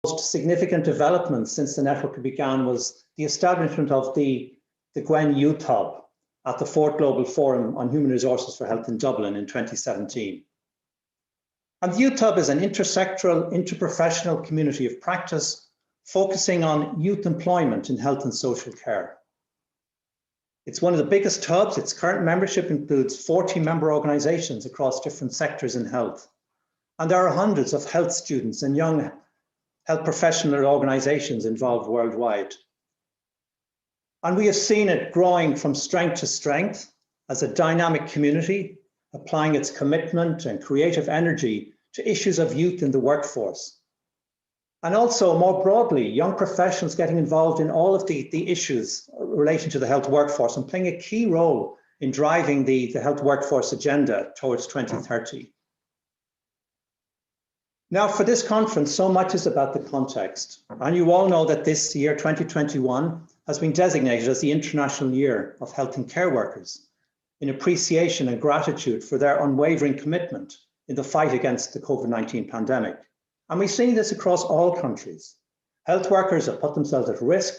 significant development since the network began was the establishment of the Gwen Youth Hub at the 4th Global Forum on Human Resources for Health in Dublin in 2017. And the Youth Hub is an intersectoral, interprofessional community of practice focusing on youth employment in health and social care. It's one of the biggest hubs. Its current membership includes 40 member organizations across different sectors in health. And there are hundreds of health students and young health professional organizations involved worldwide. And we have seen it growing from strength to strength as a dynamic community, applying its commitment and creative energy to issues of youth in the workforce. And also more broadly, young professionals getting involved in all of the issues relating to the health workforce and playing a key role in driving the health workforce agenda towards 2030. Now, for this conference, so much is about the context. And you all know that this year, 2021, has been designated as the International Year of Health and Care Workers in appreciation and gratitude for their unwavering commitment in the fight against the COVID-19 pandemic. And we've seen this across all countries. Health workers have put themselves at risk,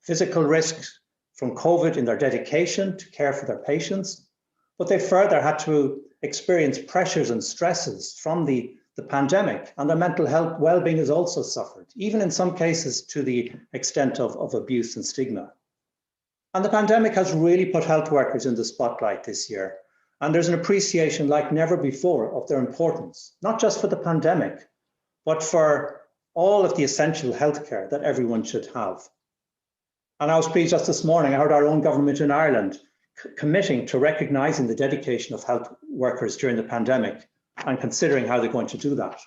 physical risks from COVID in their dedication to care for their patients, but they further had to experience pressures and stresses from the pandemic, and their mental health well-being has also suffered, even in some cases to the extent of abuse and stigma. And the pandemic has really put health workers in the spotlight this year. And there's an appreciation like never before of their importance, not just for the pandemic, but for all of the essential healthcare that everyone should have. And I was pleased just this morning, I heard our own government in Ireland committing to recognising the dedication of health workers during the pandemic and considering how they're going to do that.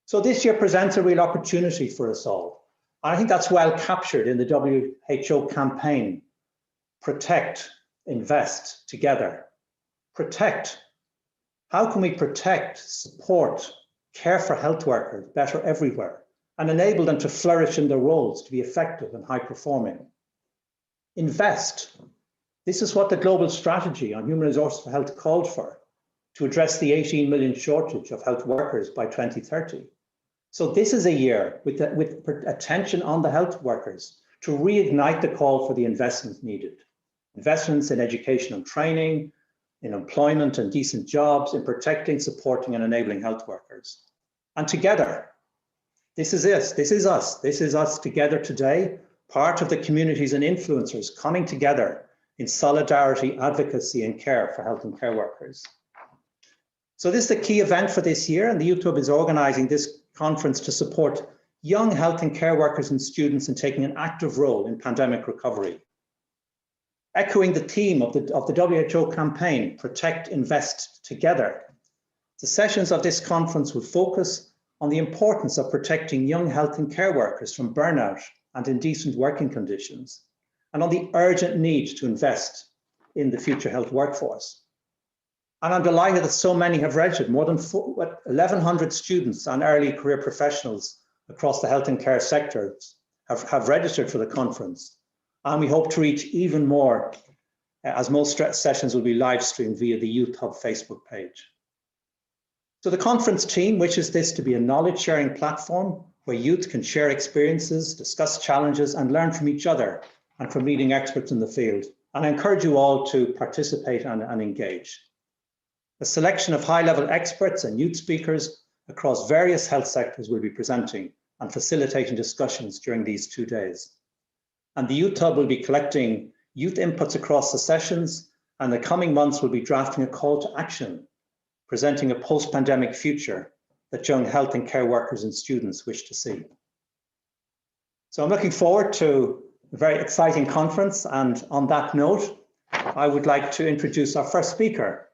So this year presents a real opportunity for us all. And I think that's well captured in the WHO campaign, Protect, Invest, Together. Protect. How can we protect, support, care for health workers better everywhere and enable them to flourish in their roles, to be effective and high performing? Invest. This is what the global strategy on human resources for health called for, to address the 18 million shortage of health workers by 2030. So this is a year with attention on the health workers to reignite the call for the investment needed. Investments in education and training, in employment and decent jobs, in protecting, supporting and enabling health workers. And together, this is us, this is us together today, part of the communities and influencers coming together in solidarity, advocacy and care for health and care workers. So this is the key event for this year, and the Youth Hub is organising this conference to support young health and care workers and students in taking an active role in pandemic recovery. Echoing the theme of the WHO campaign, Protect, Invest, Together, the sessions of this conference will focus on the importance of protecting young health and care workers from burnout and indecent working conditions, and on the urgent need to invest in the future health workforce. And I'm delighted that so many have registered. More than 1,100 students and early career professionals across the health and care sectors have registered for the conference. And we hope to reach even more, as most sessions will be live streamed via the Youth Hub Facebook page. So the conference team wishes this to be a knowledge sharing platform where youth can share experiences, discuss challenges and learn from each other and from leading experts in the field. And I encourage you all to participate and engage. A selection of high-level experts and youth speakers across various health sectors will be presenting and facilitating discussions during these 2 days. And the Youth Hub will be collecting youth inputs across the sessions, and the coming months will be drafting a call to action, presenting a post-pandemic future that young health and care workers and students wish to see. So I'm looking forward to a very exciting conference, and on that note, I would like to introduce our first speaker.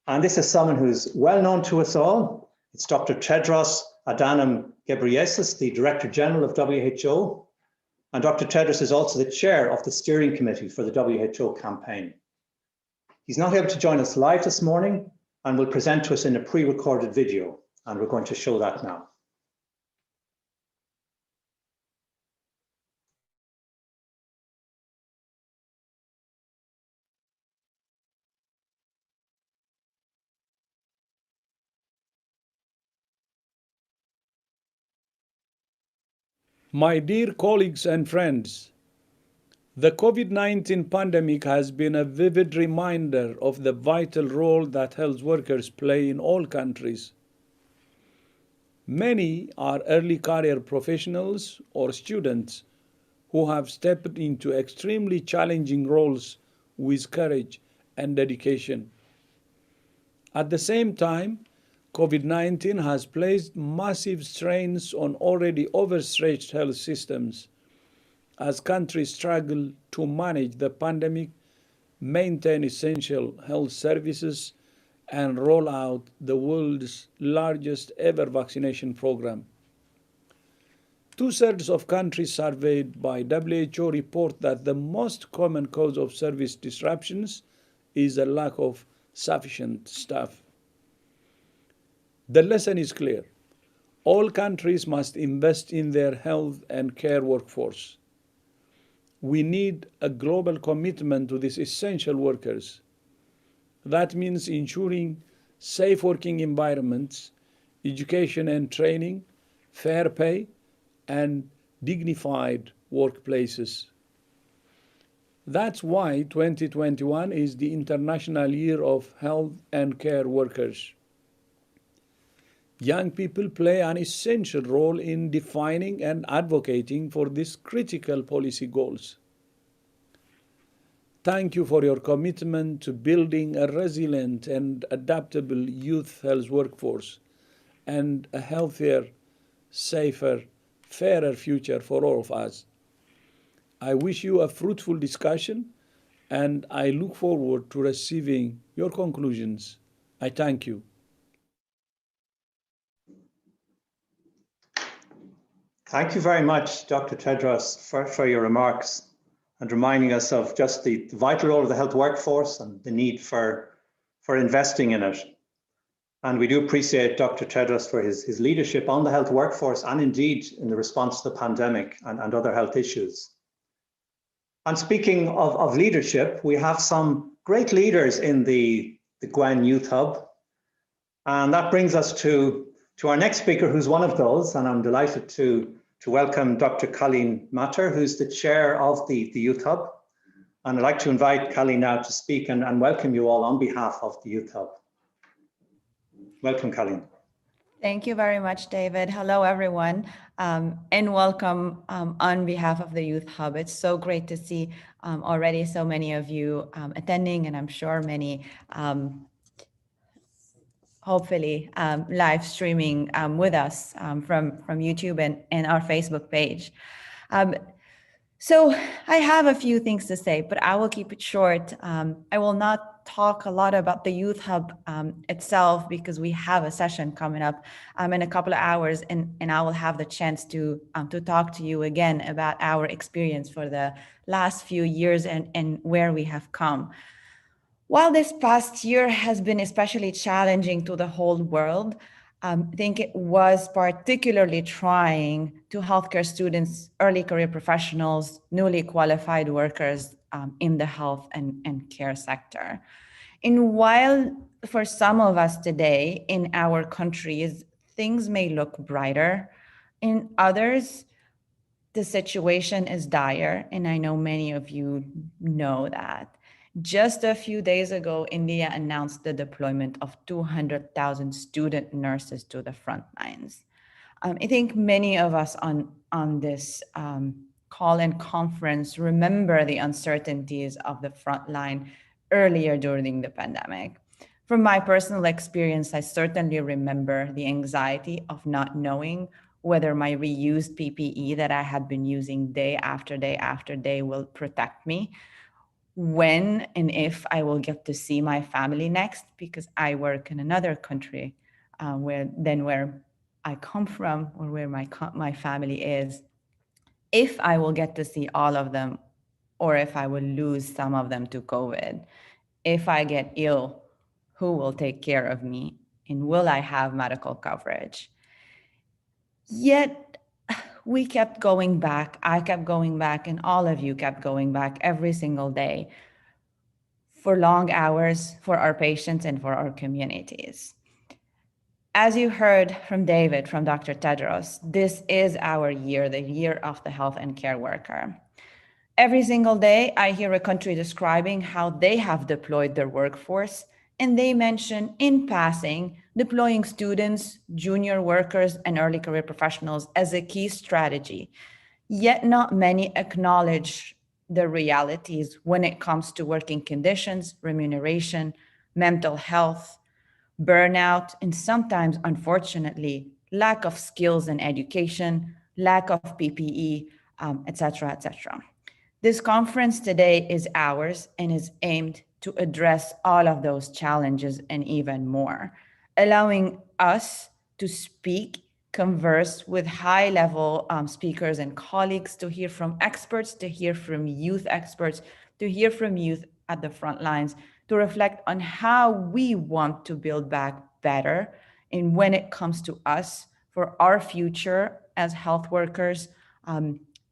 And this is someone who's well known to us all. It's Dr. Tedros Adhanom Ghebreyesus, the Director General of WHO. And Dr. Tedros is also the chair of the steering committee for the WHO campaign. He's not able to join us live this morning and will present to us in a pre-recorded video. And we're going to show that now. My dear colleagues and friends, the COVID-19 pandemic has been a vivid reminder of the vital role that health workers play in all countries. Many are early career professionals or students who have stepped into extremely challenging roles with courage and dedication. At the same time, COVID-19 has placed massive strains on already overstretched health systems as countries struggle to manage the pandemic, maintain essential health services, and roll out the world's largest ever vaccination program. Two-thirds of countries surveyed by WHO report that the most common cause of service disruptions is a lack of sufficient staff. The lesson is clear. All countries must invest in their health and care workforce. We need a global commitment to these essential workers. That means ensuring safe working environments, education and training, fair pay, and dignified workplaces. That's why 2021 is the International Year of Health and Care Workers. Young people play an essential role in defining and advocating for these critical policy goals. Thank you for your commitment to building a resilient and adaptable youth health workforce and a healthier, safer, fairer future for all of us. I wish you a fruitful discussion and I look forward to receiving your conclusions. I thank you. Thank you very much, Dr. Tedros, for your remarks and reminding us of just the vital role of the health workforce and the need for investing in it. And we do appreciate Dr. Tedros for his leadership on the health workforce and indeed in the response to the pandemic and other health issues. And speaking of leadership, we have some great leaders in the Gwen Youth Hub. And that brings us to our next speaker, who's one of those. And I'm delighted to welcome Dr. Colleen Matter, who's the chair of the Youth Hub. And I'd like to invite Colleen now to speak and welcome you all on behalf of the Youth Hub. Welcome, Colleen. Thank you very much, David. Hello, everyone, and welcome on behalf of the Youth Hub. It's so great to see already so many of you attending, and I'm sure many hopefully live streaming with us from YouTube and our Facebook page. So I have a few things to say, but I will keep it short. I will not talk a lot about the Youth Hub itself because we have a session coming up in a couple of hours, and I will have the chance to talk to you again about our experience for the last few years and where we have come. While this past year has been especially challenging to the whole world, I think it was particularly trying to healthcare students, early career professionals, newly qualified workers in the health and care sector. And while for some of us today in our countries, things may look brighter, in others, the situation is dire. And I know many of you know that. Just a few days ago, India announced the deployment of 200,000 student nurses to the front lines. I think many of us on this call and conference remember the uncertainties of the front line earlier during the pandemic. From my personal experience, I certainly remember the anxiety of not knowing whether my reused PPE that I had been using day after day after day will protect me, when and if I will get to see my family next, because I work in another country where I come from or where my family is, if I will get to see all of them or if I will lose some of them to COVID. If I get ill, who will take care of me? And will I have medical coverage? Yet we kept going back. I kept going back, and all of you kept going back every single day for long hours for our patients and for our communities. As you heard from David, from Dr. Tedros, this is our year, the year of the health and care worker. Every single day, I hear a country describing how they have deployed their workforce, and they mention in passing deploying students, junior workers, and early career professionals as a key strategy. Yet not many acknowledge the realities when it comes to working conditions, remuneration, mental health, burnout, and sometimes, unfortunately, lack of skills and education, lack of PPE, et cetera, et cetera. This conference today is ours and is aimed to address all of those challenges and even more, allowing us to speak, converse with high-level speakers and colleagues, to hear from experts, to hear from youth experts, to hear from youth at the front lines, to reflect on how we want to build back better and when it comes to us for our future as health workers,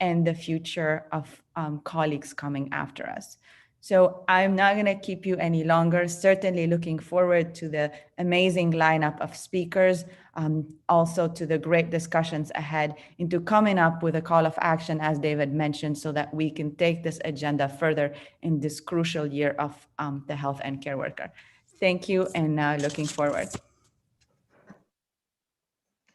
and the future of colleagues coming after us. So I'm not going to keep you any longer. Certainly looking forward to the amazing lineup of speakers, also to the great discussions ahead, into coming up with a call of action, as David mentioned, so that we can take this agenda further in this crucial year of the health and care worker. Thank you, and looking forward.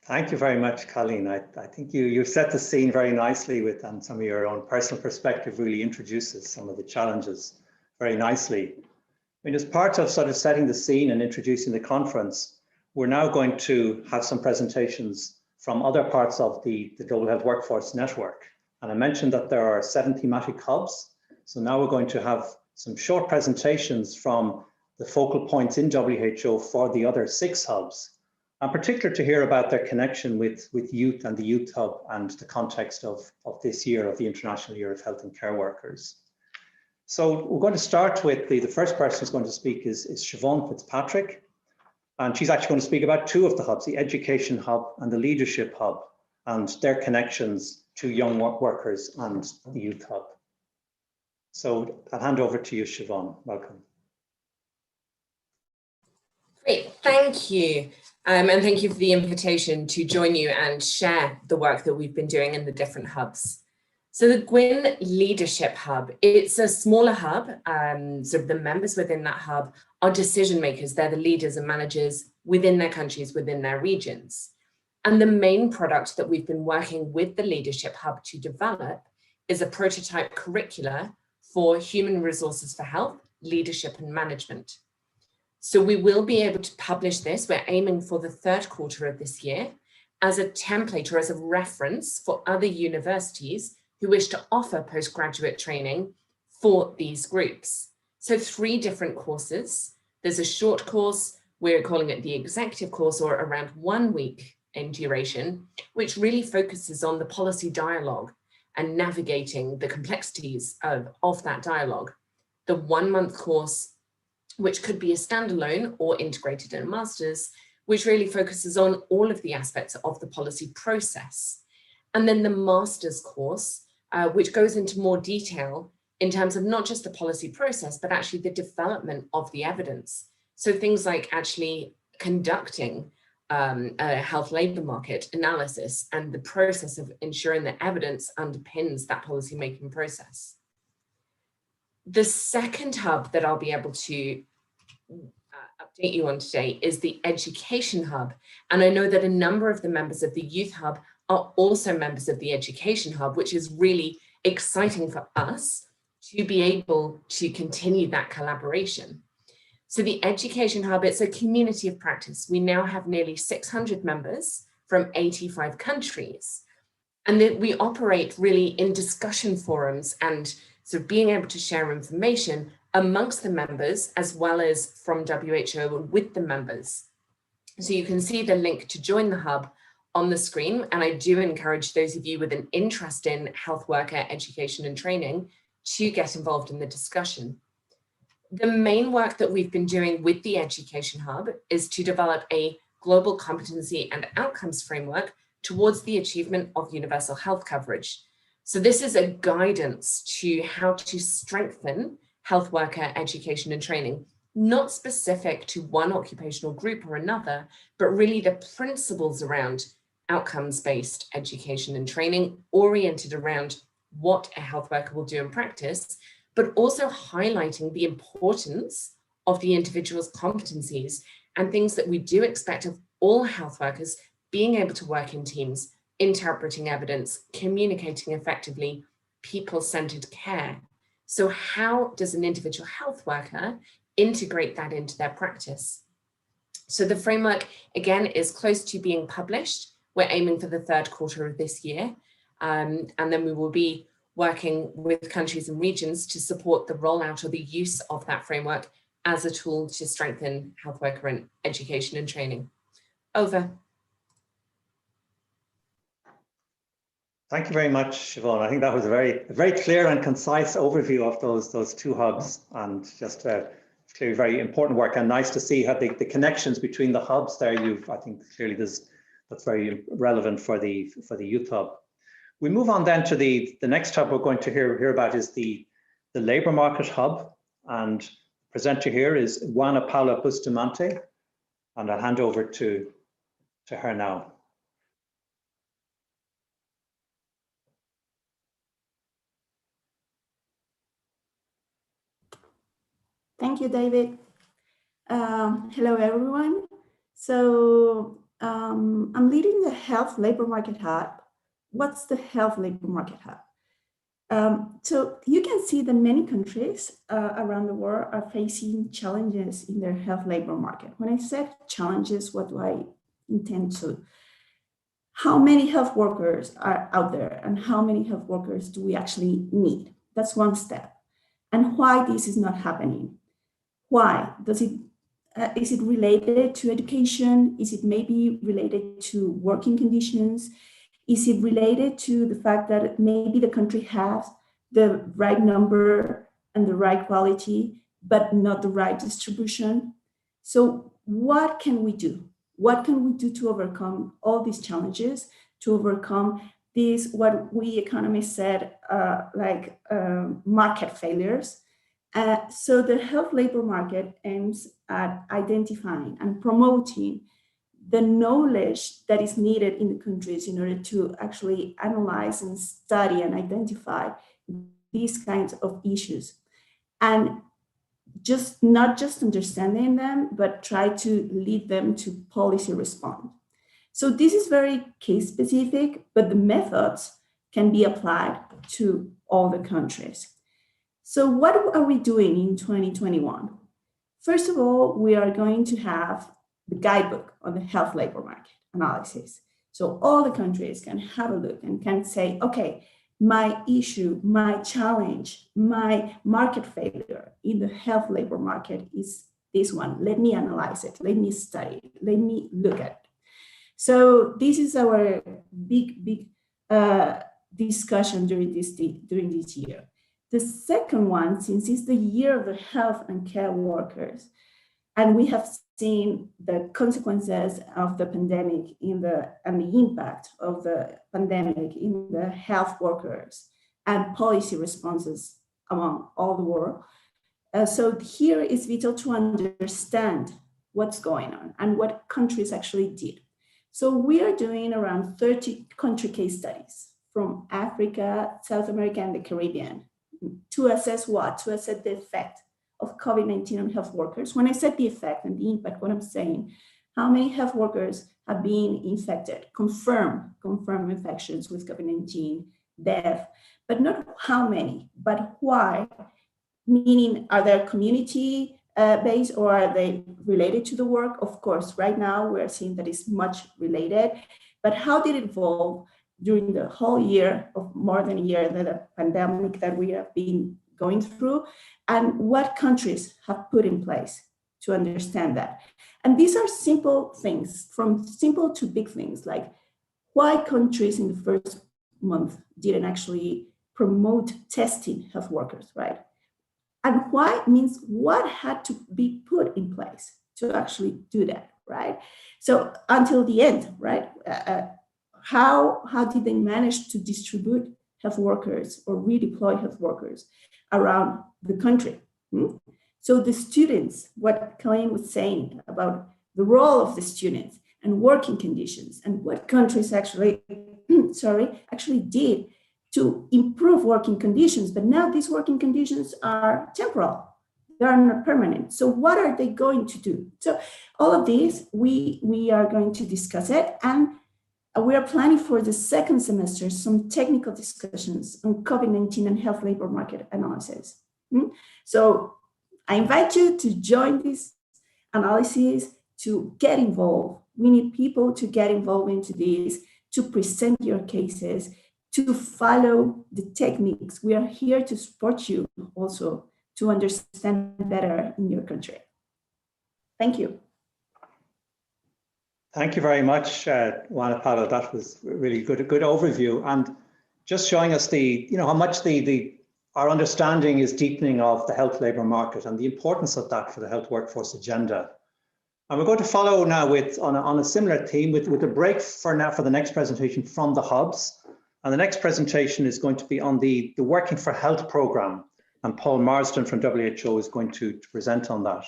Thank you very much, Colleen. I think you've set the scene very nicely with some of your own personal perspective, really introduces some of the challenges very nicely. I mean, as part of sort of setting the scene and introducing the conference, we're now going to have some presentations from other parts of the Global Health Workforce Network. And I mentioned that there are 7 thematic hubs. So now we're going to have some short presentations from the focal points in WHO for the other 6 hubs. In particular, to hear about their connection with youth and the Youth Hub and the context of this year, of the International Year of Health and Care Workers. So we're going to start with the first person who's going to speak is Siobhan Fitzpatrick. And she's actually going to speak about 2 of the hubs, the Education Hub and the Leadership Hub, and their connections to young workers and the Youth Hub. So I'll hand over to you, Siobhan. Welcome. Great, thank you. And thank you for the invitation to join you and share the work that we've been doing in the different hubs. So the Gwyn Leadership Hub, it's a smaller hub. So the members within that hub are decision makers. They're the leaders and managers within their countries, within their regions. And the main product that we've been working with the Leadership Hub to develop is a prototype curricula for human resources for health, leadership and management. So we will be able to publish this. We're aiming for the 3rd quarter of this year as a template or as a reference for other universities who wish to offer postgraduate training for these groups. So 3 different courses. There's a short course, we're calling it the executive course, or around 1 week in duration, which really focuses on the policy dialogue and navigating the complexities of that dialogue. The 1 month course, which could be a standalone or integrated in a master's, which really focuses on all of the aspects of the policy process. And then the master's course, which goes into more detail in terms of not just the policy process, but actually the development of the evidence. So things like actually conducting a health labor market analysis and the process of ensuring that evidence underpins that policymaking process. The second hub that I'll be able to update you on today is the Education Hub. And I know that a number of the members of the Youth Hub are also members of the Education Hub, which is really exciting for us to be able to continue that collaboration. So the Education Hub, it's a community of practice. We now have nearly 600 members from 85 countries. And that we operate really in discussion forums and so being able to share information amongst the members as well as from WHO with the members. So you can see the link to join the hub on the screen. And I do encourage those of you with an interest in health worker education and training to get involved in the discussion. The main work that we've been doing with the Education Hub is to develop a global competency and outcomes framework towards the achievement of universal health coverage. So this is a guidance to how to strengthen health worker education and training not specific to one occupational group or another, but really the principles around outcomes-based education and training oriented around what a health worker will do in practice, but also highlighting the importance of the individual's competencies and things that we do expect of all health workers, being able to work in teams, interpreting evidence, communicating effectively, people-centered care. So how does an individual health worker integrate that into their practice? So the framework, again, is close to being published. We're aiming for the third quarter of this year. And then we will be working with countries and regions to support the rollout or the use of that framework as a tool to strengthen health worker and education and training. Over. Thank you very much, Siobhan. I think that was a very clear and concise overview of those two hubs, and just clearly very important work, and nice to see how the connections between the hubs there. I think clearly that's very relevant for the Youth Hub. We move on then to the next hub we're going to hear about is the Labour Market Hub, and the presenter here is Juana Paula Bustamante, and I'll hand over to her now. Thank you, David. Hello, everyone. So I'm leading the Health Labour Market Hub. What's the Health Labour Market Hub? So you can see that many countries around the world are facing challenges in their health labour market. When I said challenges, what do I intend to? How many health workers are out there, and how many health workers do we actually need? That's one step. And why this is not happening? Why? Is it related to education? Is it maybe related to working conditions? Is it related to the fact that maybe the country has the right number and the right quality, but not the right distribution? So what can we do? What can we do to overcome all these challenges, to overcome these, what we economists said, market failures? So the health labour market aims at identifying and promoting the knowledge that is needed in the countries in order to actually analyze and study and identify these kinds of issues. And not just understanding them, but try to lead them to policy response. So this is very case specific, but the methods can be applied to all the countries. So what are we doing in 2021? First of all, we are going to have the guidebook on the health labour market analysis. So all the countries can have a look and can say, okay, my issue, my challenge, my market failure in the health labour market is this one. Let me analyze it. Let me study it. Let me look at it. So this is our big discussion during this year. The second one, since it's the year of the health and care workers, and we have seen the consequences of the pandemic and the impact of the pandemic in the health workers and policy responses among all the world. So here it's vital to understand what's going on and what countries actually did. So we are doing around 30 country case studies from Africa, South America, and the Caribbean to assess what? To assess the effect of COVID-19 on health workers. When I said the effect and the impact, what I'm saying, how many health workers have been infected, confirmed infections with COVID-19, death, but not how many, but why, meaning are they community based or are they related to the work? Of course, right now we're seeing that it's much related, but how did it evolve during the whole year of more than a year, the pandemic that we have been going through, and what countries have put in place to understand that. And these are simple things, from simple to big things, like why countries in the first month didn't actually promote testing health workers, right? And why means what had to be put in place to actually do that, right? So until the end, right? How did they manage to distribute health workers or redeploy health workers around the country? So the students, what Colleen was saying about the role of the students and working conditions and what countries actually, actually did to improve working conditions. But now these working conditions are temporal. They are not permanent. So what are they going to do? So all of these, we are going to discuss it. And we are planning for the second semester some technical discussions on COVID-19 and health labor market analysis. So I invite you to join this analysis, to get involved. We need people to get involved into this, to present your cases, to follow the techniques. We are here to support you also to understand better in your country. Thank you. Thank you very much, Juana Paula. That was really good, a good overview, and just showing us how much our understanding is deepening of the health labour market and the importance of that for the health workforce agenda. And we're going to follow now on a similar theme with a break for the next presentation from the hubs. And the next presentation is going to be on the Working for Health programme, and Paul Marsden from WHO is going to present on that.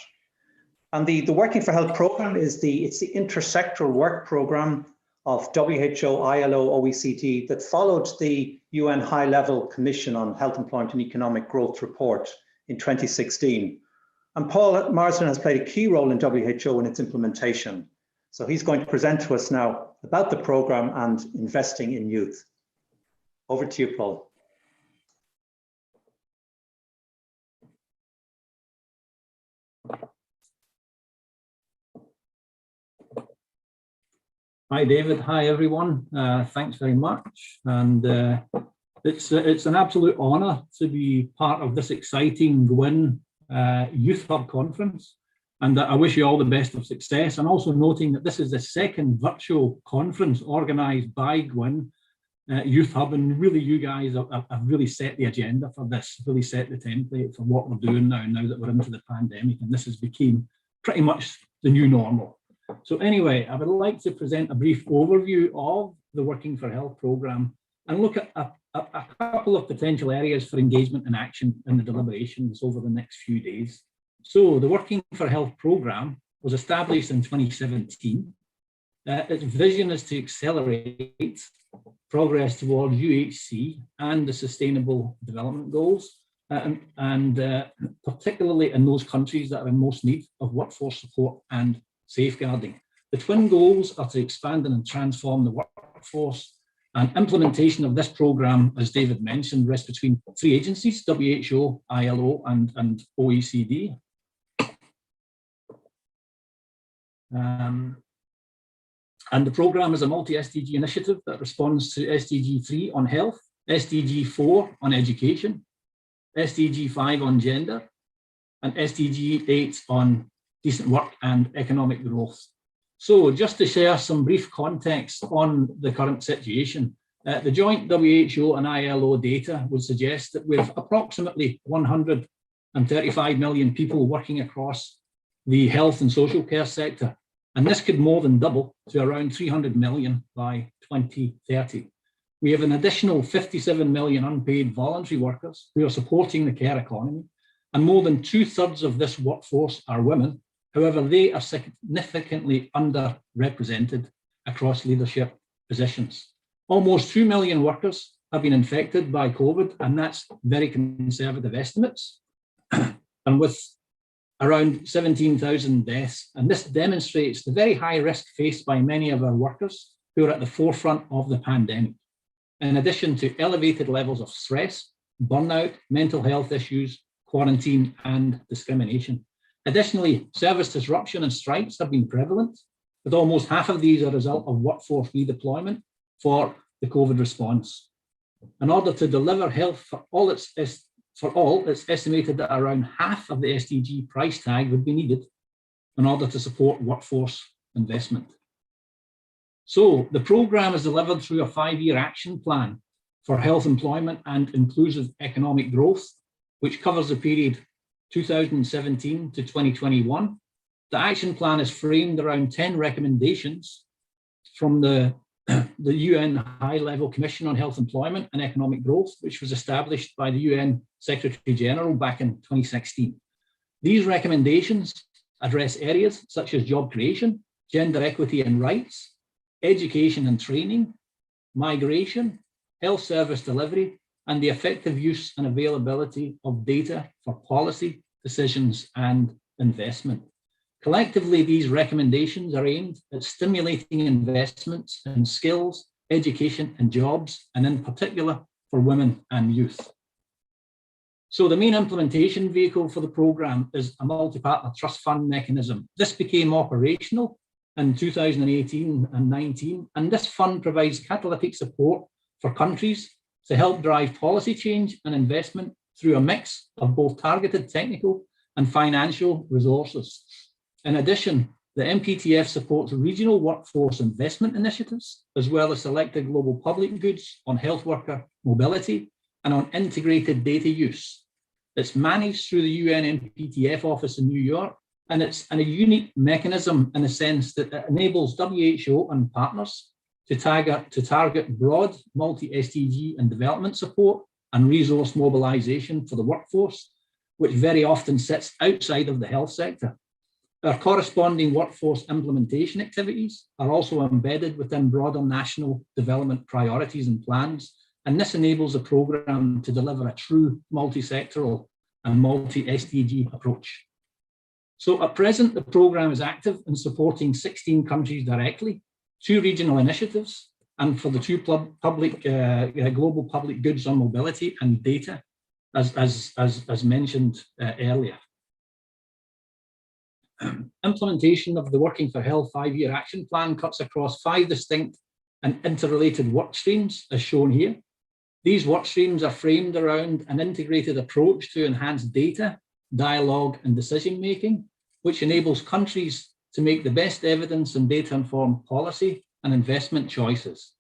And the Working for Health programme it's the intersectoral work programme of WHO, ILO, OECD that followed the UN High-Level Commission on Health, Employment and Economic Growth report in 2016. And Paul Marsden has played a key role in WHO in its implementation. So he's going to present to us now about the programme and investing in youth. Over to you, Paul. Hi, David. Hi, everyone. Thanks very much. And it's an absolute honour to be part of this exciting GWIN Youth Hub conference. And I wish you all the best of success. And also noting that this is the second virtual conference organised by GWIN Youth Hub. And really, you guys have really set the agenda for this, really set the template for what we're doing now that we're into the pandemic. And this has become pretty much the new normal. So anyway, I would like to present a brief overview of the Working for Health programme and look at a couple of potential areas for engagement and action in the deliberations over the next few days. So the Working for Health programme was established in 2017. Its vision is to accelerate progress towards UHC and the Sustainable Development Goals, and particularly in those countries that are in most need of workforce support and safeguarding. The twin goals are to expand and transform the workforce, and implementation of this programme, as David mentioned, rests between three agencies: WHO, ILO and OECD. And the programme is a multi-SDG initiative that responds to SDG 3 on health, SDG 4 on education, SDG 5 on gender, and SDG 8 on decent work and economic growth. So just to share some brief context on the current situation, the joint WHO and ILO data would suggest that with approximately 135 million people working across the health and social care sector, and this could more than double to around 300 million by 2030. We have an additional 57 million unpaid voluntary workers who are supporting the care economy, and more than 2/3 of this workforce are women. However, they are significantly underrepresented across leadership positions. Almost 2 million workers have been infected by COVID, and that's very conservative estimates, and with around 17,000 deaths. And this demonstrates the very high risk faced by many of our workers who are at the forefront of the pandemic, in addition to elevated levels of stress, burnout, mental health issues, quarantine, and discrimination. Additionally, service disruption and strikes have been prevalent, with almost half of these a result of workforce redeployment for the COVID response. In order to deliver health for all, it's estimated that around half of the SDG price tag would be needed in order to support workforce investment. So the programme is delivered through a 5-year action plan for health, employment and inclusive economic growth, which covers the period 2017 to 2021. The action plan is framed around 10 recommendations from the UN High-Level Commission on Health, Employment and Economic Growth, which was established by the UN Secretary General back in 2016. These recommendations address areas such as job creation, gender equity and rights, education and training, migration, health service delivery, and the effective use and availability of data for policy, decisions, and investment. Collectively, these recommendations are aimed at stimulating investments in skills, education, and jobs, and in particular for women and youth. So the main implementation vehicle for the programme is a multi-partner trust fund mechanism. This became operational in 2018 and 19, and this fund provides catalytic support for countries to help drive policy change and investment through a mix of both targeted technical and financial resources. In addition, the MPTF supports regional workforce investment initiatives, as well as selected global public goods on health worker mobility and on integrated data use. It's managed through the UN MPTF office in New York, and it's a unique mechanism in the sense that it enables WHO and partners to target broad multi-SDG and development support and resource mobilization for the workforce, which very often sits outside of the health sector. Our corresponding workforce implementation activities are also embedded within broader national development priorities and plans, and this enables the programme to deliver a true multi-sectoral and multi-SDG approach. So at present, the programme is active in supporting 16 countries directly, 2 regional initiatives, and for the 2 global public goods on mobility and data, as mentioned earlier. Implementation of the Working for Health 5-year action plan cuts across 5 distinct and interrelated work streams, as shown here. These work streams are framed around an integrated approach to enhance data, dialogue, and decision-making, which enables countries to make the best evidence and data-informed policy and investment choices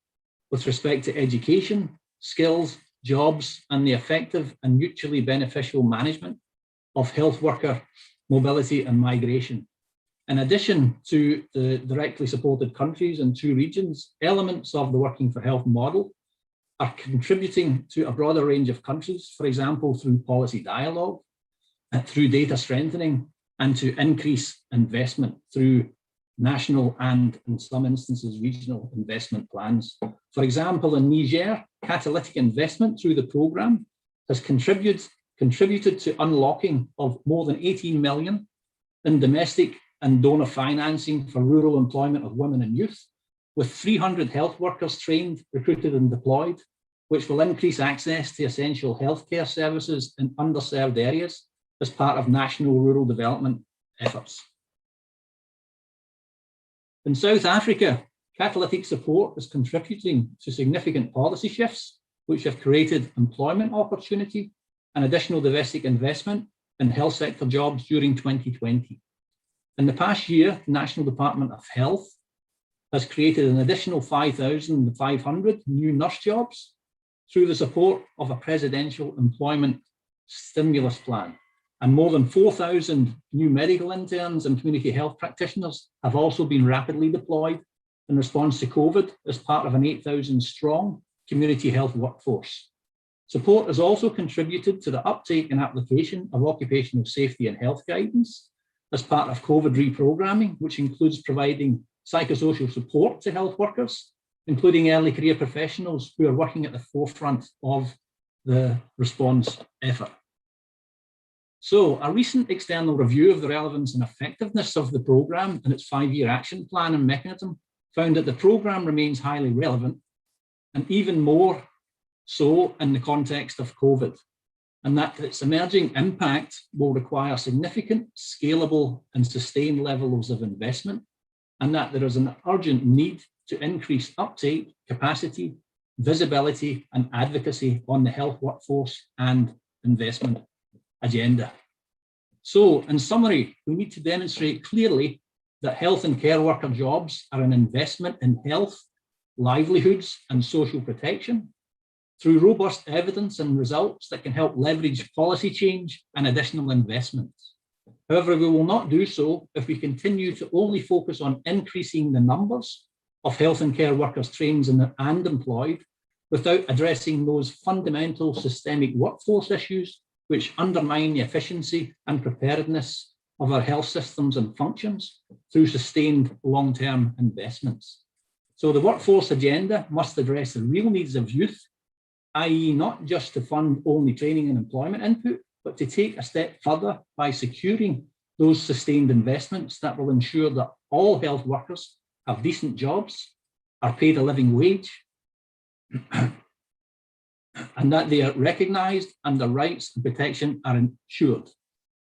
with respect to education, skills, jobs, and the effective and mutually beneficial management of health worker mobility and migration. In addition to the directly supported countries and 2 regions, elements of the Working for Health model are contributing to a broader range of countries, for example, through policy dialogue, through data strengthening, and to increase investment through national and, in some instances, regional investment plans. For example, in Niger, catalytic investment through the programme has contributed to unlocking of more than 18 million in domestic and donor financing for rural employment of women and youth, with 300 health workers trained, recruited and deployed, which will increase access to essential healthcare services in underserved areas as part of national rural development efforts. In South Africa, catalytic support is contributing to significant policy shifts, which have created employment opportunity and additional domestic investment in health sector jobs during 2020. In the past year, the National Department of Health has created an additional 5,500 new nurse jobs through the support of a presidential employment stimulus plan. And more than 4,000 new medical interns and community health practitioners have also been rapidly deployed in response to COVID as part of an 8,000 strong community health workforce. Support has also contributed to the uptake and application of occupational safety and health guidance as part of COVID reprogramming, which includes providing psychosocial support to health workers, including early career professionals who are working at the forefront of the response effort. So a recent external review of the relevance and effectiveness of the programme and its 5-year action plan and mechanism found that the programme remains highly relevant, and even more so in the context of COVID, and that its emerging impact will require significant, scalable and sustained levels of investment, and that there is an urgent need to increase uptake, capacity, visibility and advocacy on the health workforce and investment agenda. So in summary, we need to demonstrate clearly that health and care worker jobs are an investment in health, livelihoods and social protection through robust evidence and results that can help leverage policy change and additional investments. However, we will not do so if we continue to only focus on increasing the numbers of health and care workers trained and employed without addressing those fundamental systemic workforce issues which undermine the efficiency and preparedness of our health systems and functions through sustained long-term investments. So the workforce agenda must address the real needs of youth, i.e. not just to fund only training and employment input, but to take a step further by securing those sustained investments that will ensure that all health workers have decent jobs, are paid a living wage, and that they are recognised and their rights and protection are ensured.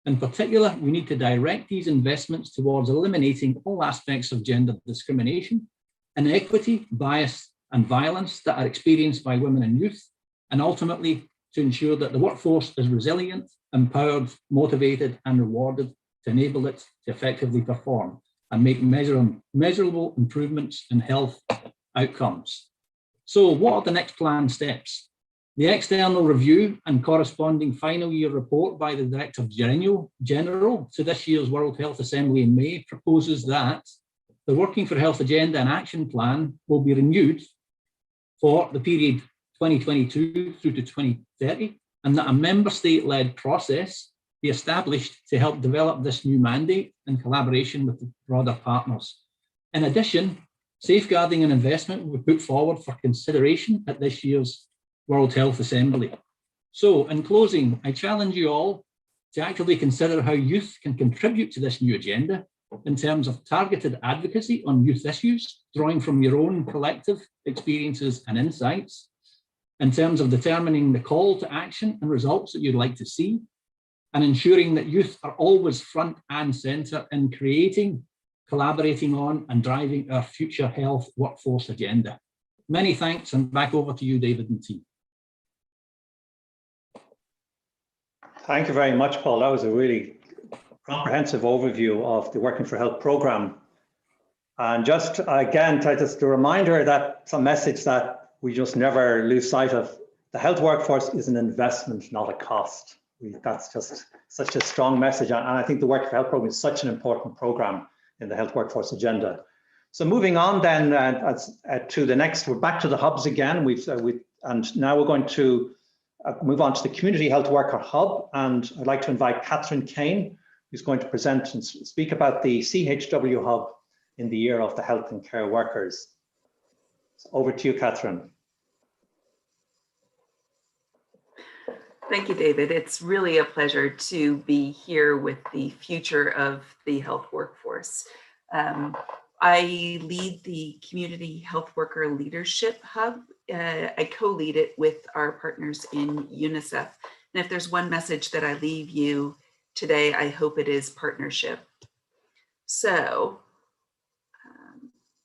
In particular, we need to direct these investments towards eliminating all aspects of gender discrimination, inequity, bias, and violence that are experienced by women and youth, and ultimately to ensure that the workforce is resilient, empowered, motivated, and rewarded to enable it to effectively perform and make measurable improvements in health outcomes. So what are the next planned steps? The external review and corresponding final year report by the Director General to this year's World Health Assembly in May proposes that the Working for Health Agenda and Action Plan will be renewed for the period 2022 through to 2030, and that a member state-led process be established to help develop this new mandate in collaboration with the broader partners. In addition, safeguarding and investment will be put forward for consideration at this year's World Health Assembly. So in closing, I challenge you all to actively consider how youth can contribute to this new agenda in terms of targeted advocacy on youth issues, drawing from your own collective experiences and insights, in terms of determining the call to action and results that you'd like to see, and ensuring that youth are always front and centre in creating, collaborating on, and driving our future health workforce agenda. Many thanks, and back over to you, David and team. Thank you very much, Paul. That was a really comprehensive overview of the Working for Health programme. And just again, just a reminder that it's a message that we just never lose sight of. The health workforce is an investment, not a cost. That's just such a strong message. And I think the Working for Health programme is such an important programme in the health workforce agenda. So moving on then to the next, we're back to the hubs again. And now we're going to move on to the Community Health Worker Hub. And I'd like to invite Catherine Kane, who's going to present and speak about the CHW Hub in the year of the health and care workers. So over to you, Catherine. Thank you, David. It's really a pleasure to be here with the future of the health workforce. I lead the Community Health Worker Leadership Hub. I co-lead it with our partners in UNICEF. And if there's one message that I leave you today, I hope it is partnership. So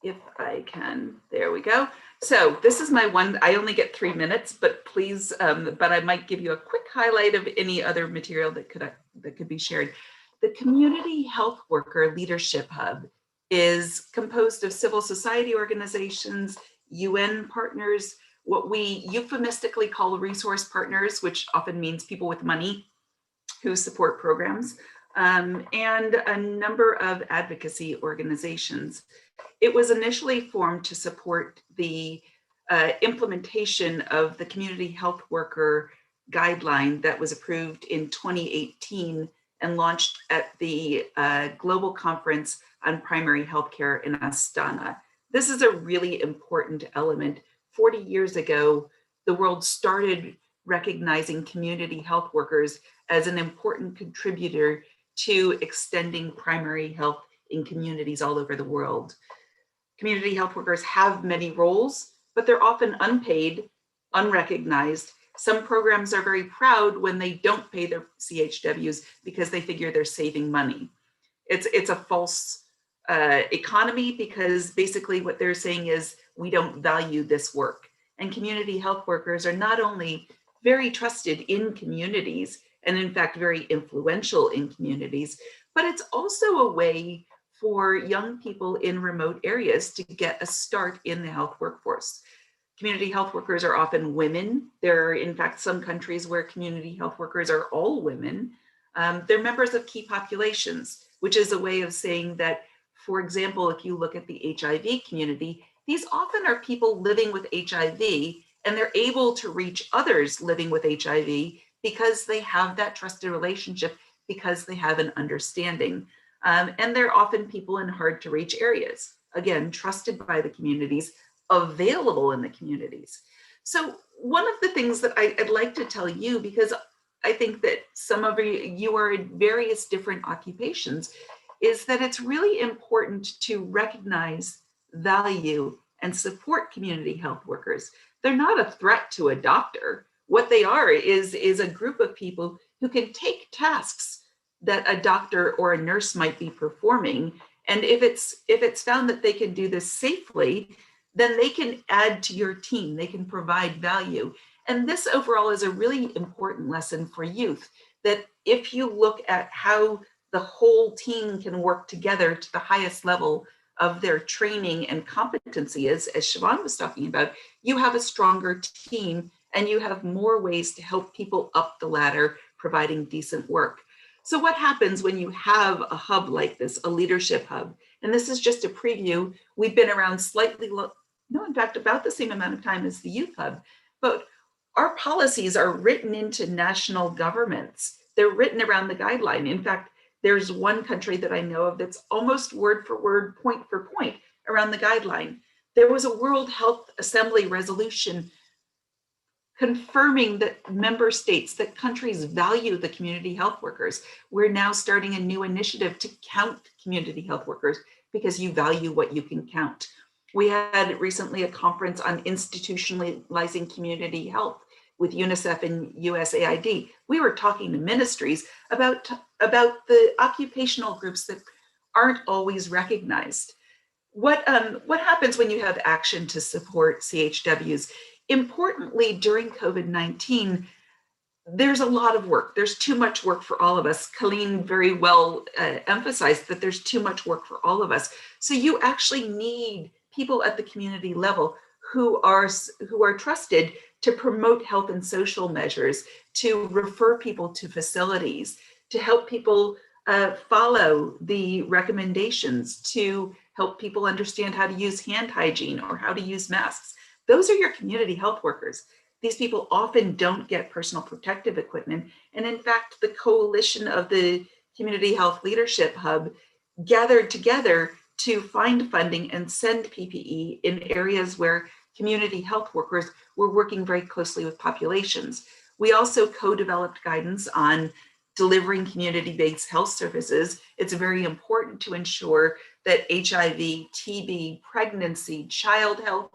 if I can, there we go. So this is my one, I only get 3 minutes, but please, but I might give you a quick highlight of any other material that could be shared. The Community Health Worker Leadership Hub is composed of civil society organizations, UN partners, what we euphemistically call resource partners, which often means people with money who support programs, and a number of advocacy organizations. It was initially formed to support the implementation of the Community Health Worker Guideline that was approved in 2018 and launched at the Global Conference on Primary Healthcare in Astana. This is a really important element. 40 years ago, the world started recognizing community health workers as an important contributor to extending primary health in communities all over the world. Community health workers have many roles, but they're often unpaid, unrecognized. Some programs are very proud when they don't pay their CHWs because they figure they're saving money. It's a false economy, because basically what they're saying is we don't value this work. And community health workers are not only very trusted in communities, and in fact very influential in communities, but it's also a way for young people in remote areas to get a start in the health workforce. Community health workers are often women. There are in fact some countries where community health workers are all women. They're members of key populations, which is a way of saying that, for example, if you look at the HIV community, these often are people living with HIV, and they're able to reach others living with HIV because they have that trusted relationship, because they have an understanding. And they're often people in hard to reach areas, again, trusted by the communities, available in the communities. So one of the things that I'd like to tell you, because I think that some of you are in various different occupations, is that it's really important to recognize, value, and support community health workers. They're not a threat to a doctor. What they are is a group of people who can take tasks that a doctor or a nurse might be performing. And if it's found that they can do this safely, then they can add to your team, they can provide value. And this overall is a really important lesson for youth, that if you look at how the whole team can work together to the highest level of their training and competency, as Siobhan was talking about, you have a stronger team and you have more ways to help people up the ladder, providing decent work. So what happens when you have a hub like this, a leadership hub? And this is just a preview. We've been around slightly, in fact, about the same amount of time as the Youth Hub, but our policies are written into national governments. They're written around the guideline. In fact, there's one country that I know of that's almost word for word, point for point around the guideline. There was a World Health Assembly resolution confirming that member states, that countries value the community health workers. We're now starting a new initiative to count community health workers because you value what you can count. We had recently a conference on institutionalizing community health with UNICEF and USAID. We were talking to ministries about the occupational groups that aren't always recognized. What happens when you have action to support CHWs? Importantly, during COVID-19, there's a lot of work. There's too much work for all of us. Colleen very well emphasized that there's too much work for all of us. So you actually need people at the community level who are trusted to promote health and social measures, to refer people to facilities, to help people follow the recommendations, to help people understand how to use hand hygiene or how to use masks. Those are your community health workers. These people often don't get personal protective equipment. And in fact, the coalition of the Community Health Leadership Hub gathered together to find funding and send PPE in areas where community health workers were working very closely with populations. We also co-developed guidance on delivering community-based health services. It's very important to ensure that HIV, TB, pregnancy, child health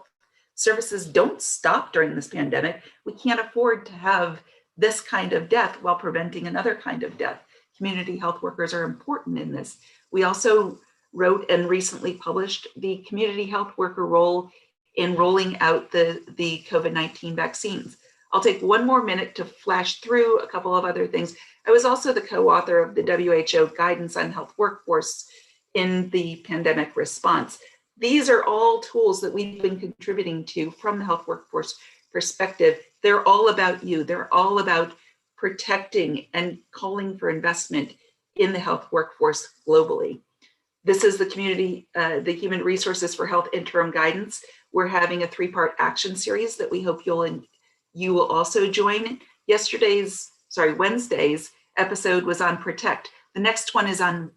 services don't stop during this pandemic. We can't afford to have this kind of death while preventing another kind of death. Community health workers are important in this. We also wrote and recently published the community health worker role in rolling out the COVID-19 vaccines. I'll take one more minute to flash through a couple of other things. I was also the co-author of the WHO guidance on health workforce in the pandemic response. These are all tools that we've been contributing to from the health workforce perspective. They're all about you. They're all about protecting and calling for investment in the health workforce globally. This is the community, the Human Resources for Health interim guidance. We're having a 3-part action series that we hope you will also join. Wednesday's episode was on Protect. The next one is on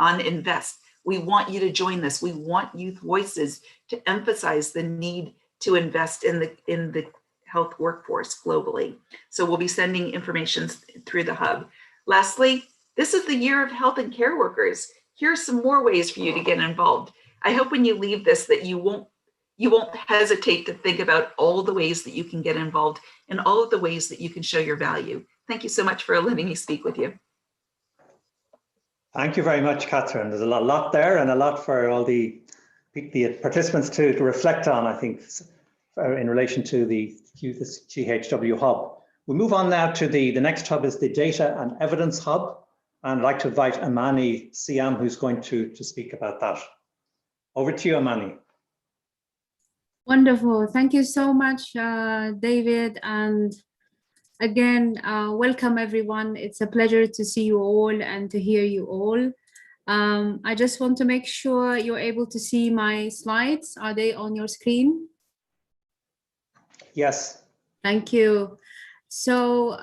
Invest. We want you to join this. We want youth voices to emphasize the need to invest in the health workforce globally. So we'll be sending information through the hub. Lastly, this is the year of health and care workers. Here are some more ways for you to get involved. I hope when you leave this that you won't hesitate to think about all the ways that you can get involved and all of the ways that you can show your value. Thank you so much for letting me speak with you. Thank you very much, Catherine. There's a lot there and a lot for all the participants to reflect on, I think, in relation to the GHW Hub. We move on now to the next hub is the Data and Evidence Hub. And I'd like to invite Amani Siam, who's going to speak about that. Over to you, Amani. Wonderful. Thank you so much, David. And again, welcome everyone. It's a pleasure to see you all and to hear you all. I just want to make sure you're able to see my slides. Are they on your screen? Yes. Thank you. So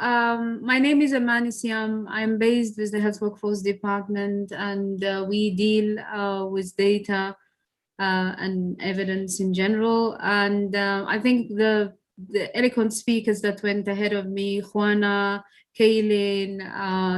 my name is Amani Siam. I'm based with the Health Workforce Department, and we deal with data and evidence in general. And I think the eloquent speakers that went ahead of me, Juana, Kaylin,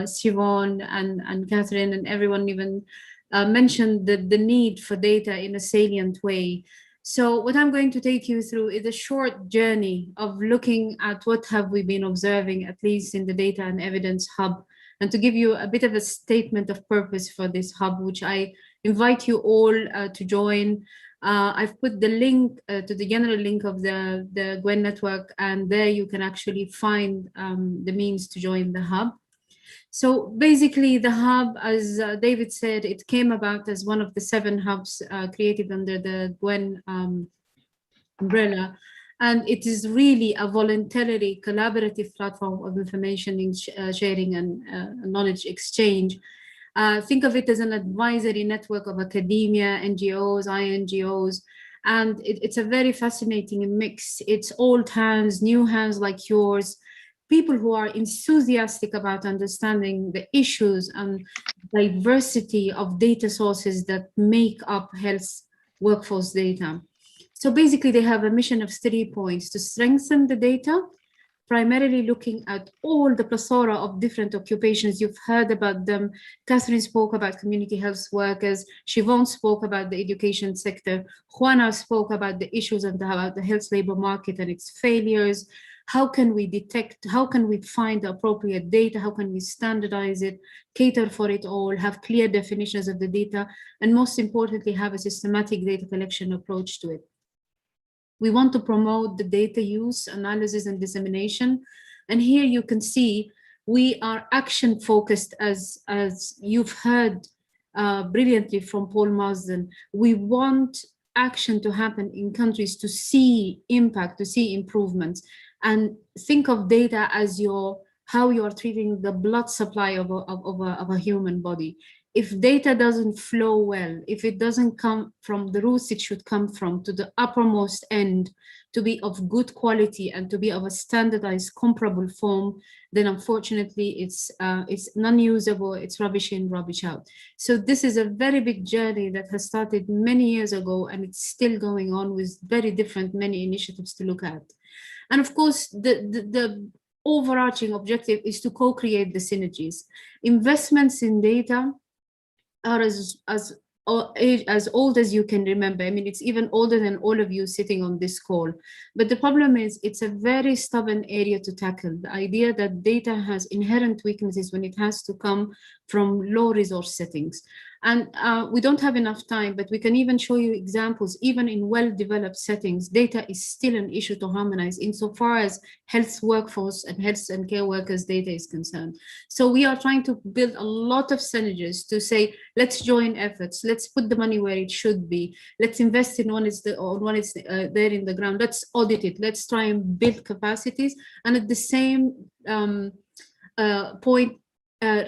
Siobhan, and Catherine, and everyone even mentioned the need for data in a salient way. So what I'm going to take you through is a short journey of looking at what have we been observing, at least in the Data and Evidence Hub, and to give you a bit of a statement of purpose for this hub, which I invite you all to join. I've put the link to the general link of the Gwen network, and there you can actually find the means to join the hub. So basically the hub, as David said, it came about as one of the 7 hubs created under the Gwen umbrella. And it is really a voluntarily collaborative platform of information sharing and knowledge exchange. Think of it as an advisory network of academia, NGOs, INGOs, and it's a very fascinating mix. It's old hands, new hands like yours, people who are enthusiastic about understanding the issues and diversity of data sources that make up health workforce data. So basically they have a mission of 3 points: to strengthen the data, primarily looking at all the plethora of different occupations. You've heard about them. Catherine spoke about community health workers. Siobhan spoke about the education sector. Juana spoke about the issues about the health labor market and its failures. How can we detect, how can we find the appropriate data? How can we standardize it, cater for it all, have clear definitions of the data, and most importantly, have a systematic data collection approach to it. We want to promote the data use, analysis, and dissemination. And here you can see we are action focused, as you've heard brilliantly from Paul Marsden. We want action to happen in countries to see impact, to see improvements, and think of data as how you are treating the blood supply of a human body. If data doesn't flow well, if it doesn't come from the roots it should come from, to the uppermost end, to be of good quality and to be of a standardized, comparable form, then unfortunately it's non-usable, it's rubbish in, rubbish out. So this is a very big journey that has started many years ago, and it's still going on with very different, many initiatives to look at. And of course, the overarching objective is to co-create the synergies. Investments in data are as old as you can remember. I mean, it's even older than all of you sitting on this call. But the problem is it's a very stubborn area to tackle. The idea that data has inherent weaknesses when it has to come from low resource settings. And we don't have enough time, but we can even show you examples. Even in well-developed settings, data is still an issue to harmonize insofar as health workforce and health and care workers data is concerned. So we are trying to build a lot of synergies to say, let's join efforts, let's put the money where it should be, let's invest in when it's there in the ground, let's audit it, let's try and build capacities, and at the same point,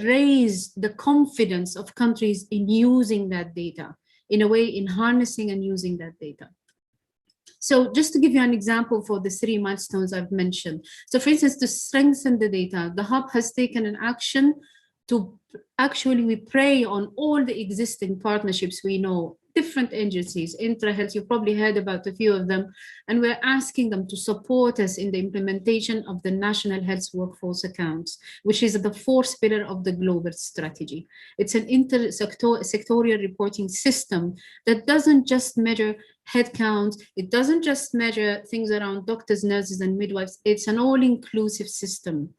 raise the confidence of countries in using that data, in a way, in harnessing and using that data. So just to give you an example for the 3 milestones I've mentioned. So for instance, to strengthen the data, the hub has taken an action to actually, we prey on all the existing partnerships we know, different agencies, IntraHealth, you've probably heard about a few of them, and we're asking them to support us in the implementation of the National Health Workforce Accounts, which is the 4th pillar of the global strategy. It's an intersectorial reporting system that doesn't just measure headcount, it doesn't just measure things around doctors, nurses, and midwives, it's an all-inclusive system.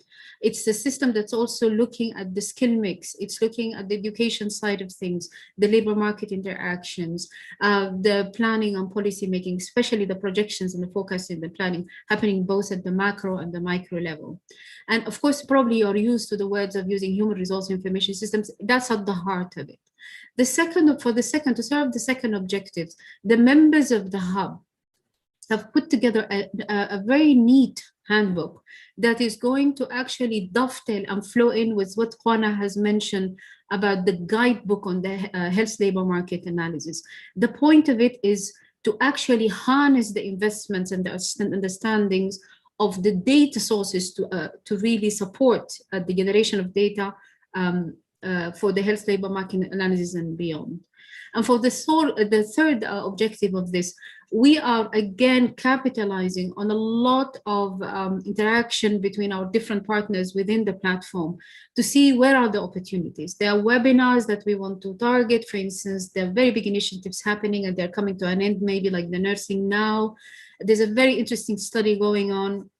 It's a system that's also looking at the skill mix. It's looking at the education side of things, the labor market interactions, the planning and policy making, especially the projections and the forecasting, the planning happening both at the macro and the micro level. And of course, probably you're used to the words of using human resource information systems. That's at the heart of it. To serve the second objective, the members of the hub have put together a very neat handbook that is going to actually dovetail and flow in with what Juana has mentioned about the guidebook on the health labor market analysis. The point of it is to actually harness the investments and the understandings of the data sources to really support the generation of data for the health labor market analysis and beyond. And for the third objective of this, we are again capitalizing on a lot of interaction between our different partners within the platform to see where are the opportunities. There are webinars that we want to target. For instance, there are very big initiatives happening and they're coming to an end, maybe like the Nursing Now. There's a very interesting study going on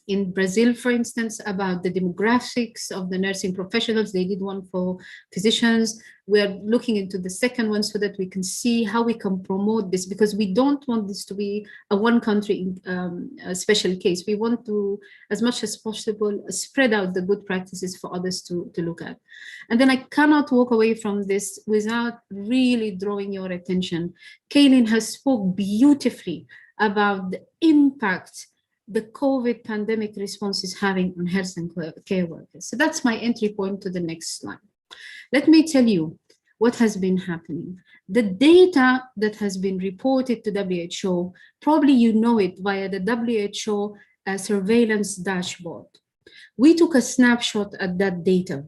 in Brazil, for instance, about the demographics of the nursing professionals. They did one for physicians. We're looking into the second one so that we can see how we can promote this, because we don't want this to be a one country a special case. We want to, as much as possible, spread out the good practices for others to look at. And then I cannot walk away from this without really drawing your attention. Kaylin has spoke beautifully about the impact the COVID pandemic response is having on health and care workers. So that's my entry point to the next slide. Let me tell you what has been happening. The data that has been reported to WHO, probably you know it via the WHO surveillance dashboard. We took a snapshot at that data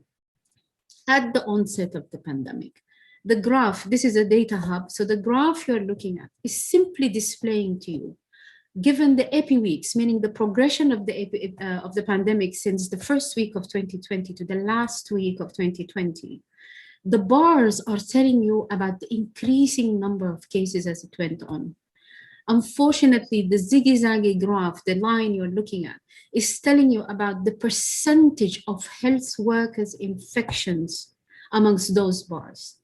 at the onset of the pandemic. The graph, this is a data hub, so the graph you're looking at is simply displaying to you, given the epi weeks, meaning the progression of the pandemic since the first week of 2020 to the last week of 2020, the bars are telling you about the increasing number of cases as it went on. Unfortunately, the zigzaggy graph, the line you're looking at, is telling you about the percentage of health workers' infections amongst those bars.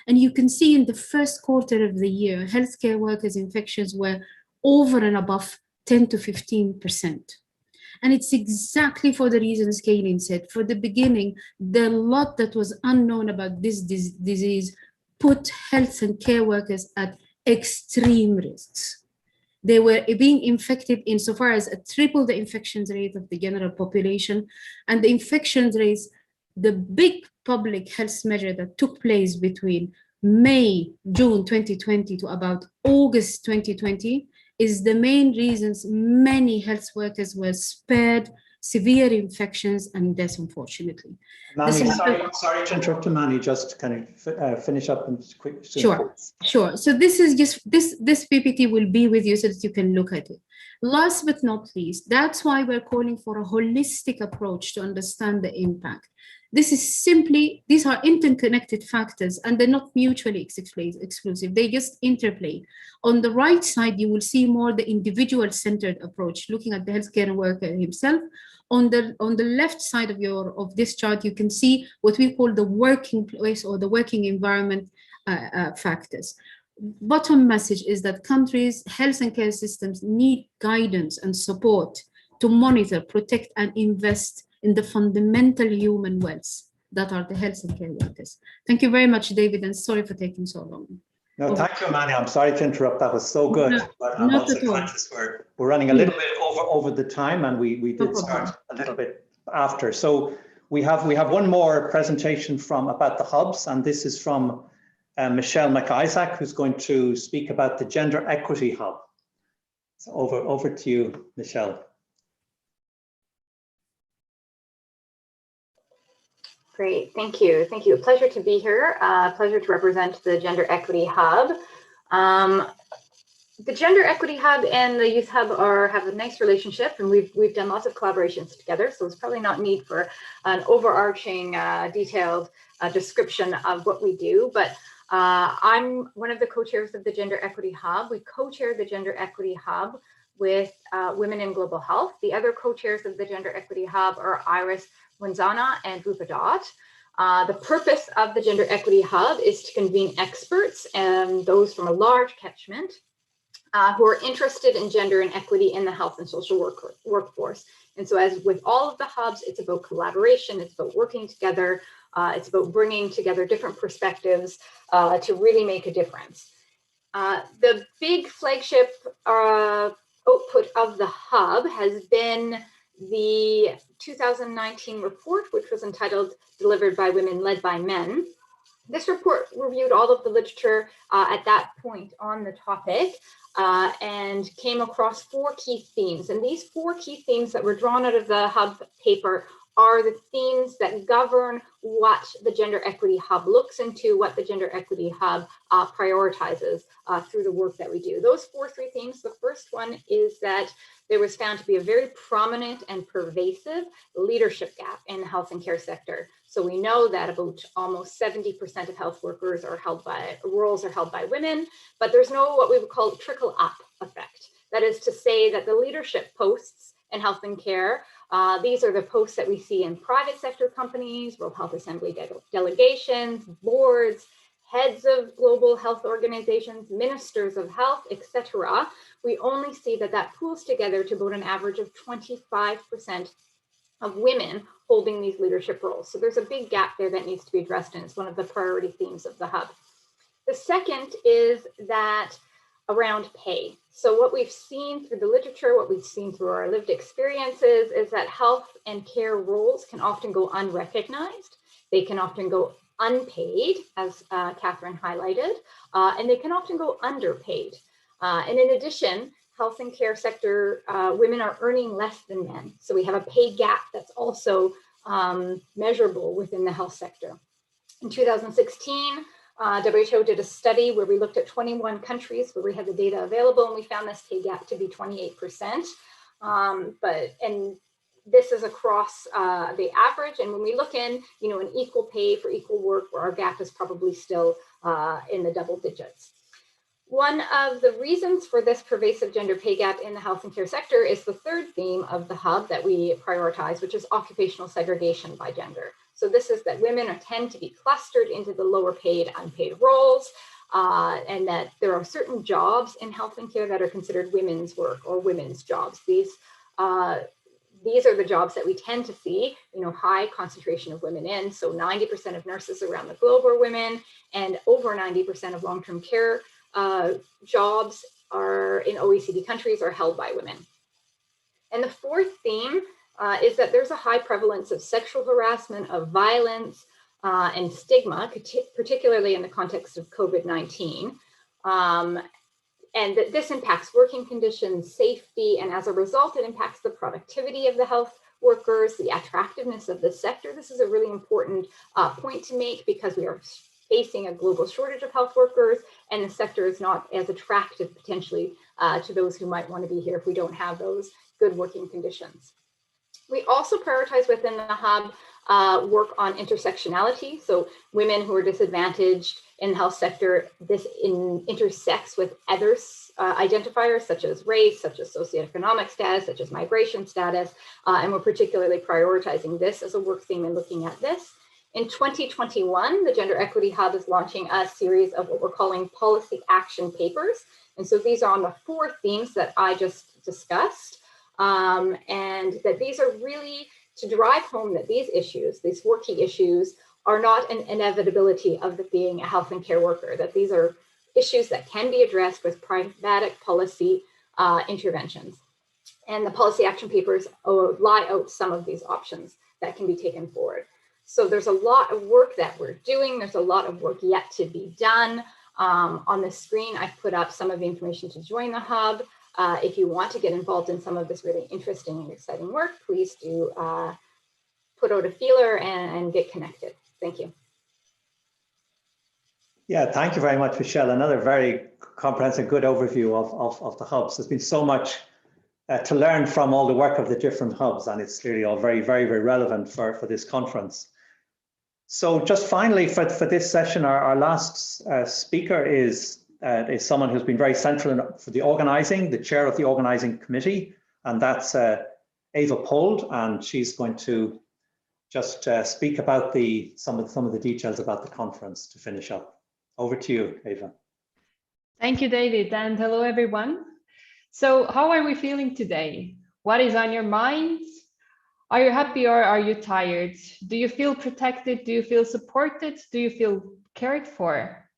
And you can see in the first quarter of the year, healthcare workers' infections were over and above 10 to 15%. And it's exactly for the reasons Kaylin said. For the beginning, the lot that was unknown about this disease put health and care workers at extreme risks. They were being infected insofar as triple the infections rate of the general population. And the infection rates, the big public health measure that took place between June 2020 to about August 2020, is the main reasons many health workers were spared severe infections and deaths, unfortunately. Mani, sorry to interrupt you, Mani, just to kind of finish up and quick. Sure. So this is just, this PPT will be with you so that you can look at it. Last but not least, that's why we're calling for a holistic approach to understand the impact. This is simply, these are interconnected factors and they're not mutually exclusive. They just interplay. On the right side, you will see more the individual-centered approach, looking at the healthcare worker himself. On the left side of this chart, you can see what we call the working place or the working environment factors. Bottom message is that countries' health and care systems need guidance and support to monitor, protect, and invest in the fundamental human wealth that are the health and care workers. Thank you very much, David, and sorry for taking so long. No, thank you, Mani. I'm sorry to interrupt. That was so good, but I'm also conscious we're running a little bit over the time, and we did start a little bit after. So we have one more presentation about the hubs, and this is from Michelle McIsaac, who's going to speak about the Gender Equity Hub. So over to you, Michelle. Great, thank you. Thank you. A pleasure to be here. Pleasure to represent the Gender Equity Hub. The Gender Equity Hub and the Youth Hub have a nice relationship, and we've done lots of collaborations together. So there's probably not need for an overarching, detailed description of what we do. But I'm one of the co-chairs of the Gender Equity Hub. We co-chair the Gender Equity Hub with Women in Global Health. The other co-chairs of the Gender Equity Hub are Iris Wanzana and Rupa Dot. The purpose of the Gender Equity Hub is to convene experts and those from a large catchment who are interested in gender and equity in the health and social workforce. And so as with all of the hubs, it's about collaboration, it's about working together, it's about bringing together different perspectives to really make a difference. The big flagship output of the hub has been the 2019 report, which was entitled Delivered by Women, Led by Men. This report reviewed all of the literature at that point on the topic and came across 4 key themes. And these 4 key themes that were drawn out of the Hub paper are the themes that govern what the Gender Equity Hub looks into, what the Gender Equity Hub prioritizes through the work that we do. Those 4 themes, the first one is that there was found to be a very prominent and pervasive leadership gap in the health and care sector. So we know that about almost 70% of health workers are held by, roles are held by women, but there's no what we would call trickle up effect. That is to say that the leadership posts in health and care, these are the posts that we see in private sector companies, World Health Assembly delegations, boards, heads of global health organizations, ministers of health, etc. We only see that that pools together to about an average of 25% of women holding these leadership roles. So there's a big gap there that needs to be addressed, and it's one of the priority themes of the Hub. The second is that around pay. So what we've seen through the literature, what we've seen through our lived experiences is that health and care roles can often go unrecognized. They can often go unpaid, as Catherine highlighted, and they can often go underpaid. And in addition, health and care sector, women are earning less than men. So we have a pay gap that's also measurable within the health sector. In 2016, WHO did a study where we looked at 21 countries where we had the data available, and we found this pay gap to be 28%. And this is across the average. And when we look in, an equal pay for equal work, where our gap is probably still in the double digits. One of the reasons for this pervasive gender pay gap in the health and care sector is the third theme of the Hub that we prioritize, which is occupational segregation by gender. So this is that women tend to be clustered into the lower paid, unpaid roles, and that there are certain jobs in health and care that are considered women's work or women's jobs. These are the jobs that we tend to see, high concentration of women in. So 90% of nurses around the globe are women, and over 90% of long-term care jobs are in OECD countries are held by women. And the fourth theme is that there's a high prevalence of sexual harassment, of violence, and stigma, particularly in the context of COVID-19. And that this impacts working conditions, safety, and as a result, it impacts the productivity of the health workers, the attractiveness of the sector. This is a really important point to make, because we are facing a global shortage of health workers, and the sector is not as attractive potentially to those who might want to be here if we don't have those good working conditions. We also prioritize within the Hub work on intersectionality. So women who are disadvantaged in the health sector, this intersects with other identifiers such as race, such as socioeconomic status, such as migration status, and we're particularly prioritizing this as a work theme and looking at this. In 2021, the Gender Equity Hub is launching a series of what we're calling policy action papers. And so these are on the 4 themes that I just discussed. And that these are really to drive home that these issues, these 4 key issues, are not an inevitability of being a health and care worker, that these are issues that can be addressed with pragmatic policy interventions. And the policy action papers lie out some of these options that can be taken forward. So there's a lot of work that we're doing. There's a lot of work yet to be done. On the screen, I've put up some of the information to join the Hub. If you want to get involved in some of this really interesting and exciting work, please do put out a feeler and get connected. Thank you. Yeah, thank you very much, Michelle. Another very comprehensive, good overview of the hubs. There's been so much to learn from all the work of the different hubs, and it's clearly all very, very, very relevant for this conference. So just finally for this session, our last speaker is someone who's been very central for the organizing, the chair of the organizing committee, and that's Eva Pold, and she's going to just speak about some of the details about the conference to finish up. Over to you, Eva. Thank you, David, and hello, everyone. So how are we feeling today? What is on your minds? Are you happy or are you tired? Do you feel protected? Do you feel supported? Do you feel cared for?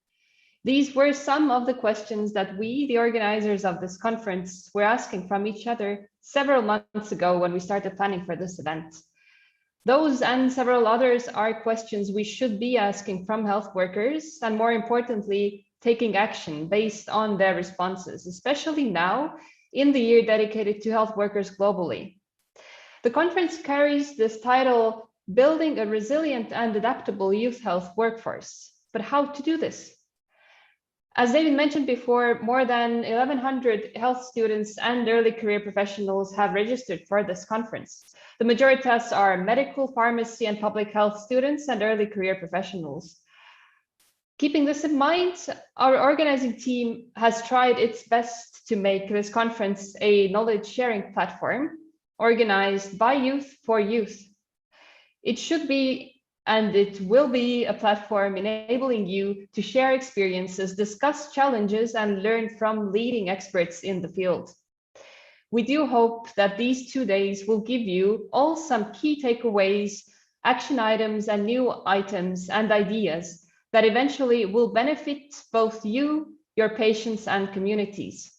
These were some of the questions that we, the organizers of this conference, were asking from each other several months ago when we started planning for this event. Those and several others are questions we should be asking from health workers, and more importantly, taking action based on their responses, especially now in the year dedicated to health workers globally. The conference carries this title, Building a Resilient and Adaptable Youth Health Workforce. But how to do this? As David mentioned before, more than 1,100 health students and early career professionals have registered for this conference. The majority are medical, pharmacy, and public health students and early career professionals. Keeping this in mind, our organizing team has tried its best to make this conference a knowledge sharing platform organized by youth for youth. It should be, and it will be, a platform enabling you to share experiences, discuss challenges, and learn from leading experts in the field. We do hope that these 2 days will give you all some key takeaways, action items, and new items and ideas that eventually will benefit both you, your patients, and communities.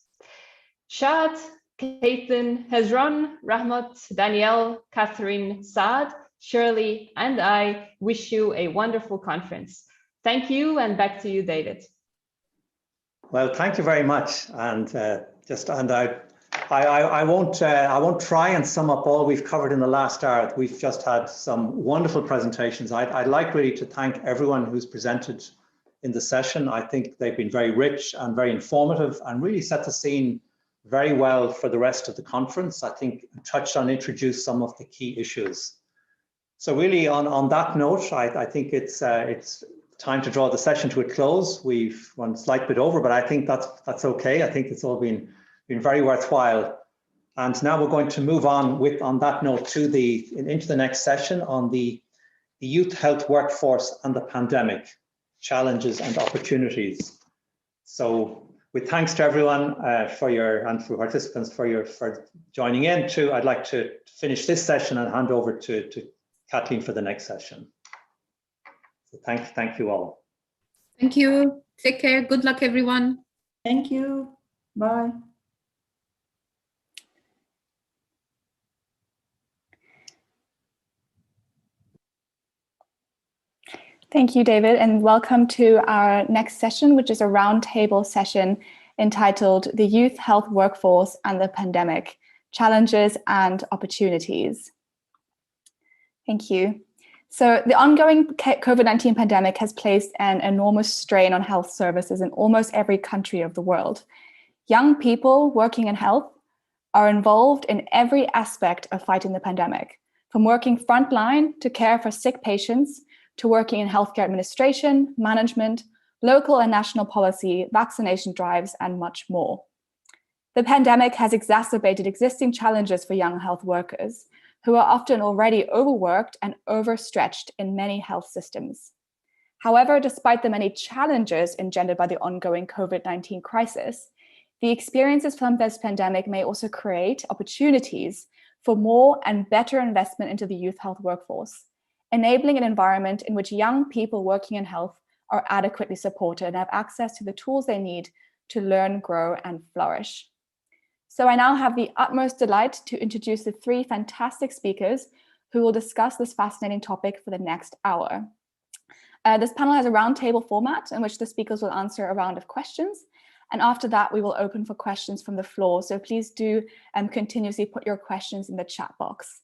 Shad, Caitlin, Hezron, Rahmat, Danielle, Catherine, Saad, Shirley, and I wish you a wonderful conference. Thank you, and back to you, David. Well, thank you very much. And I won't try and sum up all we've covered in the last hour. We've just had some wonderful presentations. I'd like really to thank everyone who's presented in the session. I think they've been very rich and very informative and really set the scene very well for the rest of the conference. I think touched on, introduced some of the key issues. So really on that note, I think it's time to draw the session to a close. We've run a slight bit over, but I think that's okay. I think it's all been very worthwhile. And now we're going to move on that note into the next session on the youth health workforce and the pandemic, challenges and opportunities. So with thanks to everyone and for participants for joining in too, I'd like to finish this session and hand over to Kathleen for the next session. So thank you all. Thank you. Take care. Good luck, everyone. Thank you. Bye. Thank you, David, and welcome to our next session, which is a roundtable session entitled The Youth Health Workforce and the Pandemic, Challenges and Opportunities. Thank you. So the ongoing COVID-19 pandemic has placed an enormous strain on health services in almost every country of the world. Young people working in health are involved in every aspect of fighting the pandemic, from working frontline to care for sick patients, to working in healthcare administration, management, local and national policy, vaccination drives, and much more. The pandemic has exacerbated existing challenges for young health workers, who are often already overworked and overstretched in many health systems. However, despite the many challenges engendered by the ongoing COVID-19 crisis, the experiences from this pandemic may also create opportunities for more and better investment into the youth health workforce, enabling an environment in which young people working in health are adequately supported and have access to the tools they need to learn, grow, and flourish. So I now have the utmost delight to introduce the three fantastic speakers who will discuss this fascinating topic for the next hour. This panel has a roundtable format in which the speakers will answer a round of questions. And after that, we will open for questions from the floor. So please do continuously put your questions in the chat box.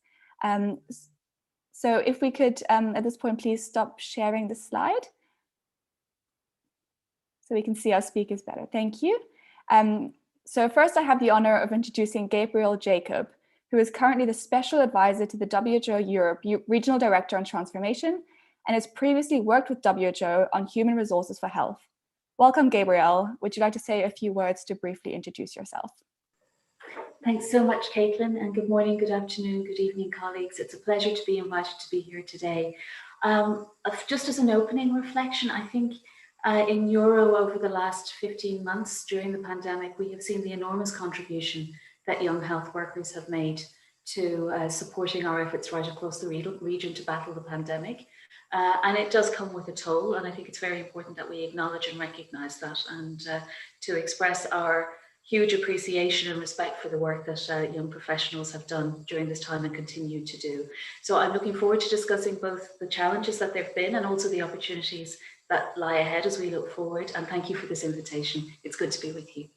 So if we could, at this point, please stop sharing the slide so we can see our speakers better. Thank you. So first, I have the honor of introducing Gabriel Jacob, who is currently the Special Advisor to the WHO Europe Regional Director on Transformation, and has previously worked with WHO on human resources for health. Welcome, Gabriel. Would you like to say a few words to briefly introduce yourself? Thanks so much, Caitlin, and good morning, good afternoon, good evening, colleagues. It's a pleasure to be invited to be here today. Just as an opening reflection, I think in Euro over the last 15 months during the pandemic, we have seen the enormous contribution that young health workers have made to supporting our efforts right across the region to battle the pandemic. And it does come with a toll, and I think it's very important that we acknowledge and recognise that, and to express our huge appreciation and respect for the work that young professionals have done during this time and continue to do. So I'm looking forward to discussing both the challenges that there have been and also the opportunities that lie ahead as we look forward. And thank you for this invitation. It's good to be with you.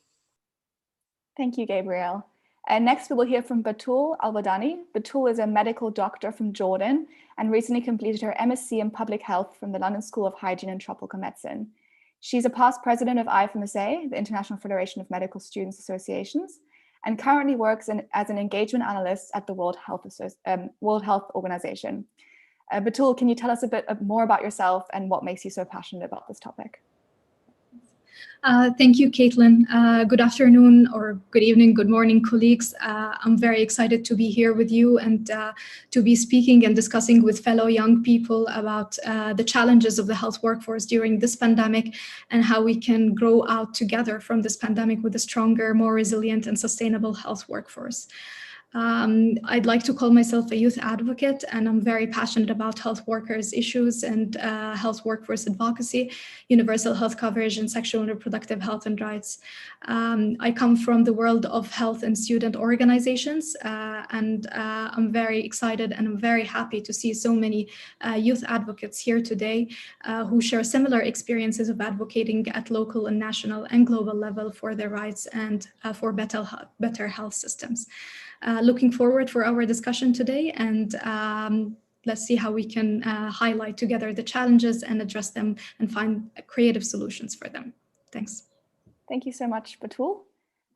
Thank you, Gabrielle. And next we will hear from Batul Al-Wadani. Batul is a medical doctor from Jordan and recently completed her MSc in Public Health from the London School of Hygiene and Tropical Medicine. She's a past president of IFMSA, the International Federation of Medical Students Associations, and currently works as an engagement analyst at the World Health Organization. Batul, can you tell us a bit more about yourself and what makes you so passionate about this topic? Thank you, Caitlin. Good afternoon or good evening, good morning, colleagues. I'm very excited to be here with you and to be speaking and discussing with fellow young people about the challenges of the health workforce during this pandemic and how we can grow out together from this pandemic with a stronger, more resilient and sustainable health workforce. I'd like to call myself a youth advocate, and I'm very passionate about health workers' issues and health workforce advocacy, universal health coverage, and sexual and reproductive health and rights. I come from the world of health and student organizations, and I'm very excited and I'm very happy to see so many youth advocates here today who share similar experiences of advocating at local and national and global level for their rights and for better health systems. Looking forward for our discussion today, and let's see how we can highlight together the challenges and address them and find creative solutions for them. Thanks. Thank you so much, Batul.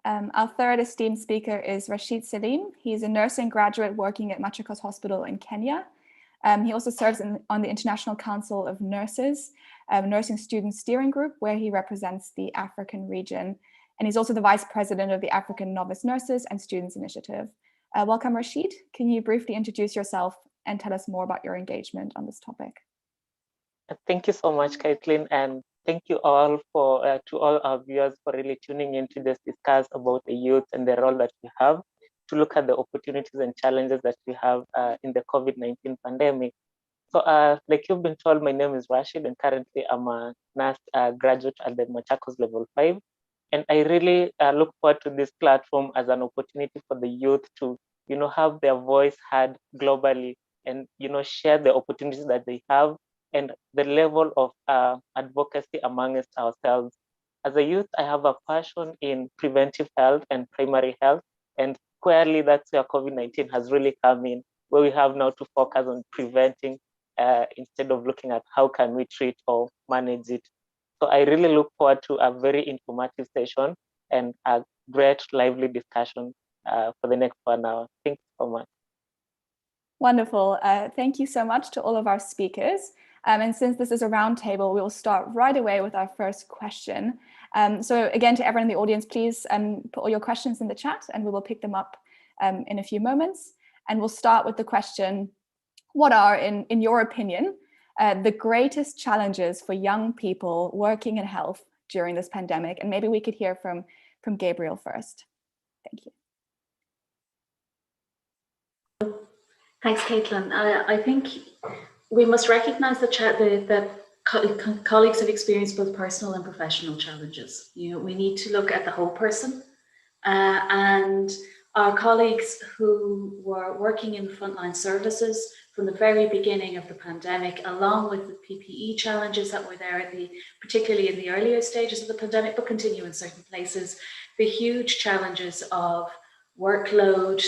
Our third esteemed speaker is Rashid Salim. He's a nursing graduate working at Machakos Hospital in Kenya. He also serves on the International Council of Nurses, Nursing Student Steering Group, where he represents the African region. And he's also the Vice President of the African Novice Nurses and Students Initiative. Welcome, Rashid. Can you briefly introduce yourself and tell us more about your engagement on this topic? Thank you so much, Caitlin, and thank you all for to all our viewers for really tuning in to just discuss about the youth and the role that we have to look at the opportunities and challenges that we have in the COVID-19 pandemic. So like you've been told, my name is Rashid, and currently I'm a nurse graduate at the Machakos Level 5. And I really look forward to this platform as an opportunity for the youth to, have their voice heard globally and, share the opportunities that they have and the level of advocacy amongst ourselves. As a youth, I have a passion in preventive health and primary health. And clearly that's where COVID-19 has really come in, where we have now to focus on preventing instead of looking at how can we treat or manage it. So I really look forward to a very informative session and a great lively discussion for the next 1 hour. Thank you so much. Wonderful. Thank you so much to all of our speakers. And since this is a roundtable, we will start right away with our first question. So again, to everyone in the audience, please put all your questions in the chat and we will pick them up in a few moments. And we'll start with the question, what are, in your opinion, the greatest challenges for young people working in health during this pandemic? And maybe we could hear from Gabrielle first. Thank you. Thanks, Caitlin. I think we must recognize that colleagues have experienced both personal and professional challenges. We need to look at the whole person, and our colleagues who were working in frontline services from the very beginning of the pandemic, along with the PPE challenges that were there, particularly in the earlier stages of the pandemic, but continue in certain places, the huge challenges of workload,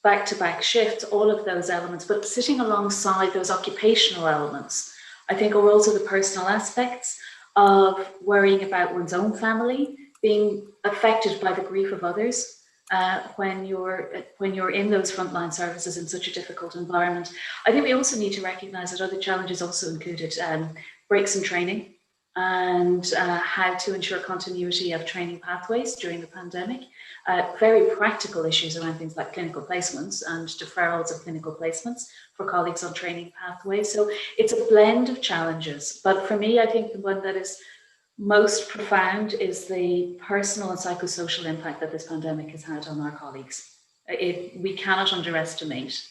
back-to-back shifts, all of those elements, but sitting alongside those occupational elements, I think are also the personal aspects of worrying about one's own family, being affected by the grief of others, when you're in those frontline services in such a difficult environment. I think we also need to recognize that other challenges also included breaks in training and how to ensure continuity of training pathways during the pandemic. Very practical issues around things like clinical placements and deferrals of clinical placements for colleagues on training pathways. So it's a blend of challenges. But for me, I think the one that is most profound is the personal and psychosocial impact that this pandemic has had on our colleagues. We cannot underestimate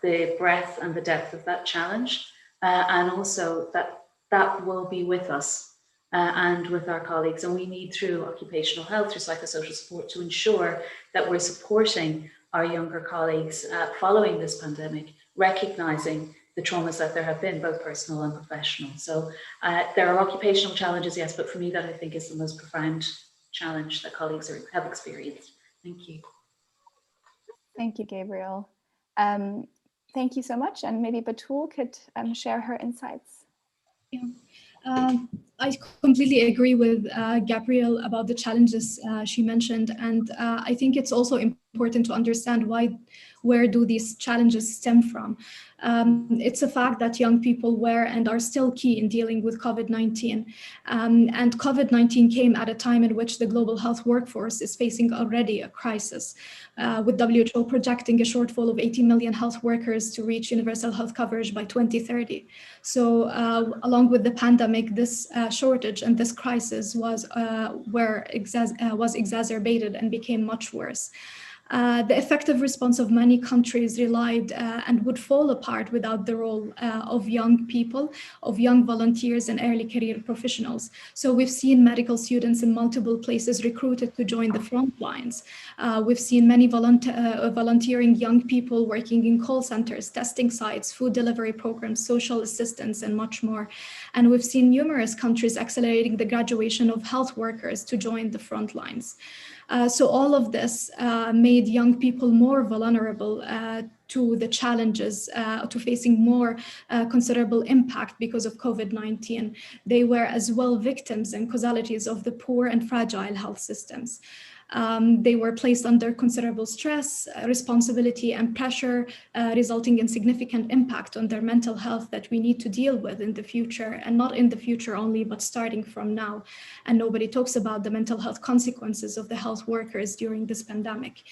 the breadth and the depth of that challenge, and also that will be with us and with our colleagues. And we need, through occupational health, through psychosocial support, to ensure that we're supporting our younger colleagues following this pandemic, recognizing the traumas that there have been, both personal and professional. So there are occupational challenges, yes, but for me, that I think is the most profound challenge that colleagues have experienced. Thank you. Thank you, Gabriel. Thank you so much. And maybe Batul could share her insights. Yeah. I completely agree with Gabrielle about the challenges she mentioned, and I think it's also important to understand where do these challenges stem from. It's a fact that young people were and are still key in dealing with COVID-19, and COVID-19 came at a time in which the global health workforce is facing already a crisis, with WHO projecting a shortfall of 80 million health workers to reach universal health coverage by 2030. So along with the pandemic, this shortage and this crisis was exacerbated and became much worse. The effective response of many countries relied and would fall apart without the role of young people, of young volunteers and early career professionals. So we've seen medical students in multiple places recruited to join the front lines. We've seen many volunteering young people working in call centers, testing sites, food delivery programs, social assistance, and much more. And we've seen numerous countries accelerating the graduation of health workers to join the front lines. So all of this made young people more vulnerable to the challenges, to facing more considerable impact because of COVID-19. They were as well victims and causalities of the poor and fragile health systems. They were placed under considerable stress, responsibility, and pressure, resulting in significant impact on their mental health that we need to deal with in the future, and not in the future only, but starting from now. And nobody talks about the mental health consequences of the health workers during this pandemic.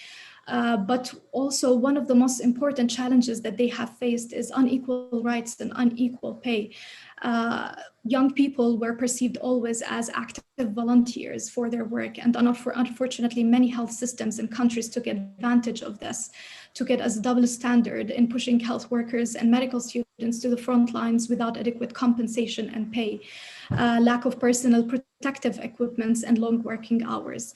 But also one of the most important challenges that they have faced is unequal rights and unequal pay. Young people were perceived always as active volunteers for their work, and unfortunately many health systems and countries took advantage of this, took it as a double standard in pushing health workers and medical students to the front lines without adequate compensation and pay, lack of personal protective equipments, and long working hours.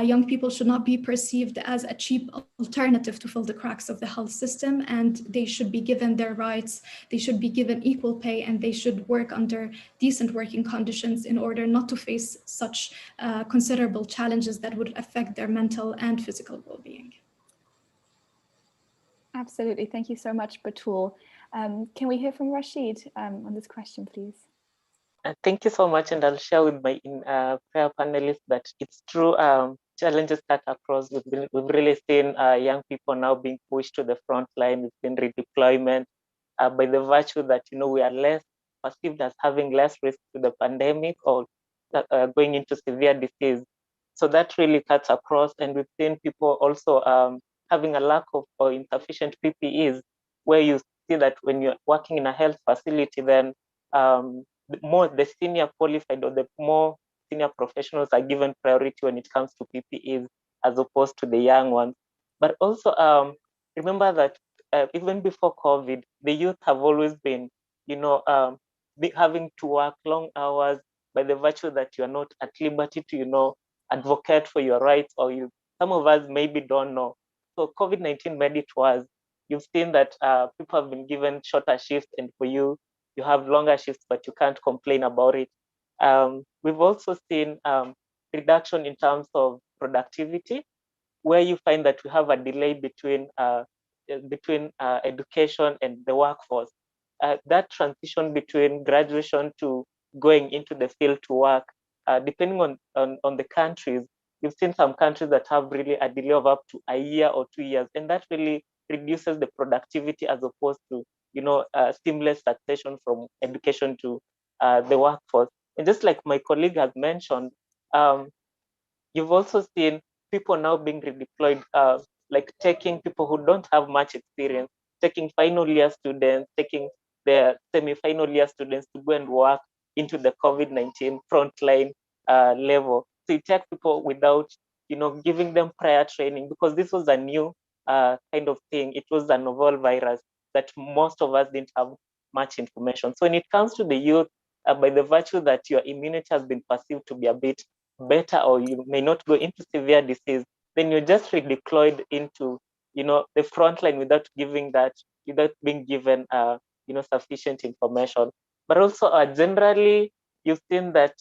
Young people should not be perceived as a cheap alternative to fill the cracks of the health system, and they should be given their rights, they should be given equal pay, and they should work under decent working conditions in order not to face such considerable challenges that would affect their mental and physical well-being. Absolutely. Thank you so much, Batul. Can we hear from Rashid on this question, please? Thank you so much, and I'll share with my prayer panelists that it's true. Challenges cut across. We've really seen young people now being pushed to the front line. We've seen redeployment by the virtue that we are less perceived as having less risk to the pandemic or going into severe disease. So that really cuts across, and we've seen people also having a lack of or insufficient PPEs, where you see that when you're working in a health facility, then the senior qualified or the more senior professionals are given priority when it comes to PPEs as opposed to the young ones. But also remember that even before COVID, the youth have always been, having to work long hours by the virtue that you're not at liberty to, advocate for your rights, or some of us maybe don't know. So COVID-19 made it worse. You've seen that people have been given shorter shifts, and for you have longer shifts, but you can't complain about it. We've also seen reduction in terms of productivity, where you find that we have a delay between education and the workforce. That transition between graduation to going into the field to work, depending on the countries, you've seen some countries that have really a delay of up to a year or 2 years, and that really reduces the productivity as opposed to seamless succession from education to the workforce. And just like my colleague has mentioned, you've also seen people now being redeployed, like taking people who don't have much experience, taking final year students, taking their semi-final year students to go and work into the COVID-19 frontline level. So you take people without, giving them prior training, because this was a new kind of thing. It was a novel virus that most of us didn't have much information. So when it comes to the youth, by the virtue that your immunity has been perceived to be a bit better, or you may not go into severe disease, then you're just redeployed into, the front line without being given, sufficient information. But also generally, you've seen that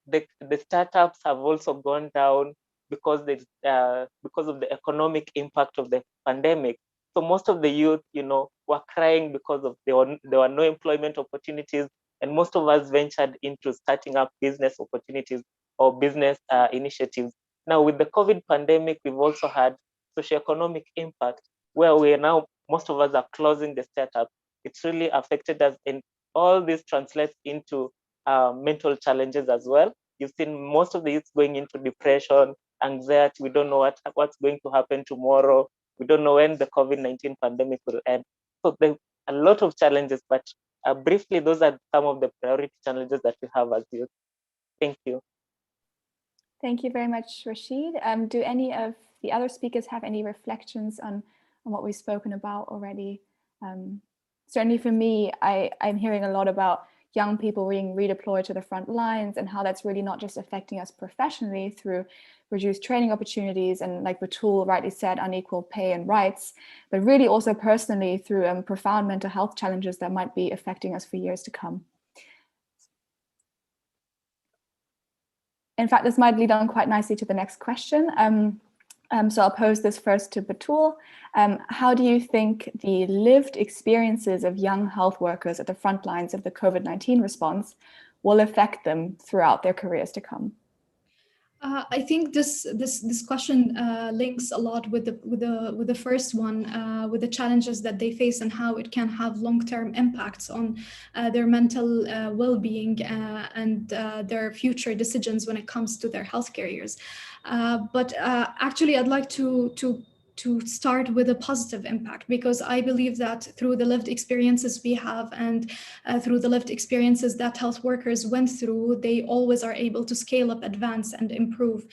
the startups have also gone down because of the economic impact of the pandemic. So most of the youth, were crying because of there were no employment opportunities, and most of us ventured into starting up business opportunities or business initiatives. Now, with the COVID pandemic, we've also had socioeconomic impact, where most of us are closing the startup. It's really affected us, and all this translates into mental challenges as well. You've seen most of the youth going into depression, anxiety. We don't know what's going to happen tomorrow. We don't know when the COVID-19 pandemic will end. So there are a lot of challenges, but briefly, those are some of the priority challenges that we have as youth. Thank you. Thank you very much, Rashid. Do any of the other speakers have any reflections on what we've spoken about already? Certainly for me, I'm hearing a lot about young people being redeployed to the front lines and how that's really not just affecting us professionally through reduced training opportunities and, like Batul rightly said, unequal pay and rights, but really also personally through profound mental health challenges that might be affecting us for years to come. In fact, this might lead on quite nicely to the next question. So I'll pose this first to Batul. How do you think the lived experiences of young health workers at the front lines of the COVID-19 response will affect them throughout their careers to come? I think this question links a lot with the first one, with the challenges that they face and how it can have long-term impacts on their mental well-being and their future decisions when it comes to their health careers. But actually, I'd like to start with a positive impact, because I believe that through the lived experiences we have and through the lived experiences that health workers went through, they always are able to scale up, advance, and improve.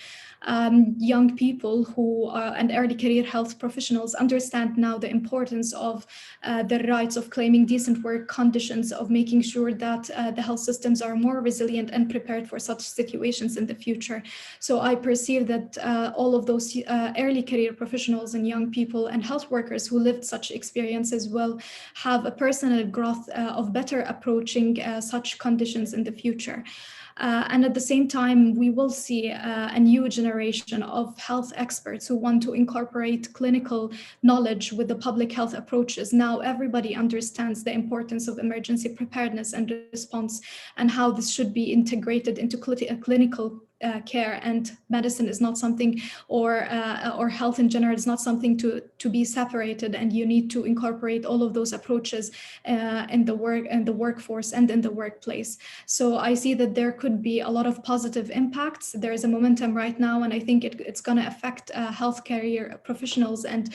Young people who are and early career health professionals understand now the importance of the rights of claiming decent work conditions, of making sure that the health systems are more resilient and prepared for such situations in the future. So I perceive that all of those early career professionals and young people and health workers who lived such experiences will have a personal growth of better approaching such conditions in the future. And at the same time, we will see a new generation of health experts who want to incorporate clinical knowledge with the public health approaches. Now, everybody understands the importance of emergency preparedness and response and how this should be integrated into clinical care, and medicine is not something, or health in general is not something to be separated, and you need to incorporate all of those approaches in the workforce and in the workplace. So I see that there could be a lot of positive impacts. There is a momentum right now, and I think it's going to affect health career professionals and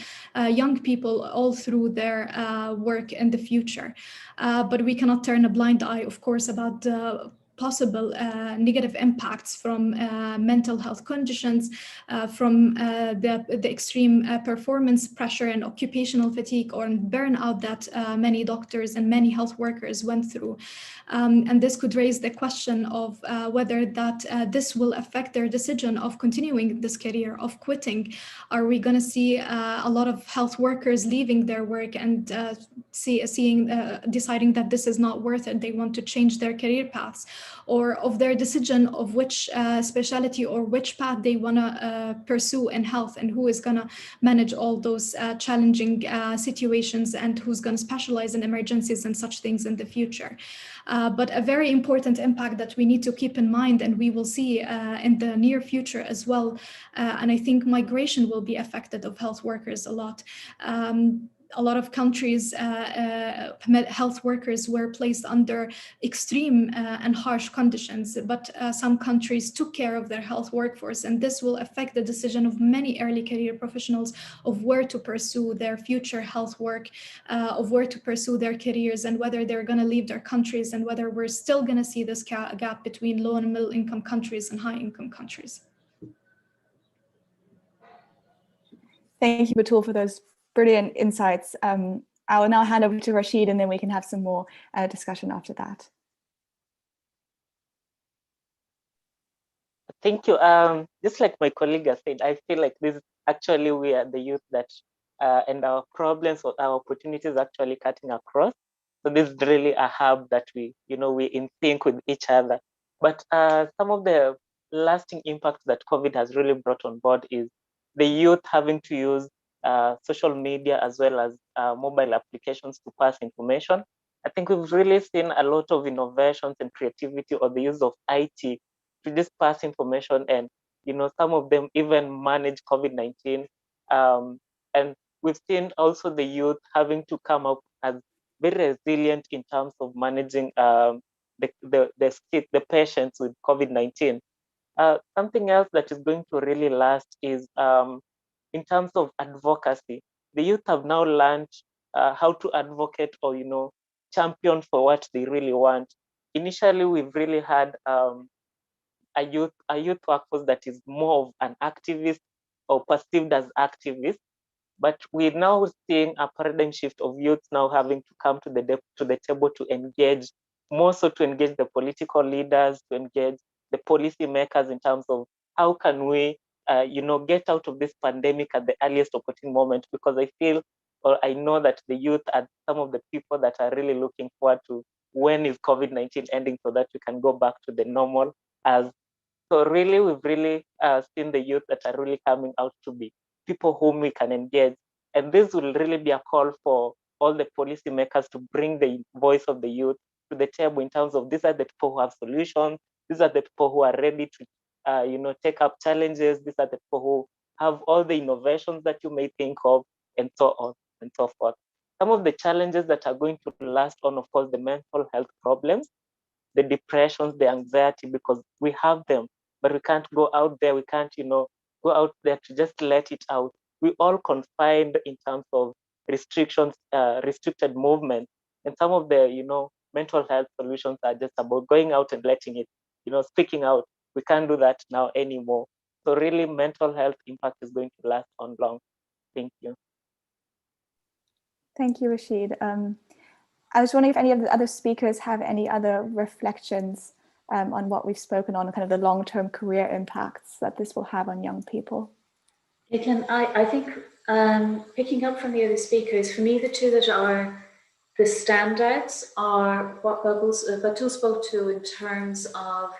young people all through their work in the future. But we cannot turn a blind eye, of course, about possible negative impacts from mental health conditions, from the extreme performance pressure and occupational fatigue or burnout that many doctors and many health workers went through. And this could raise the question of whether this will affect their decision of continuing this career, of quitting. Are we going to see a lot of health workers leaving their work and deciding that this is not worth it, they want to change their career paths, or of their decision of which specialty or which path they want to pursue in health, and who is going to manage all those challenging situations, and who's going to specialize in emergencies and such things in the future. But a very important impact that we need to keep in mind, and we will see in the near future as well, and I think migration will be affected of health workers a lot. A lot of countries, health workers were placed under extreme and harsh conditions, but some countries took care of their health workforce, and this will affect the decision of many early career professionals of where to pursue their future health work, of where to pursue their careers, and whether they're going to leave their countries, and whether we're still going to see this gap between low and middle income countries and high income countries. Thank you, Batul, for those brilliant insights. I will now hand over to Rashid, and then we can have some more discussion after that. Thank you. Just like my colleague has said, I feel like this actually we are the youth that and our problems or our opportunities actually cutting across. So this is really a hub that we in sync with each other. But some of the lasting impacts that COVID has really brought on board is the youth having to use social media as well as mobile applications to pass information. I think we've really seen a lot of innovations and creativity or the use of IT to just pass information, and some of them even manage COVID-19. And we've seen also the youth having to come up as very resilient in terms of managing the patients with COVID-19. Something else that is going to really last is in terms of advocacy. The youth have now learned how to advocate or champion for what they really want. Initially, we've really had a youth workforce that is more of an activist or perceived as activist, but we're now seeing a paradigm shift of youth now having to come to the table to engage, more so to engage the political leaders, to engage the policy makers in terms of how can we get out of this pandemic at the earliest opportune moment, because I feel or I know that the youth are some of the people that are really looking forward to when is COVID-19 ending so that we can go back to the normal as. So really, we've really seen the youth that are really coming out to be people whom we can engage. And this will really be a call for all the policymakers to bring the voice of the youth to the table in terms of these are the people who have solutions. These are the people who are ready to, take up challenges. These are the people who have all the innovations that you may think of, and so on and so forth. Some of the challenges that are going to last on, of course, the mental health problems, the depressions, the anxiety, because we have them, but we can't go out there. We can't, go out there to just let it out. We all confined in terms of restrictions, restricted movement. And some of the, mental health solutions are just about going out and letting it, speaking out. We can't do that now anymore. So really mental health impact is going to last on long. Thank you. Thank you, Rashid. I was wondering if any of the other speakers have any other reflections on what we've spoken on, kind of the long-term career impacts that this will have on young people. I think picking up from the other speakers, for me, the two that are the standouts are what Batul spoke to in terms of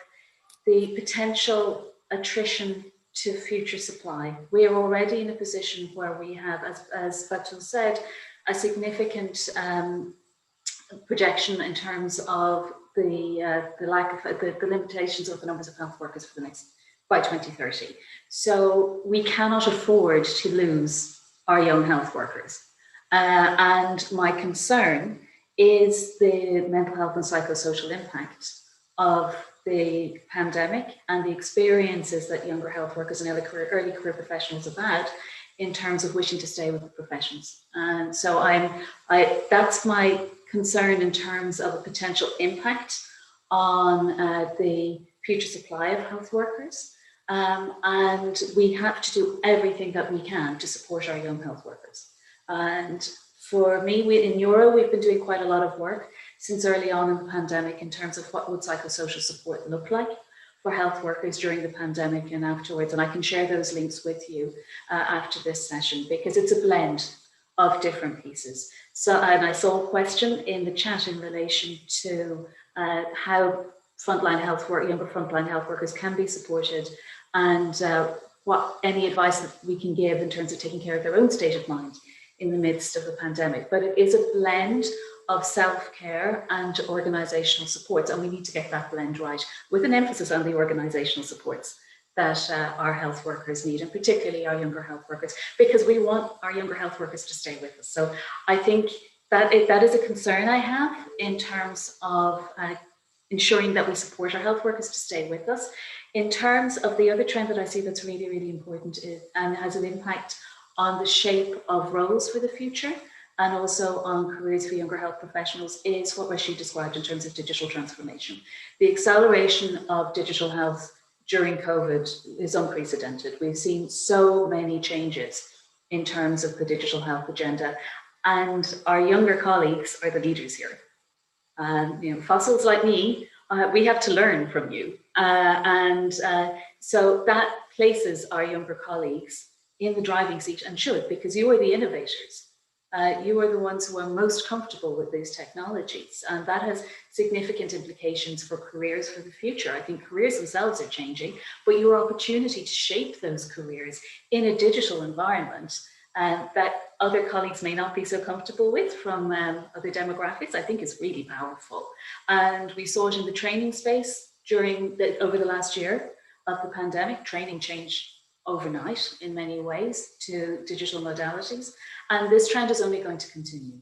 the potential attrition to future supply. We are already in a position where we have, as Batul said, a significant projection in terms of the lack of the limitations of the numbers of health workers for the next by 2030. So we cannot afford to lose our young health workers. And my concern is the mental health and psychosocial impact of the pandemic and the experiences that younger health workers and early career professionals have had in terms of wishing to stay with the professions. And so that's my concern in terms of a potential impact on the future supply of health workers. And we have to do everything that we can to support our young health workers. And for me, in Neuro, we've been doing quite a lot of work since early on in the pandemic in terms of what would psychosocial support look like for health workers during the pandemic and afterwards. And I can share those links with you after this session, because it's a blend of different pieces. So, and I saw a question in the chat in relation to how younger frontline health workers can be supported, and what any advice that we can give in terms of taking care of their own state of mind in the midst of the pandemic. But it is a blend of self-care and organizational supports, and we need to get that blend right, with an emphasis on the organizational supports that our health workers need, and particularly our younger health workers, because we want our younger health workers to stay with us. So I think that is a concern I have in terms of ensuring that we support our health workers to stay with us. In terms of the other trend that I see that's really, really important and has an impact on the shape of roles for the future, and also on careers for younger health professionals, is what Rashid described in terms of digital transformation. The acceleration of digital health during COVID is unprecedented. We've seen so many changes in terms of the digital health agenda, and our younger colleagues are the leaders here. Fossils like me we have to learn from you. So that places our younger colleagues in the driving seat, and should, because you are the innovators. You are the ones who are most comfortable with these technologies, and that has significant implications for careers for the future. I think careers themselves are changing, but your opportunity to shape those careers in a digital environment that other colleagues may not be so comfortable with from other demographics, I think is really powerful. And we saw it in the training space over the last year of the pandemic. Training changed overnight in many ways to digital modalities. And this trend is only going to continue.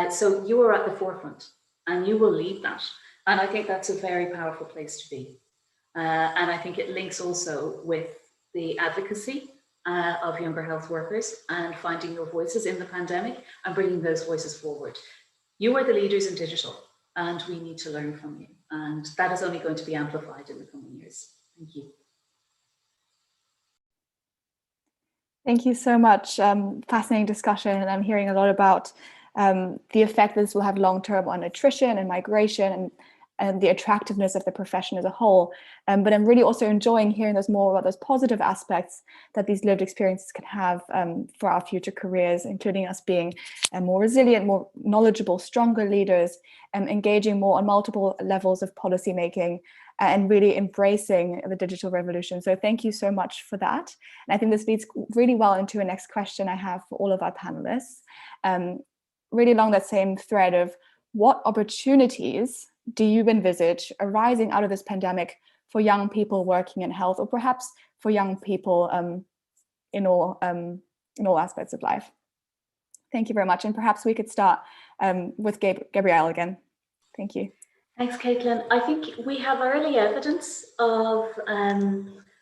So you are at the forefront and you will lead that. And I think that's a very powerful place to be. And I think it links also with the advocacy of younger health workers and finding your voices in the pandemic and bringing those voices forward. You are the leaders in digital and we need to learn from you. And that is only going to be amplified in the coming years. Thank you. Thank you so much. Fascinating discussion, and I'm hearing a lot about the effect this will have long-term on attrition and migration and the attractiveness of the profession as a whole. But I'm really also enjoying hearing more about those positive aspects that these lived experiences can have for our future careers, including us being more resilient, more knowledgeable, stronger leaders, and engaging more on multiple levels of policy making, and really embracing the digital revolution. So thank you so much for that. And I think this leads really well into a next question I have for all of our panelists. Really along that same thread of what opportunities do you envisage arising out of this pandemic for young people working in health, or perhaps for young people in all aspects of life? Thank you very much. And perhaps we could start with Gabrielle again. Thank you. Thanks, Caitlin. I think we have early evidence of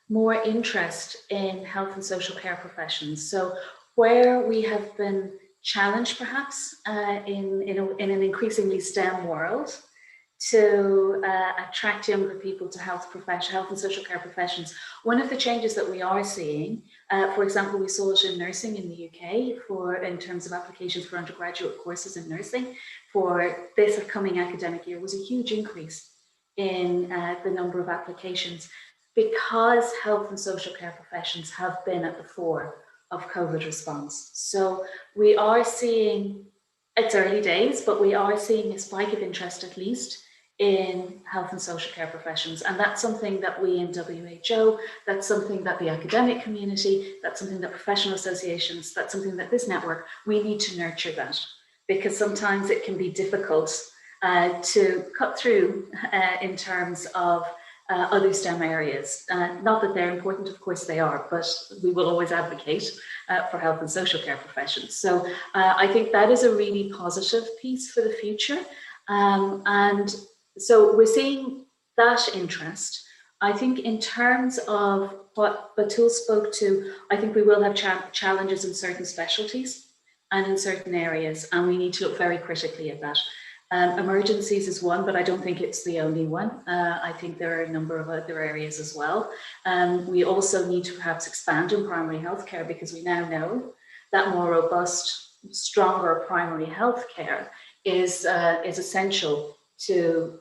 more interest in health and social care professions. So where we have been challenged perhaps in an increasingly STEM world to attract younger people to health and social care professions. One of the changes that we are seeing, for example, we saw it in nursing in the UK in terms of applications for undergraduate courses in nursing for this upcoming academic year, was a huge increase in the number of applications because health and social care professions have been at the fore of COVID response. So we are seeing, it's early days, but we are seeing a spike of interest at least in health and social care professions. And that's something that we in WHO, that's something that the academic community, that's something that professional associations, that's something that this network, we need to nurture that, because sometimes it can be difficult to cut through in terms of other STEM areas. Not that they're important, of course they are, but we will always advocate for health and social care professions. So I think that is a really positive piece for the future. And so we're seeing that interest. I think in terms of what Batul spoke to, I think we will have challenges in certain specialties and in certain areas, and we need to look very critically at that. Emergencies is one, but I don't think it's the only one. I think there are a number of other areas as well. We also need to perhaps expand on primary healthcare, because we now know that more robust, stronger primary healthcare is essential to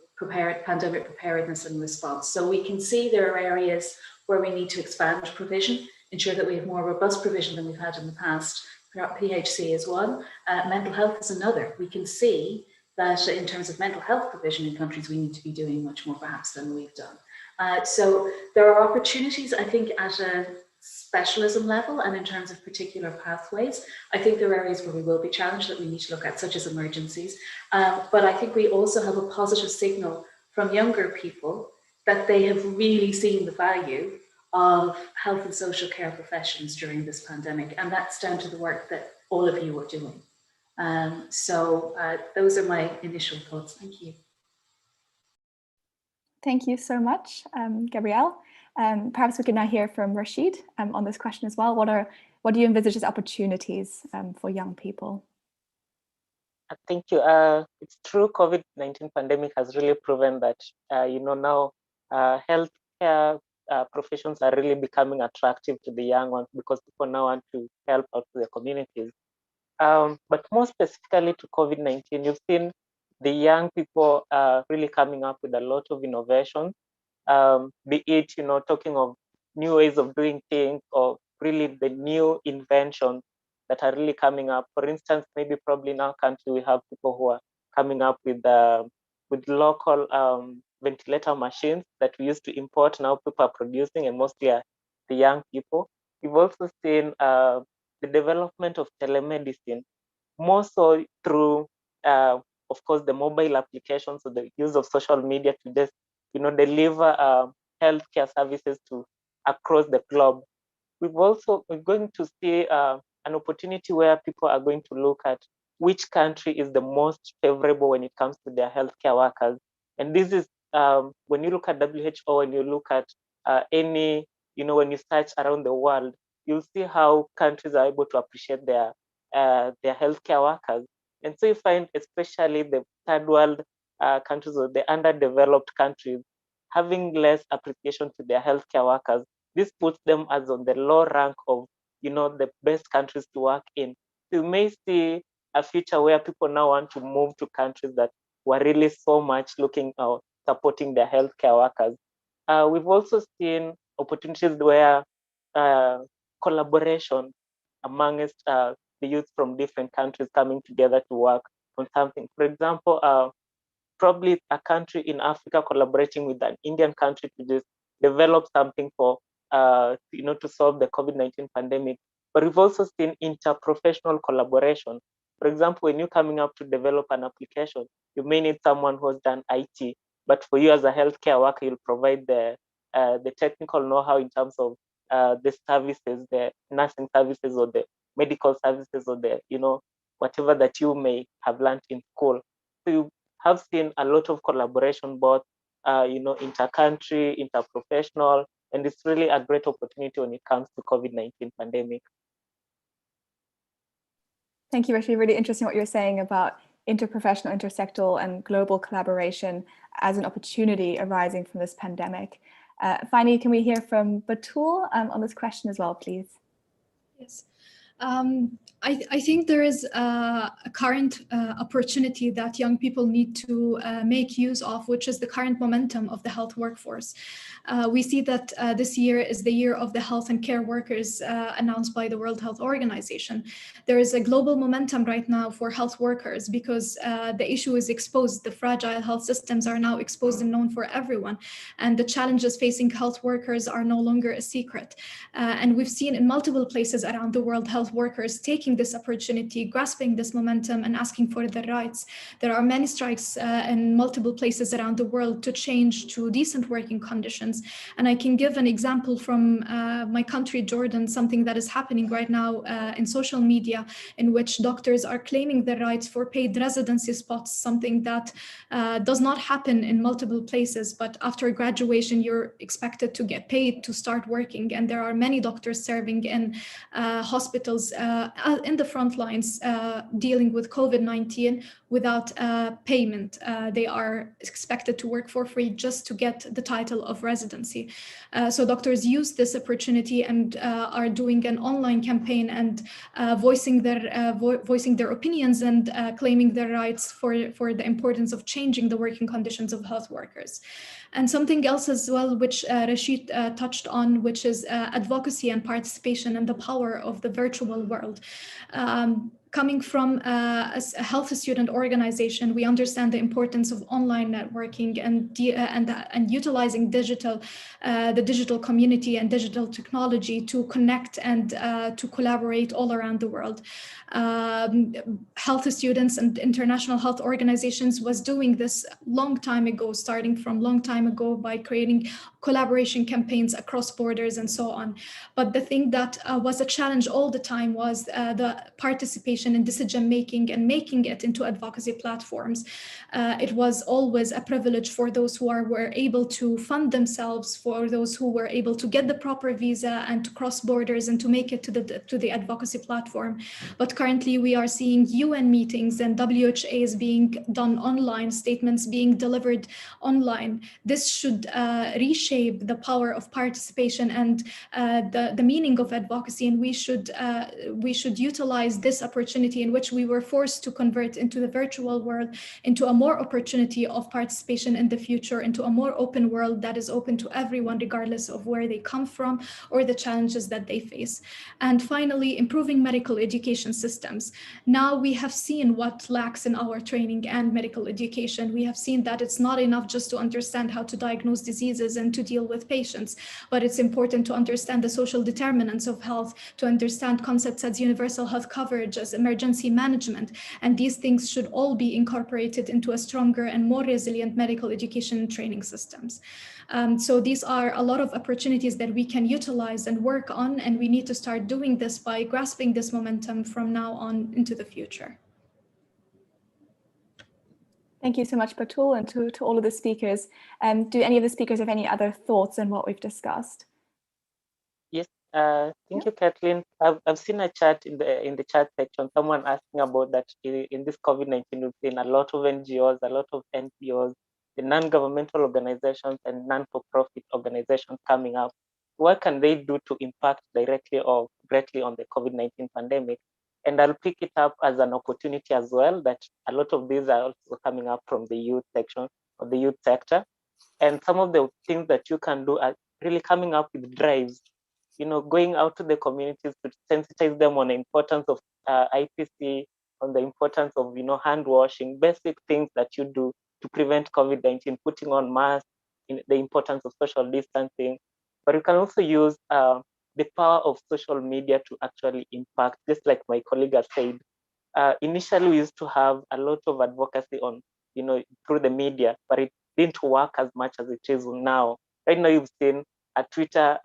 pandemic preparedness and response. So we can see there are areas where we need to expand provision, ensure that we have more robust provision than we've had in the past. PHC is one, mental health is another. We can see that in terms of mental health provision in countries, we need to be doing much more perhaps than we've done. So there are opportunities, I think, at a specialism level and in terms of particular pathways. I think there are areas where we will be challenged that we need to look at, such as emergencies. But I think we also have a positive signal from younger people that they have really seen the value of health and social care professions during this pandemic. And that's down to the work that all of you are doing. So those are my initial thoughts. Thank you. Thank you so much, Gabrielle. Perhaps we can now hear from Rashid on this question as well. What do you envisage as opportunities for young people? Thank you. It's true, COVID-19 pandemic has really proven that, now healthcare professions are really becoming attractive to the young ones, because people now want to help out their communities. But more specifically to COVID-19, you've seen the young people are really coming up with a lot of innovation, be it, talking of new ways of doing things or really the new inventions that are really coming up. For instance, maybe probably in our country, we have people who are coming up with local ventilator machines that we used to import. Now people are producing, and mostly are the young people. We've also seen the development of telemedicine, more so through, of course, the mobile applications, so the use of social media to just, deliver healthcare services to across the globe. We're going to see an opportunity where people are going to look at which country is the most favorable when it comes to their healthcare workers. And this is when you look at WHO, and you look at any, when you search around the world, you'll see how countries are able to appreciate their healthcare workers. And so you find, especially the third world countries or the underdeveloped countries, having less appreciation to their healthcare workers. This puts them as on the low rank of, the best countries to work in. So you may see a future where people now want to move to countries that were really so much looking at supporting their healthcare workers. We've also seen opportunities where collaboration amongst the youth from different countries coming together to work on something. For example, probably a country in Africa collaborating with an Indian country to just develop something for, to solve the COVID-19 pandemic. But we've also seen interprofessional collaboration. For example, when you're coming up to develop an application, you may need someone who has done IT, but for you as a healthcare worker, you'll provide the technical know-how in terms of the services, the nursing services, or the medical services, or the, whatever that you may have learned in school. So you have seen a lot of collaboration, both, inter-country, interprofessional, and it's really a great opportunity when it comes to COVID-19 pandemic. Thank you, Rashid. Really interesting what you're saying about interprofessional, intersectoral, and global collaboration as an opportunity arising from this pandemic. Finally, can we hear from Batul on this question as well, please? Yes. I think there is a current opportunity that young people need to make use of, which is the current momentum of the health workforce. We see that this year is the year of the health and care workers announced by the World Health Organization. There is a global momentum right now for health workers because the issue is exposed. The fragile health systems are now exposed and known for everyone. And the challenges facing health workers are no longer a secret. And we've seen in multiple places around the world health workers taking this opportunity, grasping this momentum and asking for their rights. There are many strikes in multiple places around the world to change to decent working conditions. And I can give an example from my country, Jordan, something that is happening right now in social media, in which doctors are claiming their rights for paid residency spots, something that does not happen in multiple places. But after graduation, you're expected to get paid to start working. And there are many doctors serving in hospitals in the front lines dealing with COVID-19 without payment. They are expected to work for free just to get the title of residency. So doctors use this opportunity and are doing an online campaign and voicing their opinions and claiming their rights for the importance of changing the working conditions of health workers. And something else as well, which Rashid touched on, which is advocacy and participation and the power of the virtual world. Coming from a health student organization, we understand the importance of online networking and utilizing the digital community and digital technology to connect and to collaborate all around the world. Health students and international health organizations was doing this starting from long time ago by creating collaboration campaigns across borders and so on. But the thing that was a challenge all the time was the participation in decision-making and making it into advocacy platforms. It was always a privilege for those who were able to fund themselves, for those who were able to get the proper visa and to cross borders and to make it to the advocacy platform. But currently we are seeing UN meetings and WHAs being done online, statements being delivered online. This should reshape reshape the power of participation and the meaning of advocacy, and we should utilize this opportunity in which we were forced to convert into the virtual world into a more opportunity of participation in the future, into a more open world that is open to everyone regardless of where they come from or the challenges that they face. And finally, improving medical education systems. Now we have seen what lacks in our training and medical education. We have seen that it's not enough just to understand how to diagnose diseases and to deal with patients, but it's important to understand the social determinants of health, to understand concepts as universal health coverage, as emergency management, and these things should all be incorporated into a stronger and more resilient medical education and training systems. So these are a lot of opportunities that we can utilize and work on, and we need to start doing this by grasping this momentum from now on into the future. Thank you so much, Batul, and to all of the speakers. Do any of the speakers have any other thoughts on what we've discussed? Yes, thank you, Kathleen. I've seen a chat in the chat section, someone asking about that in this COVID-19, we've seen a lot of NGOs, a lot of NPOs, the non-governmental organizations and non-for-profit organizations coming up. What can they do to impact directly or greatly on the COVID-19 pandemic? And I'll pick it up as an opportunity as well, that a lot of these are also coming up from the youth section or the youth sector. And some of the things that you can do are really coming up with drives, going out to the communities to sensitize them on the importance of IPC, on the importance of, hand washing, basic things that you do to prevent COVID-19, putting on masks, the importance of social distancing. But you can also use the power of social media to actually impact, just like my colleague has said. Initially, we used to have a lot of advocacy on, through the media, but it didn't work as much as it is now. Right now, you've seen a Twitter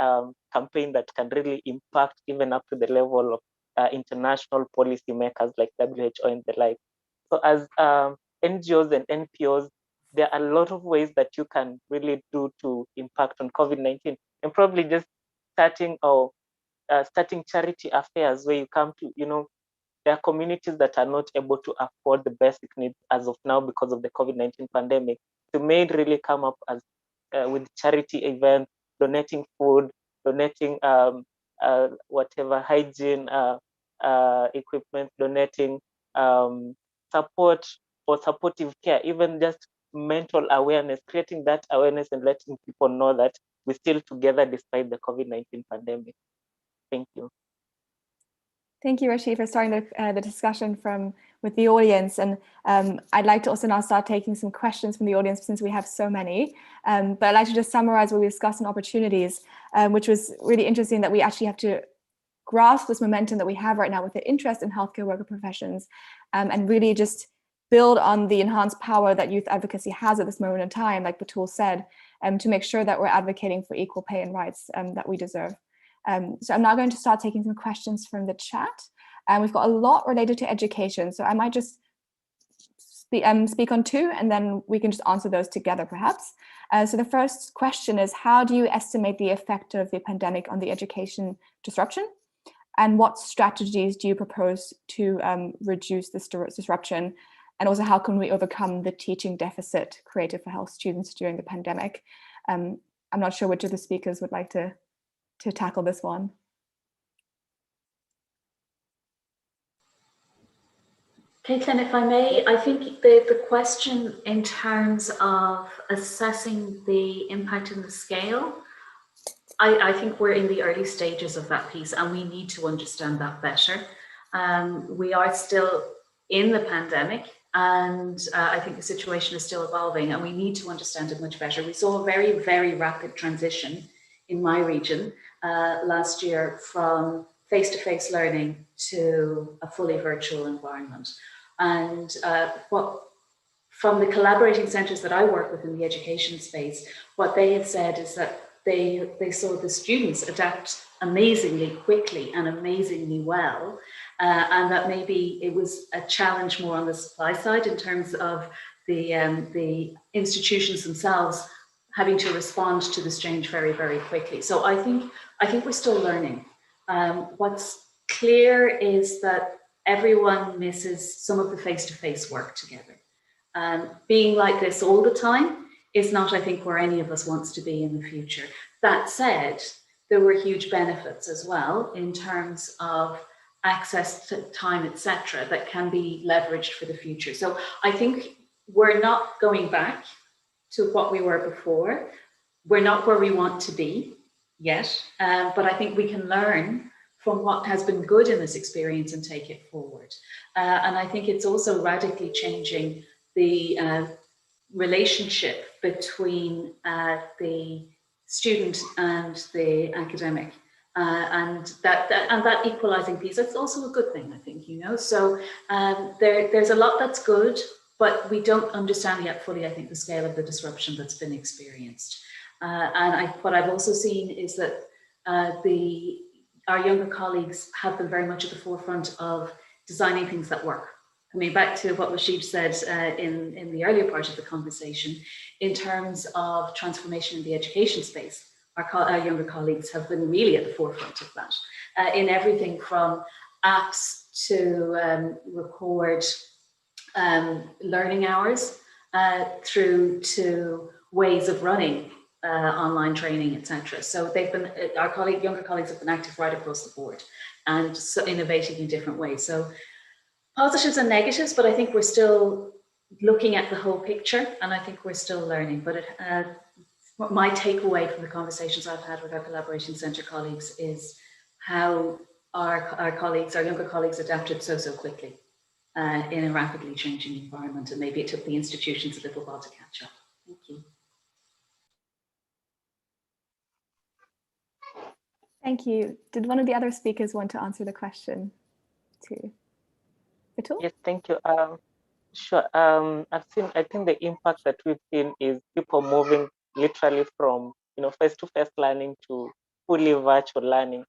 campaign that can really impact even up to the level of international policymakers like WHO and the like. So as NGOs and NPOs, there are a lot of ways that you can really do to impact on COVID-19, and probably just starting charity affairs where you come to, there are communities that are not able to afford the basic needs as of now because of the COVID-19 pandemic. So may really come up as with charity events, donating food, donating whatever hygiene equipment, donating support or supportive care, even just mental awareness, creating that awareness and letting people know that we're still together despite the COVID-19 pandemic. Thank you. Thank you, Rashid, for starting the discussion with the audience. And I'd like to also now start taking some questions from the audience since we have so many. But I'd like to just summarize what we discussed in opportunities, which was really interesting that we actually have to grasp this momentum that we have right now with the interest in healthcare worker professions and really just build on the enhanced power that youth advocacy has at this moment in time, like Batul said, to make sure that we're advocating for equal pay and rights that we deserve. So I'm now going to start taking some questions from the chat. And we've got a lot related to education. So I might just speak on two, and then we can just answer those together, perhaps. So the first question is, how do you estimate the effect of the pandemic on the education disruption? And what strategies do you propose to reduce this disruption? And also, how can we overcome the teaching deficit created for health students during the pandemic? I'm not sure which of the speakers would like to tackle this one. Caitlin, if I may, I think the question in terms of assessing the impact and the scale, I think we're in the early stages of that piece and we need to understand that better. We are still in the pandemic and I think the situation is still evolving and we need to understand it much better. We saw a very, very rapid transition in my region last year from face-to-face learning to a fully virtual environment. And from the collaborating centres that I work with in the education space, what they have said is that they saw the students adapt amazingly quickly and amazingly well, and that maybe it was a challenge more on the supply side in terms of the institutions themselves having to respond to this change very, very quickly. So I think we're still learning. What's clear is that everyone misses some of the face-to-face work together. Being like this all the time is not, I think, where any of us wants to be in the future. That said, there were huge benefits as well in terms of access to time, etc., that can be leveraged for the future. So I think we're not going back to what we were before. We're not where we want to be yet, but I think we can learn from what has been good in this experience and take it forward. And I think it's also radically changing the relationship between the student and the academic. And that equalizing piece, that's also a good thing, I think, you know. So there's a lot that's good, but we don't understand yet fully, I think, the scale of the disruption that's been experienced. And what I've also seen is that our younger colleagues have been very much at the forefront of designing things that work. I mean, back to what Rashid said in the earlier part of the conversation, in terms of transformation in the education space, our younger colleagues have been really at the forefront of that, in everything from apps to record learning hours, through to ways of running online training, etc. So they've been, younger colleagues have been active right across the board and so innovating in different ways. So positives and negatives, but I think we're still looking at the whole picture, and I think we're still learning. But my takeaway from the conversations I've had with our Collaboration Centre colleagues is how our younger colleagues adapted so quickly in a rapidly changing environment, and maybe it took the institutions a little while to catch up. Thank you. Thank you. Did one of the other speakers want to answer the question too? Batul? Yes, thank you. Sure. I think the impact that we've seen is people moving literally from, face-to-face learning to fully virtual learning.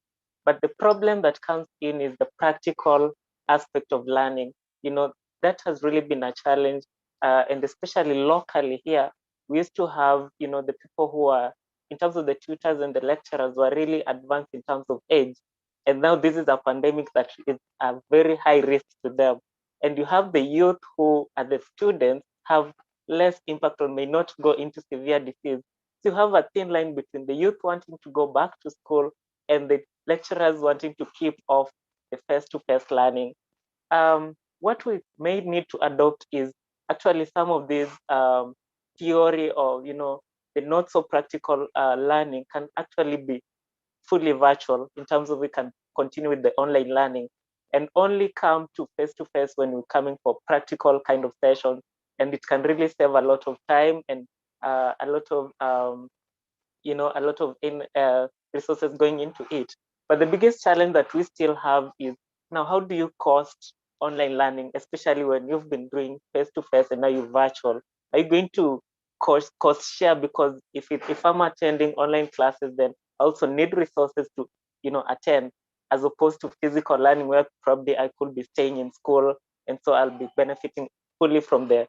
But the problem that comes in is the practical aspect of learning. That has really been a challenge, and especially locally here, we used to have, the people who are, in terms of the tutors and the lecturers, were really advanced in terms of age. And now this is a pandemic that is a very high risk to them. And you have the youth who, as the students, have less impact or may not go into severe disease. So you have a thin line between the youth wanting to go back to school and the lecturers wanting to keep off the face-to-face learning. What we may need to adopt is actually some of these theory or, the not so practical learning can actually be fully virtual in terms of we can continue with the online learning and only come to face-to-face when we're coming for practical kind of sessions. And it can really save a lot of time and a lot of resources going into it. But the biggest challenge that we still have is now, how do you cost online learning, especially when you've been doing face-to-face and now you're virtual? Are you going to cost share? Because if I'm attending online classes, then I also need resources to attend, as opposed to physical learning where probably I could be staying in school, and so I'll be benefiting fully from the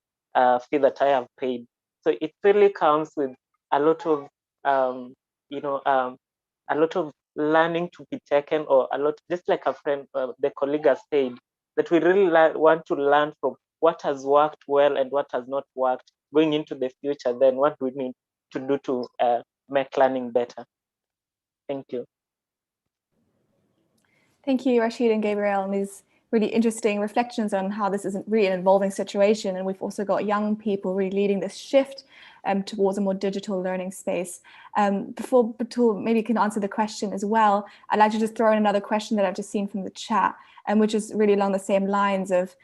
fee that I have paid. So it really comes with a lot of a lot of learning to be taken, or a lot, just like a friend, the colleague has said, that we really want to learn from what has worked well and what has not worked going into the future. Then what do we need to do to make learning better? Thank you. Thank you, Rashid and Gabriel, and these really interesting reflections on how this is really an evolving situation. And we've also got young people really leading this shift towards a more digital learning space. Before Batul maybe can answer the question as well, I'd like to just throw in another question that I've just seen from the chat, which is really along the same lines of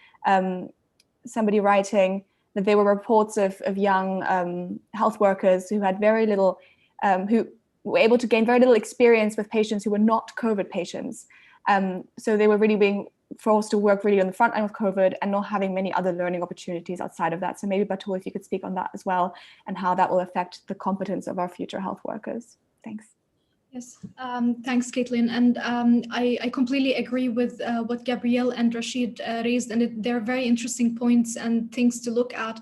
somebody writing that there were reports of young health workers who had very little, who were able to gain very little experience with patients who were not COVID patients. So they were really being forced to work really on the front end of COVID and not having many other learning opportunities outside of that. So maybe Batul, if you could speak on that as well, and how that will affect the competence of our future health workers. Thanks. Yes, thanks, Caitlin. And I completely agree with what Gabrielle and Rashid raised, and they're very interesting points and things to look at.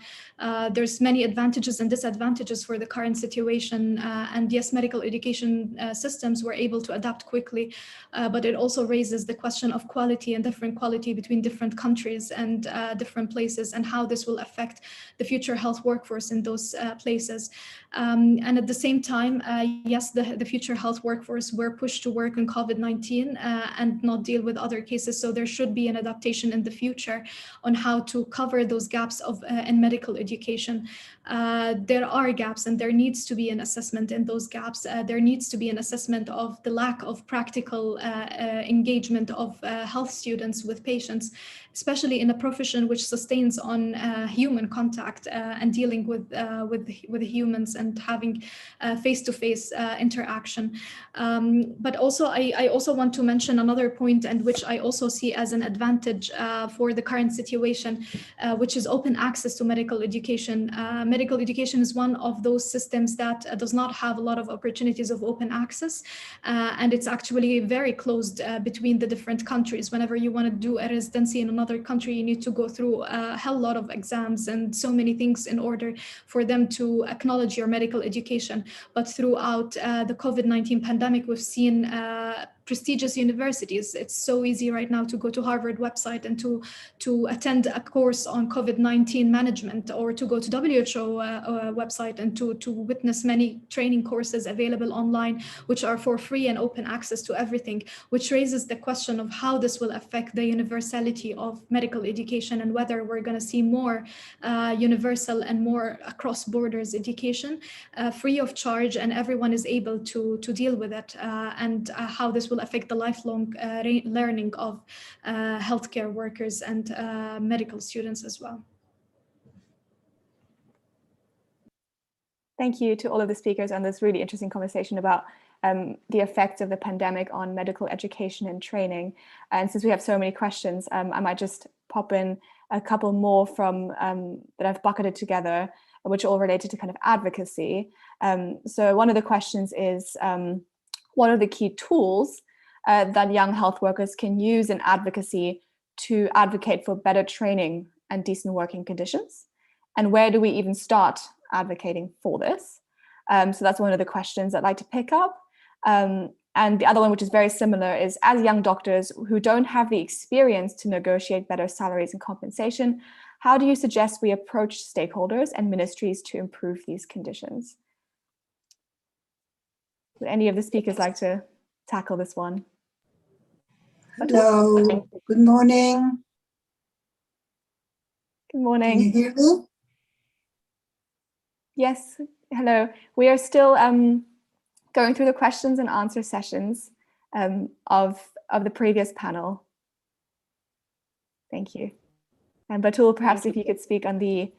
There's many advantages and disadvantages for the current situation. And yes, medical education systems were able to adapt quickly, but it also raises the question of quality and different quality between different countries and different places, and how this will affect the future health workforce in those places. And at the same time, yes, the future health workforce were pushed to work on COVID-19 and not deal with other cases. So there should be an adaptation in the future on how to cover those gaps in medical education. There are gaps, and there needs to be an assessment in those gaps. There needs to be an assessment of the lack of practical engagement of health students with patients, especially in a profession which sustains on human contact and dealing with humans and having face-to-face interaction. But also, I also want to mention another point, and which I also see as an advantage for the current situation, which is open access to medical education. Medical education is one of those systems that does not have a lot of opportunities of open access, and it's actually very closed between the different countries. Whenever you want to do a residency in another country, you need to go through a hell lot of exams and so many things in order for them to acknowledge your medical education. But throughout the COVID-19 pandemic, we've seen prestigious universities. It's so easy right now to go to Harvard website and to attend a course on COVID-19 management, or to go to WHO website and to witness many training courses available online, which are for free and open access to everything, which raises the question of how this will affect the universality of medical education, and whether we're going to see more universal and more across borders education free of charge, and everyone is able to deal with it, and how this will affect the lifelong learning of healthcare workers and medical students as well. Thank you to all of the speakers on this really interesting conversation about the effects of the pandemic on medical education and training. And since we have so many questions, I might just pop in a couple more from that I've bucketed together, which are all related to kind of advocacy. So one of the questions is, what are the key tools that young health workers can use in advocacy to advocate for better training and decent working conditions? And where do we even start advocating for this? So that's one of the questions I'd like to pick up. And the other one, which is very similar, is as young doctors who don't have the experience to negotiate better salaries and compensation, how do you suggest we approach stakeholders and ministries to improve these conditions? Would any of the speakers like to tackle this one? Hello, good morning. Good morning. Can you hear me? Yes, hello. We are still going through the questions and answer sessions of the previous panel. Thank you. And Batul, perhaps if you could speak on the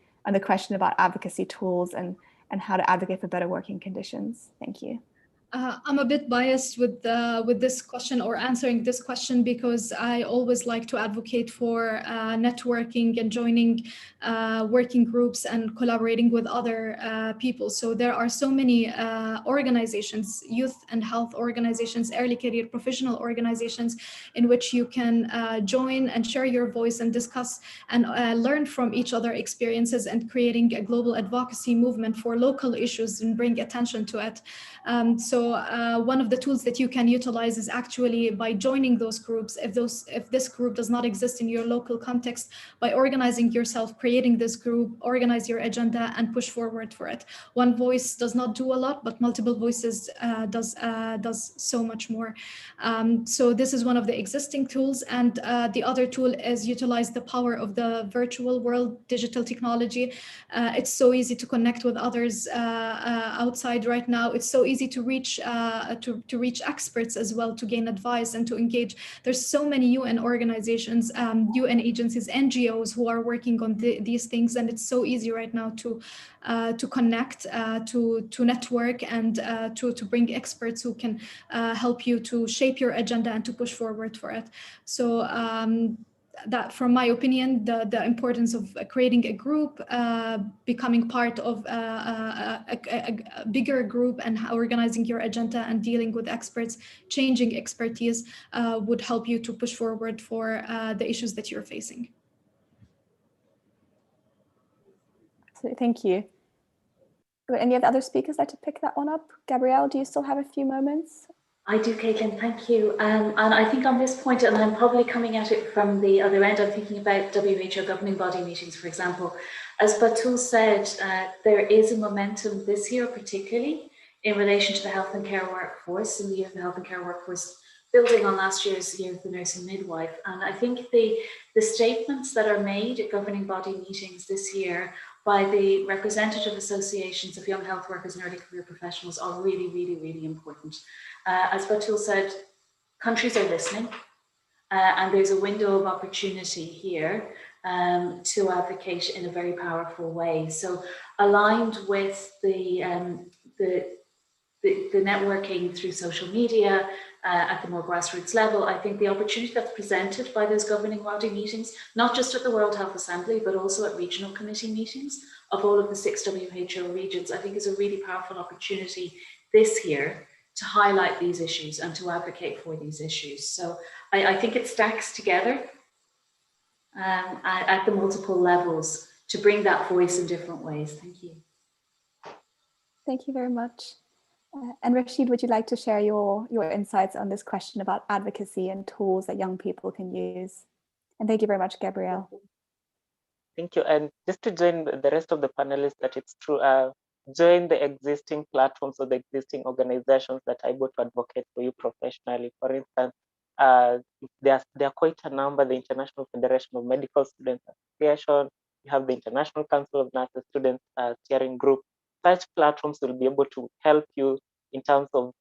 question about advocacy tools and how to advocate for better working conditions. Thank you. I'm a bit biased with this question, or answering this question, because I always like to advocate for networking and joining working groups and collaborating with other people. So there are so many organizations, youth and health organizations, early career professional organizations, in which you can join and share your voice and discuss and learn from each other experiences, and creating a global advocacy movement for local issues and bring attention to it. So one of the tools that you can utilize is actually by joining those groups. If this group does not exist in your local context, by organizing yourself, creating this group, organize your agenda and push forward for it. One voice does not do a lot, but multiple voices does so much more. So this is one of the existing tools. And the other tool is utilize the power of the virtual world, digital technology. It's so easy to connect with others outside right now. It's so easy to reach experts as well, to gain advice and to engage. There's so many UN organizations, UN agencies, NGOs who are working on these things, and it's so easy right now to connect, to network, and to bring experts who can help you to shape your agenda and to push forward for it. So from my opinion, the importance of creating a group, becoming part of a bigger group, and organizing your agenda and dealing with experts, changing expertise would help you to push forward for the issues that you're facing. Thank you. Would any of the other speakers like to pick that one up? Gabrielle, do you still have a few moments? I do, Caitlin, thank you. And I think on this point, and I'm probably coming at it from the other end, I'm thinking about WHO governing body meetings, for example. As Batul said, there is a momentum this year, particularly in relation to the health and care workforce, in the year of the health and care workforce, building on last year's year of the nurse and midwife. And I think the statements that are made at governing body meetings this year by the representative associations of young health workers and early career professionals are really, really, really important. As Batul said, countries are listening, and there's a window of opportunity here to advocate in a very powerful way. So aligned with the networking through social media at the more grassroots level, I think the opportunity that's presented by those governing body meetings, not just at the World Health Assembly, but also at regional committee meetings of all of the 6 WHO regions, I think is a really powerful opportunity this year to highlight these issues and to advocate for these issues. So I think it stacks together at the multiple levels to bring that voice in different ways. Thank you. Thank you very much. And Rashid, would you like to share your insights on this question about advocacy and tools that young people can use? And thank you very much, Gabrielle. Thank you. And just to join the rest of the panelists, that it's true, join the existing platforms or the existing organizations that are able to advocate for you professionally. For instance, there are quite a number: the International Federation of Medical Students Association, you have the International Council of Nurses Students Steering Group. Such platforms will be able to help you in terms of,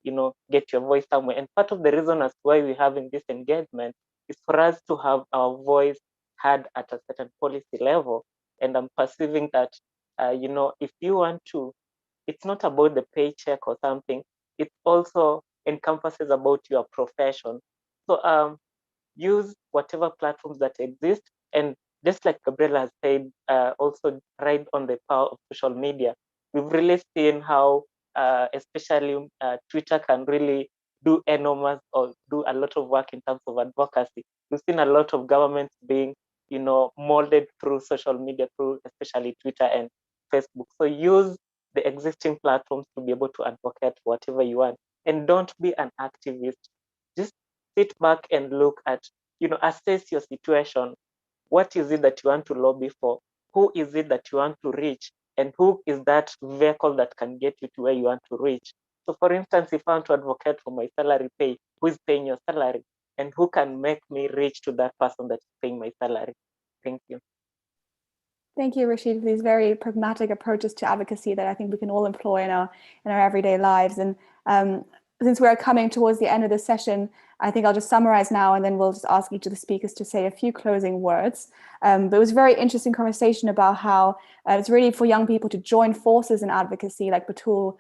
get your voice somewhere. And part of the reason as to why we're having this engagement is for us to have our voice heard at a certain policy level. And I'm perceiving that, if you want to, it's not about the paycheck or something, it also encompasses about your profession. So use whatever platforms that exist. And just like Gabriela has said, also ride on the power of social media. We've really seen how, especially Twitter can really do enormous or do a lot of work in terms of advocacy. We've seen a lot of governments being, molded through social media, through especially Twitter and Facebook. So use the existing platforms to be able to advocate whatever you want. And don't be an activist. Just sit back and look at, assess your situation. What is it that you want to lobby for? Who is it that you want to reach? And who is that vehicle that can get you to where you want to reach? So for instance, if I want to advocate for my salary pay, who is paying your salary? And who can make me reach to that person that is paying my salary? Thank you. Thank you, Rashid, for these very pragmatic approaches to advocacy that I think we can all employ in our everyday lives. And since we're coming towards the end of this session, I think I'll just summarize now, and then we'll just ask each of the speakers to say a few closing words. But it was a very interesting conversation about how it's really for young people to join forces in advocacy, like Batul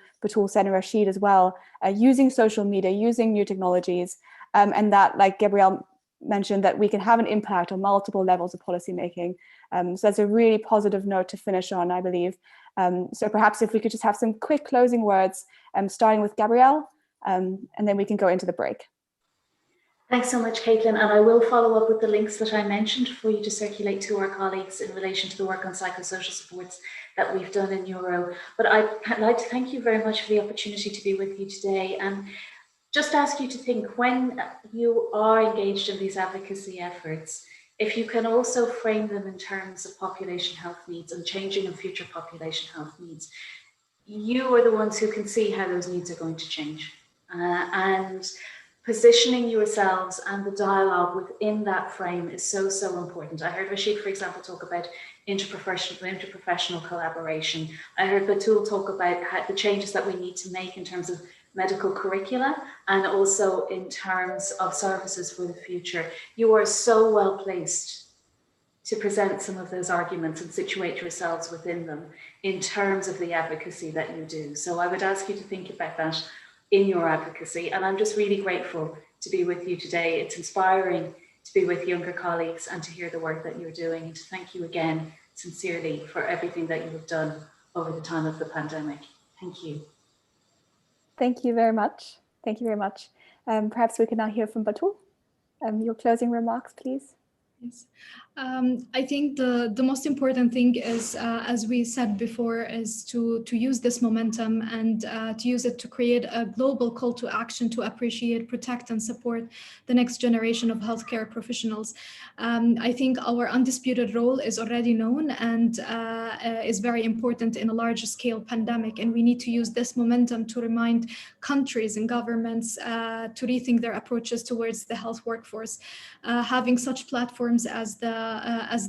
said, and Rashid as well, using social media, using new technologies, and that, like Gabrielle mentioned, that we can have an impact on multiple levels of policymaking. So that's a really positive note to finish on, I believe. So perhaps if we could just have some quick closing words, starting with Gabrielle, and then we can go into the break. Thanks so much, Caitlin. And I will follow up with the links that I mentioned for you to circulate to our colleagues in relation to the work on psychosocial supports that we've done in Euro. But I'd like to thank you very much for the opportunity to be with you today, and just ask you to think, when you are engaged in these advocacy efforts, if you can also frame them in terms of population health needs and changing of future population health needs. You are the ones who can see how those needs are going to change. And positioning yourselves and the dialogue within that frame is so, so important. I heard Rashid, for example, talk about interprofessional collaboration. I heard Batul talk about the changes that we need to make in terms of medical curricula and also in terms of services for the future. You are so well placed to present some of those arguments and situate yourselves within them in terms of the advocacy that you do. So I would ask you to think about that in your advocacy. And I'm just really grateful to be with you today. It's inspiring to be with younger colleagues and to hear the work that you're doing, and to thank you again sincerely for everything that you have done over the time of the pandemic. Thank you. Thank you very much. Thank you very much. Perhaps we can now hear from Batul. Your closing remarks, please. Yes. I think the most important thing is, as we said before, is to use this momentum and to use it to create a global call to action to appreciate, protect, and support the next generation of healthcare professionals. I think our undisputed role is already known and is very important in a large scale pandemic, and we need to use this momentum to remind countries and governments to rethink their approaches towards the health workforce. Having such platforms as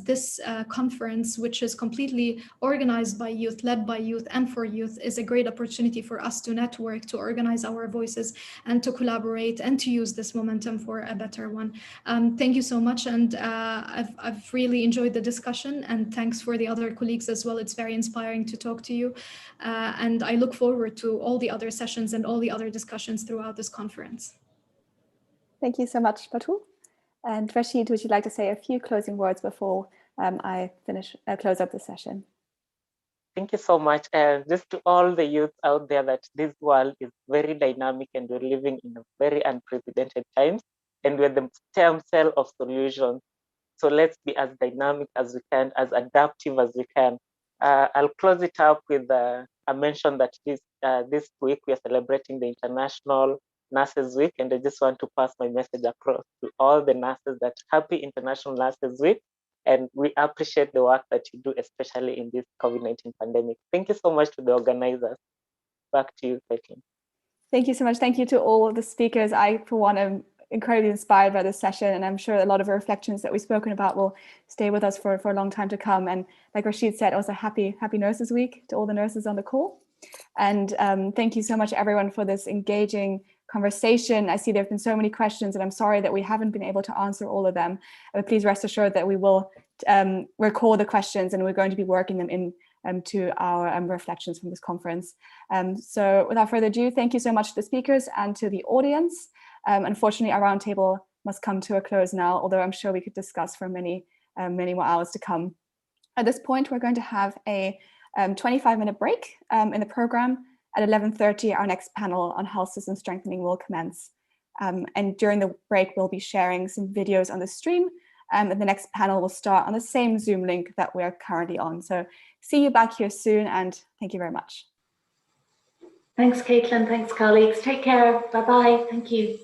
this conference, which is completely organized by youth, led by youth, and for youth, is a great opportunity for us to network, to organize our voices, and to collaborate, and to use this momentum for a better one. Thank you so much, and I've really enjoyed the discussion, and thanks for the other colleagues as well. It's very inspiring to talk to you, and I look forward to all the other sessions and all the other discussions throughout this conference. Thank you so much, Batul. And Rashid, would you like to say a few closing words before I close up the session? Thank you so much. Just to all the youth out there, that this world is very dynamic and we're living in a very unprecedented times, and we're the stem cell of solutions. So let's be as dynamic as we can, as adaptive as we can. I'll close it up with a mention that this week we are celebrating the International Nurses Week, and I just want to pass my message across to all the nurses that happy International Nurses Week, and we appreciate the work that you do, especially in this COVID-19 pandemic. Thank you so much to the organizers. Back to you, Caitlin. Thank you so much. Thank you to all the speakers. I, for one, am incredibly inspired by this session, and I'm sure a lot of the reflections that we've spoken about will stay with us for a long time to come. And like Rashid said, also happy Nurses Week to all the nurses on the call. And thank you so much, everyone, for this engaging conversation. I see there have been so many questions, and I'm sorry that we haven't been able to answer all of them. But please rest assured that we will record the questions, and we're going to be working them in to our reflections from this conference. So without further ado, thank you so much to the speakers and to the audience. Unfortunately, our roundtable must come to a close now, although I'm sure we could discuss for many more hours to come. At this point, we're going to have a 25-minute break in the program. At 11:30, our next panel on health system strengthening will commence. And during the break, we'll be sharing some videos on the stream, and the next panel will start on the same Zoom link that we're currently on. So see you back here soon, and thank you very much. Thanks, Caitlin. Thanks, colleagues. Take care. Bye-bye. Thank you.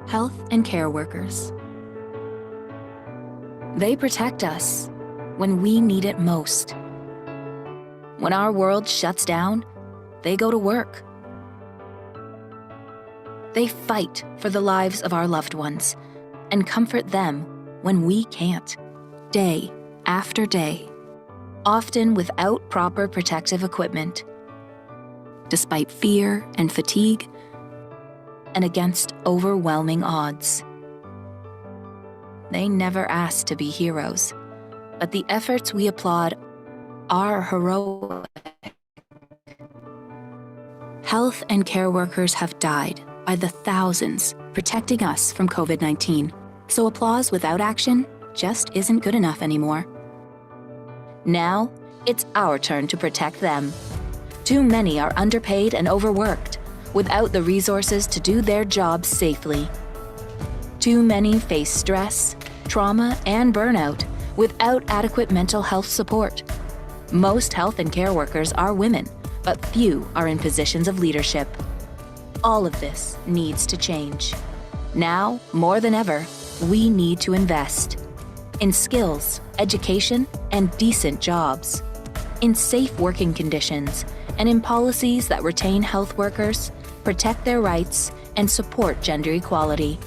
Health and care workers. They protect us when we need it most. When our world shuts down, they go to work. They fight for the lives of our loved ones and comfort them when we can't, day after day, often without proper protective equipment. Despite fear and fatigue, and against overwhelming odds. They never asked to be heroes, but the efforts we applaud are heroic. Health and care workers have died by the thousands protecting us from COVID-19, so applause without action just isn't good enough anymore. Now, it's our turn to protect them. Too many are underpaid and overworked, without the resources to do their jobs safely. Too many face stress, trauma, and burnout without adequate mental health support. Most health and care workers are women, but few are in positions of leadership. All of this needs to change. Now, more than ever, we need to invest in skills, education, and decent jobs, in safe working conditions, and in policies that retain health workers, protect their rights, and support gender equality.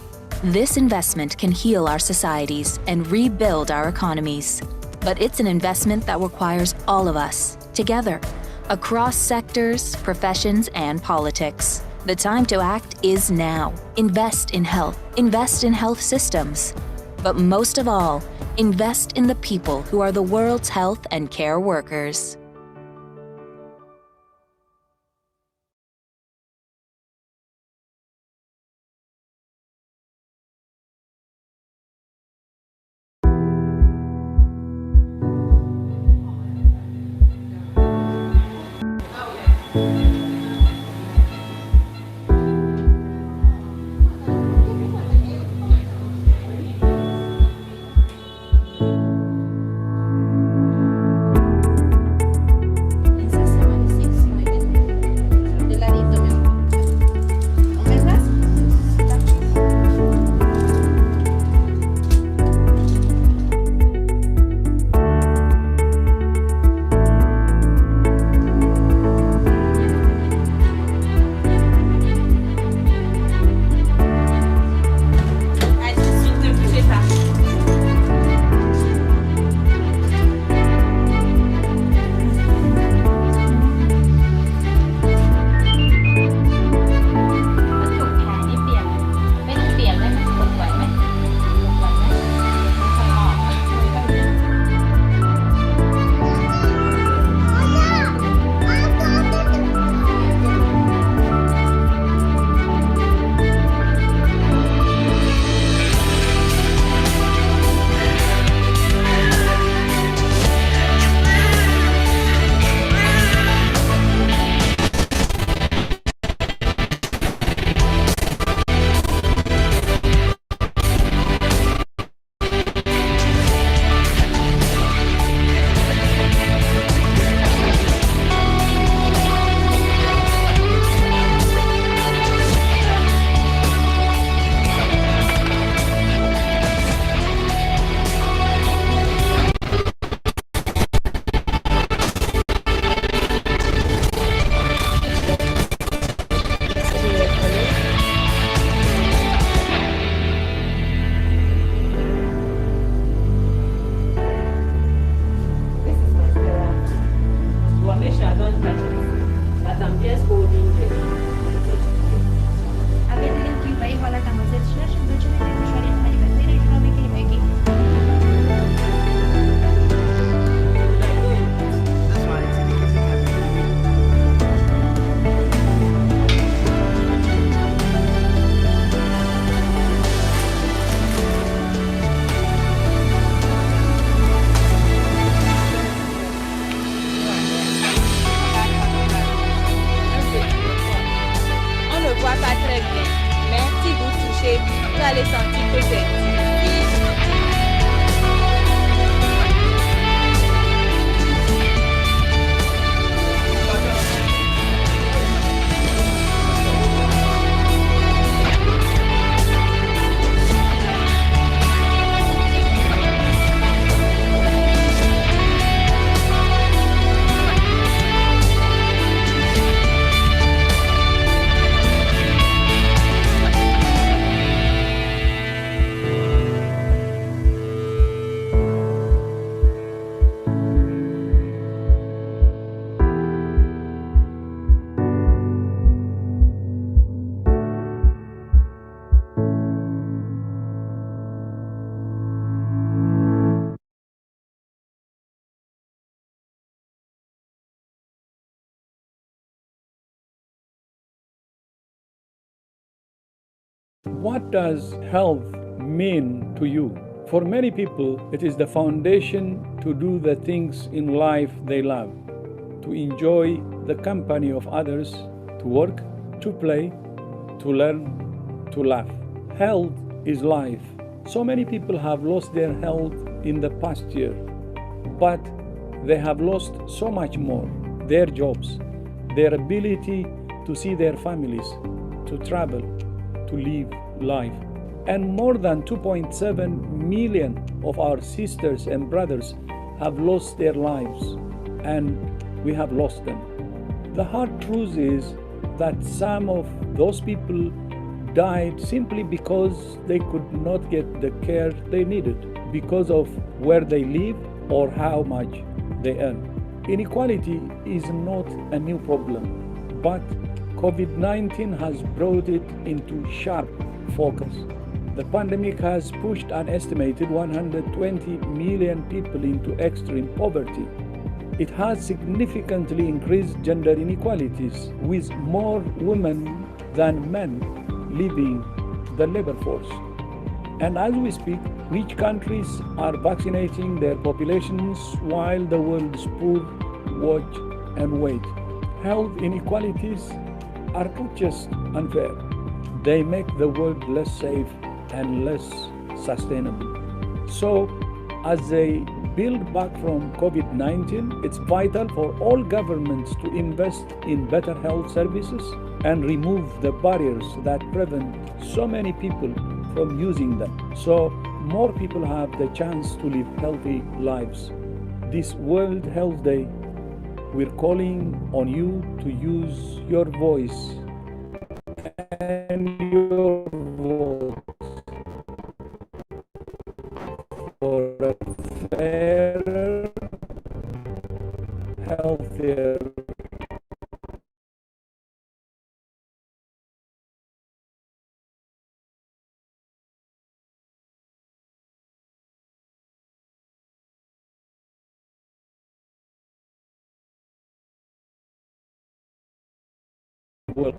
This investment can heal our societies and rebuild our economies. But it's an investment that requires all of us, together, across sectors, professions, and politics. The time to act is now. Invest in health systems. But most of all, invest in the people who are the world's health and care workers. What does health mean to you? For many people, it is the foundation to do the things in life they love, to enjoy the company of others, to work, to play, to learn, to laugh. Health is life. So many people have lost their health in the past year, but they have lost so much more: their jobs, their ability to see their families, to travel, to live life. And more than 2.7 million of our sisters and brothers have lost their lives, and we have lost them. The hard truth is that some of those people died simply because they could not get the care they needed, because of where they live or how much they earn. Inequality is not a new problem, but COVID-19 has brought it into sharp focus. The pandemic has pushed an estimated 120 million people into extreme poverty. It has significantly increased gender inequalities, with more women than men leaving the labor force. And as we speak, rich countries are vaccinating their populations while the world's poor watch and wait. Health inequalities are not just unfair, they make the world less safe and less sustainable. So, as they build back from COVID-19, it's vital for all governments to invest in better health services and remove the barriers that prevent so many people from using them, so more people have the chance to live healthy lives. This World Health Day, we're calling on you to use your voice and your vote for a fairer, healthier world.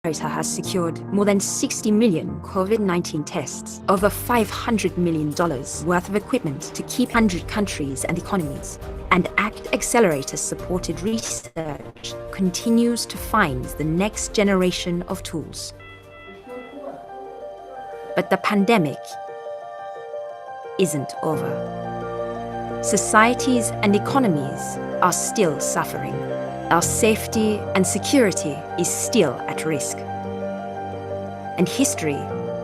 Has secured more than 60 million COVID-19 tests, over $500 million worth of equipment to keep 100 countries and economies. And ACT Accelerator-supported research continues to find the next generation of tools. But the pandemic isn't over. Societies and economies are still suffering. Our safety and security is still at risk. And history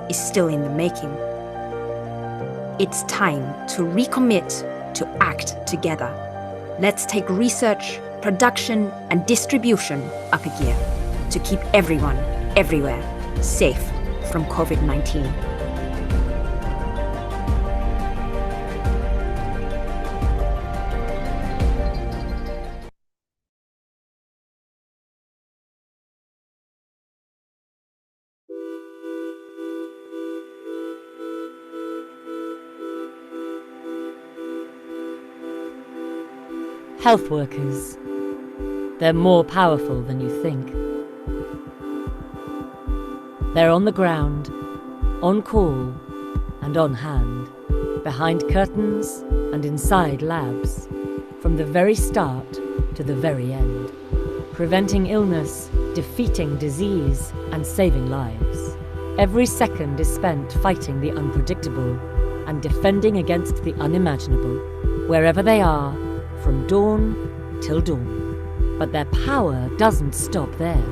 is still in the making. It's time to recommit to act together. Let's take research, production, and distribution up a gear to keep everyone, everywhere, safe from COVID-19. Health workers. They're more powerful than you think. They're on the ground, on call, and on hand, behind curtains and inside labs, from the very start to the very end, preventing illness, defeating disease, and saving lives. Every second is spent fighting the unpredictable and defending against the unimaginable, wherever they are, from dawn till dawn. But their power doesn't stop there.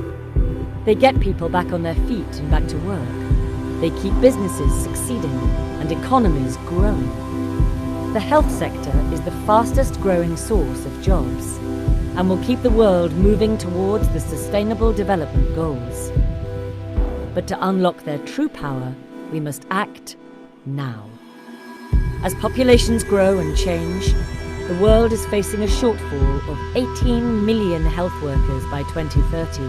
They get people back on their feet and back to work. They keep businesses succeeding and economies growing. The health sector is the fastest growing source of jobs and will keep the world moving towards the Sustainable Development Goals. But to unlock their true power, we must act now. As populations grow and change, the world is facing a shortfall of 18 million health workers by 2030.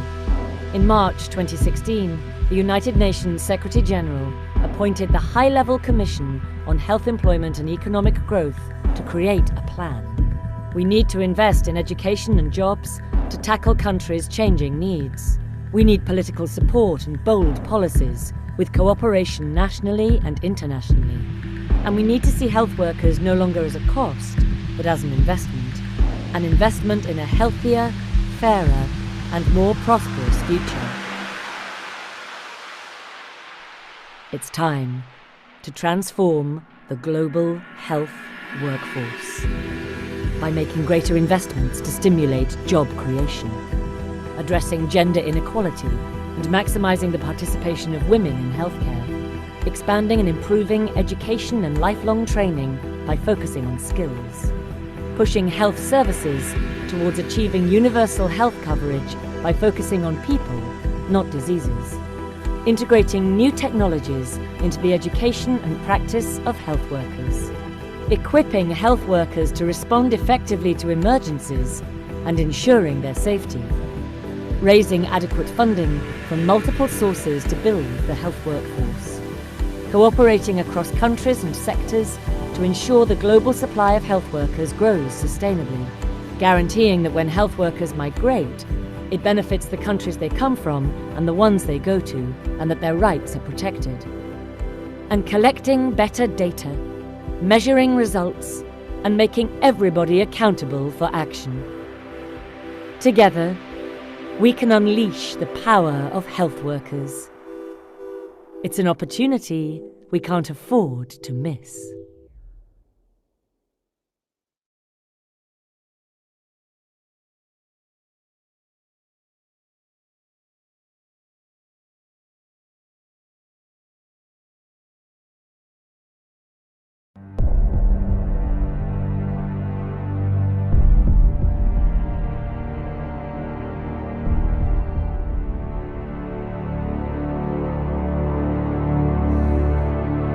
In March 2016, the United Nations Secretary General appointed the High-Level Commission on Health Employment and Economic Growth to create a plan. We need to invest in education and jobs to tackle countries' changing needs. We need political support and bold policies, with cooperation nationally and internationally. And we need to see health workers no longer as a cost, but as an investment in a healthier, fairer, and more prosperous future. It's time to transform the global health workforce by making greater investments to stimulate job creation, addressing gender inequality and maximizing the participation of women in healthcare, expanding and improving education and lifelong training by focusing on skills, pushing health services towards achieving universal health coverage by focusing on people, not diseases, integrating new technologies into the education and practice of health workers, equipping health workers to respond effectively to emergencies and ensuring their safety, raising adequate funding from multiple sources to build the health workforce, cooperating across countries and sectors to ensure the global supply of health workers grows sustainably, guaranteeing that when health workers migrate, it benefits the countries they come from and the ones they go to, and that their rights are protected. And collecting better data, measuring results, and making everybody accountable for action. Together, we can unleash the power of health workers. It's an opportunity we can't afford to miss.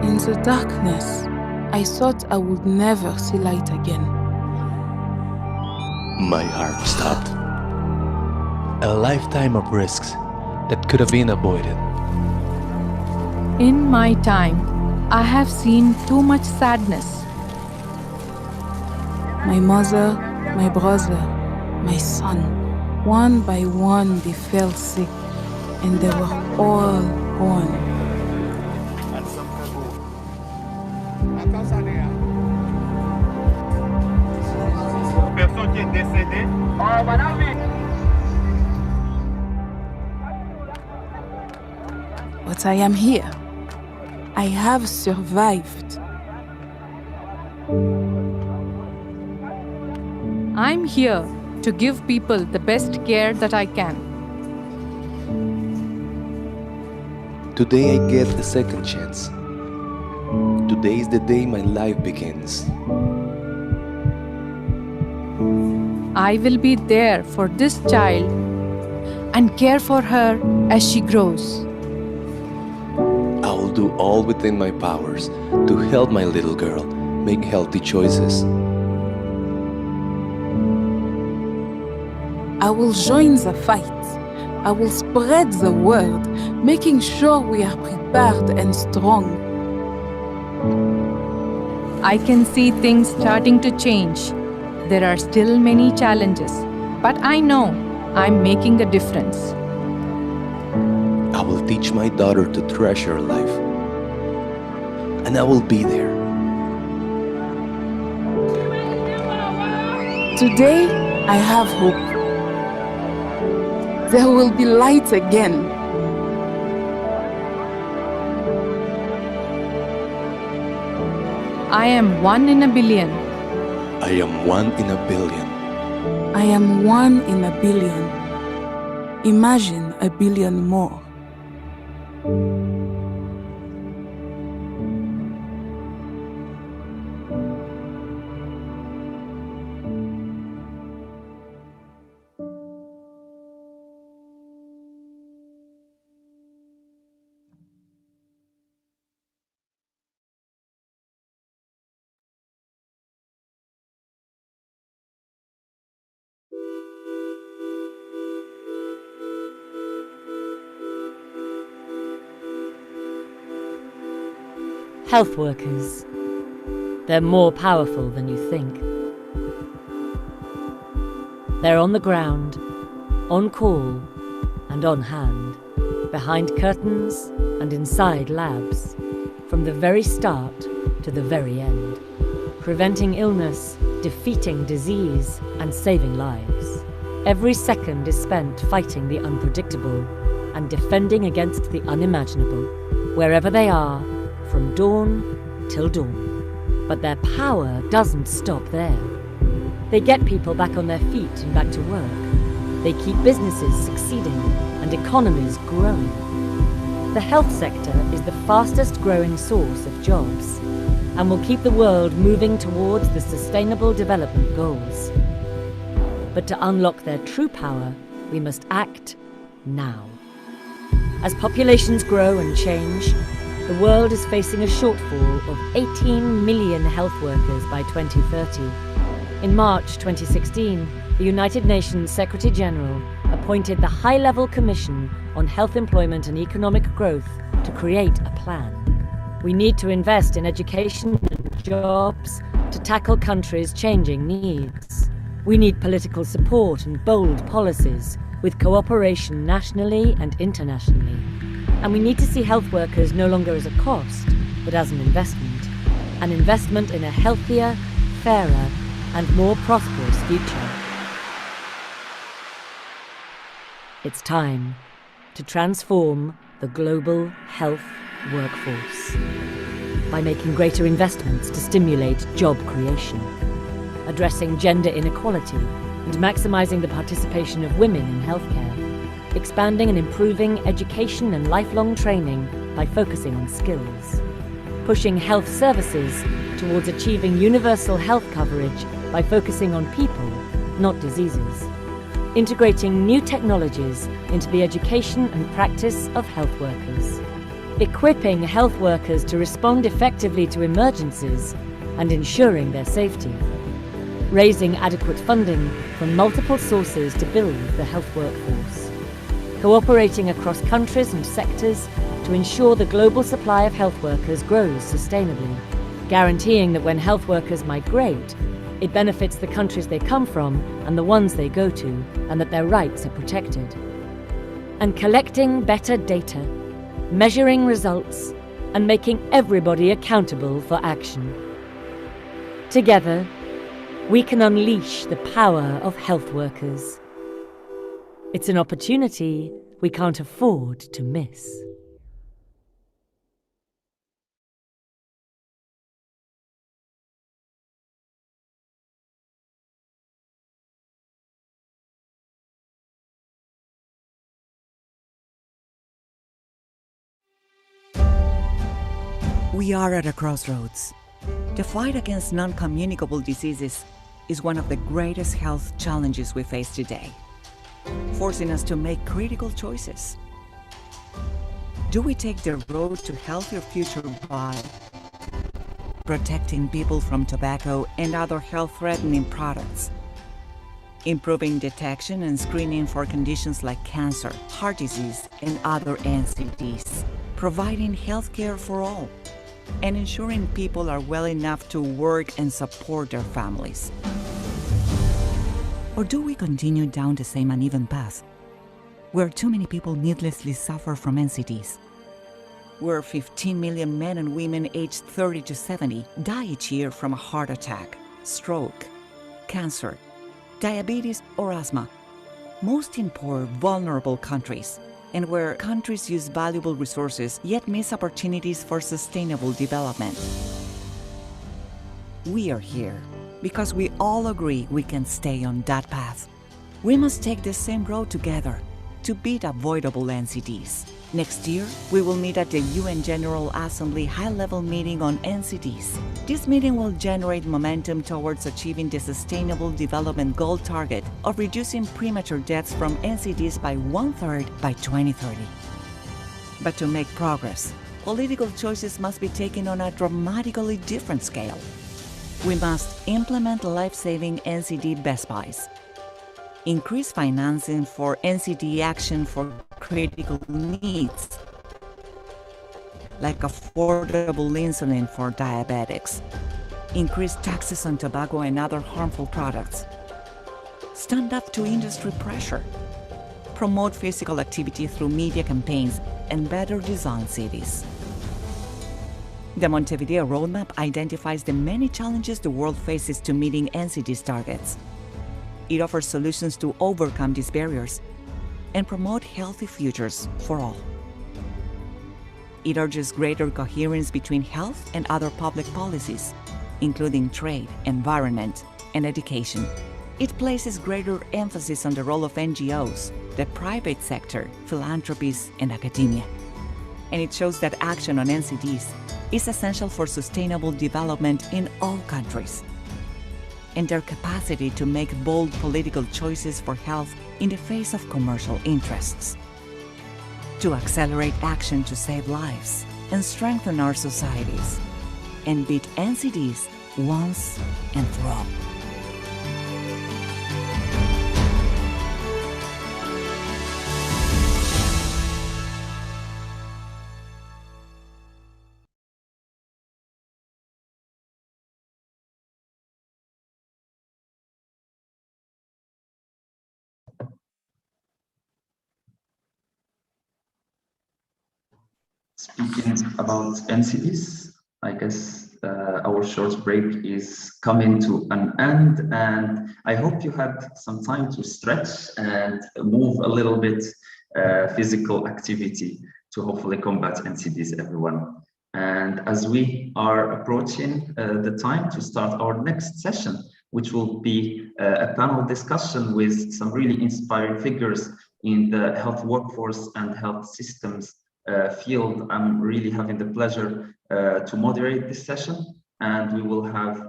In the darkness, I thought I would never see light again. My heart stopped. A lifetime of risks that could have been avoided. In my time, I have seen too much sadness. My mother, my brother, my son, one by one they fell sick, and they were all gone. But I am here. I have survived. I'm here to give people the best care that I can. Today I get a second chance. Today is the day my life begins. I will be there for this child and care for her as she grows. I will do all within my powers to help my little girl make healthy choices. I will join the fight. I will spread the word, making sure we are prepared and strong. I can see things starting to change. There are still many challenges, but I know I'm making a difference. I will teach my daughter to treasure life, and I will be there. Today, I have hope. There will be light again. I am 1 in a billion. I am 1 in a billion. I am 1 in a billion. Imagine a billion more. Health workers. They're more powerful than you think. They're on the ground, on call, and on hand, behind curtains and inside labs, from the very start to the very end, preventing illness, defeating disease, and saving lives. Every second is spent fighting the unpredictable and defending against the unimaginable, wherever they are, from dawn till dawn. But their power doesn't stop there. They get people back on their feet and back to work. They keep businesses succeeding and economies growing. The health sector is the fastest growing source of jobs and will keep the world moving towards the Sustainable Development Goals. But to unlock their true power, we must act now. As populations grow and change, the world is facing a shortfall of 18 million health workers by 2030. In March 2016, the United Nations Secretary General appointed the High-Level Commission on Health Employment and Economic Growth to create a plan. We need to invest in education and jobs to tackle countries' changing needs. We need political support and bold policies with cooperation nationally and internationally. And we need to see health workers no longer as a cost, but as an investment in a healthier, fairer, and more prosperous future. It's time to transform the global health workforce by making greater investments to stimulate job creation, addressing gender inequality and maximizing the participation of women in healthcare, expanding and improving education and lifelong training by focusing on skills, pushing health services towards achieving universal health coverage by focusing on people, not diseases, integrating new technologies into the education and practice of health workers, equipping health workers to respond effectively to emergencies and ensuring their safety, raising adequate funding from multiple sources to build the health workforce, cooperating across countries and sectors to ensure the global supply of health workers grows sustainably, guaranteeing that when health workers migrate, it benefits the countries they come from and the ones they go to, and that their rights are protected. And collecting better data, measuring results, and making everybody accountable for action. Together, we can unleash the power of health workers. It's an opportunity we can't afford to miss. We are at a crossroads. The fight against non-communicable diseases is one of the greatest health challenges we face today, forcing us to make critical choices. Do we take the road to healthier future by protecting people from tobacco and other health-threatening products, improving detection and screening for conditions like cancer, heart disease, and other NCDs, providing healthcare for all, and ensuring people are well enough to work and support their families? Or do we continue down the same uneven path, where too many people needlessly suffer from NCDs, where 15 million men and women aged 30 to 70 die each year from a heart attack, stroke, cancer, diabetes, or asthma, most in poor, vulnerable countries, and where countries use valuable resources yet miss opportunities for sustainable development? We are here because we all agree we can stay on that path. We must take the same road together to beat avoidable NCDs. Next year, we will meet at the UN General Assembly high-level meeting on NCDs. This meeting will generate momentum towards achieving the Sustainable Development Goal target of reducing premature deaths from NCDs by 1/3 by 2030. But to make progress, political choices must be taken on a dramatically different scale. We must implement life-saving NCD best buys, increase financing for NCD action for critical needs, like affordable insulin for diabetics, increase taxes on tobacco and other harmful products, stand up to industry pressure, promote physical activity through media campaigns, and better design cities. The Montevideo Roadmap identifies the many challenges the world faces to meeting NCD's targets. It offers solutions to overcome these barriers and promote healthy futures for all. It urges greater coherence between health and other public policies, including trade, environment, and education. It places greater emphasis on the role of NGOs, the private sector, philanthropies, and academia. And it shows that action on NCDs is essential for sustainable development in all countries, and their capacity to make bold political choices for health in the face of commercial interests. To accelerate action to save lives and strengthen our societies, and beat NCDs once and for all. Speaking about NCDs, I guess our short break is coming to an end, and I hope you had some time to stretch and move a little bit physical activity to hopefully combat NCDs, everyone. And as we are approaching the time to start our next session, which will be a panel discussion with some really inspiring figures in the health workforce and health systems field, I'm really having the pleasure to moderate this session, and we will have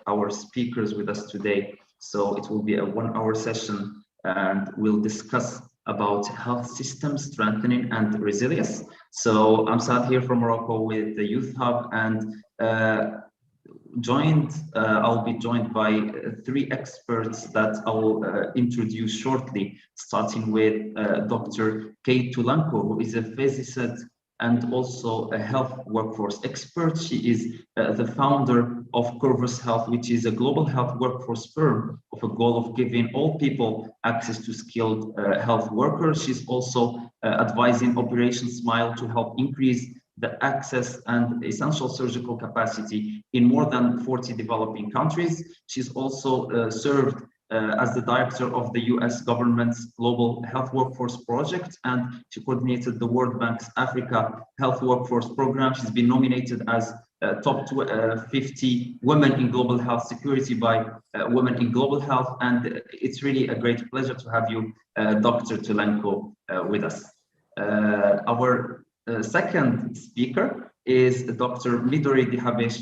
our speakers with us today. So it will be a 1-hour session, and we'll discuss about health systems strengthening and resilience. So I'm Saad here from Morocco with the Youth Hub, and I'll be joined by 3 experts that I will introduce shortly, starting with Dr. Kate Tulanko, who is a physicist and also a health workforce expert. She is the founder of Corvus Health, which is a global health workforce firm of a goal of giving all people access to skilled health workers. She's also advising Operation Smile to help increase the access and essential surgical capacity in more than 40 developing countries. She's also served as the director of the US government's Global Health Workforce Project, and she coordinated the World Bank's Africa Health Workforce Program. She's been nominated as top 50 women in global health security by Women in Global Health, and it's really a great pleasure to have you, Dr. Tulanko, with us. Our second speaker is Dr. Midori Dihabesh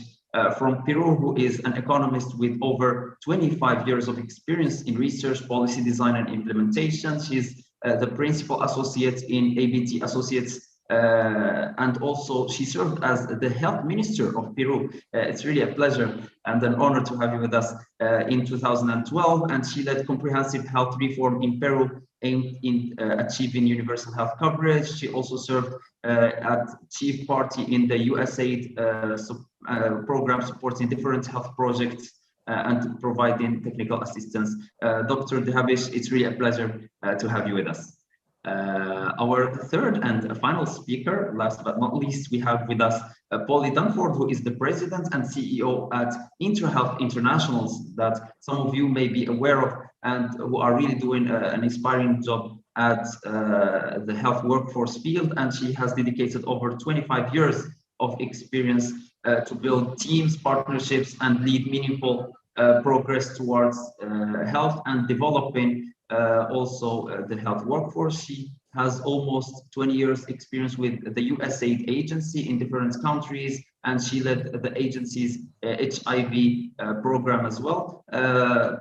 from Peru, who is an economist with over 25 years of experience in research, policy design, and implementation. She's the principal associate in ABT Associates, and also she served as the health minister of Peru. It's really a pleasure and an honor to have you with us in 2012, and she led comprehensive health reform in Peru aimed in achieving universal health coverage. She also served at chief party in the USAID program supporting different health projects and providing technical assistance. Dr. Dihabesh, it's really a pleasure to have you with us. Our third and final speaker, last but not least, we have with us Polly Dunford, who is the president and CEO at IntraHealth Internationals, that some of you may be aware of, and who are really doing an inspiring job at the health workforce field. And she has dedicated over 25 years of experience to build teams, partnerships, and lead meaningful progress towards health and developing also the health workforce. She has almost 20 years experience with the USAID agency in different countries, and she led the agency's HIV program as well.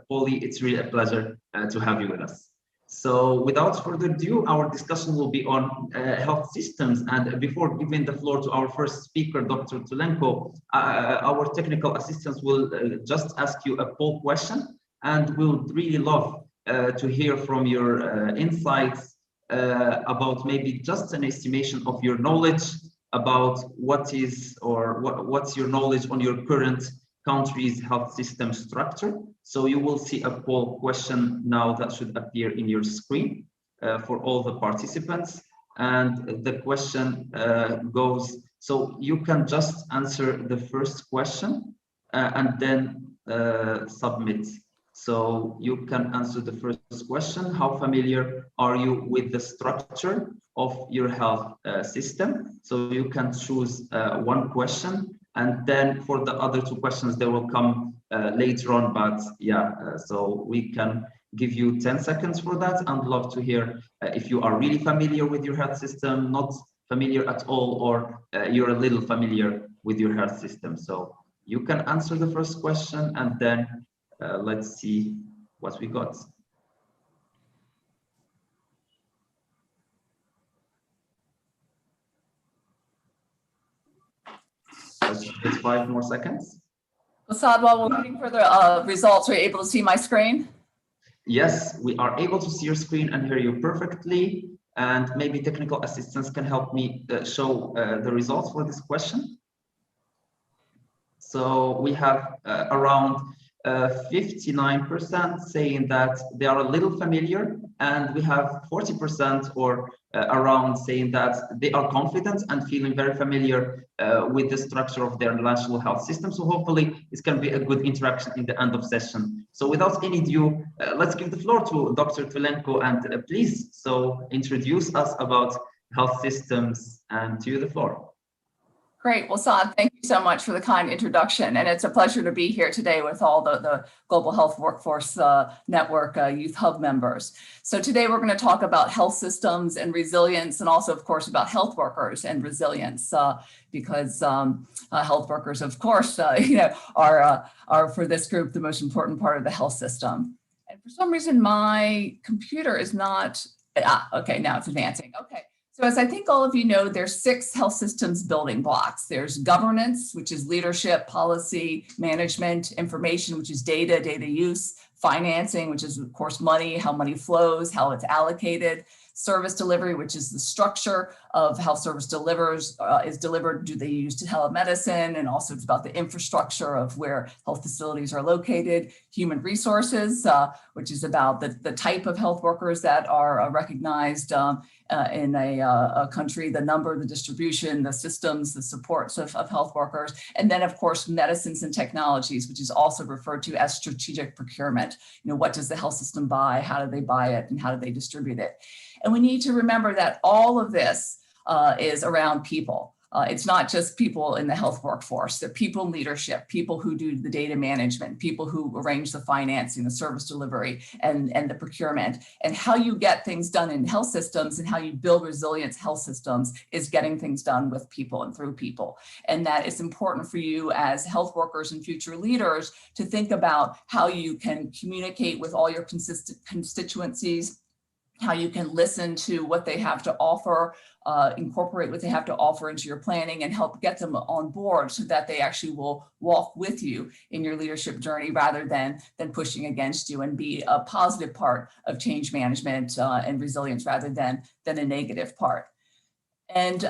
Polly, it's really a pleasure to have you with us. So without further ado, our discussion will be on health systems. And before giving the floor to our first speaker, Dr. Tulanko, our technical assistants will just ask you a poll question, and we'll really love to hear from your insights about maybe just an estimation of your knowledge about what is or what's your knowledge on your current country's health system structure. So you will see a poll question now that should appear in your screen for all the participants. And the question goes, So you can just answer the first question and then submit. So you can answer the first question. How familiar are you with the structure of your health system? So you can choose one question, and then for the other two questions, they will come later on. But yeah, so we can give you 10 seconds for that. I'd love to hear if you are really familiar with your health system, not familiar at all, or you're a little familiar with your health system. So you can answer the first question, and then let's see what we got. Let's give it 5 more seconds. Assad, while we're waiting for the results, are you able to see my screen? Yes, we are able to see your screen and hear you perfectly. And maybe technical assistants can help me show the results for this question. So we have around 59% saying that they are a little familiar, and we have 40% or around saying that they are confident and feeling very familiar with the structure of their national health system. So hopefully this can be a good interaction in the end of session. So without any ado, let's give the floor to Dr. Tvelenko, and please, so introduce us about health systems, and to you the floor. Great. Well, Saad, thank you so much for the kind introduction. And it's a pleasure to be here today with all the Global Health Workforce Network Youth Hub members. So today we're going to talk about health systems and resilience, and also, of course, about health workers and resilience, because health workers, of course, are for this group the most important part of the health system. And for some reason, my computer is not, okay, now it's advancing. Okay. So as I think all of you know, there's 6 health systems building blocks. There's governance, which is leadership, policy, management, information, which is data use, financing, which is of course money, how money flows, how it's allocated, service delivery, which is the structure of how service is delivered. Do they use telemedicine? And also it's about the infrastructure of where health facilities are located. Human resources, which is about the type of health workers that are recognized in a country, the number, the distribution, the systems, the supports of health workers. And then of course, medicines and technologies, which is also referred to as strategic procurement. You know, what does the health system buy? How do they buy it? And how do they distribute it? And we need to remember that all of this is around people. It's not just people in the health workforce, they're people in leadership, people who do the data management, people who arrange the financing, the service delivery, and the procurement. And how you get things done in health systems and how you build resilient health systems is getting things done with people and through people. And that it's important for you as health workers and future leaders to think about how you can communicate with all your constituencies, how you can listen to what they have to offer, incorporate what they have to offer into your planning, and help get them on board so that they actually will walk with you in your leadership journey rather than pushing against you, and be a positive part of change management and resilience rather than a negative part. And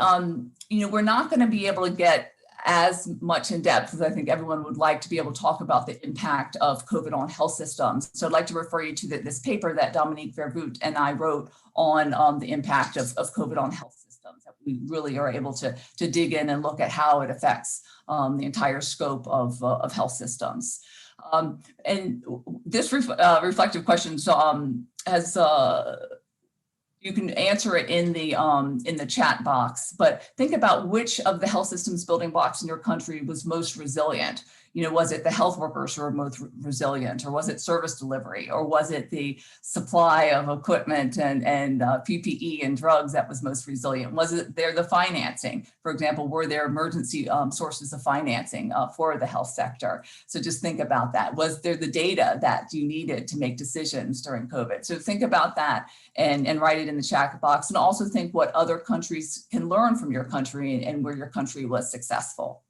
we're not going to be able to get as much in depth as I think everyone would like to be able to talk about the impact of COVID on health systems. So I'd like to refer you to this paper that Dominique Vervoet and I wrote on the impact of COVID on health systems. That we really are able to dig in and look at how it affects the entire scope of health systems. And this reflective questions has you can answer it in the chat box, but think about which of the health systems building blocks in your country was most resilient. You know, was it the health workers who are most resilient, or was it service delivery, or was it the supply of equipment and PPE and drugs that was most resilient? Was it the financing? For example, were there emergency sources of financing for the health sector? So just think about that. Was there the data that you needed to make decisions during COVID? So think about that and write it in the chat box, and also think what other countries can learn from your country and where your country was successful.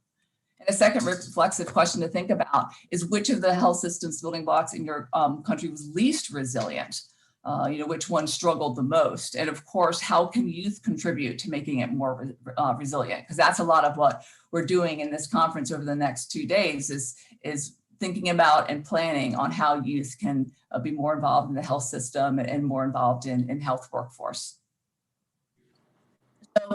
And a second reflexive question to think about is which of the health systems building blocks in your country was least resilient? Which one struggled the most? And of course, how can youth contribute to making it more resilient? Because that's a lot of what we're doing in this conference over the next 2 days is thinking about and planning on how youth can be more involved in the health system and more involved in health workforce. So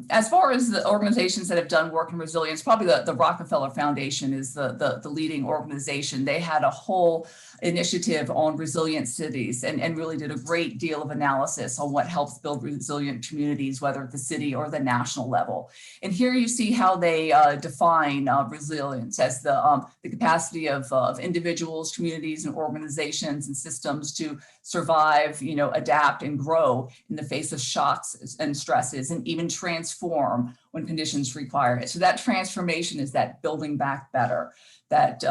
As far as the organizations that have done work in resilience, probably the Rockefeller Foundation is the leading organization. They had a whole initiative on resilient cities and really did a great deal of analysis on what helps build resilient communities, whether at the city or the national level. And here you see how they define resilience as the capacity of individuals, communities, and organizations and systems to survive, adapt and grow in the face of shocks and stresses, and even transform when conditions require it. So that transformation is that building back better, that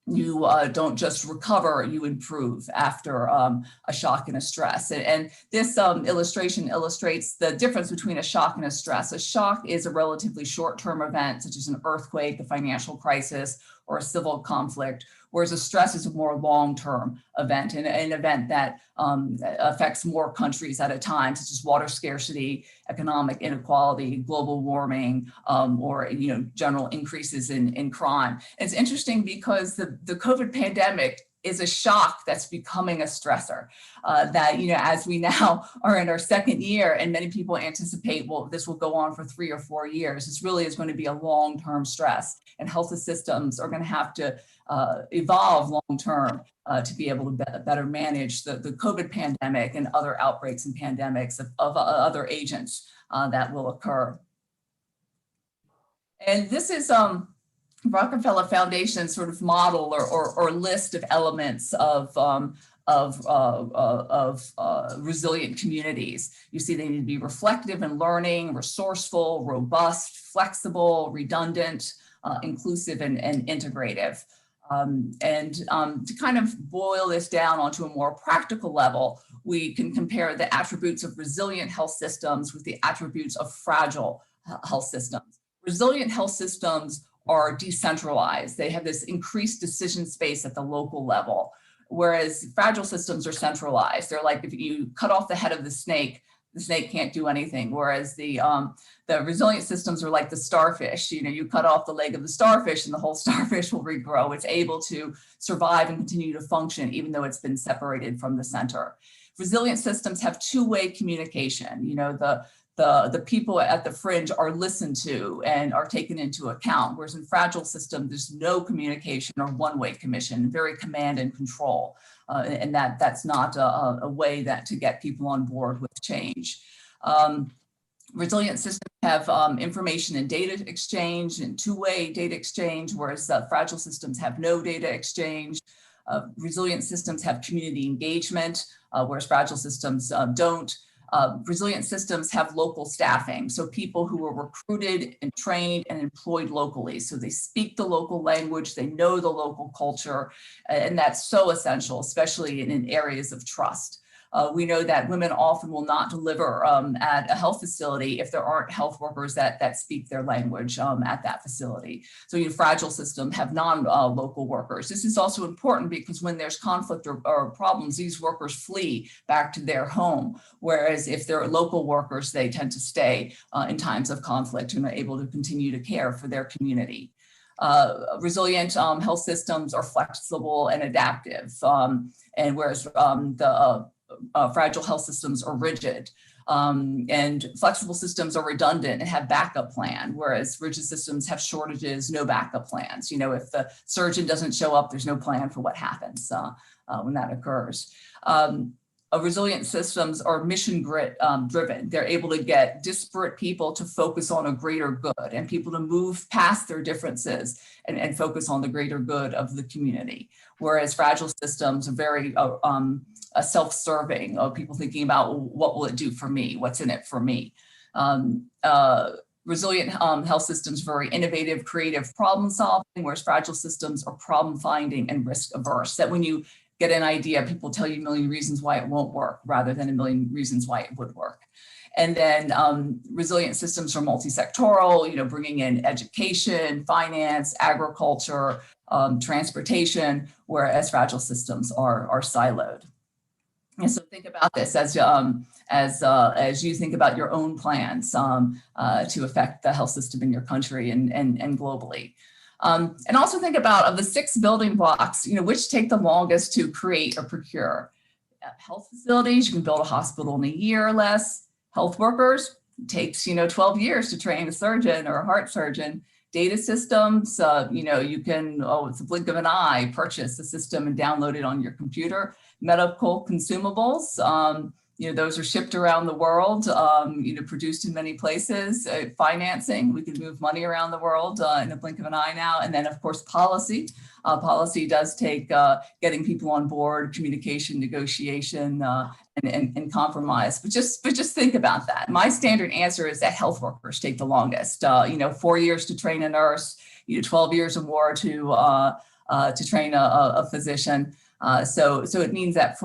you don't just recover, you improve after a shock and a stress. And this illustration illustrates the difference between a shock and a stress. A shock is a relatively short-term event, such as an earthquake, a financial crisis, or a civil conflict, whereas a stress is a more long-term event, and an event that affects more countries at a time, such as water scarcity, economic inequality, global warming, or general increases in crime. And it's interesting because the COVID pandemic is a shock that's becoming a stressor, that, as we now are in our second year and many people anticipate, well, this will go on for 3 or 4 years. This really is going to be a long-term stress, and health systems are going to have to evolve long-term to be able to better manage the COVID pandemic and other outbreaks and pandemics of other agents that will occur. And this is Rockefeller Foundation sort of model or list of elements of resilient communities. You see they need to be reflective and learning, resourceful, robust, flexible, redundant, inclusive, and integrative. To kind of boil this down onto a more practical level, we can compare the attributes of resilient health systems with the attributes of fragile health systems. Resilient health systems are decentralized. They have this increased decision space at the local level, whereas fragile systems are centralized. They're like, if you cut off the head of the snake can't do anything. Whereas the resilient systems are like the starfish. You cut off the leg of the starfish and the whole starfish will regrow. It's able to survive and continue to function even though it's been separated from the center. Resilient systems have two-way communication. The people at the fringe are listened to and are taken into account, whereas in fragile systems, there's no communication or one-way commission, very command and control. And that's not a way to get people on board with change. Resilient systems have information and data exchange and two-way data exchange, whereas fragile systems have no data exchange. Resilient systems have community engagement, whereas fragile systems don't. Resilient systems have local staffing, so people who are recruited and trained and employed locally. So they speak the local language, they know the local culture, and that's so essential, especially in areas of trust. We know that women often will not deliver at a health facility if there aren't health workers that speak their language at that facility. So fragile systems have non-local workers. This is also important because when there's conflict or problems, these workers flee back to their home. Whereas if they're local workers, they tend to stay in times of conflict and are able to continue to care for their community. Resilient health systems are flexible and adaptive, and whereas the fragile health systems are rigid, and flexible systems are redundant and have backup plan, whereas rigid systems have shortages, no backup plans. If the surgeon doesn't show up, there's no plan for what happens when that occurs. Resilient systems are mission driven. They're able to get disparate people to focus on a greater good and people to move past their differences and focus on the greater good of the community. Whereas fragile systems are very self-serving, of people thinking about what will it do for me? What's in it for me? Resilient health systems are very innovative, creative problem solving, whereas fragile systems are problem finding and risk averse. That when you get an idea, people tell you a million reasons why it won't work rather than a million reasons why it would work. And then resilient systems are multi-sectoral, bringing in education, finance, agriculture, transportation, whereas fragile systems are siloed. And so think about this as you think about your own plans to affect the health system in your country and globally. And also think about, of the 6 building blocks, which take the longest to create or procure. Health facilities, you can build a hospital in a year or less. Health workers, It takes, 12 years to train a surgeon or a heart surgeon. Data systems, you can, it's a blink of an eye, purchase a system and download it on your computer. Medical consumables, those are shipped around the world, produced in many places. Financing, we can move money around the world in a blink of an eye now. And then, of course, policy. Policy does take getting people on board, communication, negotiation, and compromise. But just think about that. My standard answer is that health workers take the longest. 4 years to train a nurse, 12 years or more to train a physician. So it means that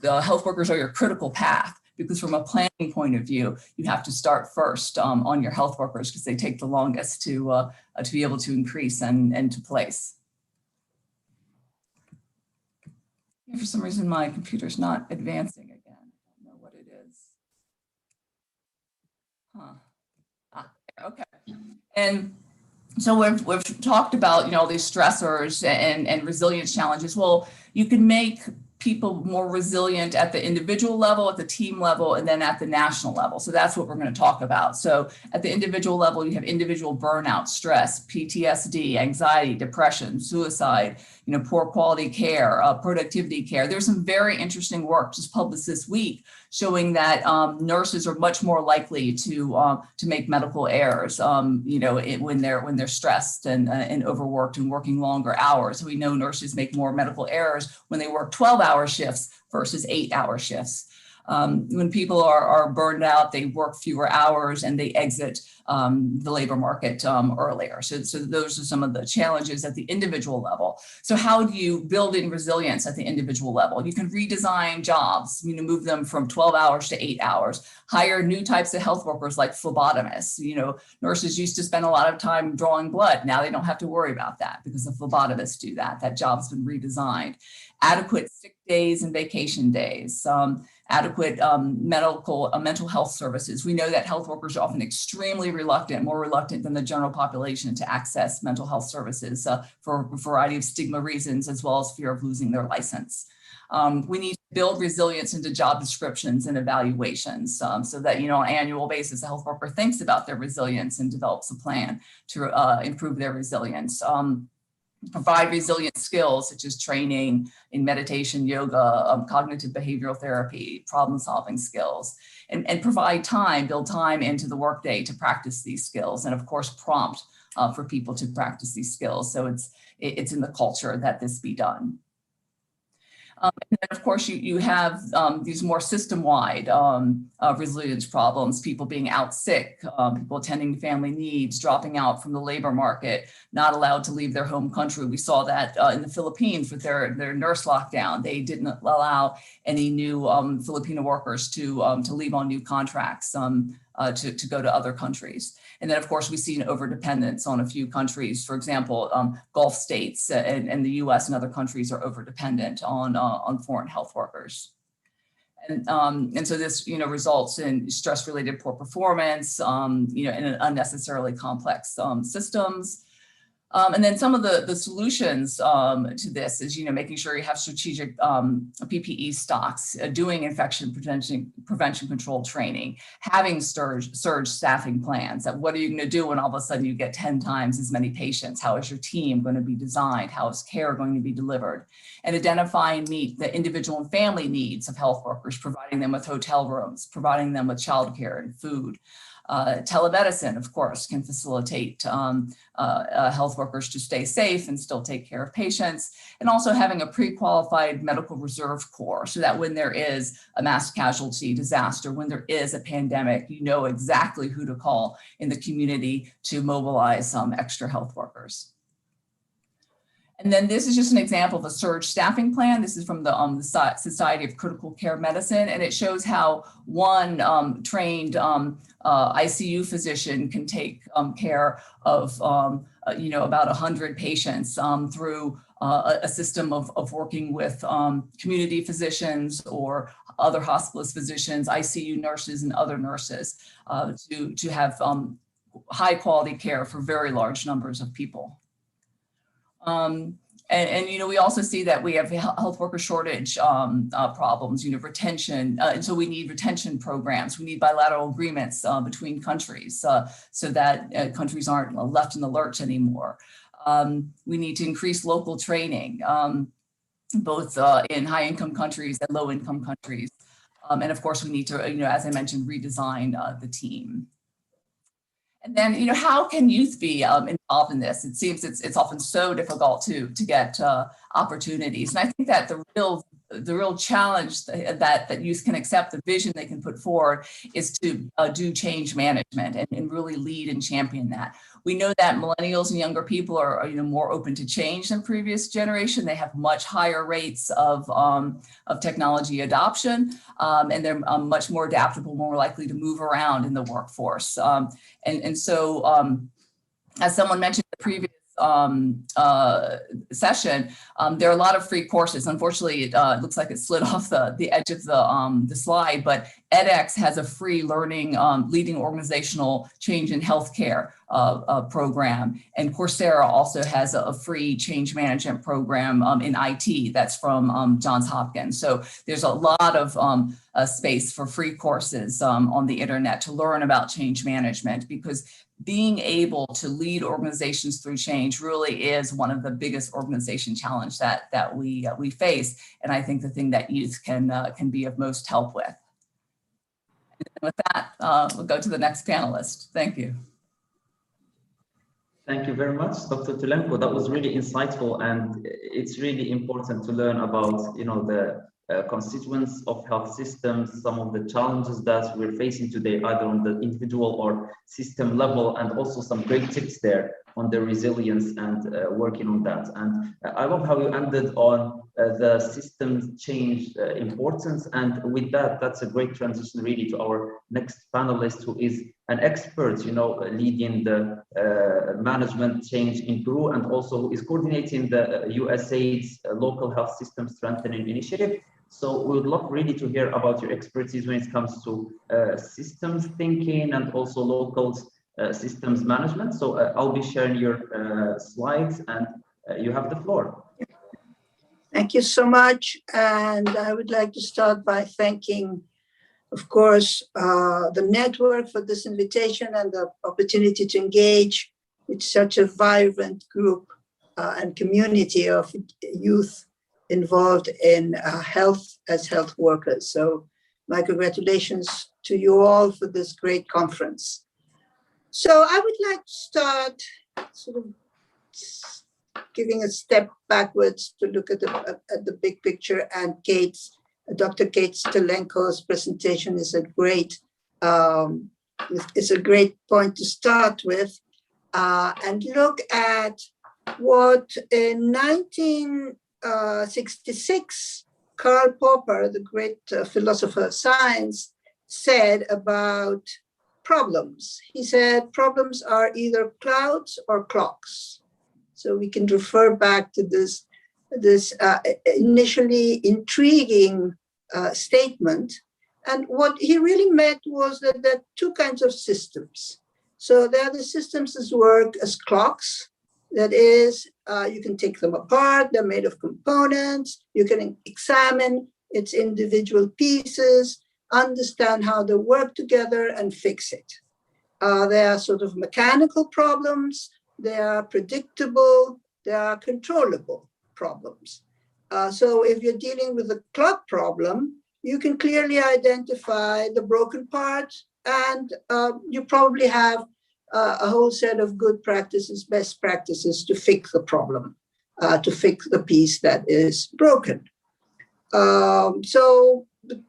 the health workers are your critical path, because from a planning point of view, you have to start first on your health workers, because they take the longest to be able to increase and to place. For some reason, my computer's not advancing again. I don't know what it is. Okay. And so we've talked about, all these stressors and resilience challenges. Well, you can make people more resilient at the individual level, at the team level, and then at the national level. So that's what we're going to talk about. So at the individual level, you have individual burnout, stress, PTSD, anxiety, depression, suicide, poor quality care, productivity care. There's some very interesting work just published this week showing that nurses are much more likely to make medical errors, when they're stressed and overworked and working longer hours. So we know nurses make more medical errors when they work 12-hour shifts versus 8-hour shifts. When people are burned out, they work fewer hours and they exit the labor market earlier. So those are some of the challenges at the individual level. So how do you build in resilience at the individual level? You can redesign jobs, move them from 12 hours to 8 hours, hire new types of health workers like phlebotomists. Nurses used to spend a lot of time drawing blood. Now they don't have to worry about that because the phlebotomists do that. That job's been redesigned. Adequate sick days and vacation days. Adequate mental health services. We know that health workers are often extremely reluctant, more reluctant than the general population to access mental health services for a variety of stigma reasons, as well as fear of losing their license. We need to build resilience into job descriptions and evaluations so that, on an annual basis, a health worker thinks about their resilience and develops a plan to improve their resilience. Provide resilient skills such as training in meditation, yoga, cognitive behavioral therapy, problem-solving skills, and provide time, build time into the workday to practice these skills, and of course prompt for people to practice these skills. So it's in the culture that this be done. And then of course you have these more system-wide resilience problems, people being out sick, people attending to family needs, dropping out from the labor market, not allowed to leave their home country. We saw that in the Philippines with their nurse lockdown. They didn't allow any new Filipino workers to leave on new contracts to go to other countries. And then, of course, we've seen overdependence on a few countries. For example, Gulf states and the U.S. and other countries are overdependent on foreign health workers. And so this, results in stress-related poor performance, and unnecessarily complex systems. And then some of the solutions to this is, making sure you have strategic PPE stocks, doing infection prevention control training, having surge staffing plans. What are you going to do when all of a sudden you get 10 times as many patients? How is your team going to be designed? How is care going to be delivered? And identify and meet the individual and family needs of health workers, providing them with hotel rooms, providing them with childcare and food. Telemedicine, of course, can facilitate health workers to stay safe and still take care of patients, and also having a pre-qualified medical reserve corps so that when there is a mass casualty disaster, when there is a pandemic, you know exactly who to call in the community to mobilize some extra health workers. And then this is just an example of a surge staffing plan. This is from the Society of Critical Care Medicine, and it shows how one trained ICU physician can take care of about 100 patients through a system of working with community physicians or other hospice physicians, ICU nurses, and other nurses to have high quality care for very large numbers of people. And you know, we also see that we have health worker shortage problems, you know, retention. And so we need retention programs. We need bilateral agreements between countries so that countries aren't left in the lurch anymore. We need to increase local training, both in high income countries and low income countries. And of course, we need to, you know, as I mentioned, redesign the team. And then, you know, how can youth be involved in this? It seems it's often so difficult to get opportunities. And I think that the real challenge that youth can accept, the vision they can put forward, is to do change management and really lead and champion that. We know that millennials and younger people are, you know, more open to change than previous generation. They have much higher rates of technology adoption, and they're much more adaptable, more likely to move around in the workforce. And so, as someone mentioned in the previous session, there are a lot of free courses. Unfortunately, it looks like it slid off the edge of the slide, but edX has a free learning leading organizational change in healthcare program. And Coursera also has a free change management program in IT that's from Johns Hopkins. So there's a lot of space for free courses on the internet to learn about change management, because being able to lead organizations through change really is one of the biggest organization challenge that we face. And I think the thing that youth can be of most help with. And with that, we'll go to the next panelist. Thank you. Thank you very much, Dr. Tulenko. That was really insightful, and it's really important to learn about, you know, the constituents of health systems, some of the challenges that we're facing today, either on the individual or system level, and also some great tips there on the resilience and working on that. And I love how you ended on the system change importance. And with that, that's a great transition really to our next panelist, who is an expert, you know, leading the management change in Peru, and also who is coordinating the USAID's local health system strengthening initiative. So we would love really to hear about your expertise when it comes to systems thinking and also local systems management. So I'll be sharing your slides, and you have the floor. Thank you so much. And I would like to start by thanking, of course, the network for this invitation and the opportunity to engage with such a vibrant group and community of youth involved in health as health workers. So my congratulations to you all for this great conference. So I would like to start sort of giving a step backwards to look at the big picture, and Dr. Kate Tulenko's presentation is a great point to start with, and look at what in 1966 Karl Popper, the great philosopher of science, said about problems. He said problems are either clouds or clocks. So we can refer back to this initially intriguing statement. And what he really meant was that there are two kinds of systems. So there are the systems that work as clocks. That is, you can take them apart, they're made of components, you can examine its individual pieces, understand how they work together and fix it. There are sort of mechanical problems, they are predictable, they are controllable problems. So if you're dealing with a clock problem, you can clearly identify the broken parts, and you probably have a whole set of good practices, best practices to fix the problem, to fix the piece that is broken. So the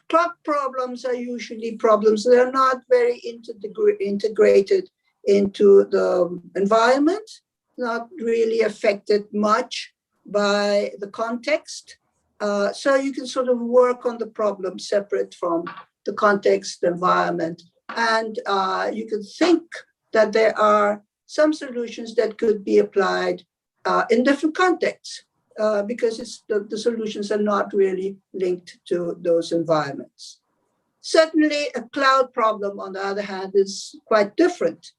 clock problems are usually problems that are not very integrated into the environment, not really affected much by the context. So you can sort of work on the problem separate from the context, the environment, and you can think that there are some solutions that could be applied in different contexts because the solutions are not really linked to those environments. Certainly, a cloud problem, on the other hand, is quite different.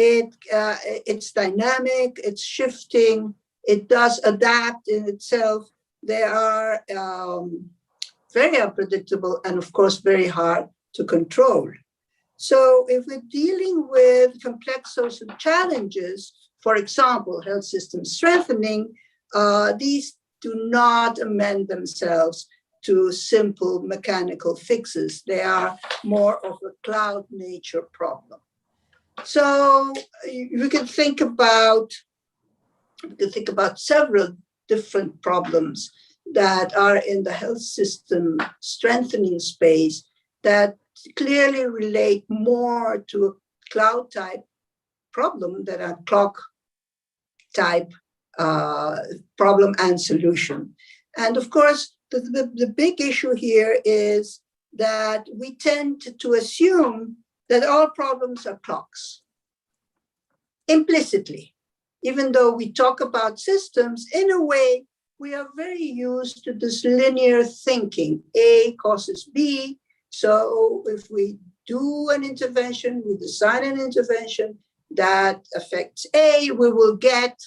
It's dynamic, it's shifting, It does adapt in itself. They are very unpredictable and, of course, very hard to control. So if we're dealing with complex social challenges, for example, health system strengthening, these do not amend themselves to simple mechanical fixes. They are more of a cloud nature problem. So we can think about several different problems that are in the health system strengthening space that clearly relate more to a cloud type problem than a clock type problem and solution. And of course, the big issue here is that we tend to assume that all problems are clocks implicitly. Even though we talk about systems, in a way, we are very used to this linear thinking. A causes B. So if we do an intervention, we design an intervention that affects A, we will get,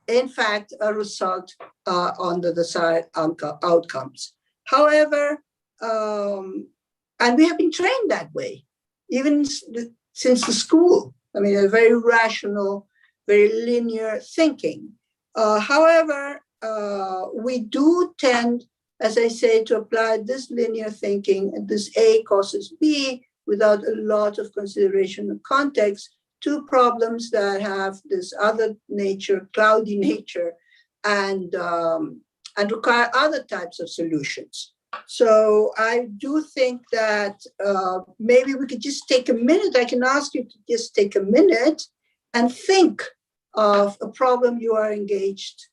in fact, a result on the desired outcomes. However, and we have been trained that way, even since the school. I mean, a very rational, very linear thinking. However, we do tend, as I say, to apply this linear thinking, and this A causes B, without a lot of consideration of context, to problems that have this other nature, cloudy nature, and require other types of solutions. So I do think that maybe we could just take a minute. I can ask you to just take a minute and think of a problem you are engaged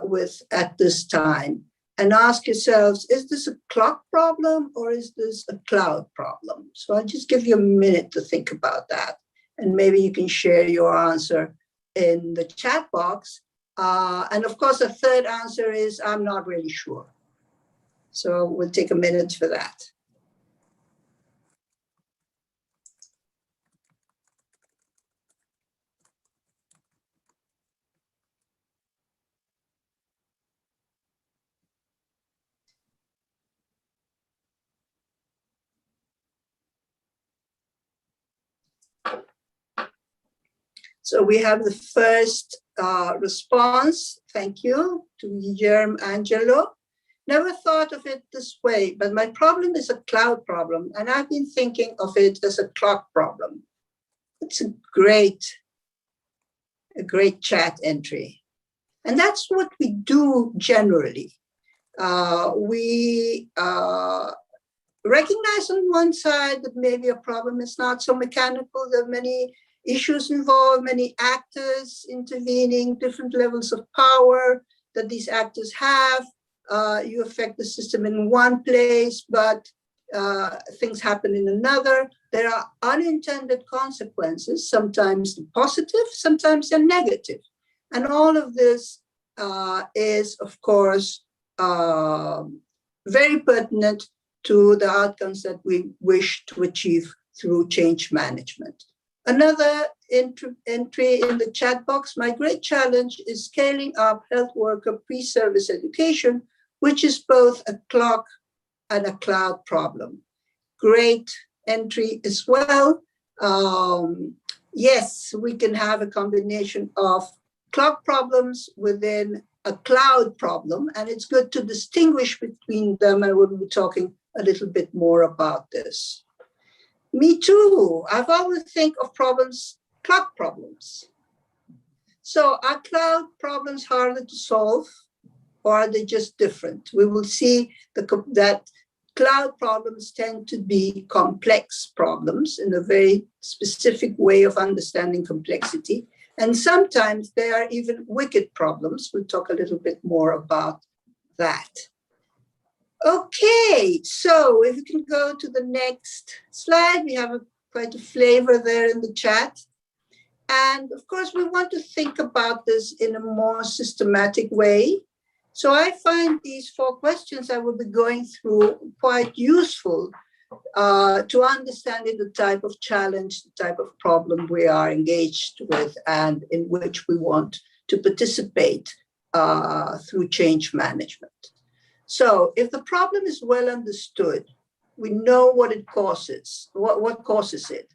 with at this time, and ask yourselves, is this a clock problem or is this a cloud problem? So I'll just give you a minute to think about that. And maybe you can share your answer in the chat box. And of course, a third answer is, I'm not really sure. So we'll take a minute for that. So we have the first response. Thank you to Guillermo Angelo. Never thought of it this way, but my problem is a cloud problem, and I've been thinking of it as a clock problem. It's a great chat entry. And that's what we do generally. We recognize on one side that maybe a problem is not so mechanical. There are many issues involved, many actors intervening, different levels of power that these actors have. You affect the system in one place, but things happen in another. There are unintended consequences, sometimes positive, sometimes they're negative. And all of this is, of course, very pertinent to the outcomes that we wish to achieve through change management. Another entry in the chat box, my great challenge is scaling up health worker pre-service education, which is both a clock and a cloud problem. Great entry as well. Yes, we can have a combination of clock problems within a cloud problem, and it's good to distinguish between them, and we'll be talking a little bit more about this. Me too. I've always think of problems, clock problems. So are cloud problems harder to solve, or are they just different? We will see that cloud problems tend to be complex problems in a very specific way of understanding complexity. And sometimes they are even wicked problems. We'll talk a little bit more about that. Okay, so if you can go to the next slide, we have quite a flavor there in the chat. And of course, we want to think about this in a more systematic way. So I find these 4 questions I will be going through quite useful to understanding the type of challenge, the type of problem we are engaged with and in which we want to participate through change management. So if the problem is well understood, we know what it causes, what causes it.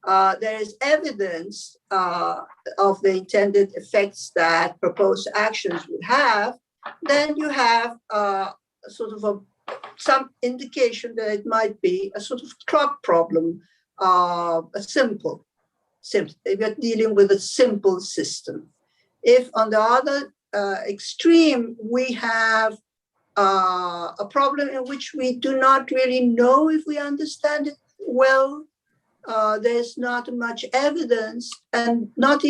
There is evidence of the intended effects that proposed actions would have, then you have sort of some indication that it might be a sort of clock problem, if you're dealing with a simple system. If on the other extreme, we have a problem in which we do not really know if we understand it well, there's not much evidence, and not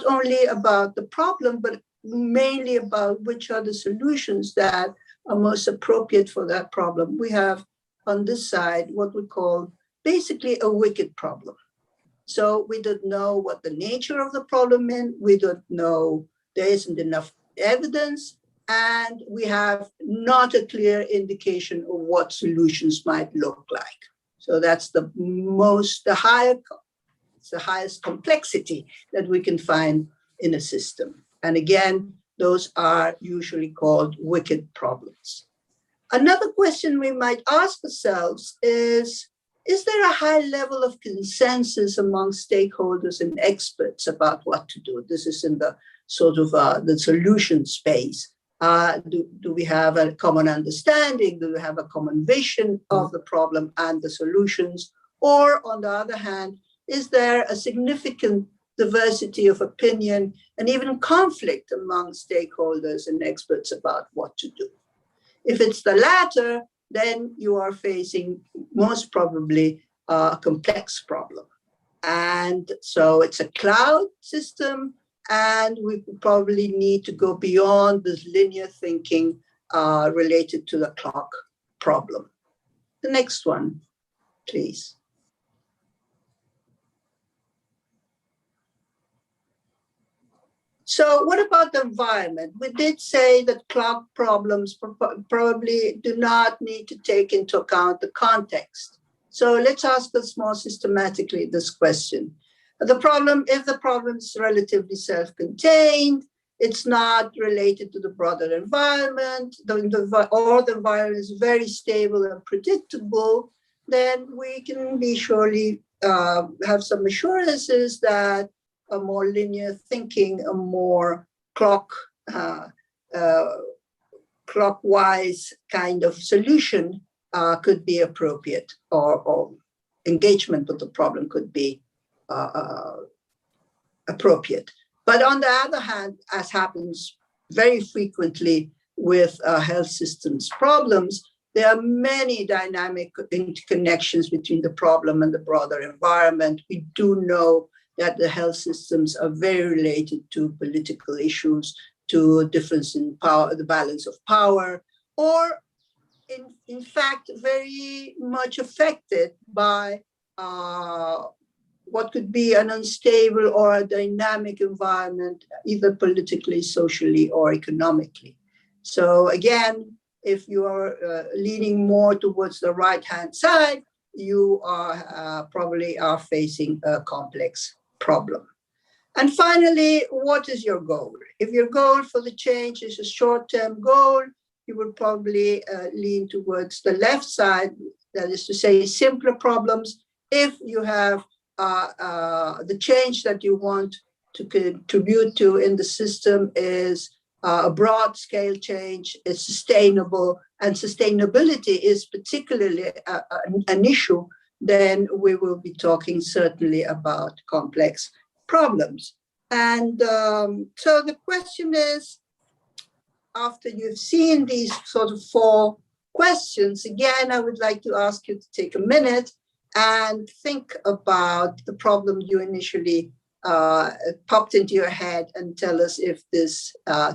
only about the problem, but mainly about which are the solutions that are most appropriate for that problem. We have on this side what we call basically a wicked problem. So we don't know what the nature of the problem is. We don't know, there isn't enough evidence, and we have not a clear indication of what solutions might look like. So that's the highest complexity that we can find in a system. And again, those are usually called wicked problems. Another question we might ask ourselves is there a high level of consensus among stakeholders and experts about what to do? This is in the sort of the solution space. Do we have a common understanding? Do we have a common vision of the problem and the solutions? Or on the other hand, is there a significant diversity of opinion and even conflict among stakeholders and experts about what to do? If it's the latter, then you are facing most probably a complex problem. And so it's a cloud system, and we probably need to go beyond this linear thinking related to the clock problem. The next one, please. So what about the environment? We did say that clock problems probably do not need to take into account the context. So let's ask us more systematically this question. If the problem is relatively self-contained, it's not related to the broader environment, or the environment is very stable and predictable, then we can be surely have some assurances that a more linear thinking, a more clockwise kind of solution could be appropriate, or engagement with the problem could be appropriate. But on the other hand, as happens very frequently with health systems problems, there are many dynamic interconnections between the problem and the broader environment. We do know that the health systems are very related to political issues, to difference in power, the balance of power, or in fact, very much affected by what could be an unstable or a dynamic environment, either politically, socially, or economically. So again, if you are leaning more towards the right-hand side, you are probably facing a complex problem. And finally, what is your goal? If your goal for the change is a short-term goal, you will probably lean towards the left side, that is to say, simpler problems. If you have the change that you want to contribute to in the system is a broad scale change, is sustainable, and sustainability is particularly an issue, then we will be talking certainly about complex problems. And so the question is, after you've seen these sort of 4 questions, again, I would like to ask you to take a minute and think about the problem you initially popped into your head, and tell us if this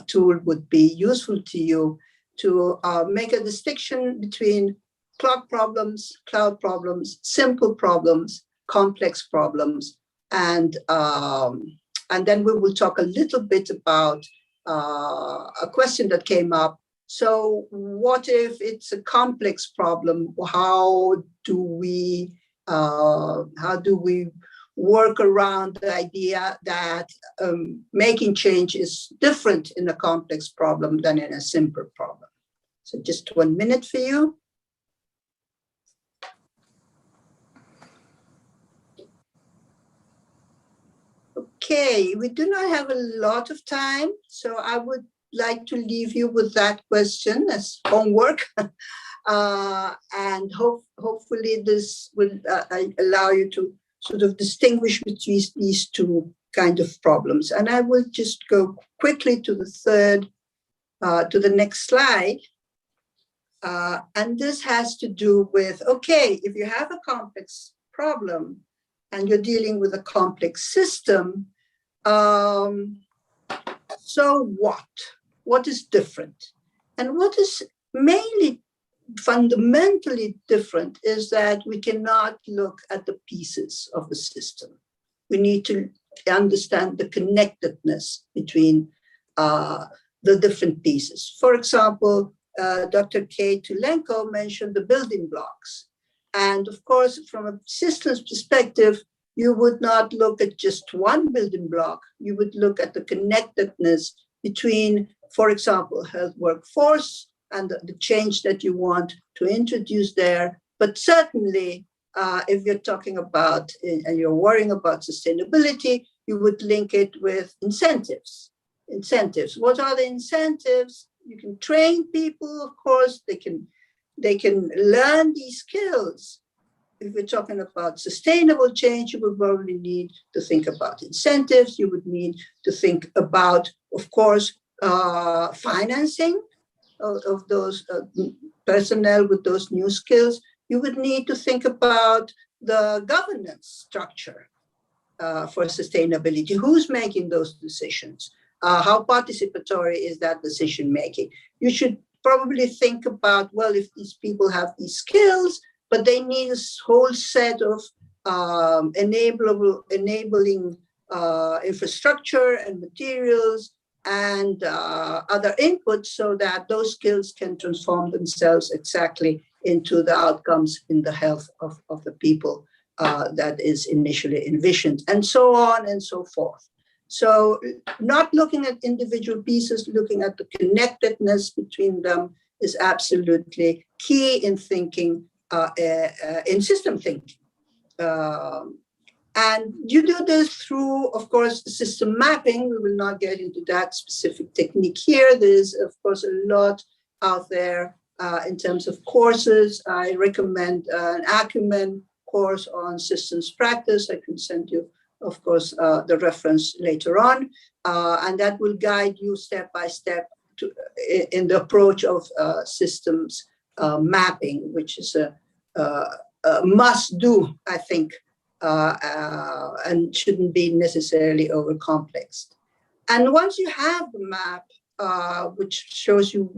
tool would be useful to you to make a distinction between clock problems, cloud problems, simple problems, complex problems, and then we will talk a little bit about a question that came up. So what if it's a complex problem? How do we work around the idea that making change is different in a complex problem than in a simple problem. So just 1 minute for you. Okay, we do not have a lot of time, so I would like to leave you with that question as homework. And hopefully this will allow you to sort of distinguish between these two kind of problems. And I will just go quickly to the next slide. And this has to do with, okay, if you have a complex problem and you're dealing with a complex system, so what? What is different? And what is mainly fundamentally different is that we cannot look at the pieces of the system. We need to understand the connectedness between the different pieces. For example, Dr. Kay Tulenko mentioned the building blocks. And of course, from a systems perspective, you would not look at just one building block. You would look at the connectedness between, for example, health workforce and the change that you want to introduce there. But certainly, if you're talking about and you're worrying about sustainability, you would link it with incentives. Incentives. What are the incentives? You can train people, of course. They can learn these skills. If we're talking about sustainable change, you would probably need to think about incentives. You would need to think about, of course, financing of those personnel with those new skills. You would need to think about the governance structure for sustainability. Who's making those decisions? How participatory is that decision making? You should probably think about, well, if these people have these skills, but they need a whole set of enabling infrastructure and materials and other inputs so that those skills can transform themselves exactly into the outcomes in the health of the people that is initially envisioned, and so on and so forth. So not looking at individual pieces, looking at the connectedness between them is absolutely key in thinking, in system thinking. And you do this through, of course, the system mapping. We will not get into that specific technique here. There's, of course, a lot out there in terms of courses. I recommend an Acumen course on systems practice. I can send you, of course, the reference later on. And that will guide you step by step in the approach of systems mapping, which is a must do, I think, and shouldn't be necessarily over complex. And once you have the map, which shows you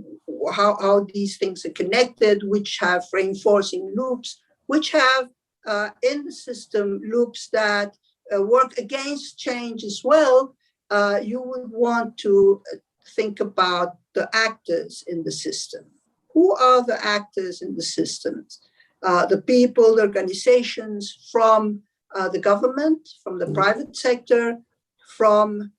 how these things are connected, which have reinforcing loops, which have in the system loops that work against change as well, you would want to think about the actors in the system. Who are the actors in the systems? The people, the organizations from the government, from the private sector, from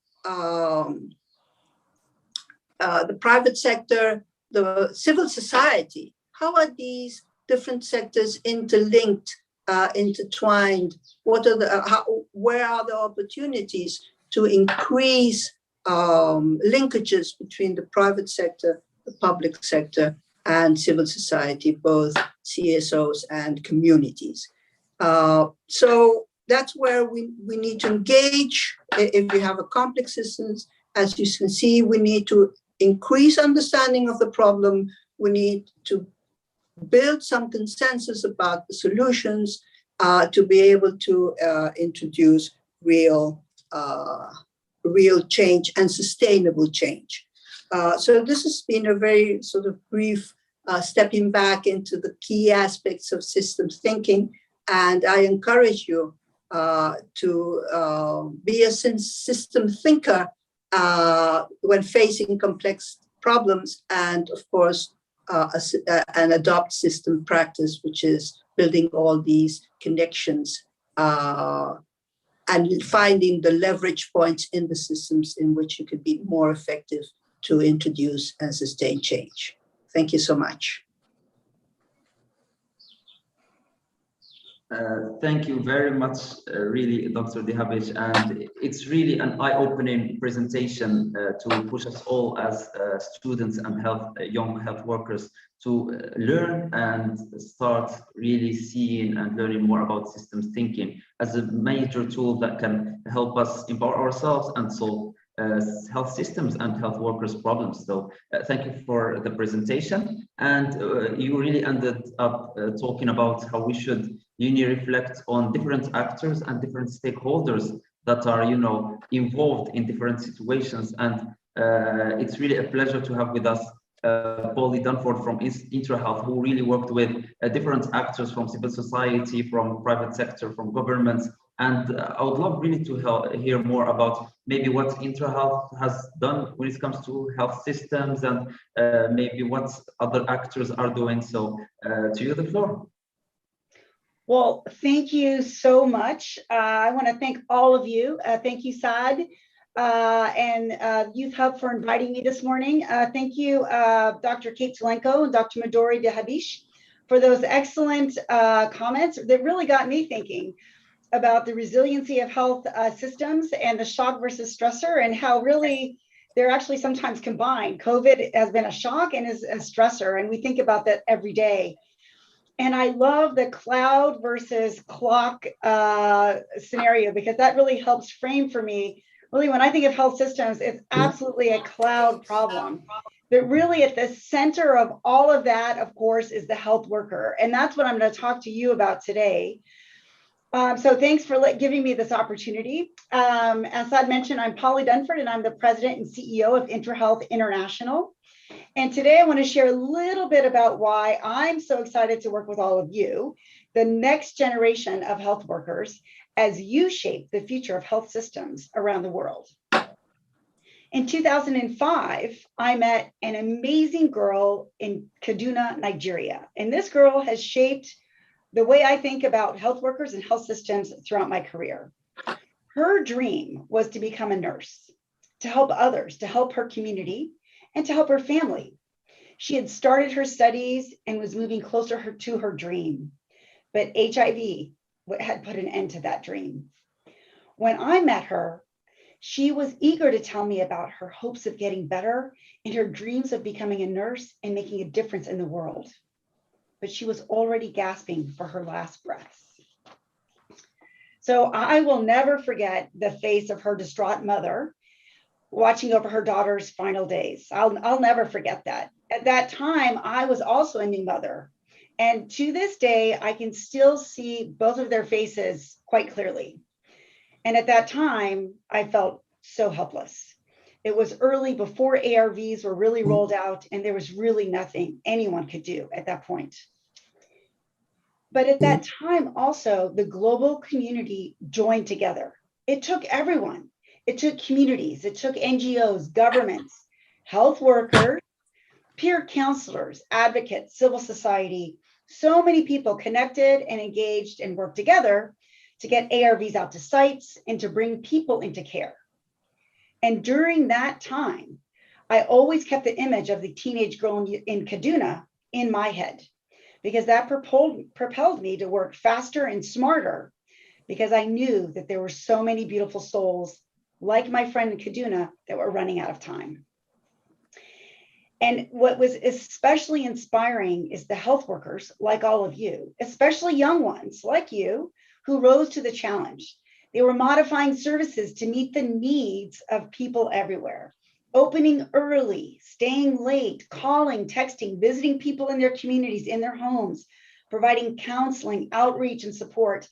the private sector, the civil society. How are these different sectors interlinked, intertwined? What are where are the opportunities to increase linkages between the private sector, the public sector, and civil society, both CSOs and communities? So that's where we need to engage. If we have a complex system, as you can see, we need to increase understanding of the problem. We need to build some consensus about the solutions to be able to introduce real change and sustainable change. So this has been a very sort of brief stepping back into the key aspects of systems thinking. And I encourage you to be a system thinker when facing complex problems, and of course, and adopt system practice, which is building all these connections and finding the leverage points in the systems in which you could be more effective to introduce and sustain change. Thank you so much. Thank you very much, really, Dr. Dihabish, and it's really an eye-opening presentation to push us all as students and young health workers to learn and start really seeing and learning more about systems thinking as a major tool that can help us empower ourselves and solve health systems and health workers' problems. So thank you for the presentation. And you really ended up talking about how we should reflect on different actors and different stakeholders that are, involved in different situations. And it's really a pleasure to have with us Polly Dunford from IntraHealth, who really worked with different actors from civil society, from private sector, from governments. And I would love really to hear more about maybe what IntraHealth has done when it comes to health systems and maybe what other actors are doing. So to you the floor. Well, thank you so much. I want to thank all of you. Thank you, Saad and Youth Hub for inviting me this morning. Thank you, Dr. Kate Tulenko and Dr. Midori Dihabish for those excellent comments that really got me thinking about the resiliency of health systems and the shock versus stressor, and how really they're actually sometimes combined. COVID has been a shock and is a stressor, and we think about that every day. And I love the cloud versus clock scenario, because that really helps frame for me, really when I think of health systems, it's absolutely a cloud problem. But really at the center of all of that, of course, is the health worker. And that's what I'm going to talk to you about today. So thanks for giving me this opportunity. As Saad mentioned, I'm Polly Dunford, and I'm the president and CEO of IntraHealth International. And today I want to share a little bit about why I'm so excited to work with all of you, the next generation of health workers, as you shape the future of health systems around the world. In 2005, I met an amazing girl in Kaduna, Nigeria. And this girl has shaped the way I think about health workers and health systems throughout my career. Her dream was to become a nurse, to help others, to help her community, and to help her family. She had started her studies and was moving closer to her dream, but HIV had put an end to that dream. When I met her, she was eager to tell me about her hopes of getting better and her dreams of becoming a nurse and making a difference in the world. But she was already gasping for her last breaths. So I will never forget the face of her distraught mother watching over her daughter's final days. I'll never forget that. At that time, I was also a new mother. And to this day, I can still see both of their faces quite clearly. And at that time, I felt so helpless. It was early before ARVs were really rolled out, and there was really nothing anyone could do at that point. But at that time also, the global community joined together. It took everyone. It took communities, it took NGOs, governments, health workers, peer counselors, advocates, civil society. So many people connected and engaged and worked together to get ARVs out to sites and to bring people into care. And during that time, I always kept the image of the teenage girl in Kaduna in my head, because that propelled me to work faster and smarter, because I knew that there were so many beautiful souls like my friend in Kaduna that were running out of time. And what was especially inspiring is the health workers, like all of you, especially young ones like you, who rose to the challenge. They were modifying services to meet the needs of people everywhere, opening early, staying late, calling, texting, visiting people in their communities, in their homes, providing counseling, outreach, and support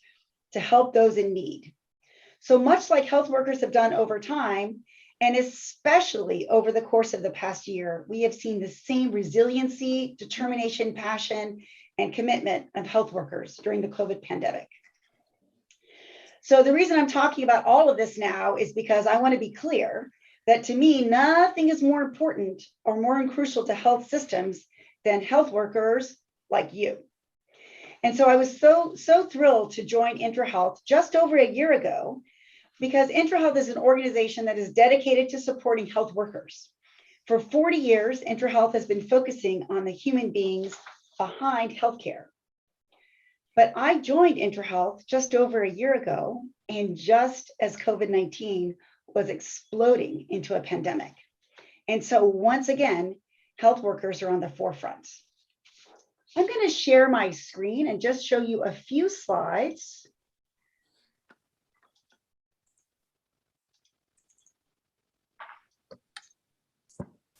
to help those in need. So much like health workers have done over time, and especially over the course of the past year, we have seen the same resiliency, determination, passion, and commitment of health workers during the COVID pandemic. So the reason I'm talking about all of this now is because I want to be clear that to me, nothing is more important or more crucial to health systems than health workers like you. And so I was so thrilled to join IntraHealth just over a year ago because IntraHealth is an organization that is dedicated to supporting health workers. For 40 years, IntraHealth has been focusing on the human beings behind healthcare. But I joined IntraHealth just over a year ago, and just as COVID-19 was exploding into a pandemic. And so once again, health workers are on the forefront. I'm going to share my screen and just show you a few slides.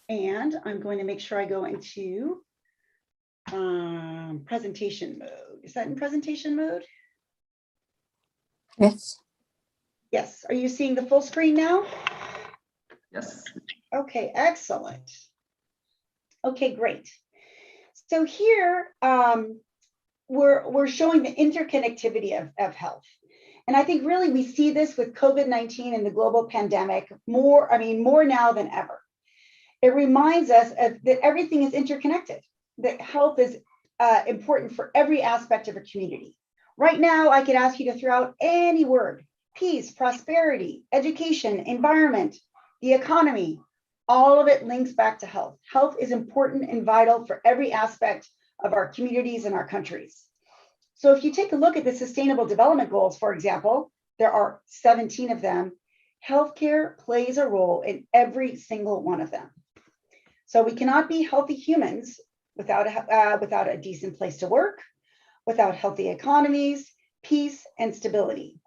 And I'm going to make sure I go into presentation mode. Is that in presentation mode? Yes. Yes. Are you seeing the full screen now? Yes. Okay, excellent. Okay, great. So here we're showing the interconnectivity of health. And I think really we see this with COVID-19 and the global pandemic more now than ever. It reminds us that everything is interconnected, that health is important for every aspect of a community. Right now, I could ask you to throw out any word: peace, prosperity, education, environment, the economy. All of it links back to health. Health is important and vital for every aspect of our communities and our countries. So if you take a look at the Sustainable Development Goals, for example, there are 17 of them. Healthcare plays a role in every single one of them. So we cannot be healthy humans without a decent place to work, without healthy economies, peace, and stability.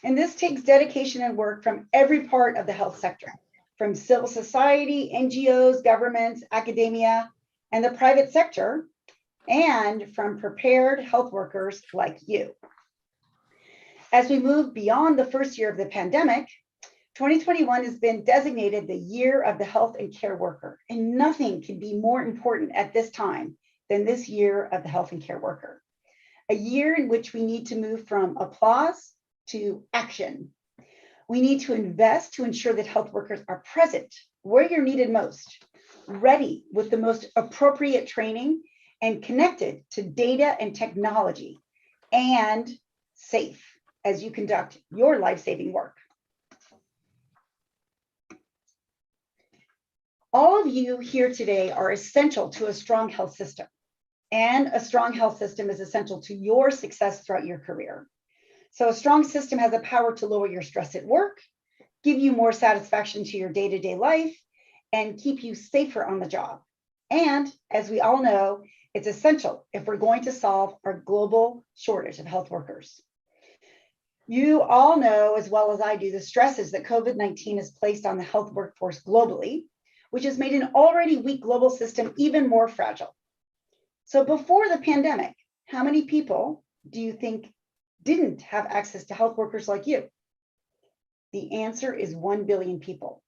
And this takes dedication and work from every part of the health sector, from civil society, NGOs, governments, academia, and the private sector, and from prepared health workers like you. As we move beyond the first year of the pandemic, 2021 has been designated the year of the health and care worker, and nothing can be more important at this time than this year of the health and care worker. A year in which we need to move from applause to action. We need to invest to ensure that health workers are present where you're needed most, ready with the most appropriate training, and connected to data and technology, and safe as you conduct your life-saving work. All of you here today are essential to a strong health system, and a strong health system is essential to your success throughout your career. So a strong system has the power to lower your stress at work, give you more satisfaction to your day-to-day life, and keep you safer on the job. And as we all know, it's essential if we're going to solve our global shortage of health workers. You all know as well as I do the stresses that COVID-19 has placed on the health workforce globally, which has made an already weak global system even more fragile. So before the pandemic, how many people do you think didn't have access to health workers like you? The answer is 1 billion people.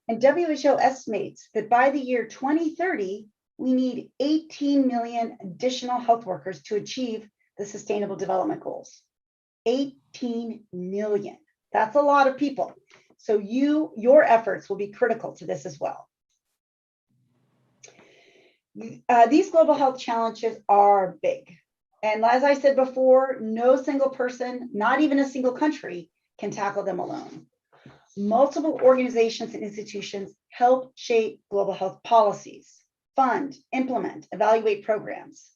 And WHO estimates that by the year 2030, we need 18 million additional health workers to achieve the Sustainable Development Goals. 18 million. That's a lot of people. So your efforts will be critical to this as well. These global health challenges are big. And as I said before, no single person, not even a single country, can tackle them alone. Multiple organizations and institutions help shape global health policies, fund, implement, evaluate programs.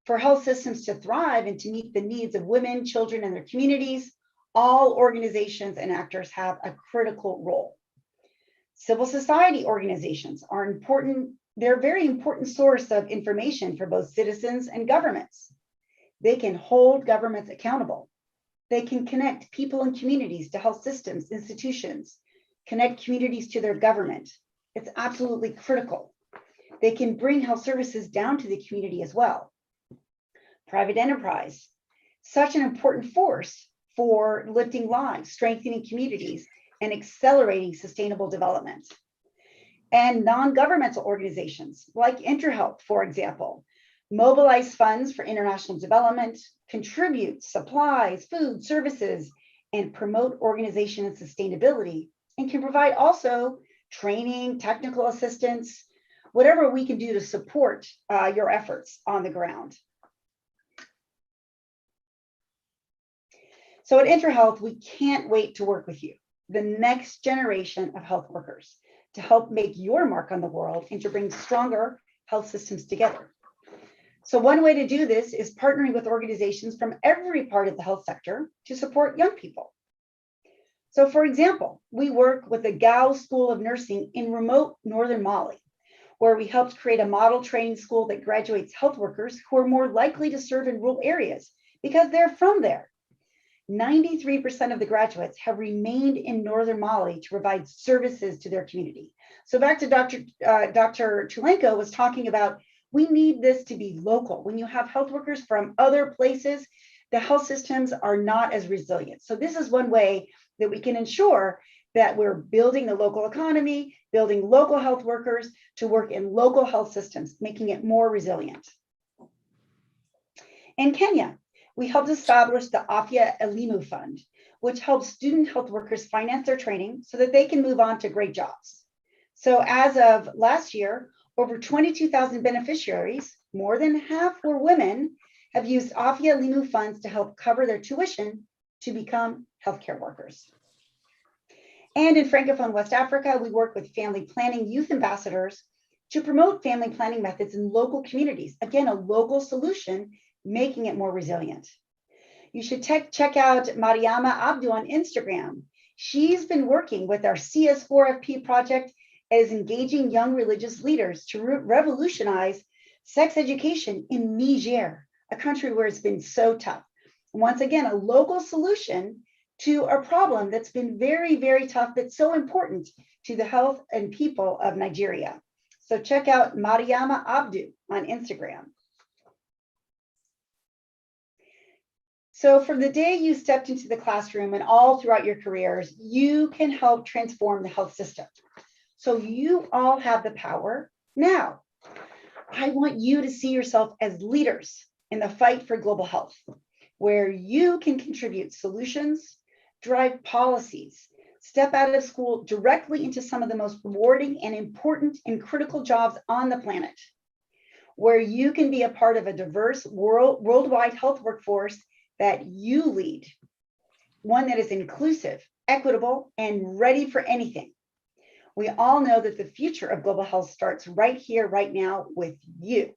For health systems to thrive and to meet the needs of women, children, and their communities, all organizations and actors have a critical role. Civil society organizations are important. They're a very important source of information for both citizens and governments. They can hold governments accountable. They can connect people and communities to health systems, institutions, connect communities to their government. It's absolutely critical. They can bring health services down to the community as well. Private enterprise, such an important force for lifting lives, strengthening communities, and accelerating sustainable development. And non-governmental organizations like IntraHealth, for example, mobilize funds for international development, contribute supplies, food, services, and promote organization and sustainability, and can provide also training, technical assistance, whatever we can do to support your efforts on the ground. So at IntraHealth, we can't wait to work with you, the next generation of health workers, to help make your mark on the world and to bring stronger health systems together. So one way to do this is partnering with organizations from every part of the health sector to support young people. So for example, we work with the Gao School of Nursing in remote northern Mali, where we helped create a model training school that graduates health workers who are more likely to serve in rural areas because they're from there. 93% of the graduates have remained in northern Mali to provide services to their community. So back to Dr. Chulenko was talking about, we need this to be local. When you have health workers from other places, the health systems are not as resilient. So this is one way that we can ensure that we're building the local economy, building local health workers to work in local health systems, making it more resilient. In Kenya, we helped establish the Afya Elimu Fund, which helps student health workers finance their training so that they can move on to great jobs. So as of last year, over 22,000 beneficiaries, more than half were women, have used Afya Elimu funds to help cover their tuition to become healthcare workers. And in Francophone West Africa, we work with family planning youth ambassadors to promote family planning methods in local communities. Again, a local solution, making it more resilient. You should check out Mariama Abdu on Instagram. She's been working with our CS4FP project as engaging young religious leaders to revolutionize sex education in Niger, a country where it's been so tough. Once again, a local solution to a problem that's been very, very tough, but so important to the health and people of Nigeria. So check out Mariama Abdu on Instagram. So from the day you stepped into the classroom and all throughout your careers, you can help transform the health system. So you all have the power now. I want you to see yourself as leaders in the fight for global health, where you can contribute solutions, drive policies, step out of school directly into some of the most rewarding and important and critical jobs on the planet, where you can be a part of a diverse worldwide health workforce that you lead, one that is inclusive, equitable, and ready for anything. We all know that the future of global health starts right here, right now with you.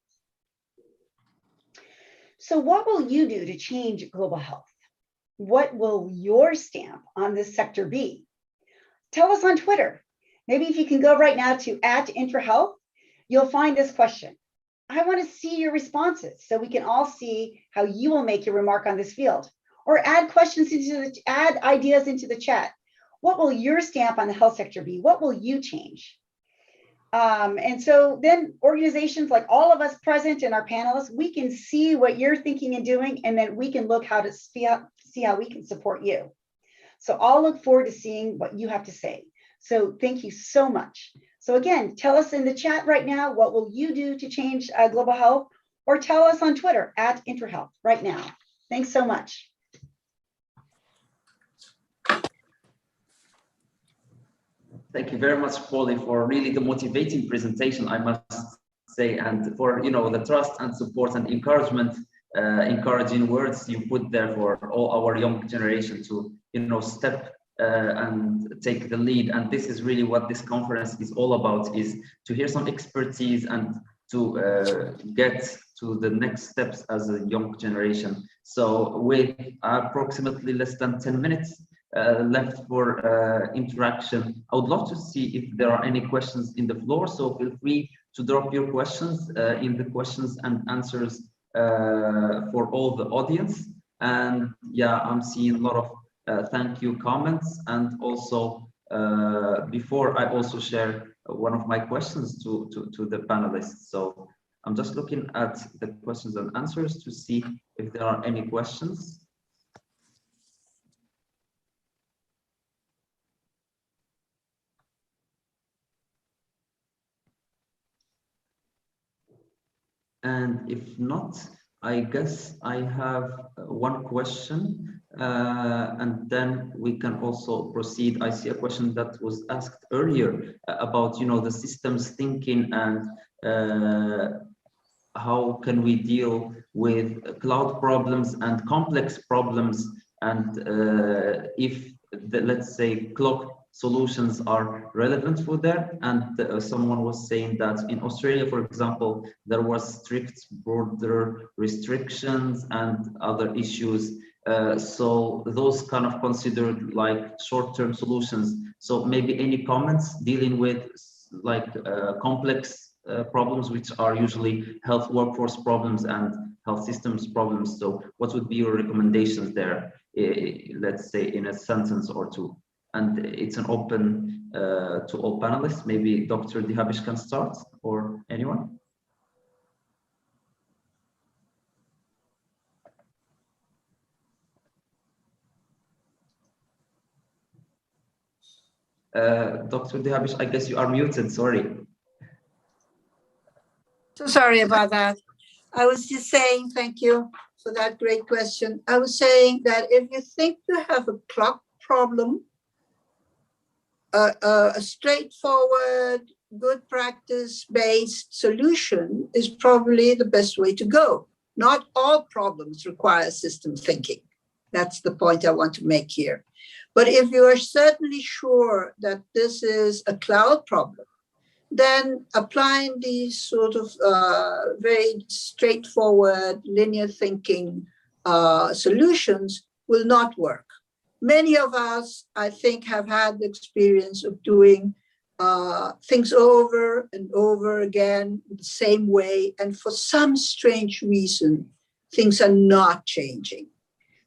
So what will you do to change global health? What will your stamp on this sector be? Tell us on Twitter. Maybe if you can go right now to @IntraHealth, you'll find this question. I want to see your responses so we can all see how you will make your remark on this field. Or add questions add ideas into the chat. What will your stamp on the health sector be? What will you change? And so then organizations like all of us present and our panelists, we can see what you're thinking and doing, and then we can look how to see how we can support you. So I'll look forward to seeing what you have to say. So thank you so much. So again, tell us in the chat right now, what will you do to change global health? Or tell us on Twitter @IntraHealth right now. Thanks so much. Thank you very much, Polly, for really the motivating presentation, I must say, and for the trust and support and encouragement, encouraging words you put there for all our young generation to step and take the lead. And this is really what this conference is all about, is to hear some expertise and to get to the next steps as a young generation. So with approximately less than 10 minutes left for interaction, I would love to see if there are any questions in the floor. So feel free to drop your questions in the questions and answers for all the audience. And yeah, I'm seeing a lot of thank you comments, and also before I also share one of my questions to the panelists. So I'm just looking at the questions and answers to see if there are any questions. And if not, I guess I have one question, and then we can also proceed. I see a question that was asked earlier about, the systems thinking and how can we deal with cloud problems and complex problems and if let's say clock solutions are relevant for that. And someone was saying that in Australia, for example, there was strict border restrictions and other issues. So those kind of considered like short-term solutions. So maybe any comments dealing with like complex problems, which are usually health workforce problems and health systems problems. So what would be your recommendations there, let's say in a sentence or two? And it's an open to all panelists. Maybe Dr. Dihabish can start, or anyone? Dr. Dihabish, I guess you are muted, sorry. So sorry about that. I was just saying, thank you for that great question. I was saying that if you think you have a clock problem, a straightforward, good practice-based solution is probably the best way to go. Not all problems require system thinking. That's the point I want to make here. But if you are certainly sure that this is a cloud problem, then applying these sort of very straightforward, linear thinking solutions will not work. Many of us, I think, have had the experience of doing things over and over again the same way, and for some strange reason, things are not changing.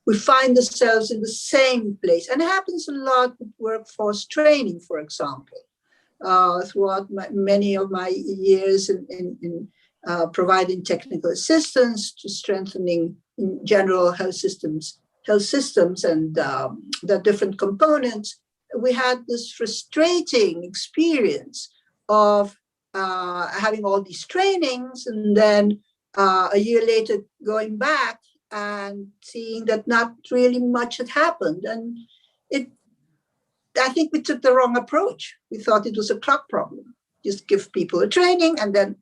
We find ourselves in the same place, and it happens a lot with workforce training, for example. Throughout many of my years in providing technical assistance to strengthening in general health systems and the different components, we had this frustrating experience of having all these trainings and then a year later going back and seeing that not really much had happened. And I think we took the wrong approach. We thought it was a clock problem. Just give people a training and then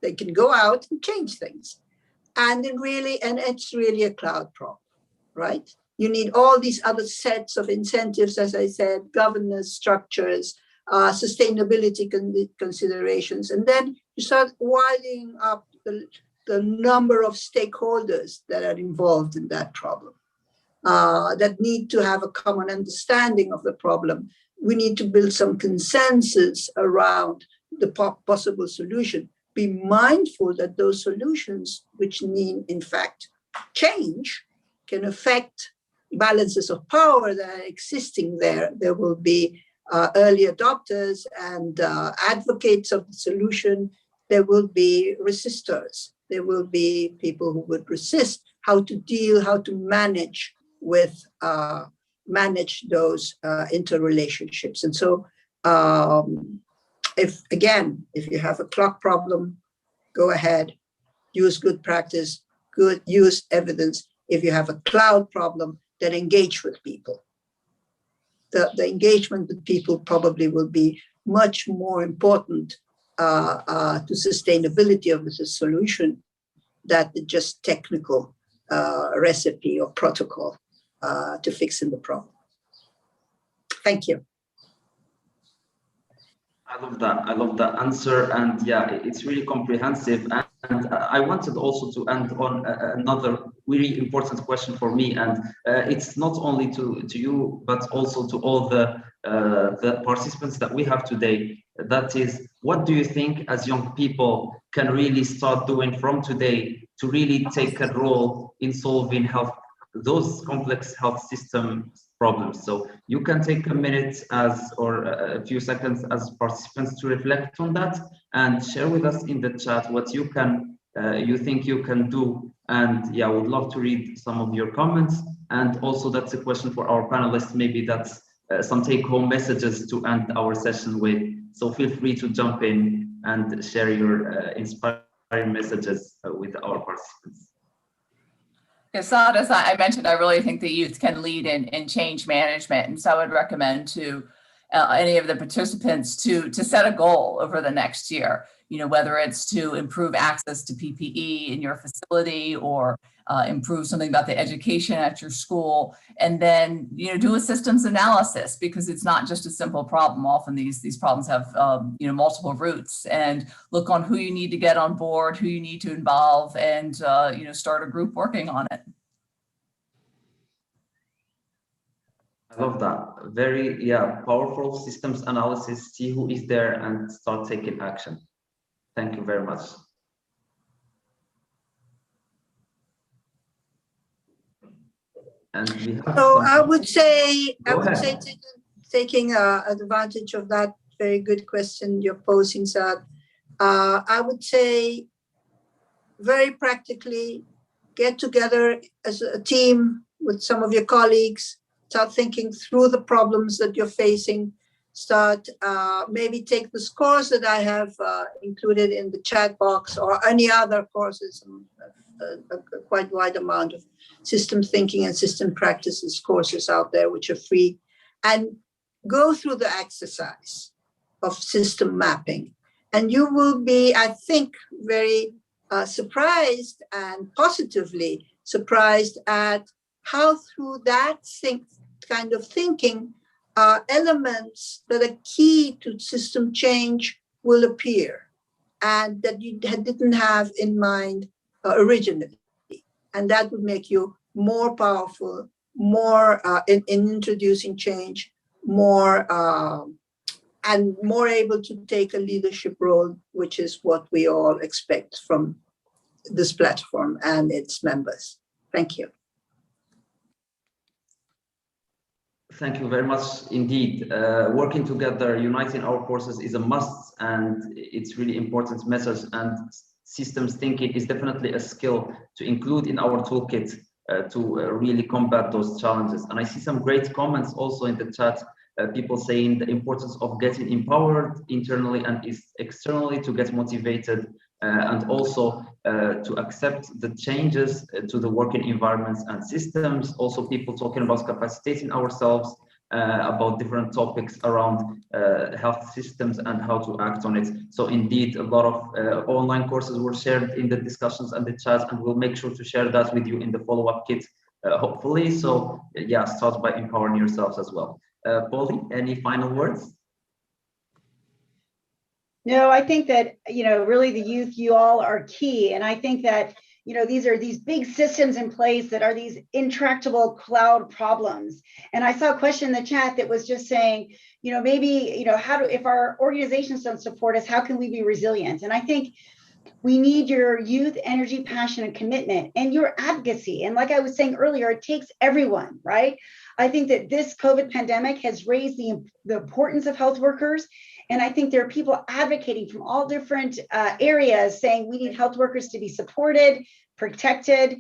they can go out and change things. And it's really a cloud problem, right? You need all these other sets of incentives, as I said, governance structures, sustainability considerations, and then you start widening up the number of stakeholders that are involved in that problem. That need to have a common understanding of the problem. We need to build some consensus around the possible solution. Be mindful that those solutions, which need, in fact, change, can affect balances of power that are existing there. There will be early adopters and advocates of the solution. There will be resistors. There will be people who would resist. How to manage those interrelationships. And so if you have a clock problem, go ahead, use good practice, use evidence. If you have a cloud problem, then engage with people. The engagement with people probably will be much more important to sustainability of the solution than just technical recipe or protocol to fixing the problem. Thank you. I love that answer, and yeah, it's really comprehensive. And I wanted also to end on another really important question for me, and it's not only to you but also to all the participants that we have today. That is, what do you think as young people can really start doing from today to really take a role in solving those complex health system problems? So you can take a minute or a few seconds as participants to reflect on that and share with us in the chat what you think you can do. And yeah, I would love to read some of your comments. And also that's a question for our panelists. Maybe that's some take-home messages to end our session with. So feel free to jump in and share your inspiring messages with our participants. Saad, as I mentioned, I really think the youth can lead in change management. And so I would recommend to any of the participants to set a goal over the next year, whether it's to improve access to PPE in your facility or improve something about the education at your school, and then, you know, do a systems analysis, because it's not just a simple problem. Often these problems have, you know, multiple roots, and look on who you need to get on board, who you need to involve, and, you know, start a group working on it. I love that. Very, yeah, powerful systems analysis, see who is there and start taking action. Thank you very much. And we have So some... I would say, Go ahead. taking advantage of that very good question you're posing, Saad, I would say very practically get together as a team with some of your colleagues, start thinking through the problems that you're facing, start maybe take this course that I have included in the chat box, or any other courses, a quite wide amount of system thinking and system practices courses out there which are free, and go through the exercise of system mapping. And you will be, I think, very surprised and positively surprised at how through that kind of thinking, elements that are key to system change will appear, and that you didn't have in mind originally. And that would make you more powerful, more in introducing change, more and more able to take a leadership role, which is what we all expect from this platform and its members. Thank you. Thank you very much indeed. Working together, uniting our forces is a must, and it's really important message, and systems thinking is definitely a skill to include in our toolkit to really combat those challenges. And I see some great comments also in the chat, people saying the importance of getting empowered internally and externally to get motivated, and also to accept the changes to the working environments and systems. Also people talking about capacitating ourselves about different topics around health systems and how to act on it. So indeed, a lot of online courses were shared in the discussions and the chat, and we'll make sure to share that with you in the follow-up kit, hopefully. So yeah, start by empowering yourselves as well. Polly, any final words? No, I think that, you know, really the youth, you all are key. And I think that, you know, these are these big systems in place that are these intractable cloud problems. And I saw a question in the chat that was just saying, you know, maybe, you know, how do, if our organizations don't support us, how can we be resilient? And I think we need your youth, energy, passion, and commitment, and your advocacy. And like I was saying earlier, it takes everyone, right? I think that this COVID pandemic has raised the importance of health workers. And I think there are people advocating from all different areas saying we need health workers to be supported, protected,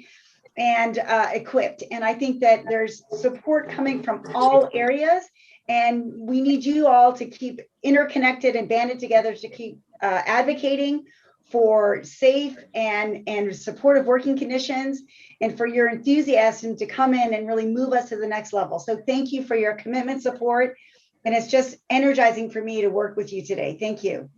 and equipped. And I think that there's support coming from all areas. And we need you all to keep interconnected and banded together to keep advocating for safe and supportive working conditions, and for your enthusiasm to come in and really move us to the next level. So thank you for your commitment, support, and it's just energizing for me to work with you today. Thank you.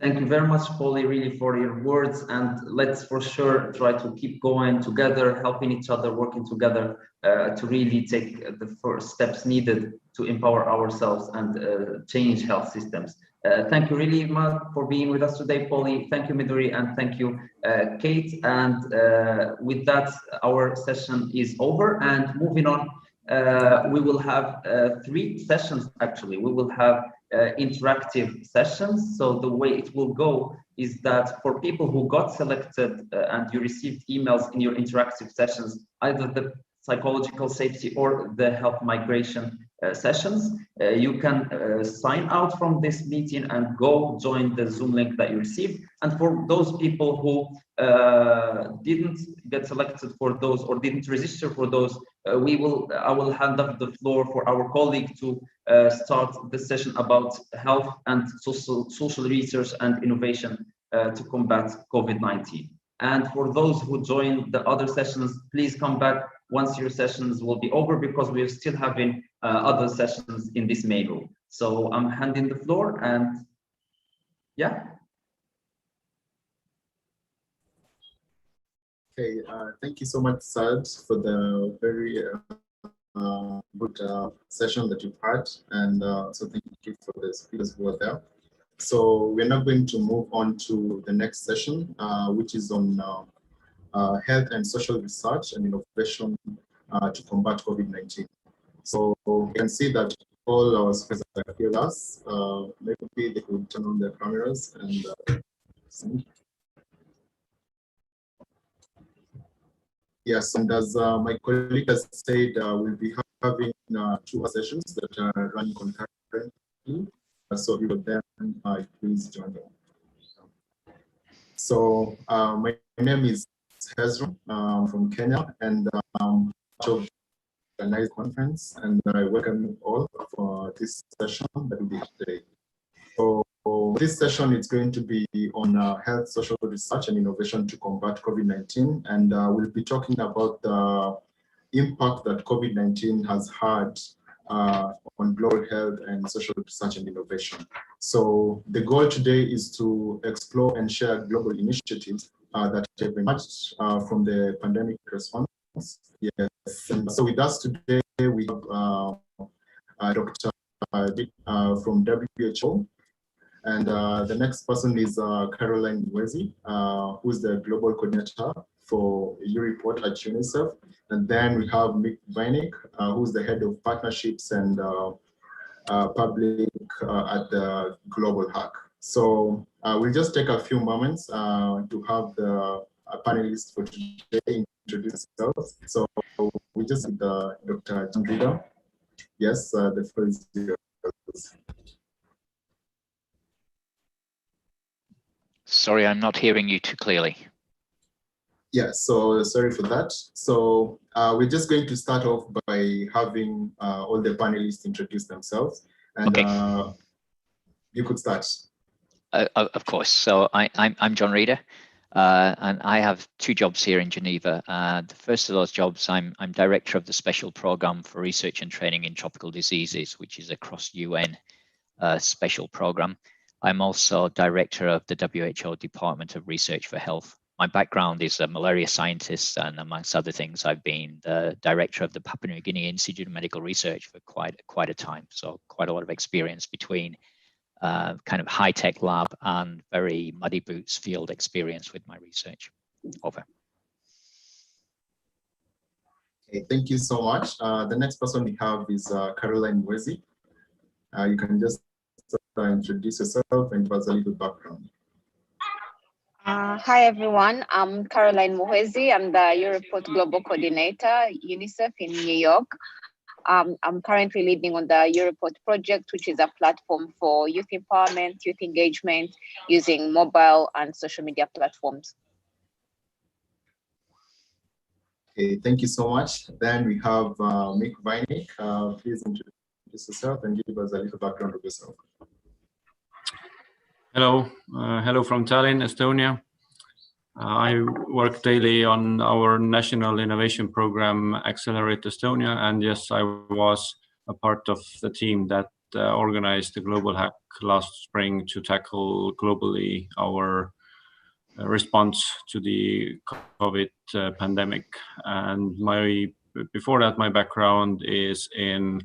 Thank you very much, Polly, really for your words, and let's for sure try to keep going together, helping each other, working together to really take the first steps needed to empower ourselves and change health systems. Thank you really much for being with us today, Polly. Thank you, Midori, and thank you, Kate. And with that, our session is over, and moving on, we will have 3 sessions, actually. We will have interactive sessions. So the way it will go is that for people who got selected and you received emails in your interactive sessions, either the psychological safety or the health migration sessions, you can sign out from this meeting and go join the Zoom link that you received. And for those people who didn't get selected for those or didn't register for those, I will hand off the floor for our colleague to start the session about health and social research and innovation to combat COVID-19. And for those who joined the other sessions, please come back once your sessions will be over, because we're still having other sessions in this main room. So I'm handing the floor, and yeah. Okay, thank you so much, Sad, for the very good session that you've had, and so thank you for the speakers who were there. So we're now going to move on to the next session, which is on health and social research and innovation to combat COVID-19. So you can see that all our speakers are here with us. Maybe they could turn on their cameras and see. Yes, and as my colleague has said, we'll be having 2 sessions that are running concurrently. So if you're there, please join them. So my name is Hezron from Kenya, and part of the organized conference, and I welcome you all for this session that will be today. So this session is going to be on health, social research, and innovation to combat COVID-19, and we'll be talking about the impact that COVID-19 has had on global health and social research and innovation. So the goal today is to explore and share global initiatives that have emerged from the pandemic response. Yes, and so with us today we have Dr. From WHO. And the next person is Caroline Mwezi, who's the global coordinator for EUReport at UNICEF. And then we have Mick Weinig, who's the head of partnerships and public at the Global Hack. So we'll just take a few moments to have the panelists for today introduce themselves. So we just need Dr. John Reader. Yes, the floor is yours. Sorry, I'm not hearing you too clearly. Yeah, so sorry for that. So we're just going to start off by having all the panelists introduce themselves. And okay. You could start. Of course. So I'm John Reader, and I have 2 jobs here in Geneva. The first of those jobs, I'm director of the Special Program for Research and Training in Tropical Diseases, which is a cross-UN special program. I'm also director of the WHO Department of Research for Health. My background is a malaria scientist, and amongst other things, I've been the director of the Papua New Guinea Institute of Medical Research for quite a time. So quite a lot of experience between kind of high-tech lab and very muddy boots field experience with my research. Over. Okay, thank you so much. The next person we have is Caroline Mwezi. You can just introduce yourself and give us a little background. Hi everyone, I'm Caroline Mwezi. I'm the EUReport Global Coordinator, UNICEF in New York. I'm currently leading on the EUReport project, which is a platform for youth empowerment, youth engagement, using mobile and social media platforms. Okay, thank you so much. Then we have Mick Weinig. Please introduce yourself and give us a little background of yourself. Hello, hello from Tallinn, Estonia. I work daily on our national innovation program, Accelerate Estonia, and yes, I was a part of the team that organized the Global Hack last spring to tackle globally our response to the COVID pandemic. And before that, my background is in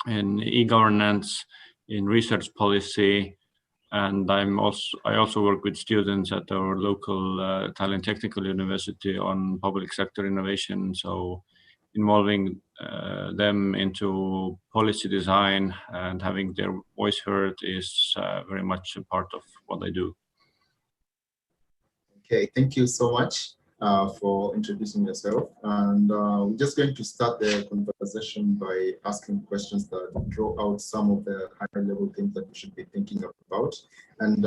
e-governance, in research policy, and I also work with students at our local Tallinn Technical University on public sector innovation. So involving them into policy design and having their voice heard is very much a part of what I do. Okay, thank you so much for introducing yourself. And we're just going to start the conversation by asking questions that draw out some of the higher level things that we should be thinking about. And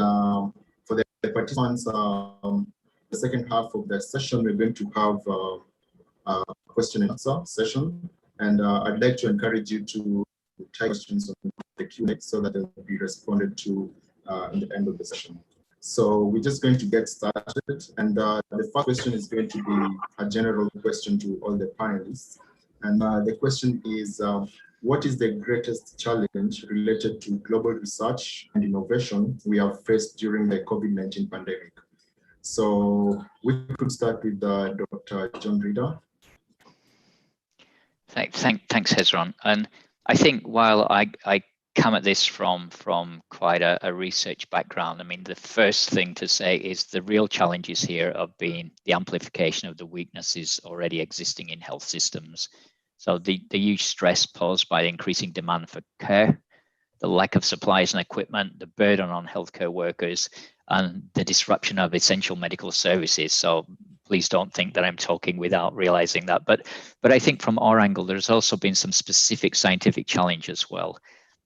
for the participants, the second half of the session, we're going to have a question and answer session. And I'd like to encourage you to type questions on the Q&A so that they'll be responded to in the end of the session. So we're just going to get started. And the first question is going to be a general question to all the panelists. And the question is, what is the greatest challenge related to global research and innovation we have faced during the COVID-19 pandemic? So we could start with Dr. John Reader. Thanks, Hezron. And I think while I come at this from quite a research background, I mean, the first thing to say is the real challenges here have been the amplification of the weaknesses already existing in health systems. So the huge stress posed by the increasing demand for care, the lack of supplies and equipment, the burden on healthcare workers, and the disruption of essential medical services. So please don't think that I'm talking without realizing that. But I think from our angle, there's also been some specific scientific challenge as well.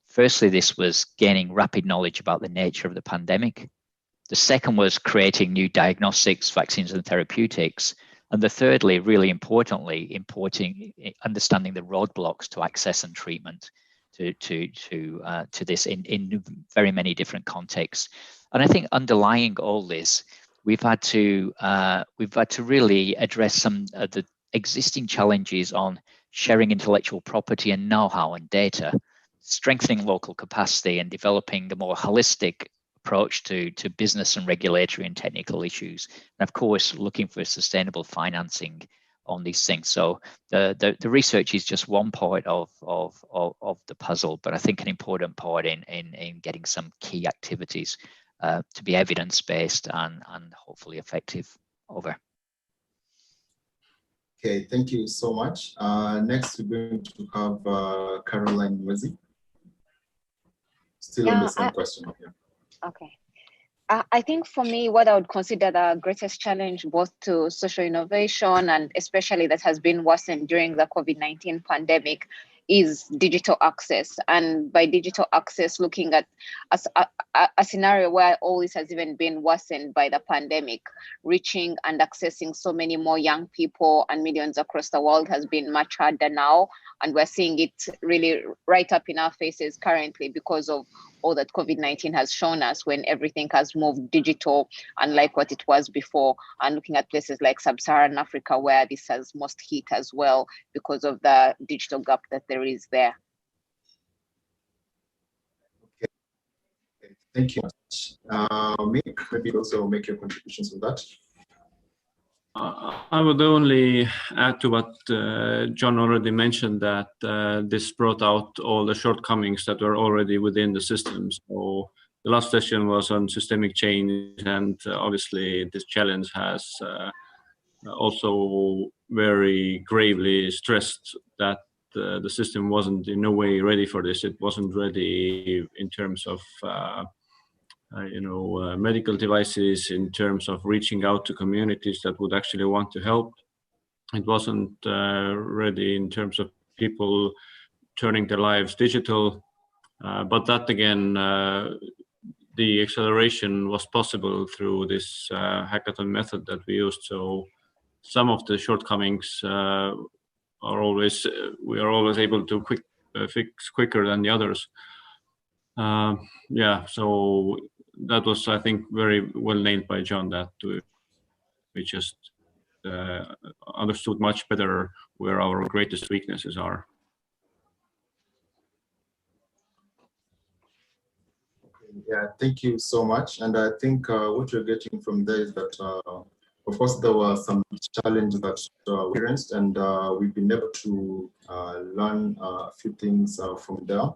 Firstly, this was gaining rapid knowledge about the nature of the pandemic. The second was creating new diagnostics, vaccines, and therapeutics. And the thirdly, really importantly, understanding the roadblocks to access and treatment to this in very many different contexts. And I think underlying all this, we've had to really address some of the existing challenges on sharing intellectual property and know-how and data, strengthening local capacity, and developing a more holistic approach to business and regulatory and technical issues. And of course, looking for sustainable financing on these things. So the research is just one part of the puzzle, but I think an important part in getting some key activities to be evidence-based and hopefully effective. Over. Okay, thank you so much. Next, we're going to have Caroline Mwezi. Still on the same question here. Okay. I think for me, what I would consider the greatest challenge both to social innovation and especially that has been worsened during the COVID-19 pandemic is digital access. And by digital access, looking at a scenario where all this has even been worsened by the pandemic, reaching and accessing so many more young people and millions across the world has been much harder now. And we're seeing it really right up in our faces currently because of all that COVID-19 has shown us when everything has moved digital, unlike what it was before. And looking at places like Sub-Saharan Africa, where this has most hit as well because of the digital gap that there is there. Okay. Thank you much. Mick, maybe also make your contributions on that. I would only add to what John already mentioned, that this brought out all the shortcomings that were already within the system. So the last session was on systemic change, and obviously this challenge has also very gravely stressed that the system wasn't in no way ready for this. It wasn't ready in terms of medical devices, in terms of reaching out to communities that would actually want to help. It wasn't ready in terms of people turning their lives digital. But that again, the acceleration was possible through this hackathon method that we used. So some of the shortcomings we are always able to fix quicker than the others. So that was, I think, very well named by John, that we just understood much better where our greatest weaknesses are. Yeah, thank you so much. And I think what you're getting from there is that, of course, there were some challenges that we experienced, and we've been able to learn a few things from there.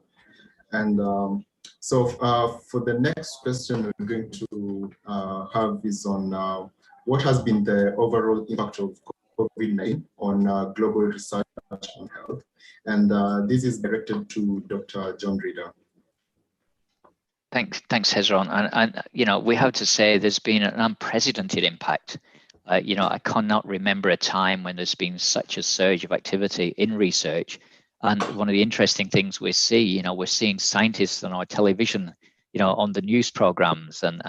And so for the next question we're going to have is on what has been the overall impact of COVID-19 on global research on health. And this is directed to Dr. John Reader. Thanks, Hezron. And we have to say there's been an unprecedented impact. I cannot remember a time when there's been such a surge of activity in research. And one of the interesting things we see, we're seeing scientists on our television, on the news programs and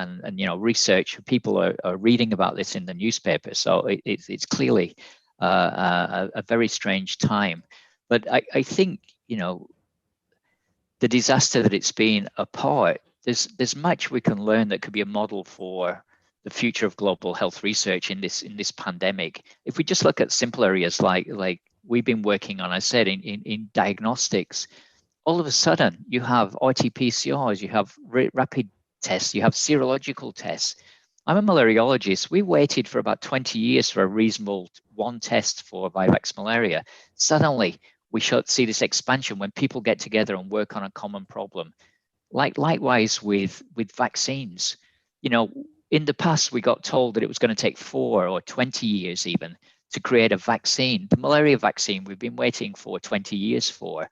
research. People are reading about this in the newspaper. So it's clearly a very strange time. But I think, the disaster that it's been apart, there's much we can learn that could be a model for the future of global health research in this pandemic. If we just look at simple areas like we've been working on, I said, in diagnostics, all of a sudden you have RT-PCRs, you have rapid tests, you have serological tests. I'm a malariologist. We waited for about 20 years for a reasonable one test for Vivax malaria. Suddenly, we should see this expansion when people get together and work on a common problem. Likewise with vaccines. You know, in the past, we got told that it was going to take 4 or 20 years even to create a vaccine. The malaria vaccine we've been waiting for 20 years for.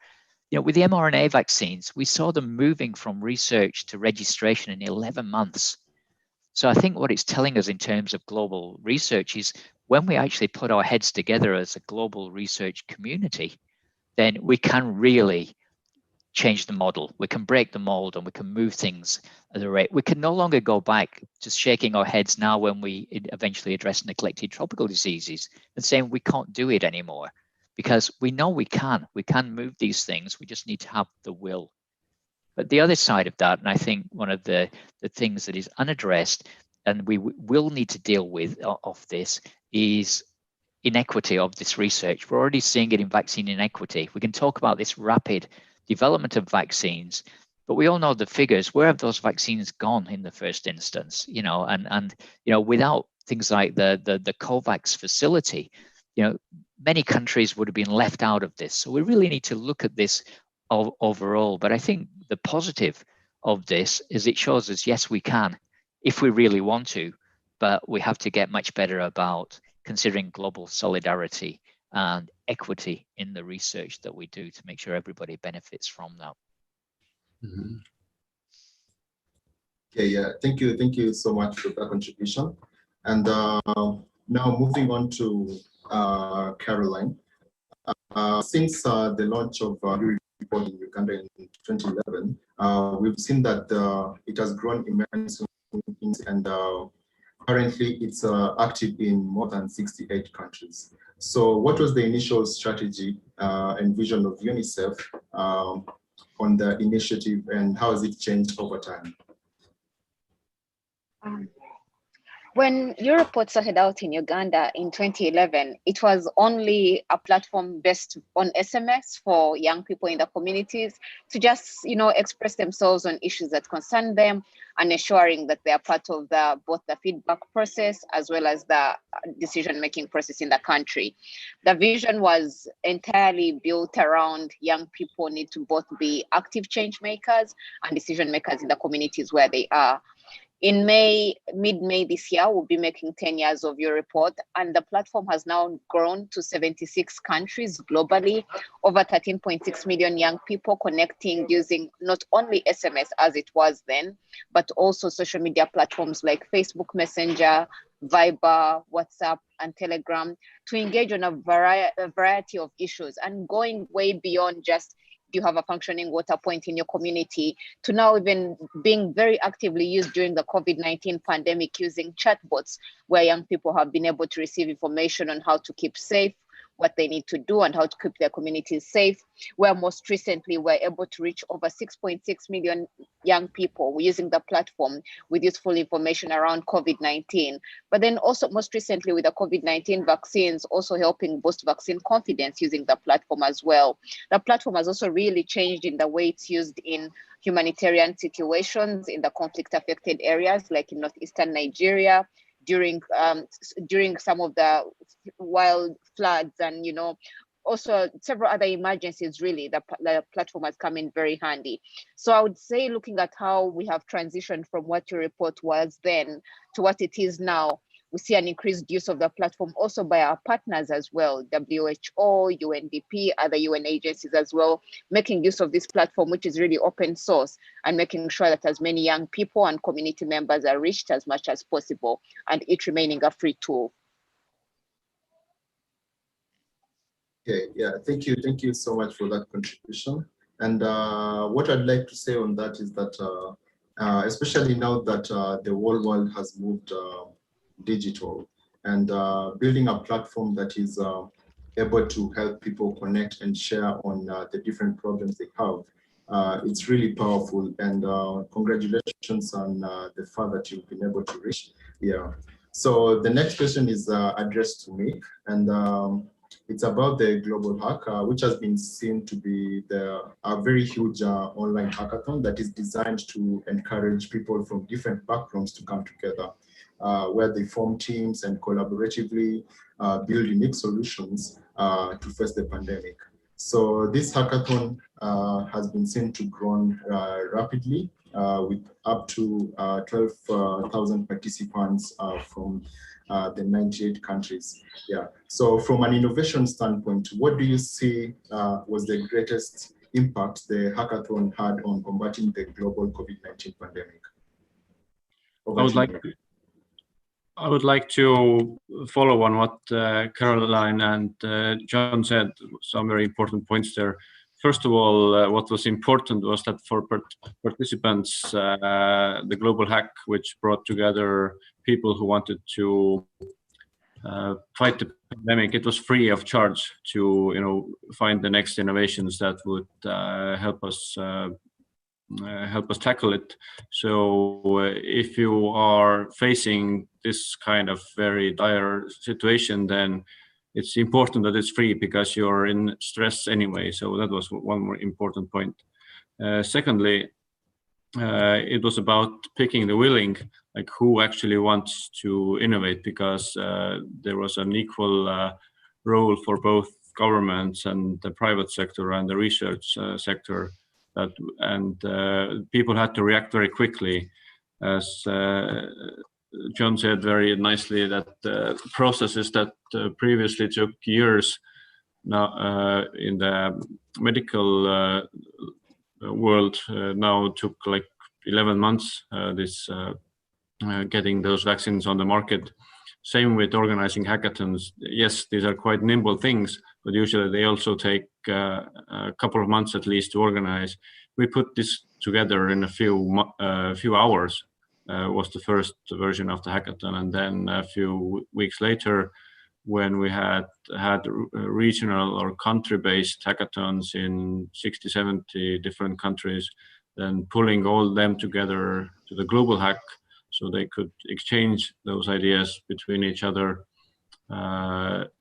You know, with the mRNA vaccines, we saw them moving from research to registration in 11 months. So I think what it's telling us in terms of global research is when we actually put our heads together as a global research community, then we can really change the model. We can break the mold and we can move things at a rate. We can no longer go back to shaking our heads now when we eventually address neglected tropical diseases and saying we can't do it anymore, because we know we can move these things. We just need to have the will. But the other side of that, and I think one of the things that is unaddressed and we will need to deal with of this is inequity of this research. We're already seeing it in vaccine inequity. We can talk about this rapid development of vaccines, but we all know the figures. Where have those vaccines gone in the first instance? You know, and you know, without things like the COVAX facility, you know, many countries would have been left out of this. So we really need to look at this overall. But I think the positive of this is it shows us, yes, we can, if we really want to, but we have to get much better about considering global solidarity and equity in the research that we do to make sure everybody benefits from that. Mm-hmm. Okay, yeah, thank you so much for that contribution. And now moving on to Caroline. Since the launch of report in Uganda in 2011, we've seen that it has grown immensely, and currently it's active in more than 68 countries. So what was the initial strategy and vision of UNICEF on the initiative, and how has it changed over time? When Europort started out in Uganda in 2011, it was only a platform based on SMS for young people in the communities to just, you know, express themselves on issues that concern them and ensuring that they are part of both the feedback process as well as the decision-making process in the country. The vision was entirely built around young people need to both be active change makers and decision makers in the communities where they are. In mid-May this year, we'll be making 10 years of Europort, and the platform has now grown to 76 countries globally, over 13.6 million young people connecting using not only SMS as it was then, but also social media platforms like Facebook Messenger, Viber, WhatsApp, and Telegram to engage on a variety of issues, and going way beyond just you have a functioning water point in your community to now even being very actively used during the COVID-19 pandemic using chatbots, where young people have been able to receive information on how to keep safe, what they need to do, and how to keep their communities safe, where most recently we're able to reach over 6.6 million young people using the platform with useful information around COVID-19. But then also most recently with the COVID-19 vaccines, also helping boost vaccine confidence using the platform as well. The platform has also really changed in the way it's used in humanitarian situations in the conflict affected areas like in northeastern Nigeria, during some of the wild floods, and you know, also several other emergencies. Really, the platform has come in very handy. So I would say, looking at how we have transitioned from what Europort was then to what it is now, we see an increased use of the platform also by our partners as well, WHO, UNDP, other UN agencies as well, making use of this platform, which is really open source, and making sure that as many young people and community members are reached as much as possible, and it remaining a free tool. Okay, yeah, thank you so much for that contribution. And what I'd like to say on that is that, especially now that the whole world has moved digital, and building a platform that is able to help people connect and share on the different problems they have, it's really powerful. And congratulations on the far that you've been able to reach. Yeah. So the next question is addressed to me, and it's about the Global Hack, which has been seen to be a very huge online hackathon that is designed to encourage people from different backgrounds to come together. where they form teams and collaboratively build unique solutions to face the pandemic. So this hackathon has been seen to grow rapidly with up to 12,000 participants from the 98 countries. Yeah. So from an innovation standpoint, what do you see was the greatest impact the hackathon had on combating the global COVID-19 pandemic? I would like to follow on what Caroline and John said, some very important points there. First of all, what was important was that for participants, the Global Hack, which brought together people who wanted to fight the pandemic, it was free of charge to find the next innovations that would help us tackle it. So if you are facing this kind of very dire situation, then it's important that it's free because you're in stress anyway. So that was one more important point. Secondly, it was about picking the willing, like who actually wants to innovate, because there was an equal role for both governments and the private sector and the research sector. And people had to react very quickly. As John said very nicely, that processes that previously took years now in the medical world now took like 11 months, getting those vaccines on the market. Same with organizing hackathons. Yes, these are quite nimble things, but usually they also take a couple of months at least to organize. We put this together in a few hours, was the first version of the hackathon. And then a few weeks later, when we had regional or country-based hackathons in 60, 70 different countries, then pulling all them together to the Global Hack so they could exchange those ideas between each other.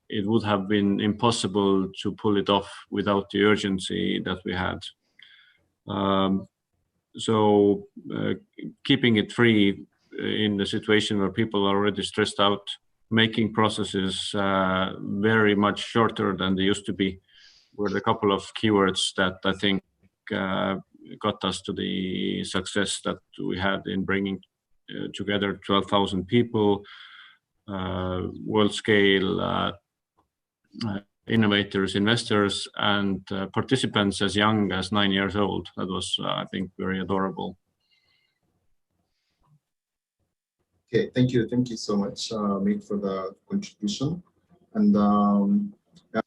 It would have been impossible to pull it off without the urgency that we had. So keeping it free in the situation where people are already stressed out, making processes very much shorter than they used to be, were the couple of keywords that I think got us to the success that we had in bringing together 12,000 people, world scale innovators, investors, and participants as young as 9 years old. That was, I think, very adorable. Okay, thank you so much, Mick, for the contribution. And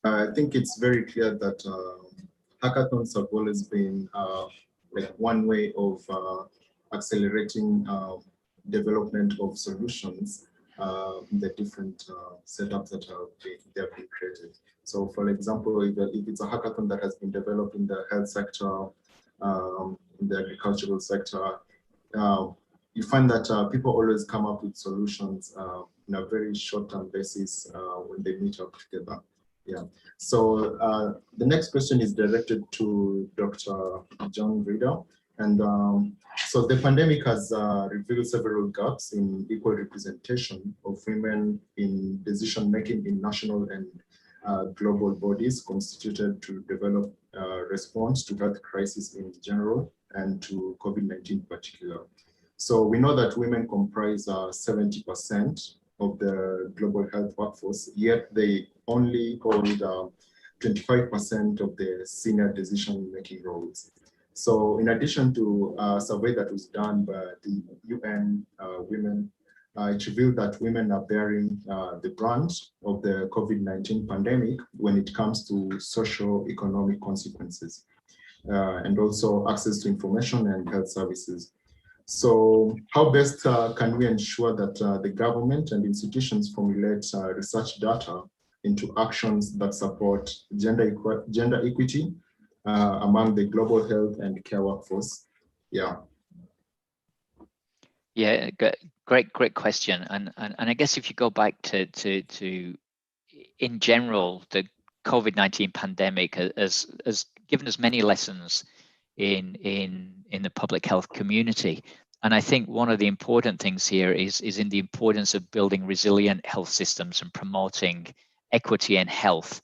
I think it's very clear that hackathons have always been like one way of accelerating development of solutions in the different setups that they have been created. So, for example, if it's a hackathon that has been developed in the health sector, in the agricultural sector, you find that people always come up with solutions in a very short-term basis when they meet up together. Yeah. So the next question is directed to Dr. John Reader. And so the pandemic has revealed several gaps in equal representation of women in decision-making in national and global bodies constituted to develop response to health crisis in general and to COVID-19 in particular. So we know that women comprise 70% of the global health workforce, yet they only hold 25% of the senior decision-making roles. So in addition to a survey that was done by the UN Women, it revealed that women are bearing the brunt of the COVID-19 pandemic when it comes to socio-economic consequences and also access to information and health services. So how best can we ensure that the government and institutions formulate research data into actions that support gender equity among the global health and care workforce? Yeah. Yeah, great question. And I guess if you go back to in general, the COVID-19 pandemic has given us many lessons in the public health community. And I think one of the important things here is in the importance of building resilient health systems and promoting equity and health.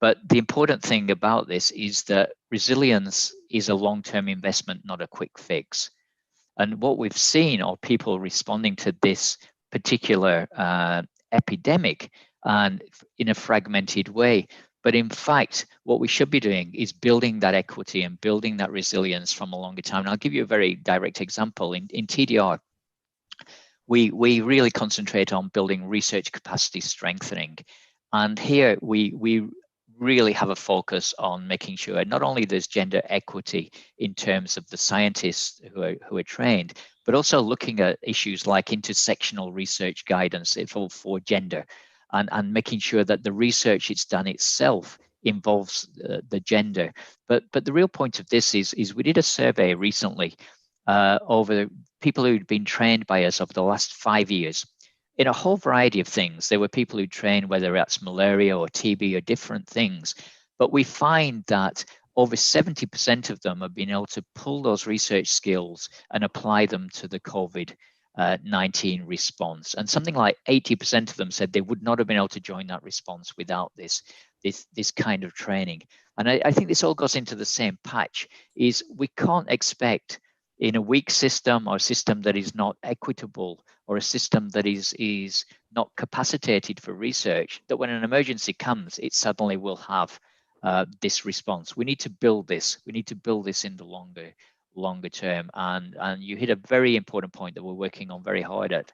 But the important thing about this is that resilience is a long-term investment, not a quick fix. And what we've seen are people responding to this particular epidemic and in a fragmented way. But in fact, what we should be doing is building that equity and building that resilience from a longer time. And I'll give you a very direct example. In TDR, we really concentrate on building research capacity strengthening. And here we really have a focus on making sure not only there's gender equity in terms of the scientists who are trained, but also looking at issues like intersectional research guidance for gender. And making sure that the research it's done itself involves the gender. But the real point of this is we did a survey recently over people who'd been trained by us over the last 5 years in a whole variety of things. There were people who trained, whether that's malaria or TB or different things. But we find that over 70% of them have been able to pull those research skills and apply them to the COVID-19 response. And something like 80% of them said they would not have been able to join that response without this kind of training. And I think this all goes into the same patch, is we can't expect in a weak system or a system that is not equitable or a system that is not capacitated for research, that when an emergency comes, it suddenly will have this response. We need to build this. We need to build this in the longer term. And you hit a very important point that we're working on very hard at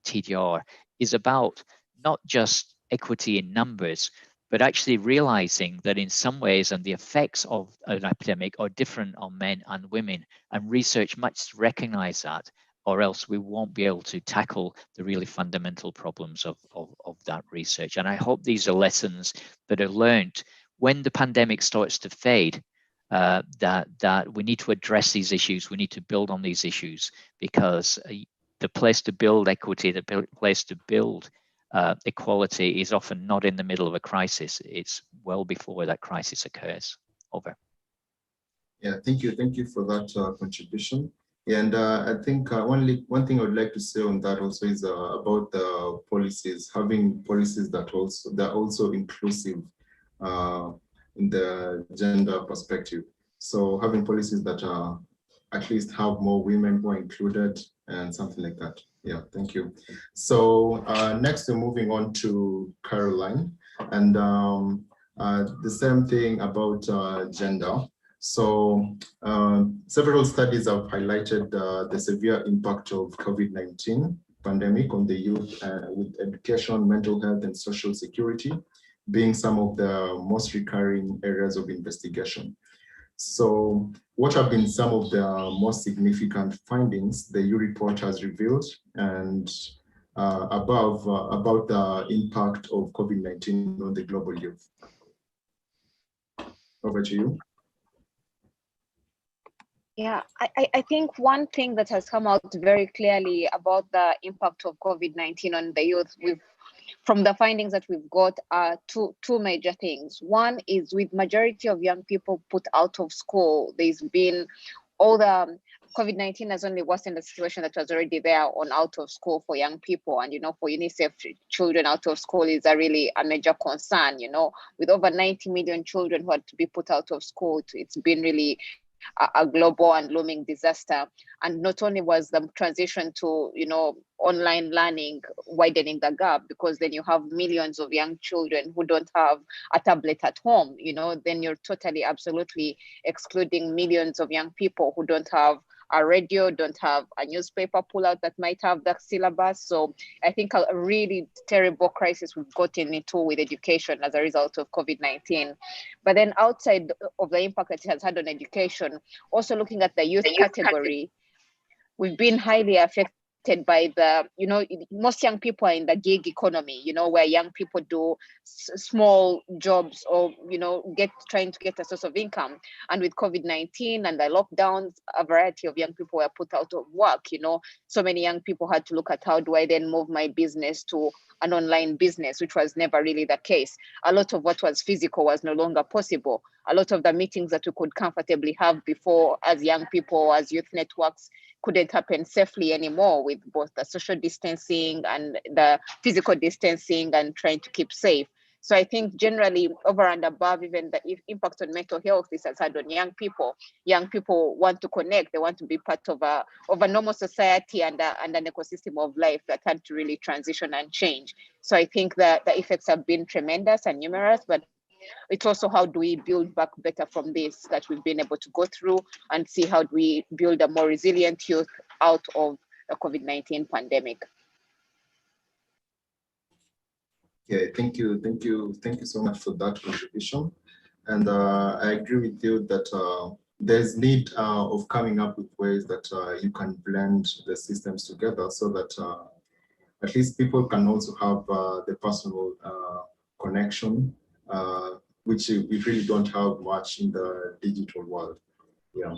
TDR, is about not just equity in numbers, but actually realizing that in some ways, and the effects of an epidemic are different on men and women, and research must recognize that, or else we won't be able to tackle the really fundamental problems of that research. And I hope these are lessons that are learned when the pandemic starts to fade, that we need to address these issues. We need to build on these issues, because the place to build equity, the place to build equality is often not in the middle of a crisis. It's well before that crisis occurs. Over. Yeah, thank you for that contribution. And I think one thing I would like to say on that also is about the policies, having policies that are also inclusive in the gender perspective. So having policies that at least have more women who are included and something like that. Yeah, thank you. So next we're moving on to Caroline, and the same thing about gender. So several studies have highlighted the severe impact of COVID-19 pandemic on the youth with education, mental health, and social security being some of the most recurring areas of investigation. So what have been some of the most significant findings the EU report has revealed, and about the impact of COVID-19 on the global youth? Over to you. Yeah, I think one thing that has come out very clearly about the impact of COVID-19 on the youth, from the findings that we've got, are two major things. One is, with majority of young people put out of school, there's been all the COVID-19 has only worsened the situation that was already there on out of school for young people. And, for UNICEF, children out of school is really a major concern, with over 90 million children who had to be put out of school. It's been really a global and looming disaster. And not only was the transition to online learning widening the gap, because then you have millions of young children who don't have a tablet at home, then you're totally absolutely excluding millions of young people who don't have a radio, don't have a newspaper pullout that might have the syllabus. So I think a really terrible crisis we've gotten into with education as a result of COVID-19. But then outside of the impact that it has had on education, also looking at the youth category, we've been highly affected affected by the, most young people are in the gig economy, where young people do small jobs or, trying to get a source of income. And with COVID-19 and the lockdowns, a variety of young people were put out of work, So many young people had to look at how do I then move my business to an online business, which was never really the case. A lot of what was physical was no longer possible. A lot of the meetings that we could comfortably have before as young people, as youth networks, couldn't happen safely anymore with both the social distancing and the physical distancing and trying to keep safe. So I think generally over and above even the impact on mental health this has had on young people want to connect, they want to be part of a normal society and an ecosystem of life that had to really transition and change. So I think that the effects have been tremendous and numerous, but it's also how do we build back better from this that we've been able to go through and see how do we build a more resilient youth out of the COVID-19 pandemic. Okay, thank you so much for that contribution. And I agree with you that there's need of coming up with ways that you can blend the systems together so that at least people can also have the personal connection, which we really don't have much in the digital world. Yeah.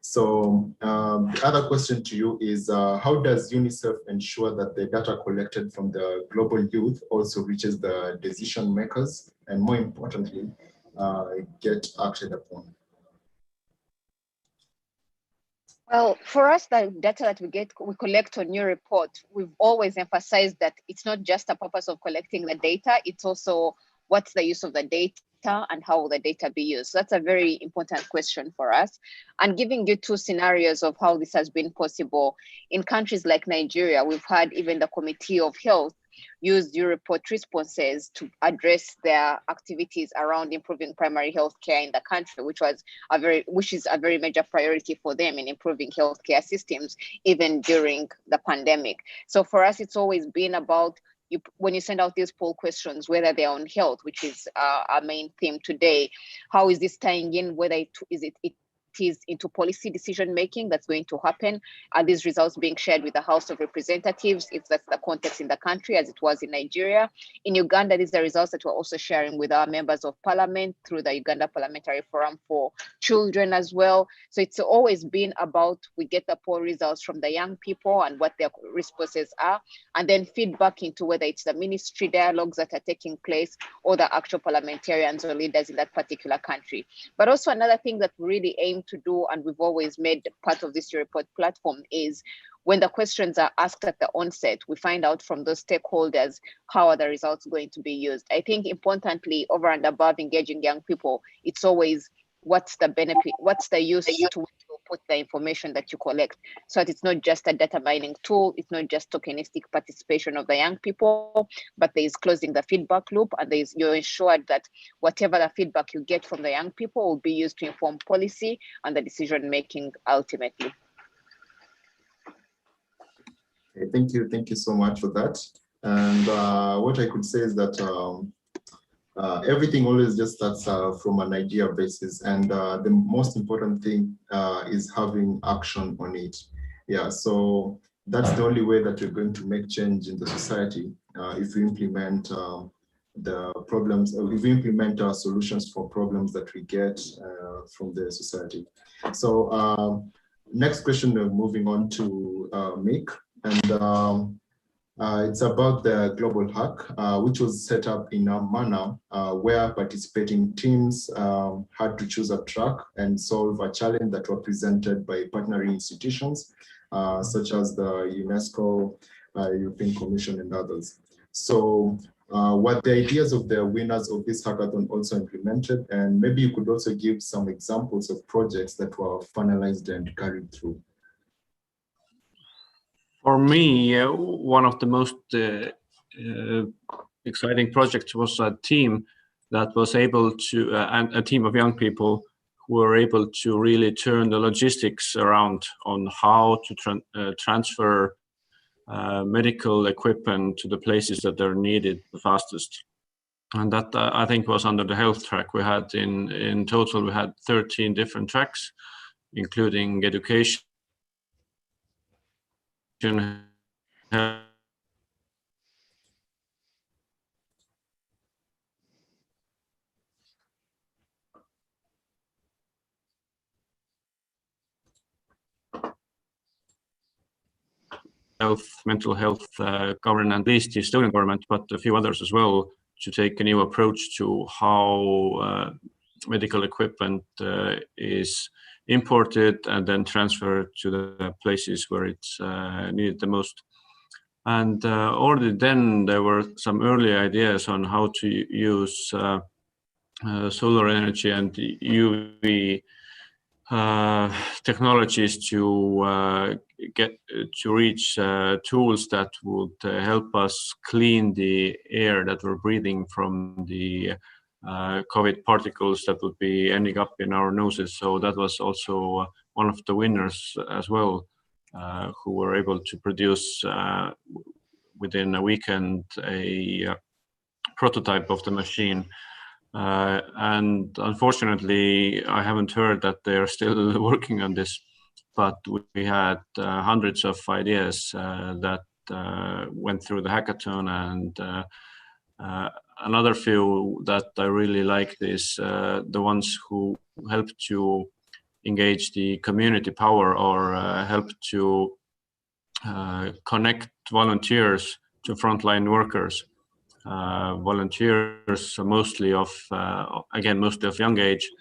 So the other question to you is, how does UNICEF ensure that the data collected from the global youth also reaches the decision makers and, more importantly, get acted upon? Well, for us, the data that we collect on your report, we've always emphasized that it's not just a purpose of collecting the data, it's also what's the use of the data and how will the data be used? So that's a very important question for us. And giving you two scenarios of how this has been possible. In countries like Nigeria, we've had even the Committee of Health use your report responses to address their activities around improving primary health care in the country, which is a very major priority for them in improving healthcare systems, even during the pandemic. So for us, it's always been about when you send out these poll questions, whether they're on health, which is our main theme today, how is this tying in, whether it is into policy decision making that's going to happen? Are these results being shared with the House of Representatives, if that's the context in the country, as it was in Nigeria? In Uganda, these are results that we're also sharing with our members of parliament through the Uganda Parliamentary Forum for Children as well. So it's always been about, we get the poll results from the young people and what their responses are, and then feedback into whether it's the ministry dialogues that are taking place or the actual parliamentarians or leaders in that particular country. But also another thing that we really aim to do, and we've always made part of this report platform, is when the questions are asked at the onset, we find out from those stakeholders how are the results going to be used. I think importantly, over and above engaging young people, it's always what's the benefit, what's the use to put the information that you collect, so that it's not just a data mining tool, it's not just tokenistic participation of the young people, but there is closing the feedback loop, and you're ensured that whatever the feedback you get from the young people will be used to inform policy and the decision making ultimately. Okay, thank you so much for that. And what I could say is that everything always just starts from an idea basis, and the most important thing is having action on it. Yeah, so that's the only way that we're going to make change in the society, if we implement the problems, if we implement our solutions for problems that we get from the society. So next question, we're moving on to Mick, and it's about the Global Hack, which was set up in a manner where participating teams had to choose a track and solve a challenge that were presented by partnering institutions, such as the UNESCO, European Commission, and others. So what the ideas of the winners of this hackathon also implemented, and maybe you could also give some examples of projects that were finalized and carried through. For me, one of the most exciting projects was a team that was able to, and a team of young people who were able to really turn the logistics around on how to transfer medical equipment to the places that they're needed the fastest. And that I think was under the health track. We had in total, we had 13 different tracks, including education, mental health government, at least the Estonian government, but a few others as well, to take a new approach to how medical equipment is imported and then transferred to the places where it's needed the most. And already then there were some early ideas on how to use solar energy and UV technologies to reach tools that would help us clean the air that we're breathing from the COVID particles that would be ending up in our noses. So that was also one of the winners as well, who were able to produce within a weekend a prototype of the machine. And unfortunately, I haven't heard that they're still working on this, but we had hundreds of ideas that went through the hackathon, and another few that I really liked is the ones who helped to engage the community power or help to connect volunteers to frontline workers. Volunteers mostly of young age,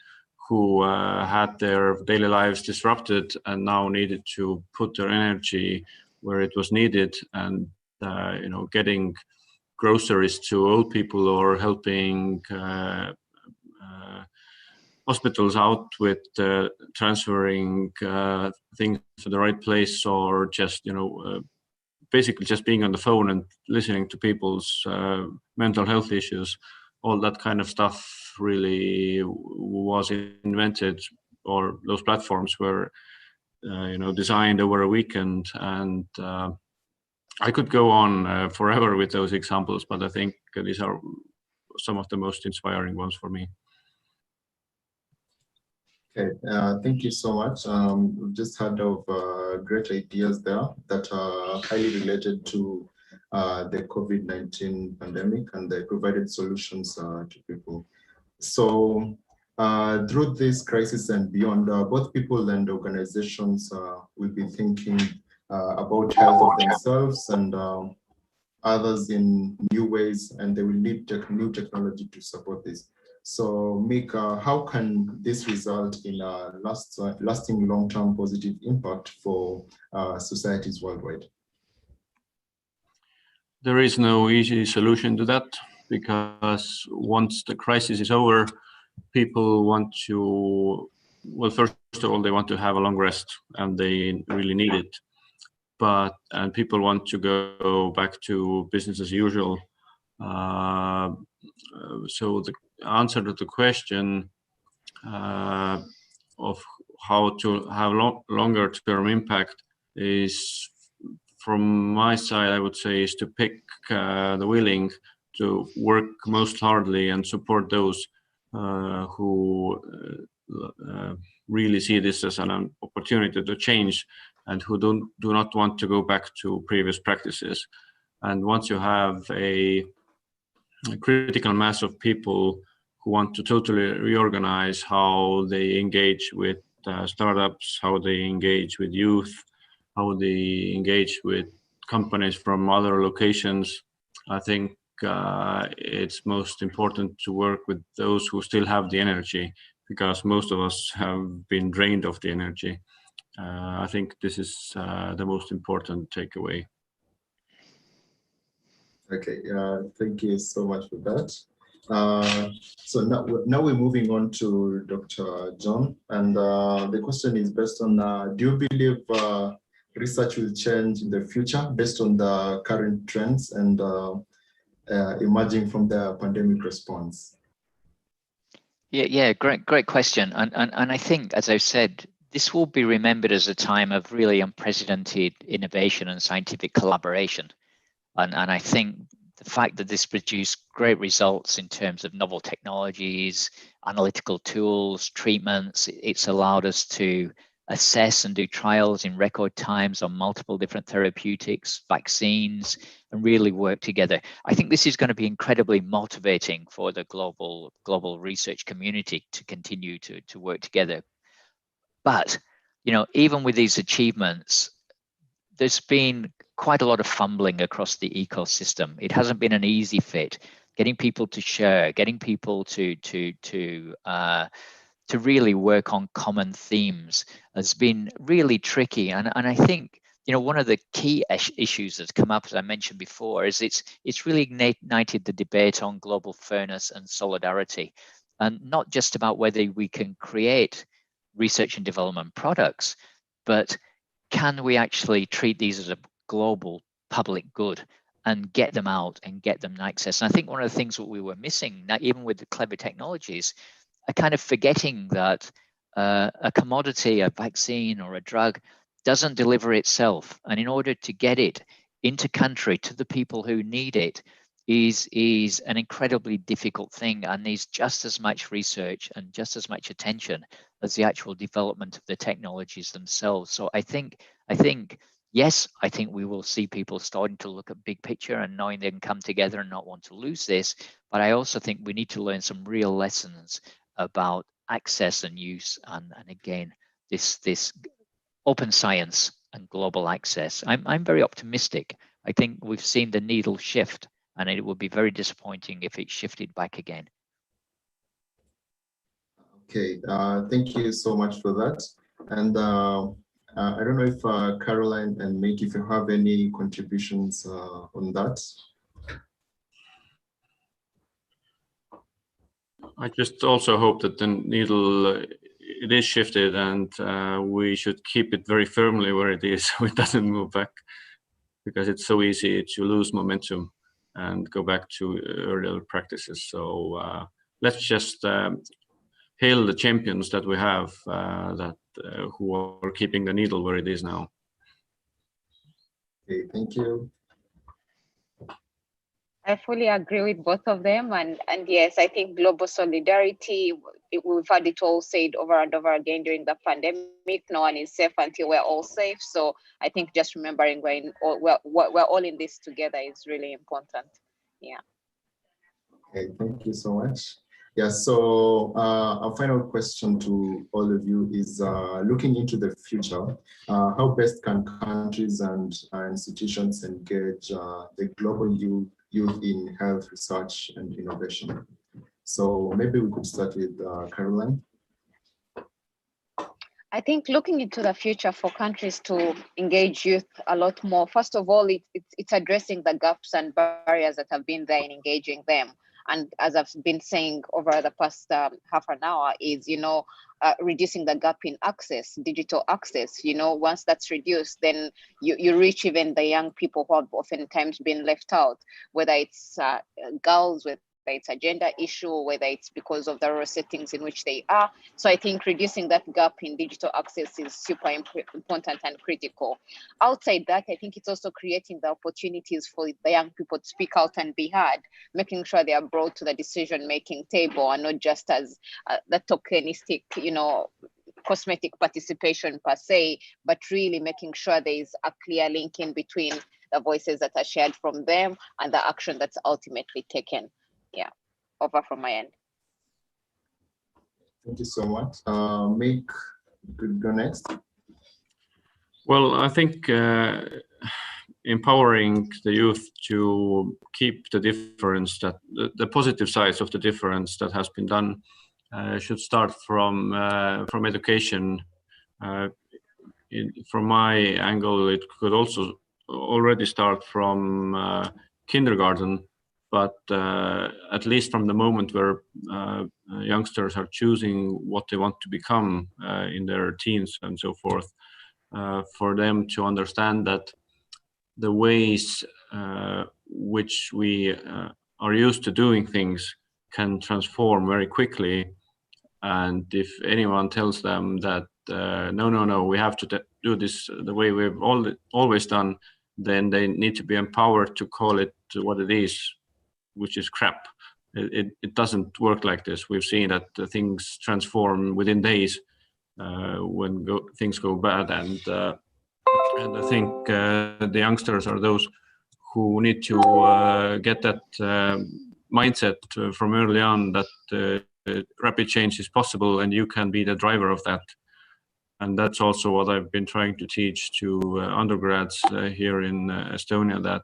who had their daily lives disrupted and now needed to put their energy where it was needed, and getting groceries to old people or helping hospitals out with transferring things to the right place, or just basically just being on the phone and listening to people's mental health issues. All that kind of stuff really was invented, or those platforms were designed over a weekend. And I could go on forever with those examples, but I think these are some of the most inspiring ones for me. Okay, thank you so much. We've just heard of great ideas there that are highly related to the COVID-19 pandemic, and they provided solutions to people. So through this crisis and beyond, both people and organizations will be thinking about health of themselves and others in new ways, and they will need new technology to support this. So, Mika, how can this result in a lasting long-term positive impact for societies worldwide? There is no easy solution to that, because once the crisis is over, people want to, well, first of all, they want to have a long rest, and they really need it. And people want to go back to business as usual. So the answer to the question of how to have longer term impact is, from my side, I would say, is to pick the willing to work most hardly and support those who really see this as an opportunity to change, and who do not want to go back to previous practices. And once you have a critical mass of people who want to totally reorganize how they engage with startups, how they engage with youth, how they engage with companies from other locations, I think it's most important to work with those who still have the energy, because most of us have been drained of the energy. I think this is the most important takeaway. Okay, thank you so much for that. So now we're moving on to Dr. John, and the question is based on, do you believe research will change in the future based on the current trends and emerging from the pandemic response? Yeah, great question. And I think, as I've said, this will be remembered as a time of really unprecedented innovation and scientific collaboration. And I think the fact that this produced great results in terms of novel technologies, analytical tools, treatments, it's allowed us to assess and do trials in record times on multiple different therapeutics, vaccines, and really work together. I think this is going to be incredibly motivating for the global research community to continue to work together. But, you know, even with these achievements, there's been quite a lot of fumbling across the ecosystem. It hasn't been an easy fit. Getting people to share, getting people to really work on common themes has been really tricky. And I think, you know, one of the key issues that's come up, as I mentioned before, is it's really ignited the debate on global fairness and solidarity, and not just about whether we can create research and development products, but can we actually treat these as a global public good and get them out and get them access? And I think one of the things that we were missing, now, even with the clever technologies, are kind of forgetting that a commodity, a vaccine or a drug doesn't deliver itself. And in order to get it into country to the people who need it is an incredibly difficult thing and needs just as much research and just as much attention as the actual development of the technologies themselves. So I think, yes, I think we will see people starting to look at big picture and knowing they can come together and not want to lose this. But I also think we need to learn some real lessons about access and use, and again, this open science and global access. I'm very optimistic. I think we've seen the needle shift, and it would be very disappointing if it shifted back again. Okay, thank you so much for that. And I don't know if Caroline and Mick, if you have any contributions on that. I just also hope that the needle, it is shifted, and we should keep it very firmly where it is so it doesn't move back, because it's so easy to lose momentum and go back to earlier practices. So let's just hail the champions that we have who are keeping the needle where it is now. Okay, thank you. I fully agree with both of them. And yes, I think global solidarity, we've had it all said over and over again during the pandemic. No one is safe until we're all safe. So I think just remembering we're all in this together is really important. Yeah. Okay, thank you so much. Yeah, so our final question to all of you is looking into the future, how best can countries and institutions engage the global youth in health research and innovation? So maybe we could start with Caroline. I think looking into the future for countries to engage youth a lot more, first of all, it's addressing the gaps and barriers that have been there in engaging them. And as I've been saying over the past half an hour is, reducing the gap in access, digital access. Once that's reduced, then you reach even the young people who have oftentimes been left out, whether it's girls, whether it's a gender issue, whether it's because of the rural settings in which they are. So I think reducing that gap in digital access is super important and critical. Outside that, I think it's also creating the opportunities for the young people to speak out and be heard, making sure they are brought to the decision-making table and not just as the tokenistic, cosmetic participation per se, but really making sure there is a clear link in between the voices that are shared from them and the action that's ultimately taken. Yeah, over from my end. Thank you so much. Mick, you could go next. Well, I think empowering the youth to keep the difference, that the positive sides of the difference that has been done should start from education. From my angle, it could also already start from kindergarten. But at least from the moment where youngsters are choosing what they want to become in their teens and so forth, for them to understand that the ways which we are used to doing things can transform very quickly. And if anyone tells them that, no, we have to do this the way we've always done, then they need to be empowered to call it what it is, which is crap. It doesn't work like this. We've seen that things transform within days, when things go bad. And I think the youngsters are those who need to get that mindset from early on that rapid change is possible and you can be the driver of that. And that's also what I've been trying to teach to undergrads here in Estonia, that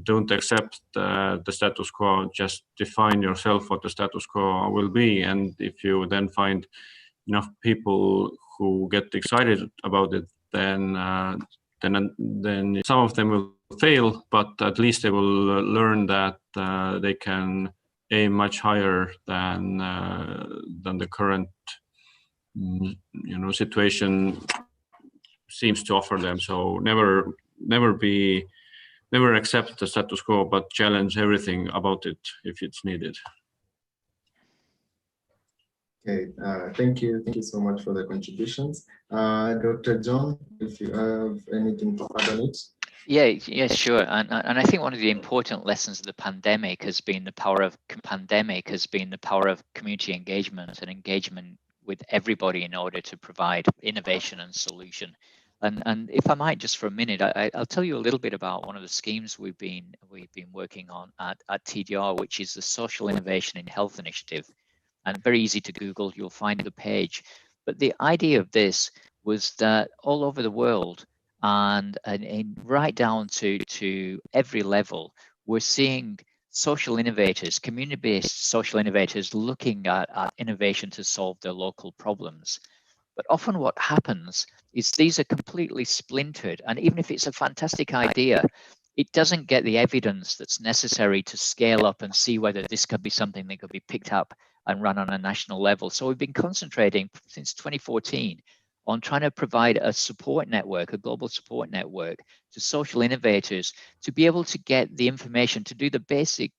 don't accept the status quo, just define yourself what the status quo will be. And if you then find enough people who get excited about it, then some of them will fail, but at least they will learn that they can aim much higher than the current situation seems to offer them. So never accept the status quo, but challenge everything about it if it's needed. Okay, thank you so much for the contributions. Dr. John, if you have anything to add on it. Yeah, sure. And I think one of the important lessons of the pandemic has been the power of community engagement and engagement with everybody in order to provide innovation and solution. And if I might, just for a minute, I'll tell you a little bit about one of the schemes we've been working on at TDR, which is the Social Innovation in Health Initiative. And very easy to Google, you'll find the page. But the idea of this was that all over the world and right down to every level, we're seeing social innovators, community-based social innovators looking at innovation to solve their local problems. But often what happens is these are completely splintered. And even if it's a fantastic idea, it doesn't get the evidence that's necessary to scale up and see whether this could be something that could be picked up and run on a national level. So we've been concentrating since 2014 on trying to provide a support network, a global support network to social innovators to be able to get the information to do the basic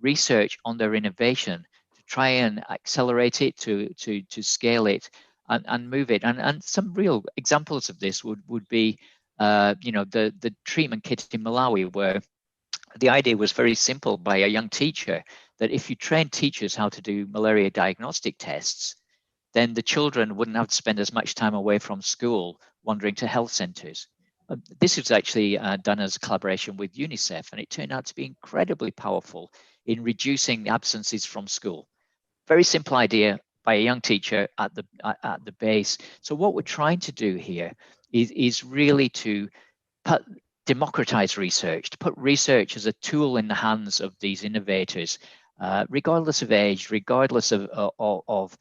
research on their innovation, to try and accelerate it, to scale it and move it. And some real examples of this would be, the treatment kit in Malawi, where the idea was very simple by a young teacher, that if you train teachers how to do malaria diagnostic tests, then the children wouldn't have to spend as much time away from school wandering to health centers. This was actually done as a collaboration with UNICEF, and it turned out to be incredibly powerful in reducing absences from school. Very simple idea by a young teacher at the base. So what we're trying to do here is really to democratize research, to put research as a tool in the hands of these innovators, regardless of age, regardless of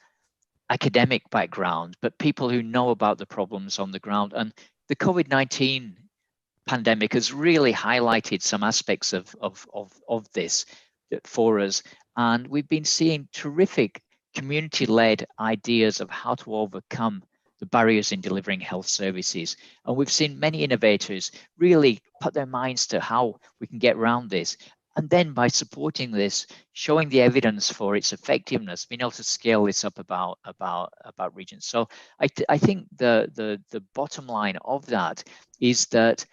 academic background, but people who know about the problems on the ground. And the COVID-19 pandemic has really highlighted some aspects of this for us. And we've been seeing terrific community-led ideas of how to overcome the barriers in delivering health services. And we've seen many innovators really put their minds to how we can get around this. And then by supporting this, showing the evidence for its effectiveness, being able to scale this up about regions. So I think the bottom line of that is that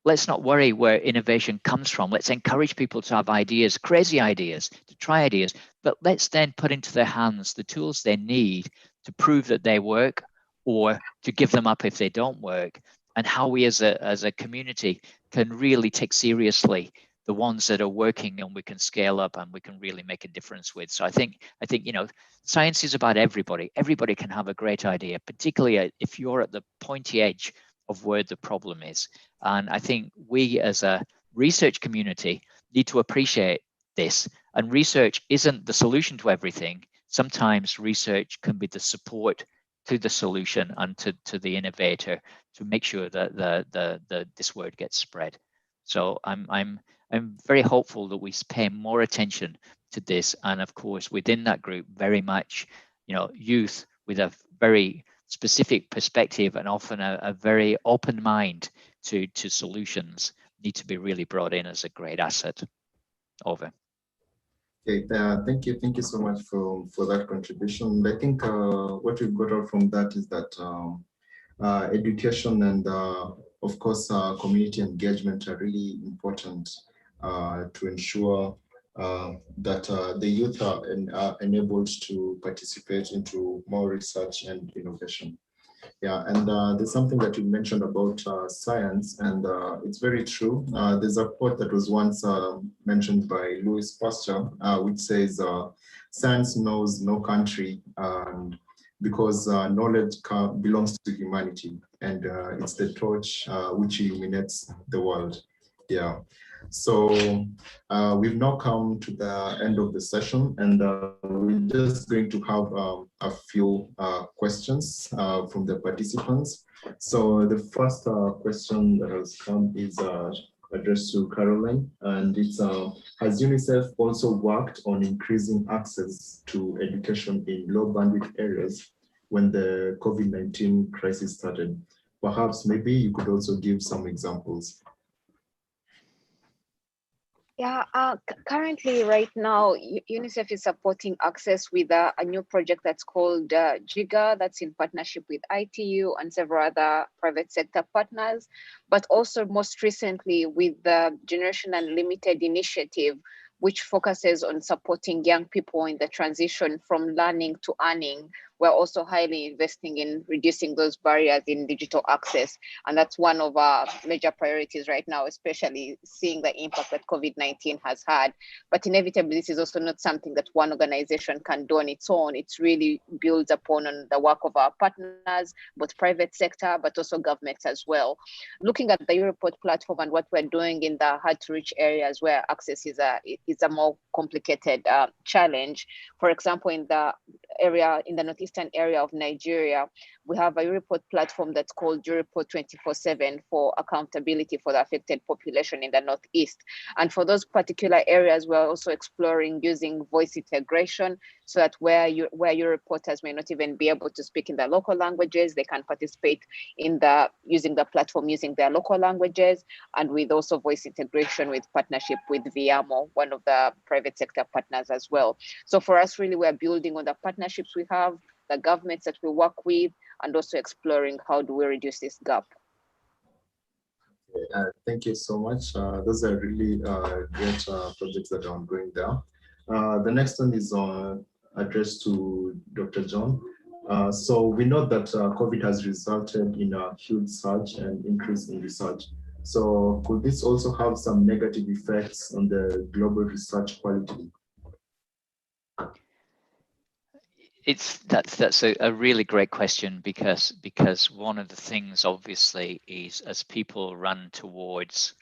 let's not worry where innovation comes from. Let's encourage people to have ideas, crazy ideas, to try ideas, but let's then put into their hands the tools they need to prove that they work or to give them up if they don't work, and how we as a community can really take seriously the ones that are working and we can scale up and we can really make a difference with. So I think science is about everybody. Everybody can have a great idea, particularly if you're at the pointy edge of where the problem is. And I think we as a research community need to appreciate this. And research isn't the solution to everything. Sometimes research can be the support to the solution and to the innovator to make sure that this word gets spread. So I'm very hopeful that we pay more attention to this. And of course, within that group, very much, youth with a very specific perspective and often a very open mind to solutions need to be really brought in as a great asset. Over. Okay, thank you so much for that contribution. I think what we got out from that is that education and of course community engagement are really important to ensure that the youth are enabled to participate into more research and innovation. Yeah, and there's something that you mentioned about science, and it's very true. There's a quote that was once mentioned by Louis Pasteur, which says, science knows no country, because knowledge belongs to humanity, and it's the torch which illuminates the world. Yeah. So we've now come to the end of the session, and we're just going to have a few questions from the participants. So the first question that has come is addressed to Caroline, and it's, has UNICEF also worked on increasing access to education in low bandwidth areas when the COVID-19 crisis started? Perhaps maybe you could also give some examples. Yeah, currently right now, UNICEF is supporting access with a new project that's called JIGA, that's in partnership with ITU and several other private sector partners, but also most recently with the Generation Unlimited initiative, which focuses on supporting young people in the transition from learning to earning. We're also highly investing in reducing those barriers in digital access. And that's one of our major priorities right now, especially seeing the impact that COVID-19 has had. But inevitably, this is also not something that one organization can do on its own. It really builds upon on the work of our partners, both private sector, but also governments as well. Looking at the Europort platform and what we're doing in the hard to reach areas where access is a more complicated challenge. For example, in the northeastern area of Nigeria, we have a Europort platform that's called Europort 24/7 for accountability for the affected population in the Northeast. And for those particular areas, we're also exploring using voice integration so that where Europorters may not even be able to speak in their local languages, they can participate in using the platform using their local languages, and with also voice integration with partnership with Viamo, one of the private sector partners as well. So for us, really, we're building on the partnerships we have, the governments that we work with, and also exploring how do we reduce this gap. Thank you so much. Those are really great projects that are ongoing there. The next one is addressed to Dr. John. So we know that COVID has resulted in a huge surge and increase in research. So could this also have some negative effects on the global research quality? That's a really great question, because one of the things obviously is, as people run towards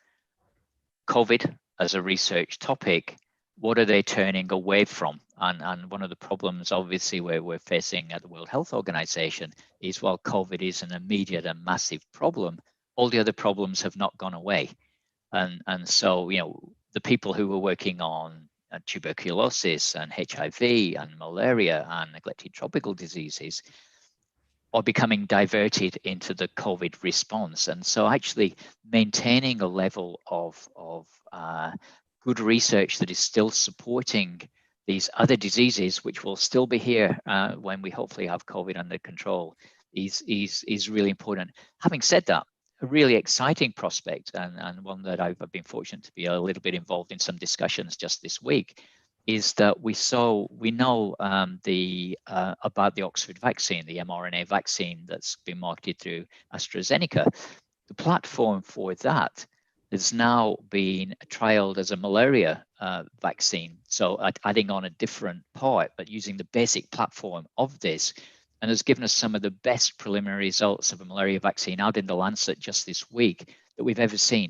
COVID as a research topic, what are they turning away from? And one of the problems obviously we're facing at the World Health Organization is, while COVID is an immediate and massive problem, all the other problems have not gone away. And so, you know, the people who were working on tuberculosis and HIV and malaria and neglected tropical diseases are becoming diverted into the COVID response. And so actually maintaining a level of good research that is still supporting these other diseases, which will still be here when we hopefully have COVID under control, is really important. Having said that, a really exciting prospect, and one that I've been fortunate to be a little bit involved in some discussions just this week, is that we know about the Oxford vaccine, the mRNA vaccine that's been marketed through AstraZeneca. The platform for that has now been trialed as a malaria vaccine. So adding on a different part, but using the basic platform of this, and has given us some of the best preliminary results of a malaria vaccine out in the Lancet just this week that we've ever seen.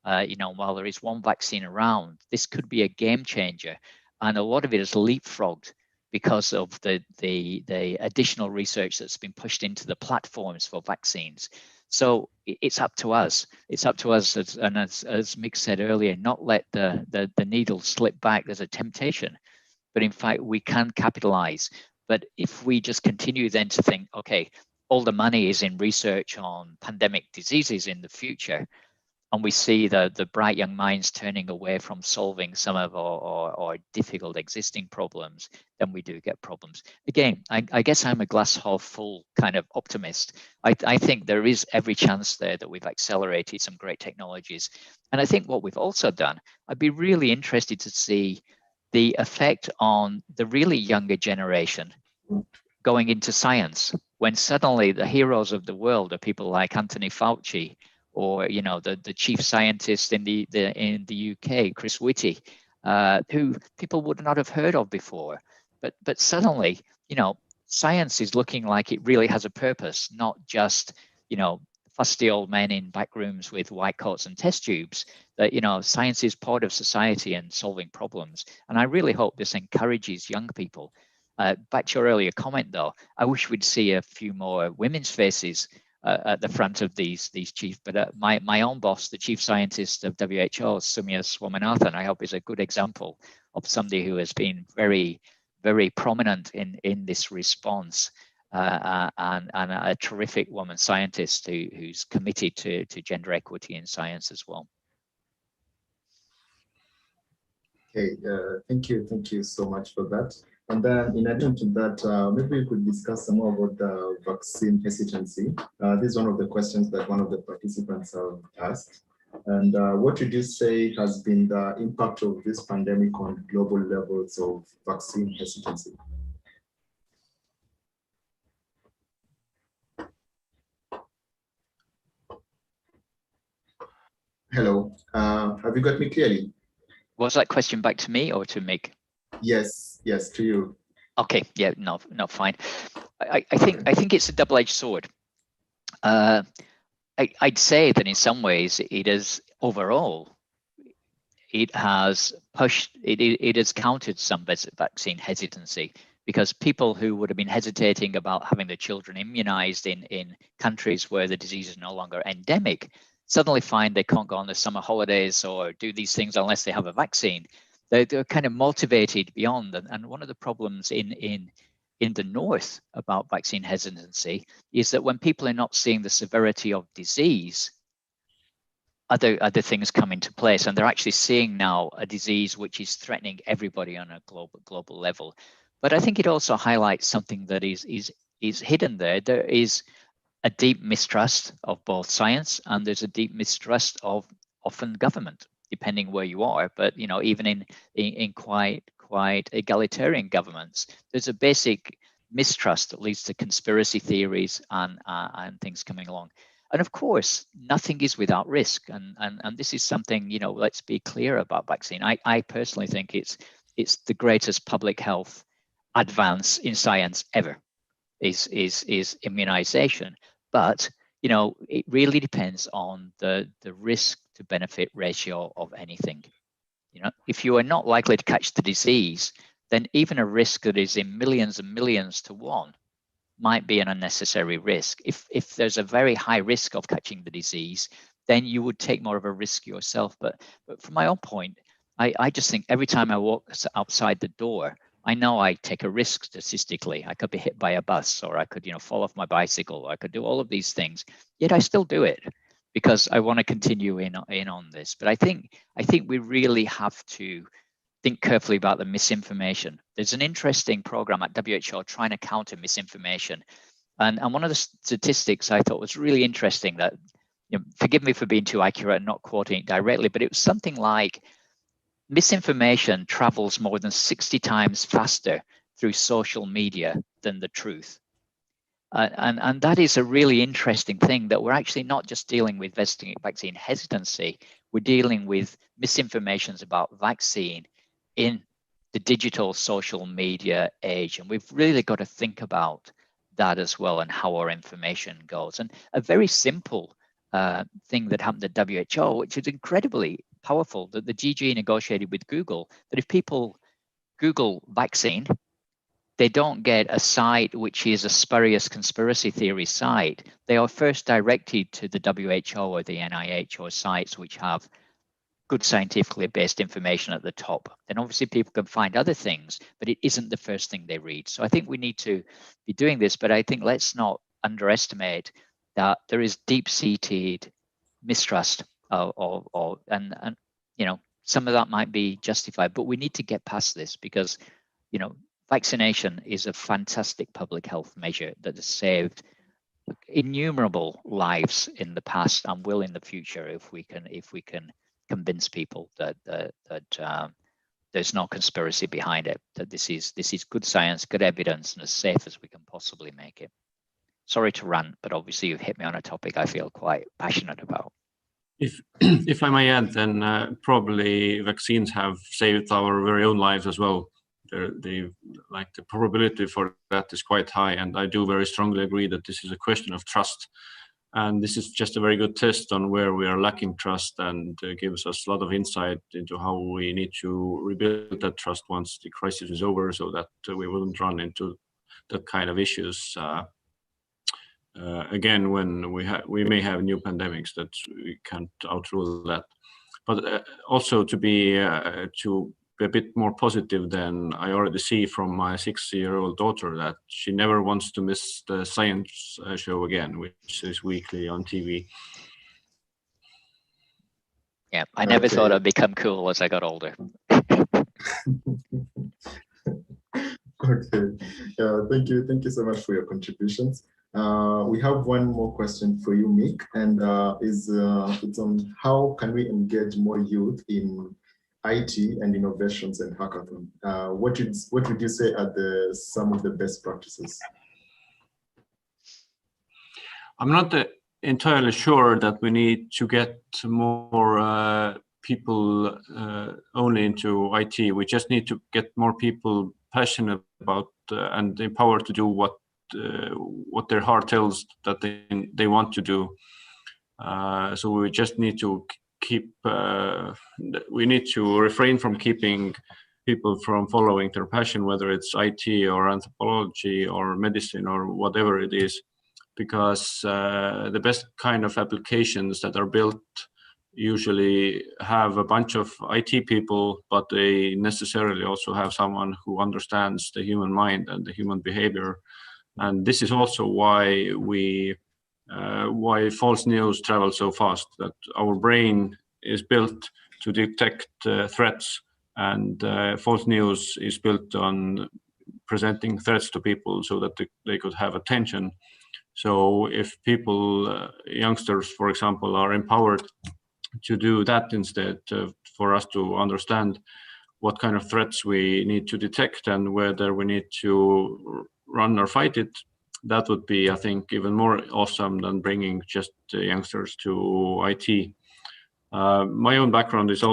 You know, while there is one vaccine around, this could be a game changer, and a lot of it is leapfrogged because of the additional research that's been pushed into the platforms for vaccines. So it's up to us. It's up to us, as Mick said earlier, not let the needle slip back. There's a temptation, but in fact we can capitalize. But if we just continue then to think, okay, all the money is in research on pandemic diseases in the future, and we see the bright young minds turning away from solving some of our difficult existing problems, then we do get problems. Again, I guess I'm a glass half full kind of optimist. I think there is every chance there that we've accelerated some great technologies. And I think what we've also done, I'd be really interested to see the effect on the really younger generation going into science, when suddenly the heroes of the world are people like Anthony Fauci, or the chief scientist in the UK, Chris Whitty, who people would not have heard of before. But suddenly, science is looking like it really has a purpose, not just fusty old men in back rooms with white coats and test tubes. That science is part of society and solving problems. And I really hope this encourages young people. Back to your earlier comment, though, I wish we'd see a few more women's faces at the front of these chief. But my own boss, the chief scientist of WHO, Soumya Swaminathan, I hope is a good example of somebody who has been very, very prominent in this response, and a terrific woman scientist who's committed to gender equity in science as well. Okay, thank you so much for that. And then in addition to that, maybe we could discuss some more about the vaccine hesitancy. This is one of the questions that one of the participants have asked. And what would you say has been the impact of this pandemic on global levels of vaccine hesitancy? Hello, have you got me clearly? Was that question back to me or to Mick? Yes, to you. Okay, yeah, no, fine. I think it's a double-edged sword. I'd say that in some ways it is overall, it has pushed, it has countered some vaccine hesitancy, because people who would have been hesitating about having their children immunized in countries where the disease is no longer endemic suddenly find they can't go on their summer holidays or do these things unless they have a vaccine. They're kind of motivated beyond. And one of the problems in the north about vaccine hesitancy is that when people are not seeing the severity of disease, other things come into place, and they're actually seeing now a disease which is threatening everybody on a global level. But I think it also highlights something that is hidden there. There is a deep mistrust of both science, and there's a deep mistrust of often government, depending where you are. But even in quite egalitarian governments, there's a basic mistrust that leads to conspiracy theories and things coming along. And of course, nothing is without risk. And this is something, let's be clear about vaccine. I personally think it's the greatest public health advance in science ever is immunization. But, it really depends on the risk to benefit ratio of anything. If you are not likely to catch the disease, then even a risk that is in millions and millions to one might be an unnecessary risk. If there's a very high risk of catching the disease, then you would take more of a risk yourself. But from my own point, I just think every time I walk outside the door, I know I take a risk statistically. I could be hit by a bus, or I could, fall off my bicycle, or I could do all of these things. Yet I still do it because I want to continue in on this. But I think we really have to think carefully about the misinformation. There's an interesting program at WHO trying to counter misinformation. And one of the statistics I thought was really interesting that, forgive me for being too accurate and not quoting it directly, but it was something like misinformation travels more than 60 times faster through social media than the truth. And that is a really interesting thing, that we're actually not just dealing with vaccine hesitancy, we're dealing with misinformations about vaccine in the digital social media age. And we've really got to think about that as well, and how our information goes. And a very simple thing that happened at WHO, which is incredibly powerful, that the GG negotiated with Google, that if people Google vaccine, they don't get a site which is a spurious conspiracy theory site. They are first directed to the WHO or the NIH or sites which have good scientifically based information at the top. Then obviously people can find other things, but it isn't the first thing they read. So I think we need to be doing this, but I think let's not underestimate that there is deep-seated mistrust and some of that might be justified, but we need to get past this, because vaccination is a fantastic public health measure that has saved innumerable lives in the past and will in the future if we can convince people that there's no conspiracy behind it, that this is good science, good evidence, and as safe as we can possibly make it. Sorry to rant, but obviously you've hit me on a topic I feel quite passionate about. If I may add, then probably vaccines have saved our very own lives as well. The probability for that is quite high, and I do very strongly agree that this is a question of trust. And this is just a very good test on where we are lacking trust, and gives us a lot of insight into how we need to rebuild that trust once the crisis is over, so that we wouldn't run into that kind of issues again when we may have new pandemics that we can't outrule that. But also to be a bit more positive, than I already see from my 6-year-old daughter, that she never wants to miss the science show again, which is weekly on TV. Yeah, I never thought I'd become cool as I got older. Okay, thank you so much for your contributions. We have one more question for you, Mick, and it's on how can we engage more youth in IT and innovations and hackathon. What would you say are some of the best practices? I'm not entirely sure that we need to get more people only into IT. We just need to get more people passionate about and empowered to do what their heart tells that they want to do. So we just need to we need to refrain from keeping people from following their passion, whether it's IT or anthropology or medicine or whatever it is, because the best kind of applications that are built usually have a bunch of IT people, but they necessarily also have someone who understands the human mind and the human behavior. And this is also why why false news travels so fast, that our brain is built to detect threats, and false news is built on presenting threats to people so that they could have attention. So if people, youngsters, for example, are empowered to do that instead, for us to understand what kind of threats we need to detect and whether we need to run or fight it, that would be, I think, even more awesome than bringing just youngsters to IT. My own background is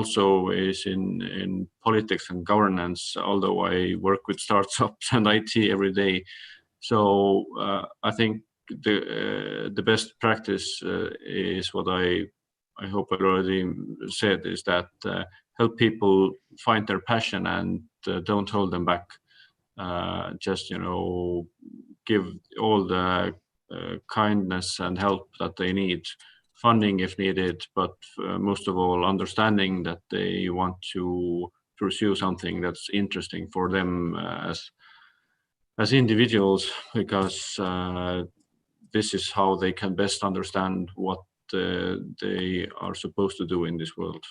in politics and governance, although I work with startups and IT every day. So I think the best practice is what I hope I already said, is that help people find their passion and don't hold them back. Just, give all the kindness and help that they need, funding if needed, but most of all, understanding that they want to pursue something that's interesting for them as individuals, because this is how they can best understand what they are supposed to do in this world.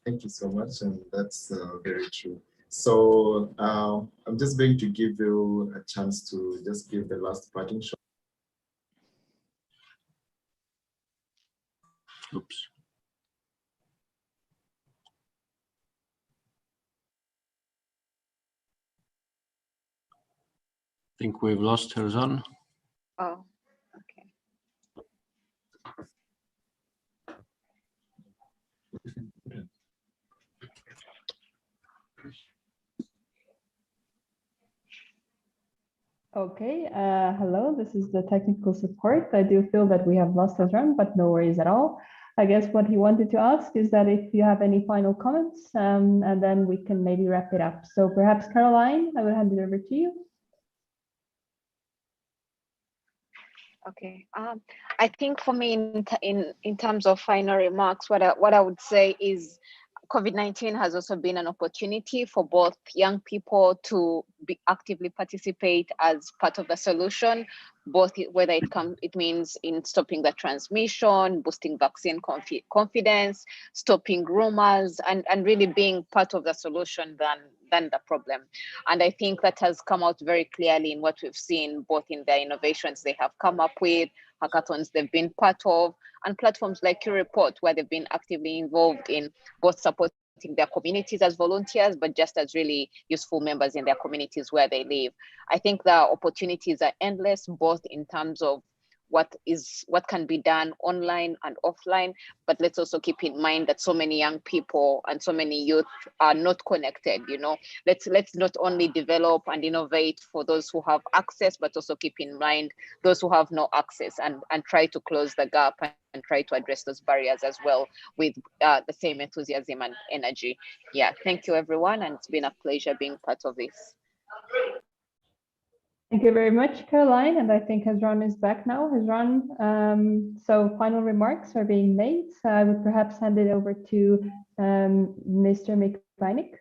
Thank you so much, and that's very true. So I'm just going to give you a chance to just give the last parting shot. Oops. I think we've lost Herzan. Oh, okay. Okay, hello, this is the technical support. I do feel that we have lost Herzan, but no worries at all. I guess what he wanted to ask is that if you have any final comments, and then we can maybe wrap it up. So perhaps Caroline, I will hand it over to you. Okay. I think for me, in terms of final remarks, what I would say is COVID-19 has also been an opportunity for both young people to actively participate as part of the solution, both whether it means in stopping the transmission, boosting vaccine confidence, stopping rumors, and really being part of the solution than the problem. And I think that has come out very clearly in what we've seen, both in the innovations they have come up with, hackathons they've been part of, and platforms like QReport, where they've been actively involved in both supporting their communities as volunteers, but just as really useful members in their communities where they live. I think the opportunities are endless, both in terms of what can be done online and offline, but let's also keep in mind that so many young people and so many youth are not connected. Let's not only develop and innovate for those who have access, but also keep in mind those who have no access, and try to close the gap and try to address those barriers as well with the same enthusiasm and energy. Yeah, thank you everyone, and it's been a pleasure being part of this. Thank you very much, Caroline. And I think Hezron is back now. Hezron, so final remarks are being made. So I would perhaps hand it over to Mr. McVeinig.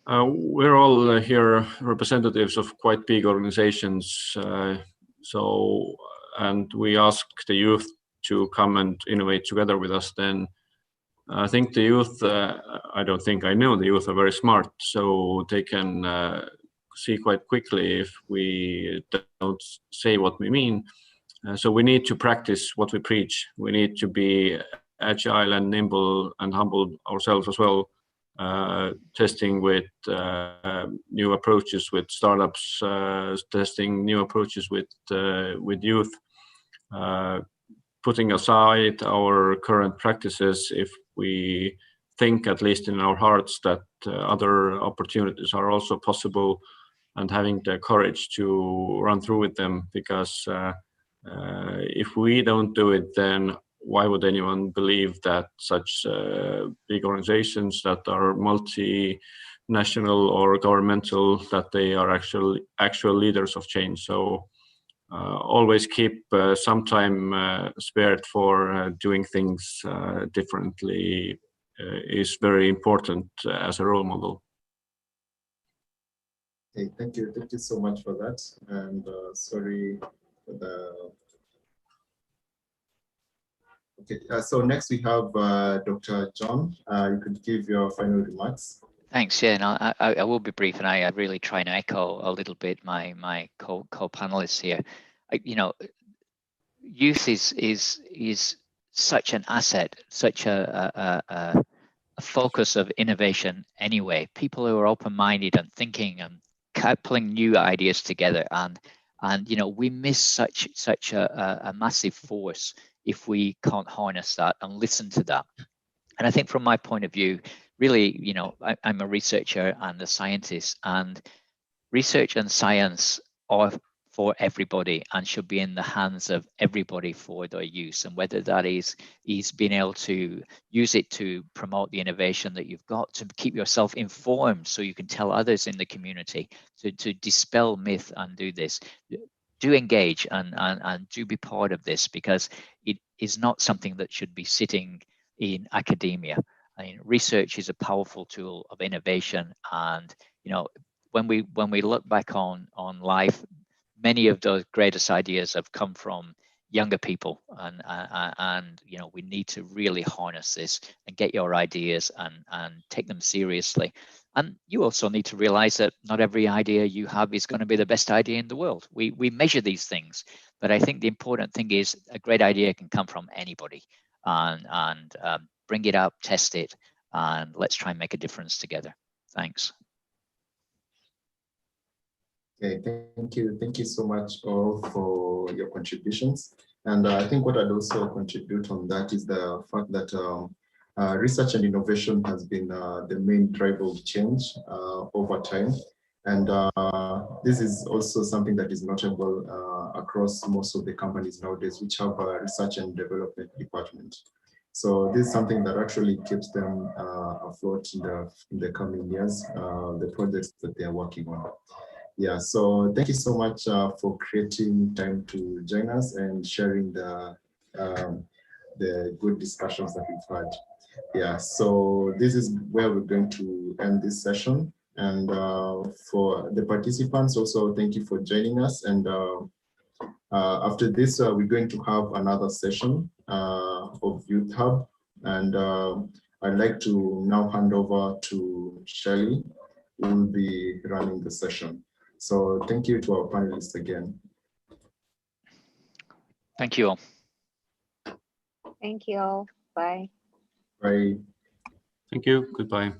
We're all here representatives of quite big organizations. And we ask the youth to come and innovate together with us. Then I think the youth, I don't think I know, the youth are very smart, so they can see quite quickly if we don't say what we mean. So we need to practice what we preach. We need to be agile and nimble and humble ourselves as well, testing with new approaches with startups, testing new approaches with youth, putting aside our current practices if we think, at least in our hearts, that other opportunities are also possible, and having the courage to run through with them, because if we don't do it, then why would anyone believe that such big organizations that are multinational or governmental, that they are actual leaders of change? So always keep some time spared for doing things differently is very important as a role model. Okay, thank you so much for that, and sorry for the. Okay, so next we have Dr. John. You could give your final remarks. Thanks. Yeah, and I will be brief, and I really try and echo a little bit my co-panelists here. Youth is such an asset, such a focus of innovation anyway. People who are open-minded and thinking and pulling new ideas together, and we miss such a massive force if we can't harness that and listen to that. And I think from my point of view, really, I'm a researcher and a scientist, and research and science are for everybody and should be in the hands of everybody for their use. And whether that is being able to use it to promote the innovation that you've got, to keep yourself informed so you can tell others in the community, to dispel myth and do this. Do engage and do be part of this, because it is not something that should be sitting in academia. I mean, research is a powerful tool of innovation, and when we look back on life, many of those greatest ideas have come from younger people, and we need to really harness this and get your ideas and take them seriously. And you also need to realize that not every idea you have is going to be the best idea in the world. We measure these things, but I think the important thing is a great idea can come from anybody, and bring it up, test it, and let's try and make a difference together. Thanks. Okay, thank you so much all for your contributions. And I think what I'd also contribute on that is the fact that research and innovation has been the main driver of change over time. And this is also something that is notable across most of the companies nowadays, which have a research and development department. So this is something that actually keeps them afloat in the coming years, the projects that they are working on. Yeah, so thank you so much for creating time to join us and sharing the good discussions that we've had. Yeah, so this is where we're going to end this session. And for the participants also, thank you for joining us. And after this, we're going to have another session of Youth Hub. And I'd like to now hand over to Shelley, who will be running the session. So thank you to our panelists again. Thank you all. Thank you all. Bye. Bye. Thank you. Goodbye.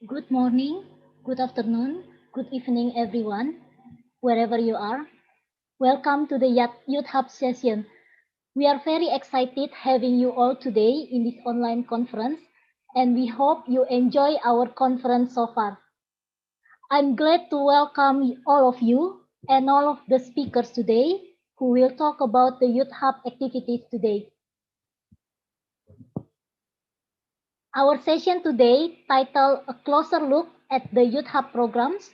Good morning, good afternoon, good evening, everyone, wherever you are. Welcome to the Youth Hub session. We are very excited having you all today in this online conference, and we hope you enjoy our conference so far. I'm glad to welcome all of you and all of the speakers today who will talk about the Youth Hub activities today. Our session today, titled A Closer Look at the Youth Hub Programs,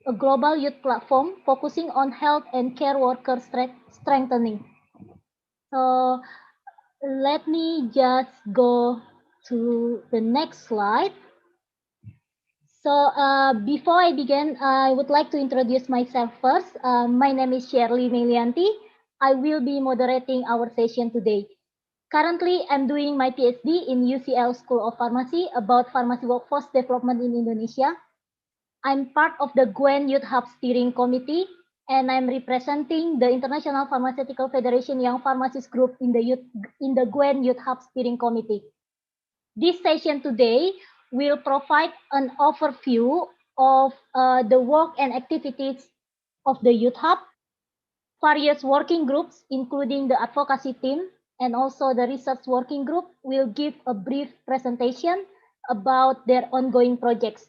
a global youth platform focusing on health and care worker strengthening. So let me just go to the next slide. So before I begin, I would like to introduce myself first. My name is Shirley Melianti. I will be moderating our session today. Currently, I'm doing my PhD in UCL School of Pharmacy about pharmacy workforce development in Indonesia. I'm part of the GWEN Youth Hub Steering Committee, and I'm representing the International Pharmaceutical Federation Young Pharmacists Group in the GWEN Youth Hub Steering Committee. This session today will provide an overview of the work and activities of the Youth Hub, various working groups, including the advocacy team, and also the research working group will give a brief presentation about their ongoing projects.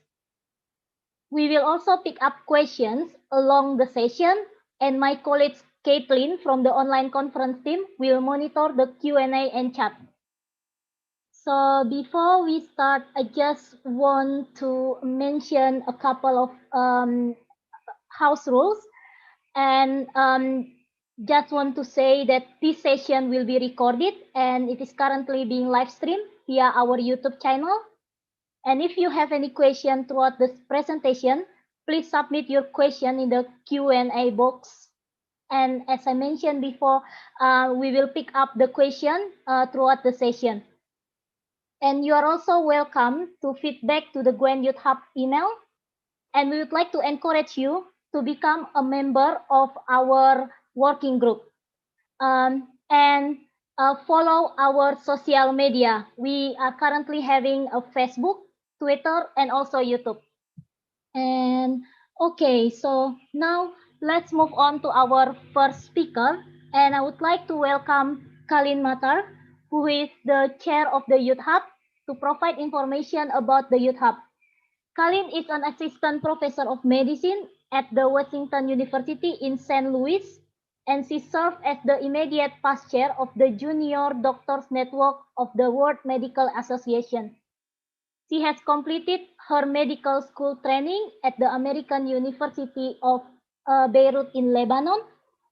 We will also pick up questions along the session, and my colleague Caitlin from the online conference team will monitor the Q&A and chat. So before we start, I just want to mention a couple of house rules, and just want to say that this session will be recorded and it is currently being live streamed via our YouTube channel. And if you have any question throughout this presentation, please submit your question in the Q&A box. And as I mentioned before, we will pick up the question throughout the session. And you are also welcome to feedback to the GWEN Youth Hub email. And we would like to encourage you to become a member of our working group. And follow our social media. We are currently having a Facebook, Twitter, and also YouTube. And okay, so now let's move on to our first speaker. And I would like to welcome Kalin Matar, who is the chair of the Youth Hub, to provide information about the Youth Hub. Kalin is an assistant professor of medicine at the Washington University in St. Louis, and she served as the immediate past chair of the Junior Doctors Network of the World Medical Association. She has completed her medical school training at the American University of Beirut in Lebanon,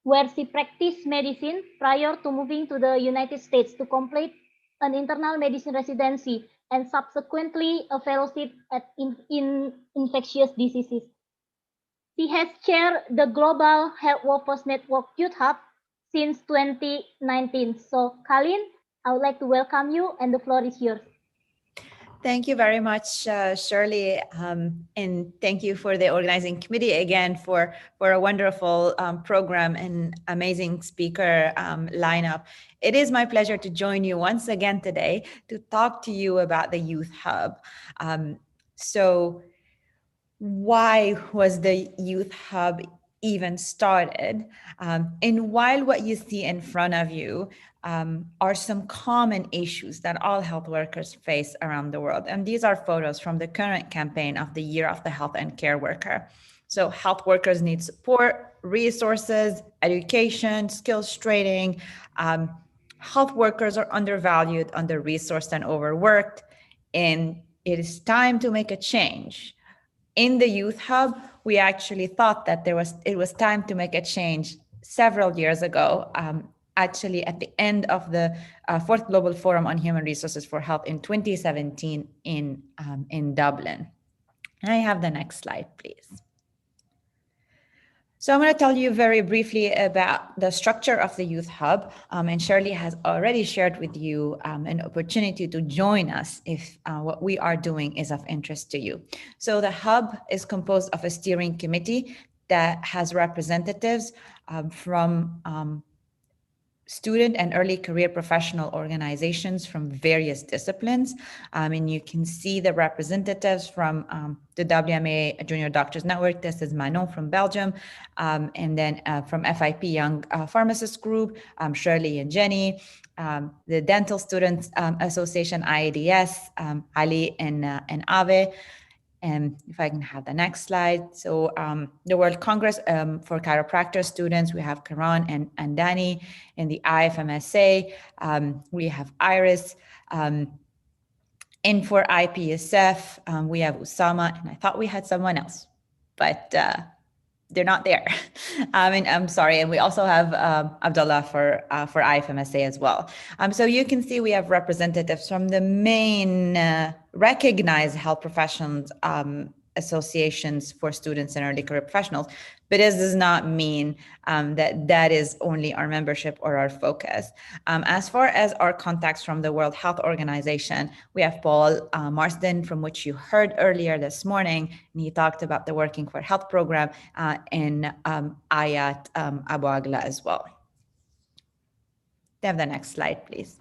where she practiced medicine prior to moving to the United States to complete an internal medicine residency and subsequently a fellowship in infectious diseases. She has chaired the Global Health Workforce Network Youth Hub since 2019. So, Kalin, I would like to welcome you, and the floor is yours. Thank you very much, Shirley, and thank you for the organizing committee again for a wonderful program and amazing speaker lineup. It is my pleasure to join you once again today to talk to you about the Youth Hub. So why was the Youth Hub even started? And while what you see in front of you are some common issues that all health workers face around the world. And these are photos from the current campaign of the Year of the Health and Care Worker. So health workers need support, resources, education, skills training. Health workers are undervalued, under-resourced, and overworked. And it is time to make a change. In the Youth Hub, we actually thought that it was time to make a change several years ago, actually at the end of the Fourth Global Forum on Human Resources for Health in 2017 in Dublin. I have the next slide, please. So I'm going to tell you very briefly about the structure of the Youth Hub, and Shirley has already shared with you an opportunity to join us if what we are doing is of interest to you. So the Hub is composed of a steering committee that has representatives from student and early career professional organizations from various disciplines. And you can see the representatives from the WMA Junior Doctors Network. This is Manon from Belgium. And then from FIP Young Pharmacists Group, Shirley and Jenny. The Dental Students Association, IADS, Ali and Ave. And if I can have the next slide. So the World Congress for Chiropractor Students, we have Karan and Danny. In the IFMSA, we have Iris. And for IPSF, we have Usama, and I thought we had someone else, but they're not there. And I'm sorry. And we also have Abdullah for IFMSA as well. So you can see we have representatives from the main recognized health professions associations for students and early career professionals. But this does not mean that is only our membership or our focus. As far as our contacts from the World Health Organization, we have Paul Marsden, from which you heard earlier this morning, and he talked about the Working for Health program, and Ayat Abu Agla as well. Have the next slide, please.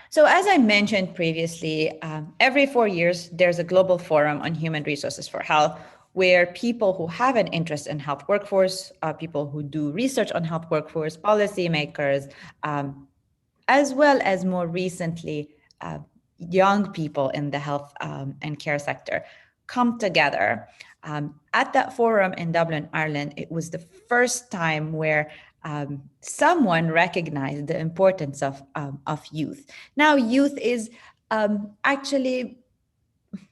So as I mentioned previously, every 4 years, there's a global forum on human resources for health, where people who have an interest in health workforce, people who do research on health workforce, policymakers, as well as more recently, young people in the health and care sector come together. At that forum in Dublin, Ireland, it was the first time where someone recognized the importance of youth. Now, youth is actually,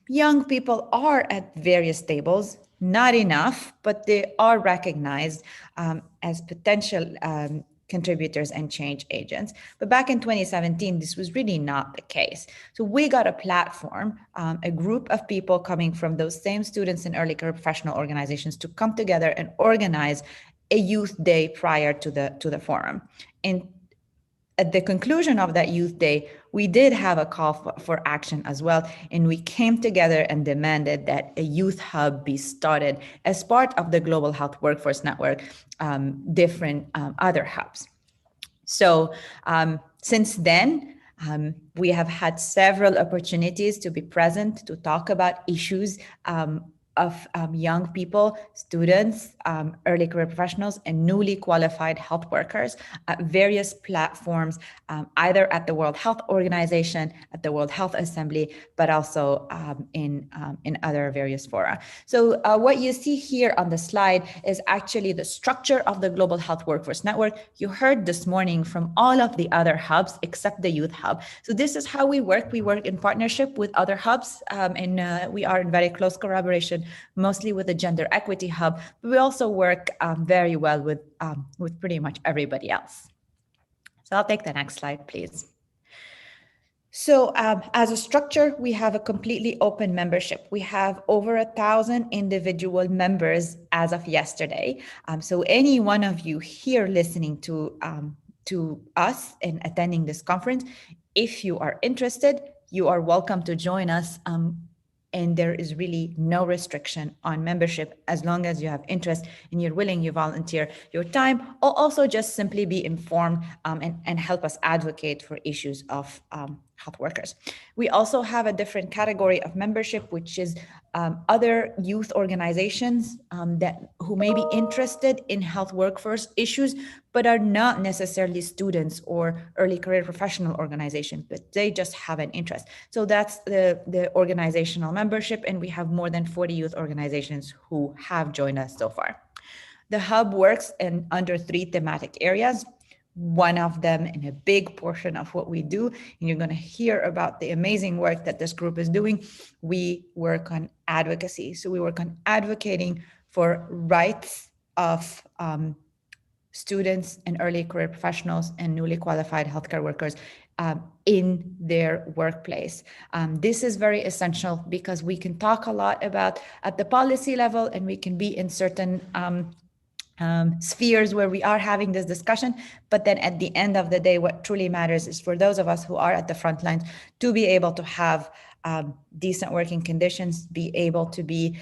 young people are at various tables, not enough, but they are recognized as potential contributors and change agents. But back in 2017, this was really not the case. So we got a platform, a group of people coming from those same students and early career professional organizations to come together and organize a youth day prior to the forum. And at the conclusion of that youth day, we did have a call for action as well. And we came together and demanded that a youth hub be started as part of the Global Health Workforce Network, different other hubs. So since then, we have had several opportunities to be present, to talk about issues of young people, students, early career professionals, and newly qualified health workers at various platforms, either at the World Health Organization, at the World Health Assembly, but also in other various fora. So what you see here on the slide is actually the structure of the Global Health Workforce Network. You heard this morning from all of the other hubs except the Youth Hub. So this is how we work. We work in partnership with other hubs, and we are in very close collaboration, mostly with the Gender Equity Hub, but we also work very well with pretty much everybody else. So I'll take the next slide, please. So as a structure, we have a completely open membership. We have over 1,000 individual members as of yesterday. So any one of you here listening to us and attending this conference, if you are interested, you are welcome to join us. And there is really no restriction on membership as long as you have interest and you're willing, you volunteer your time, or also just simply be informed and help us advocate for issues of health workers. We also have a different category of membership, which is other youth organizations who may be interested in health workforce issues, but are not necessarily students or early career professional organizations, but they just have an interest. So that's the organizational membership, and we have more than 40 youth organizations who have joined us so far. The hub works under 3 thematic areas. One of them, and a big portion of what we do, and you're going to hear about the amazing work that this group is doing, we work on advocacy. So we work on advocating for rights of students and early career professionals and newly qualified healthcare workers in their workplace. This is very essential because we can talk a lot about at the policy level, and we can be in certain spheres where we are having this discussion. But then at the end of the day, what truly matters is for those of us who are at the front lines to be able to have decent working conditions, be able to be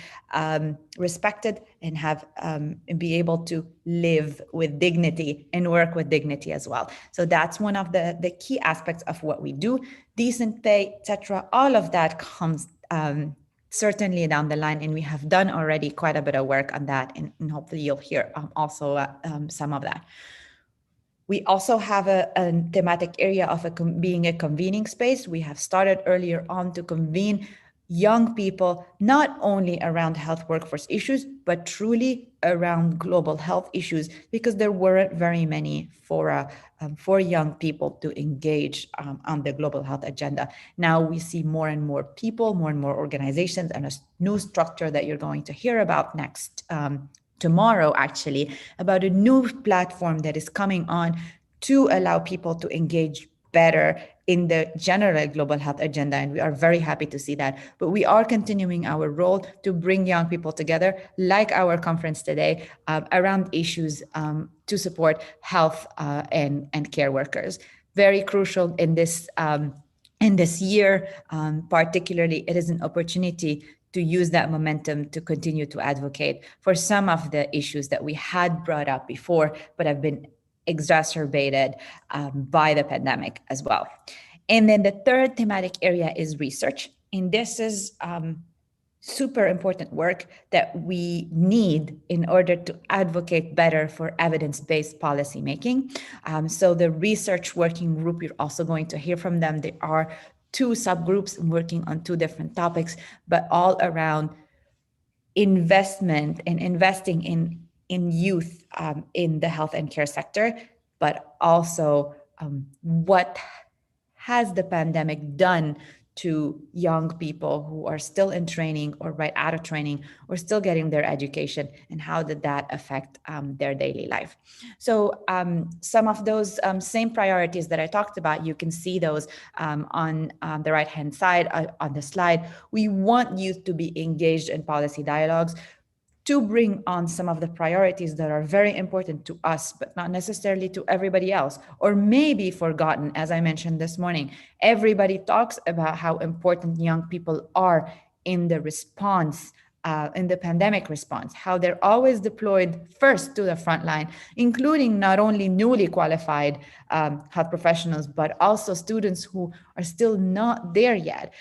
respected, and have and be able to live with dignity and work with dignity as well. So that's one of the key aspects of what we do. Decent pay, etc. All of that comes certainly down the line, and we have done already quite a bit of work on that, and hopefully you'll hear also some of that. We also have a thematic area of being a convening space. We have started earlier on to convene young people, not only around health workforce issues, but truly around global health issues, because there weren't very many fora for young people to engage on the global health agenda. Now we see more and more people, more and more organizations, and a new structure that you're going to hear about next tomorrow, actually, about a new platform that is coming on to allow people to engage better in the general global health agenda. And we are very happy to see that. But we are continuing our role to bring young people together, like our conference today, around issues to support health and care workers. Very crucial in this year, particularly, it is an opportunity to use that momentum to continue to advocate for some of the issues that we had brought up before, but have been exacerbated by the pandemic as well. And then the third thematic area is research. And this is super important work that we need in order to advocate better for evidence-based policymaking. So the research working group, you're also going to hear from them. There are 2 subgroups working on 2 different topics, but all around investment and investing in youth in the health and care sector, but also what has the pandemic done to young people who are still in training or right out of training or still getting their education, and how did that affect their daily life. So some of those same priorities that I talked about, you can see those on the right-hand side on the slide. We want youth to be engaged in policy dialogues, to bring on some of the priorities that are very important to us, but not necessarily to everybody else, or maybe forgotten. As I mentioned this morning, everybody talks about how important young people are in the response, in the pandemic response, how they're always deployed first to the front line, including not only newly qualified health professionals, but also students who are still not there yet.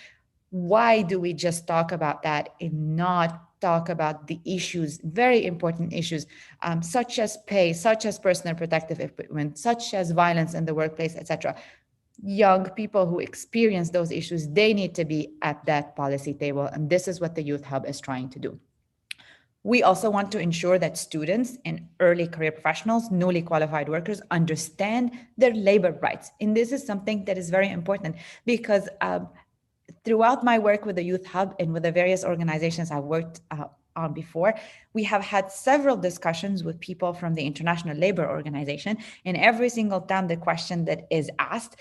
Why do we just talk about that and not talk about the issues, very important issues, such as pay, such as personal protective equipment, such as violence in the workplace, etc. Young people who experience those issues, they need to be at that policy table. And this is what the Youth Hub is trying to do. We also want to ensure that students and early career professionals, newly qualified workers, understand their labor rights. And this is something that is very important, because throughout my work with the Youth Hub and with the various organizations I've worked on before, we have had several discussions with people from the International Labour Organization. And every single time the question that is asked,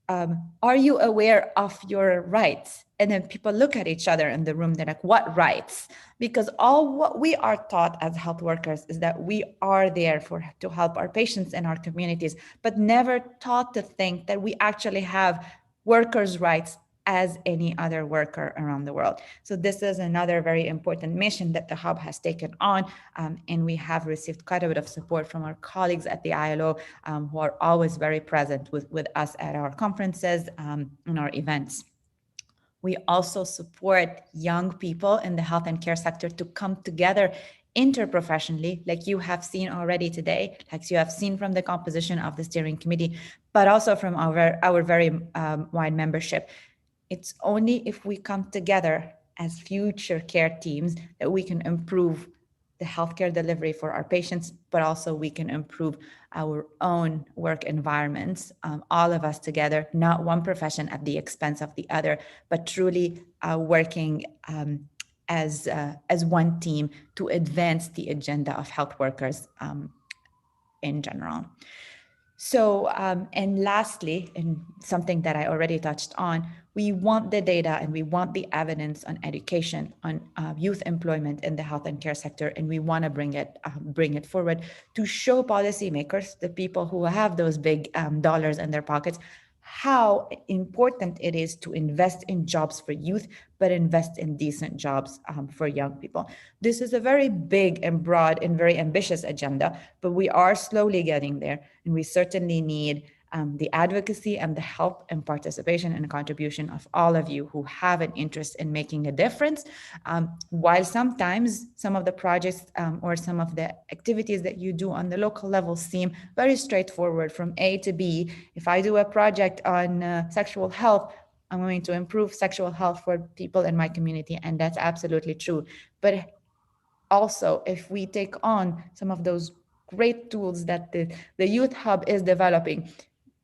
are you aware of your rights? And then people look at each other in the room, they're like, what rights? Because all what we are taught as health workers is that we are there to help our patients and our communities, but never taught to think that we actually have workers' rights as any other worker around the world. So this is another very important mission that the Hub has taken on, and we have received quite a bit of support from our colleagues at the ILO, who are always very present with us at our conferences and our events. We also support young people in the health and care sector to come together interprofessionally, like you have seen already today, like you have seen from the composition of the steering committee, but also from our very wide membership. It's only if we come together as future care teams that we can improve the healthcare delivery for our patients, but also we can improve our own work environments, all of us together, not one profession at the expense of the other, but truly working as one team to advance the agenda of health workers in general. So, and lastly, and something that I already touched on, we want the data and we want the evidence on education, on youth employment in the health and care sector, and we want to bring it forward to show policymakers, the people who have those big dollars in their pockets, how important it is to invest in jobs for youth, but invest in decent jobs for young people. This is a very big and broad and very ambitious agenda, but we are slowly getting there, and we certainly need the advocacy and the help and participation and contribution of all of you who have an interest in making a difference. While sometimes some of the projects or some of the activities that you do on the local level seem very straightforward from A to B. If I do a project on sexual health, I'm going to improve sexual health for people in my community, and that's absolutely true. But also, if we take on some of those great tools that the Youth Hub is developing,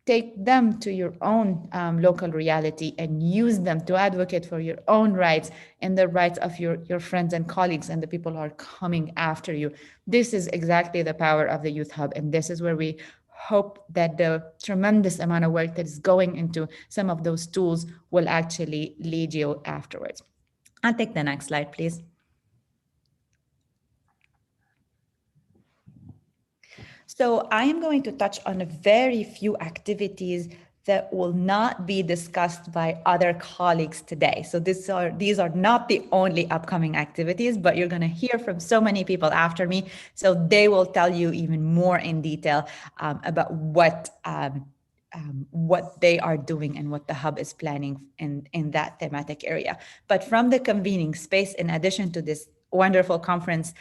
take them to your own local reality and use them to advocate for your own rights and the rights of your friends and colleagues and the people who are coming after you. This is exactly the power of the Youth Hub, and this is where we hope that the tremendous amount of work that is going into some of those tools will actually lead you afterwards. I'll take the next slide, please. So I am going to touch on a very few activities that will not be discussed by other colleagues today. So these are not the only upcoming activities, but you're going to hear from so many people after me. So they will tell you even more in detail about what they are doing and what the Hub is planning in that thematic area. But from the convening space, in addition to this wonderful conference,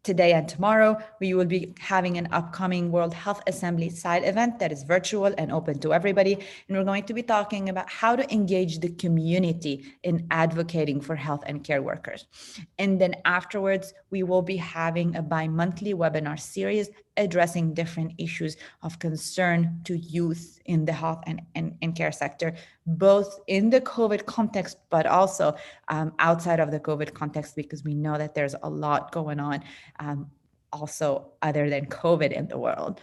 today and tomorrow, we will be having an upcoming World Health Assembly side event that is virtual and open to everybody. And we're going to be talking about how to engage the community in advocating for health and care workers. And then afterwards, we will be having a bi-monthly webinar series addressing different issues of concern to youth in the health and care sector, both in the COVID context, but also outside of the COVID context, because we know that there's a lot going on also other than COVID in the world.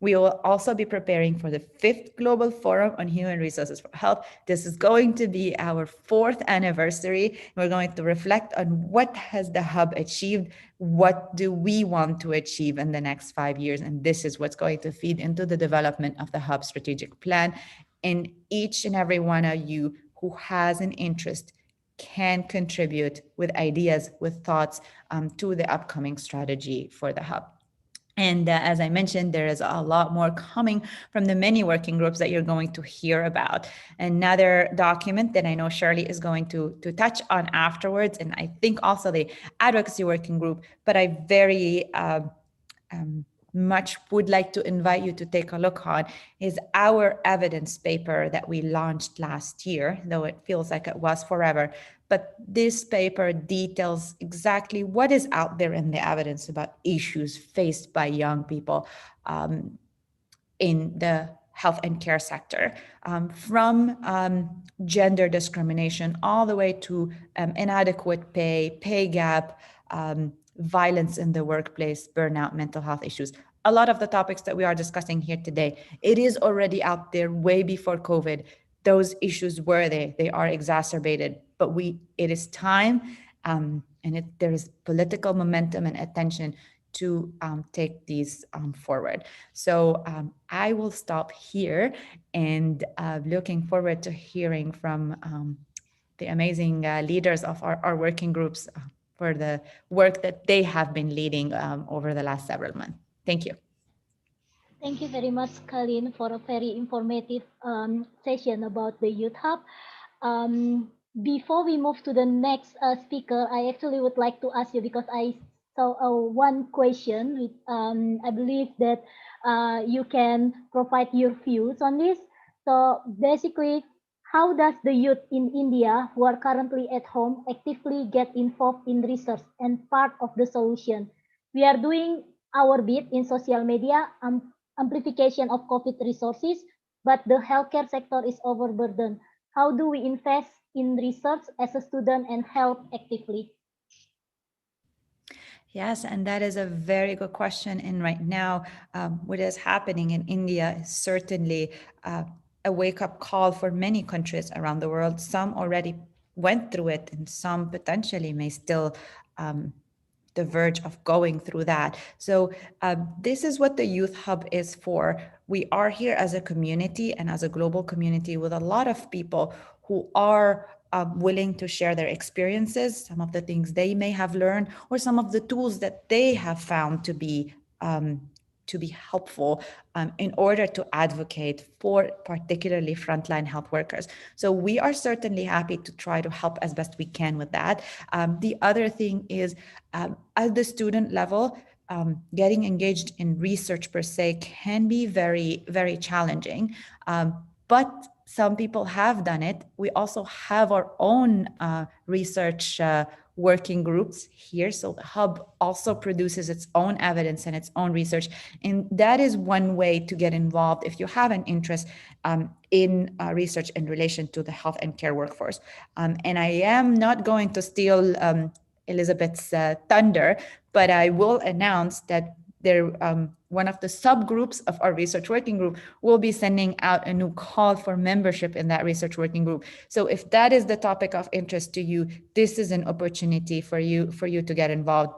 We will also be preparing for the 5th Global Forum on Human Resources for Health. This is going to be our 4th anniversary. We're going to reflect on what has the Hub achieved, what do we want to achieve in the next 5 years, and this is what's going to feed into the development of the Hub strategic plan. And each and every one of you who has an interest can contribute with ideas, with thoughts to the upcoming strategy for the Hub. And as I mentioned, there is a lot more coming from the many working groups that you're going to hear about. Another document that I know Shirley is going to touch on afterwards, and I think also the advocacy working group, but I very much would like to invite you to take a look on, is our evidence paper that we launched last year, though it feels like it was forever. But this paper details exactly what is out there in the evidence about issues faced by young people in the health and care sector, from gender discrimination all the way to inadequate pay gap, violence in the workplace, burnout, mental health issues. A lot of the topics that we are discussing here today, it is already out there way before COVID. Those issues were there, they are exacerbated, but it is time and there is political momentum and attention to take these forward. So I will stop here and looking forward to hearing from the amazing leaders of our working groups for the work that they have been leading over the last several months. Thank you. Thank you very much, Colleen, for a very informative session about the Youth Hub. Before we move to the next speaker, I actually would like to ask you, because I saw one question, with, I believe that you can provide your views on this. So basically, how does the youth in India who are currently at home actively get involved in research and part of the solution? We are doing our bit in social media, amplification of COVID resources, but the healthcare sector is overburdened. How do we invest in research as a student and help actively? Yes, and that is a very good question. And right now, what is happening in India is certainly a wake-up call for many countries around the world. Some already went through it, and some potentially may still the verge of going through that. So this is what the Youth Hub is for. We are here as a community and as a global community with a lot of people who are willing to share their experiences, some of the things they may have learned, or some of the tools that they have found to be helpful in order to advocate for particularly frontline health workers. So we are certainly happy to try to help as best we can with that. The other thing is at the student level, getting engaged in research per se can be very, very challenging. But some people have done it. We also have our own research working groups here. So the Hub also produces its own evidence and its own research. And that is one way to get involved if you have an interest in research in relation to the health and care workforce. And I am not going to steal Elizabeth's thunder, but I will announce that one of the subgroups of our research working group will be sending out a new call for membership in that research working group. So if that is the topic of interest to you, this is an opportunity for you to get involved.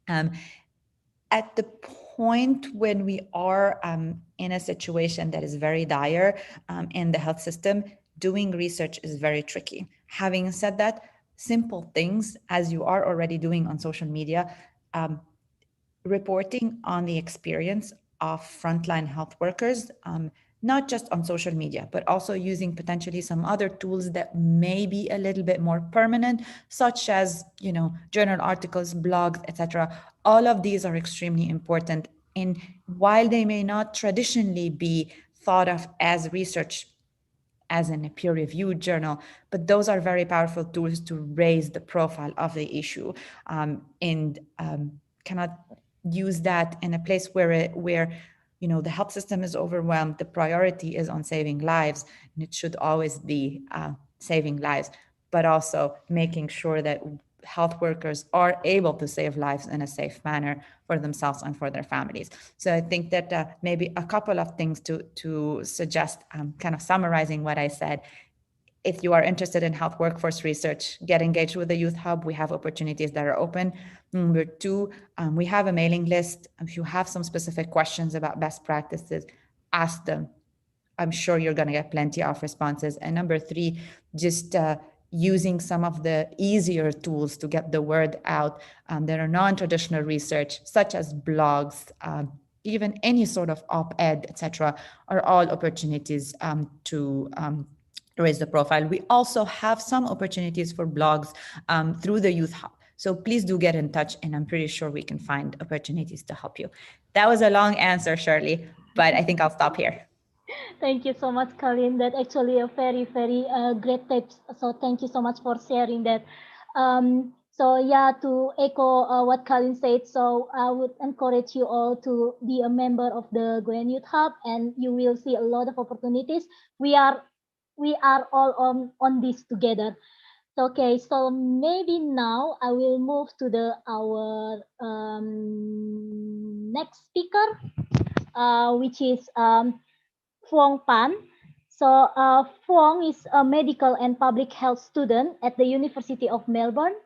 At the point when we are in a situation that is very dire in the health system, doing research is very tricky. Having said that, simple things, as you are already doing on social media, reporting on the experience of frontline health workers, not just on social media, but also using potentially some other tools that may be a little bit more permanent, such as, journal articles, blogs, etc. All of these are extremely important. And while they may not traditionally be thought of as research, as in a peer-reviewed journal, but those are very powerful tools to raise the profile of the issue and cannot use that in a place where the health system is overwhelmed. The priority is on saving lives, and it should always be saving lives, but also making sure that health workers are able to save lives in a safe manner for themselves and for their families. So I think that maybe a couple of things to suggest, kind of summarizing what I said. If you are interested in health workforce research, get engaged with the Youth Hub. We have opportunities that are open. Number two, we have a mailing list. If you have some specific questions about best practices, ask them. I'm sure you're going to get plenty of responses. And number three, just using some of the easier tools to get the word out. There are non-traditional research, such as blogs, even any sort of op-ed, etc., are all opportunities to raise the profile. We also have some opportunities for blogs through the Youth Hub. So please do get in touch, and I'm pretty sure we can find opportunities to help you. That was a long answer, Shirley, but I think I'll stop here. Thank you so much, Colleen. That's actually a very, very great tips. So thank you so much for sharing that. So yeah, to echo what Colleen said, so I would encourage you all to be a member of the Gwen Youth Hub, and you will see a lot of opportunities. We are all on this together. Okay, so maybe now I will move to our next speaker, which is Phuong Phan. So Phuong is a medical and public health student at the University of Melbourne.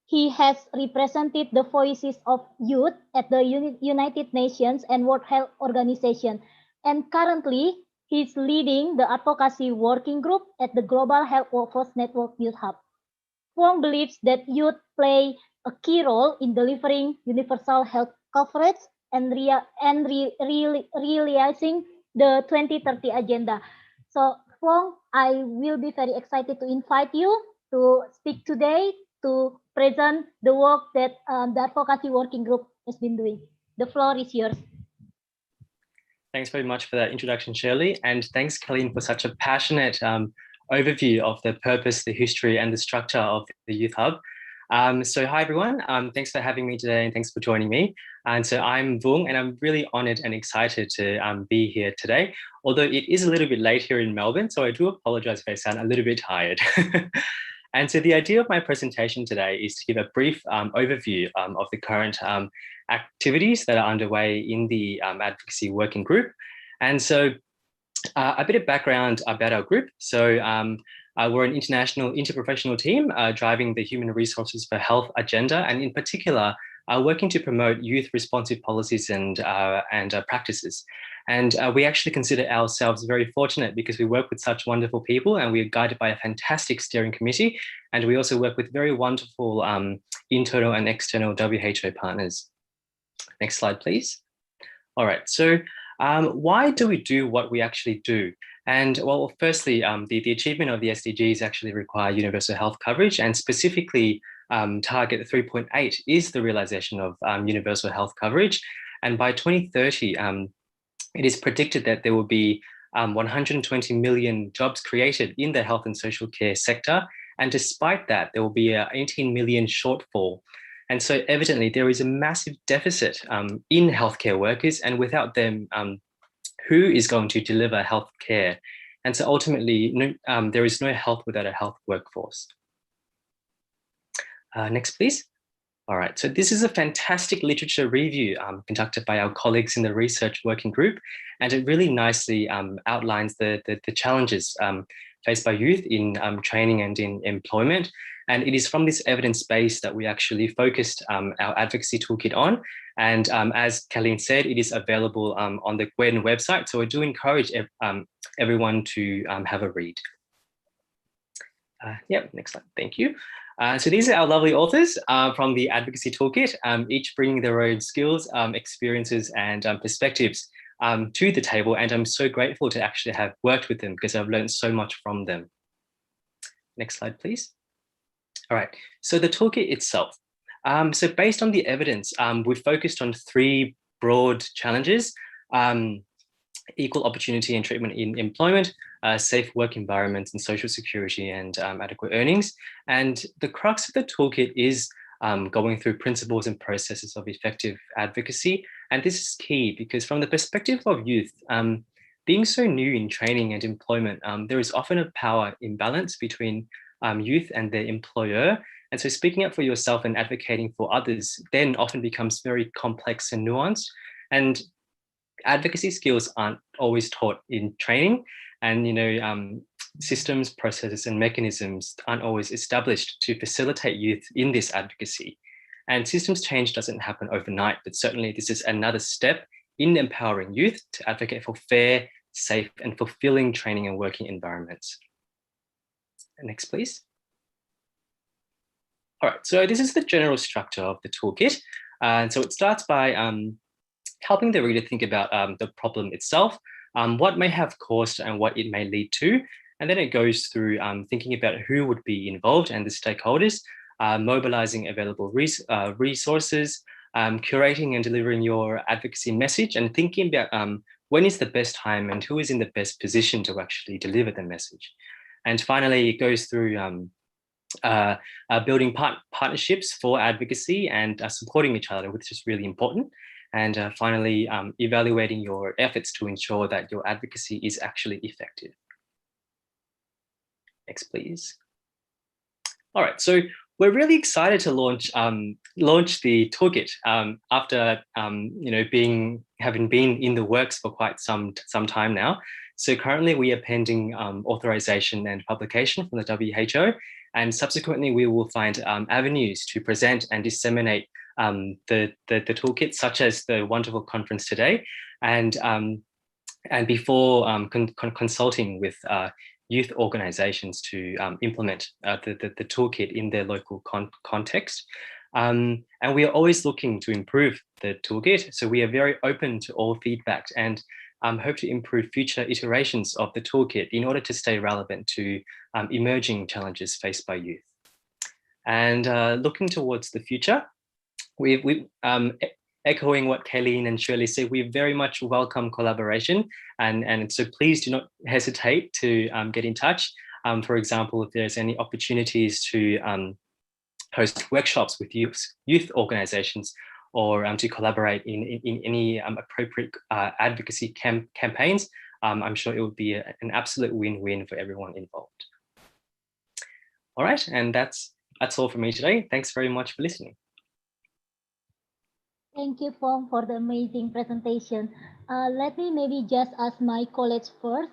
He has represented the voices of youth at the United Nations and World Health Organization, and currently he's leading the advocacy working group at the Global Health Workforce Network Youth Hub. Phuong believes that youth play a key role in delivering universal health coverage and realizing the 2030 agenda. So Phuong, I will be very excited to invite you to speak today to present the work that the advocacy working group has been doing. The floor is yours. Thanks very much for that introduction, Shirley. And thanks, Colleen, for such a passionate overview of the purpose, the history, and the structure of the Youth Hub. So hi, everyone. Thanks for having me today, and thanks for joining me. And so I'm Phuong, and I'm really honored and excited to be here today, although it is a little bit late here in Melbourne, so I do apologize if I sound a little bit tired. And so the idea of my presentation today is to give a brief overview of the current activities that are underway in the advocacy working group. And so a bit of background about our group. So we're an international interprofessional team driving the human resources for health agenda, and in particular, working to promote youth responsive policies and practices. And we actually consider ourselves very fortunate because we work with such wonderful people, and we are guided by a fantastic steering committee. And we also work with very wonderful internal and external WHO partners. Next slide, please. All right, so why do we do what we actually do? And well, firstly, the achievement of the SDGs actually require universal health coverage, and specifically target 3.8 is the realization of universal health coverage. And by 2030, it is predicted that there will be 120 million jobs created in the health and social care sector. And despite that, there will be an 18 million shortfall. And so evidently there is a massive deficit in healthcare workers, and without them, who is going to deliver health care? And so ultimately, there is no health without a health workforce. Next, please. All right, so this is a fantastic literature review conducted by our colleagues in the research working group, and it really nicely outlines the challenges faced by youth in training and in employment. And it is from this evidence base that we actually focused our advocacy toolkit on. And as Colleen said, it is available on the WEDN website. So I do encourage everyone to have a read. Yep, next slide, thank you. So these are our lovely authors from the Advocacy Toolkit, each bringing their own skills, experiences, and perspectives to the table. And I'm so grateful to actually have worked with them because I've learned so much from them. Next slide, please. All right, so the toolkit itself. So based on the evidence, we've focused on 3 broad challenges: equal opportunity and treatment in employment, safe work environments and social security, and adequate earnings. And the crux of the toolkit is going through principles and processes of effective advocacy. And this is key because from the perspective of youth, being so new in training and employment, there is often a power imbalance between youth and their employer. And so speaking up for yourself and advocating for others then often becomes very complex and nuanced. And advocacy skills aren't always taught in training, and systems, processes, and mechanisms aren't always established to facilitate youth in this advocacy. And systems change doesn't happen overnight, but certainly this is another step in empowering youth to advocate for fair, safe, and fulfilling training and working environments. Next, please. All right, so this is the general structure of the toolkit. And so it starts by helping the reader think about the problem itself, what may have caused and what it may lead to. And then it goes through thinking about who would be involved and the stakeholders, mobilizing available resources, curating and delivering your advocacy message, and thinking about when is the best time and who is in the best position to actually deliver the message. And finally, it goes through building partnerships for advocacy and supporting each other, which is really important. And finally, evaluating your efforts to ensure that your advocacy is actually effective. Next, please. All right, so we're really excited to launch the toolkit after having been in the works for quite some time now. So currently we are pending authorization and publication from the WHO, and subsequently we will find avenues to present and disseminate the toolkit, such as the wonderful conference today, and before consulting with youth organizations to implement the toolkit in their local context. And we are always looking to improve the toolkit, so we are very open to all feedback and hope to improve future iterations of the toolkit in order to stay relevant to emerging challenges faced by youth. And looking towards the future, we echoing what Kayleen and Shirley said, we very much welcome collaboration, and so please do not hesitate to get in touch. For example, if there's any opportunities to host workshops with youth organizations, or to collaborate in any appropriate advocacy campaigns, I'm sure it would be an absolute win-win for everyone involved. All right, and that's all from me today. Thanks very much for listening. Thank you, Phong, for the amazing presentation. Let me maybe just ask my colleagues first.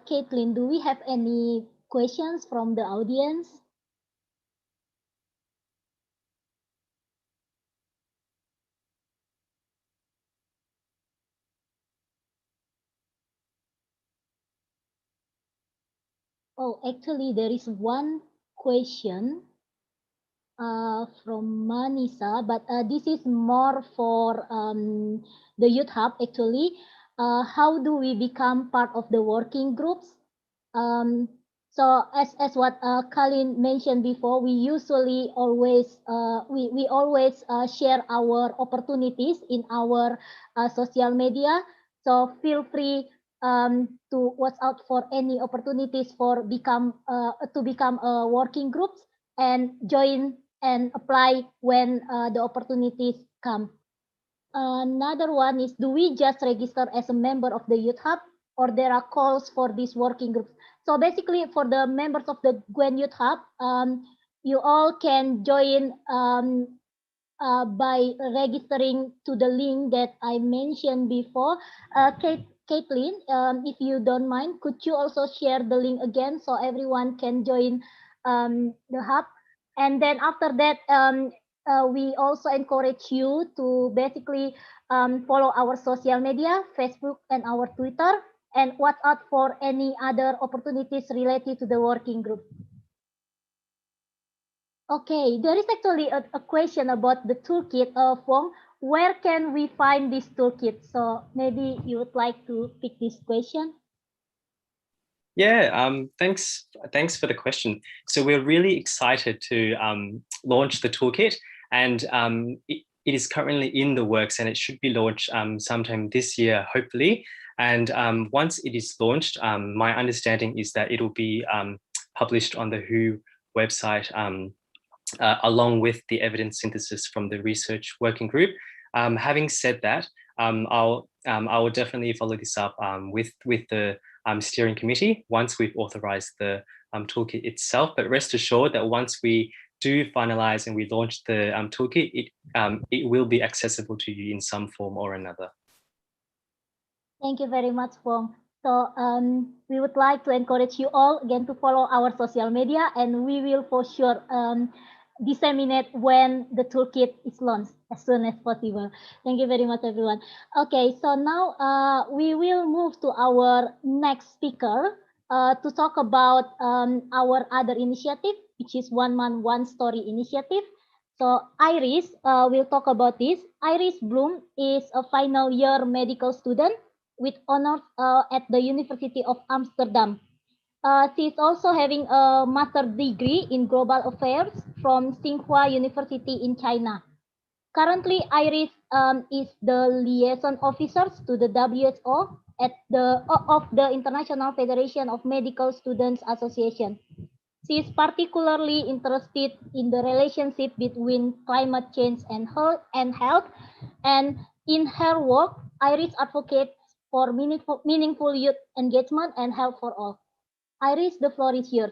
Caitlin, do we have any questions from the audience? Oh, actually, there is one question from Manisa, but this is more for the Youth Hub actually. How do we become part of the working groups? So as what Colin mentioned before, we usually always we always share our opportunities in our social media. So feel free to watch out for any opportunities for to become working groups and join and apply when the opportunities come. Another one is, do we just register as a member of the Youth Hub, or there are calls for these working groups? So basically, for the members of the Gwen Youth Hub, you all can join by registering to the link that I mentioned before. Caitlin, if you don't mind, could you also share the link again so everyone can join the hub? And then after that, we also encourage you to basically follow our social media, Facebook and our Twitter, and watch out for any other opportunities related to the working group. Okay, there is actually a question about the toolkit of Phong. Where can we find this toolkit? So maybe you would like to pick this question. Yeah, thanks for the question. So we're really excited to launch the toolkit, and it is currently in the works, and it should be launched sometime this year, hopefully. And once it is launched, my understanding is that it will be published on the WHO website along with the evidence synthesis from the research working group. Having said that, I will definitely follow this up with the steering committee once we've authorized the toolkit itself. But rest assured that once we do finalize and we launch the toolkit, it will be accessible to you in some form or another. Thank you very much, Phong. So we would like to encourage you all again to follow our social media, and we will for sure disseminate when the toolkit is launched as soon as possible. Thank you very much, everyone. Okay, so now we will move to our next speaker to talk about our other initiative, which is One Man, One Story initiative. So Iris will talk about this. Iris Bloem is a final year medical student with honors at the University of Amsterdam. She is also having a master's degree in global affairs from Tsinghua University in China. Currently, Iris is the liaison officer to the WHO at of the International Federation of Medical Students Association. She is particularly interested in the relationship between climate change and health, and in her work, Iris advocates for meaningful youth engagement and health for all. Iris, the floor is yours.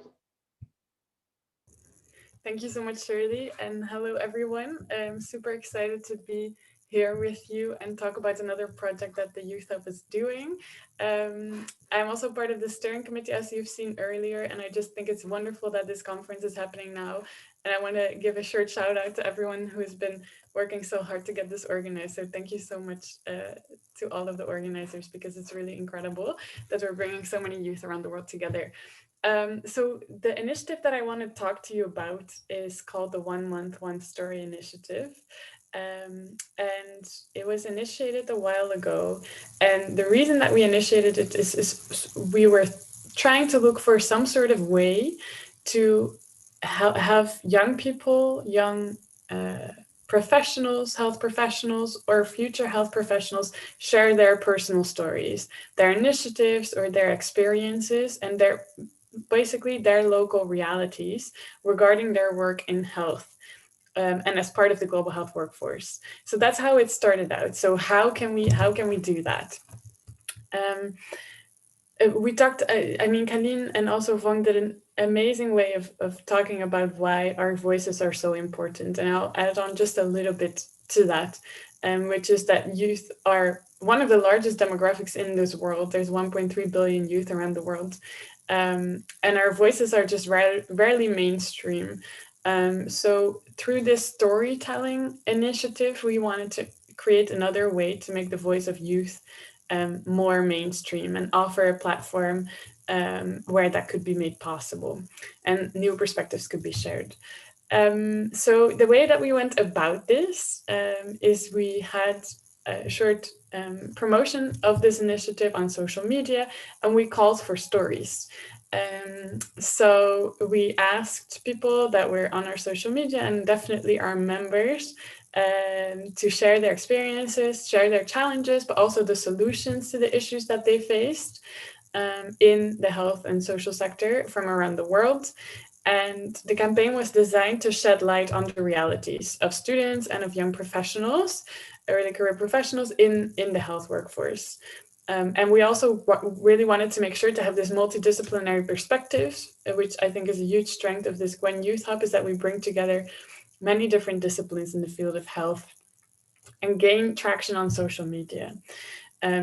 Thank you so much, Shirley, and hello everyone. I'm super excited to be here with you and talk about another project that the Youth Hub is doing. I'm also part of the steering committee, as you've seen earlier, and I just think it's wonderful that this conference is happening now. And I want to give a short shout out to everyone who has been working so hard to get this organized. So thank you so much to all of the organizers, because it's really incredible that we're bringing so many youth around the world together. So the initiative that I want to talk to you about is called the 1 Month, 1 Story initiative. And it was initiated a while ago. And the reason that we initiated it is we were trying to look for some sort of way to have young people, young professionals, health professionals, or future health professionals share their personal stories, their initiatives or their experiences, and basically their local realities regarding their work in health. And as part of the global health workforce. So that's how it started out. So how can we do that? We talked, I mean, Kalin and also Phong did amazing way of talking about why our voices are so important. And I'll add on just a little bit to that, which is that youth are one of the largest demographics in this world. There's 1.3 billion youth around the world. And our voices are just rarely mainstream. So through this storytelling initiative, we wanted to create another way to make the voice of youth more mainstream and offer a platform where that could be made possible and new perspectives could be shared. So the way that we went about this is we had a short promotion of this initiative on social media, and we called for stories. So we asked people that were on our social media, and definitely our members, to share their experiences, share their challenges, but also the solutions to the issues that they faced in the health and social sector from around the world. And the campaign was designed to shed light on the realities of students and of young professionals, early career professionals in the health workforce. And we also really wanted to make sure to have this multidisciplinary perspective, which I think is a huge strength of this Gwen Youth Hub, is that we bring together many different disciplines in the field of health and gain traction on social media.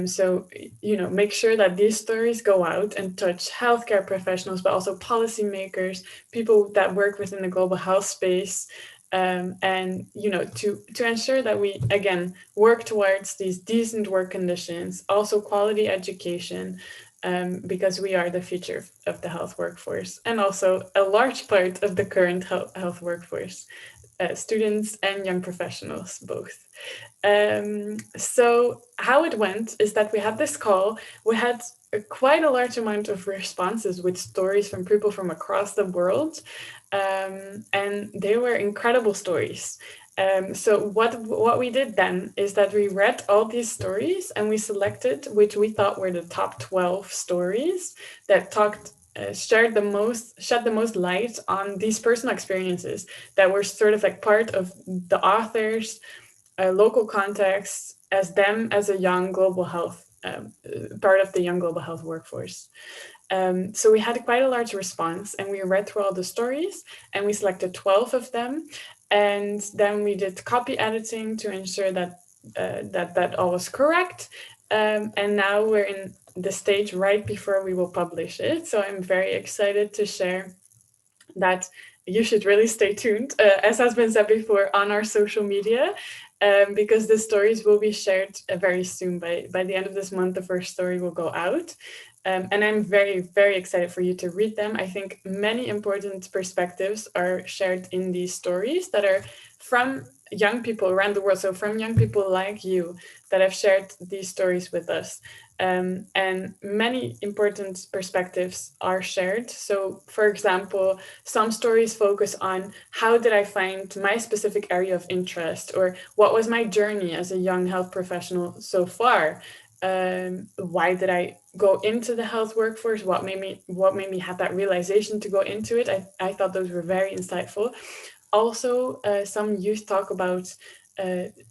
So, make sure that these stories go out and touch healthcare professionals, but also policymakers, people that work within the global health space, and, to ensure that we, again, work towards these decent work conditions, also quality education, because we are the future of the health workforce and also a large part of the current health workforce. Students and young professionals, both. So how it went is that we had this call. We had quite a large amount of responses with stories from people from across the world. And they were incredible stories. So what we did then is that we read all these stories and we selected which we thought were the top 12 stories that shed the most light on these personal experiences that were sort of like part of the author's local context as them as a young global health, part of the young global health workforce. So we had quite a large response and we read through all the stories and we selected 12 of them. And then we did copy editing to ensure that that all was correct. And now we're in the stage right before we will publish it. So I'm very excited to share that you should really stay tuned, as has been said before, on our social media, because the stories will be shared very soon. By the end of this month, the first story will go out. And I'm very, very excited for you to read them. I think many important perspectives are shared in these stories that are from young people around the world. So from young people like you that have shared these stories with us. And many important perspectives are shared. So for example, some stories focus on how did I find my specific area of interest, or what was my journey as a young health professional so far? Why did I go into the health workforce? What made me have that realization to go into it? I thought those were very insightful. Also, some youth talk about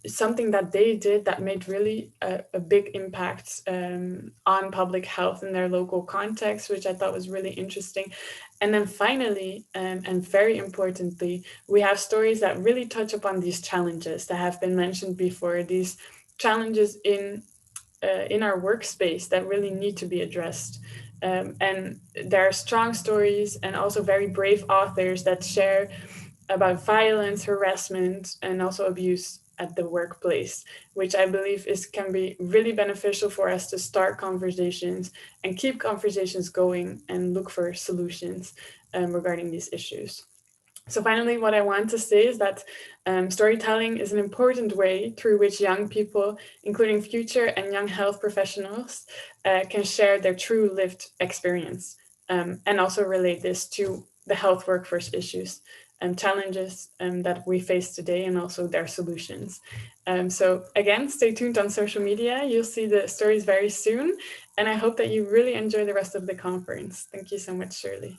something that they did that made really a big impact on public health in their local context, which I thought was really interesting. And then finally, and very importantly, we have stories that really touch upon these challenges that have been mentioned before, these challenges in our workspace that really need to be addressed. And there are strong stories and also very brave authors that share about violence, harassment, and also abuse at the workplace, which I believe can be really beneficial for us to start conversations and keep conversations going and look for solutions regarding these issues. So finally, what I want to say is that storytelling is an important way through which young people, including future and young health professionals, can share their true lived experience and also relate this to the health workforce issues and challenges that we face today and also their solutions. So again, stay tuned on social media. You'll see the stories very soon. And I hope that you really enjoy the rest of the conference. Thank you so much, Shirley.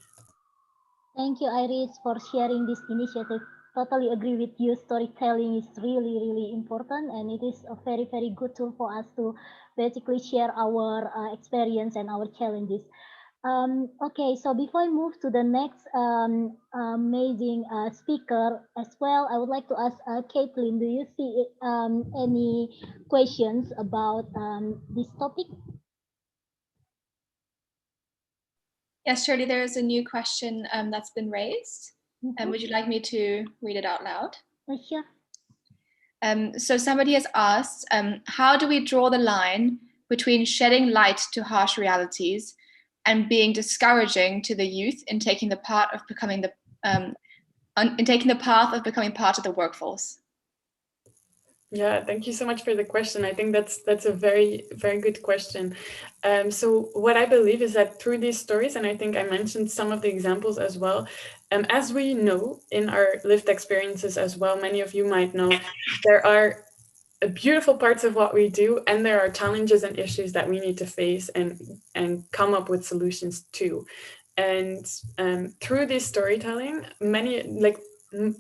Thank you, Iris, for sharing this initiative. Totally agree with you. Storytelling is really, really important, and it is a very, very good tool for us to basically share our experience and our challenges. Okay, so before I move to the next amazing speaker as well, I would like to ask Caitlin, do you see any questions about this topic? Yes, Shirley, there is a new question that's been raised. Would you like me to read it out loud? Sure. So somebody has asked, how do we draw the line between shedding light to harsh realities and being discouraging to the youth in taking the part of becoming path of becoming part of the workforce? Yeah, thank you so much for the question. I think that's a very, very good question. So what I believe is that through these stories, and I think I mentioned some of the examples as well, as we know in our lived experiences as well, many of you might know, there are beautiful parts of what we do, and there are challenges and issues that we need to face and come up with solutions to. And through this storytelling,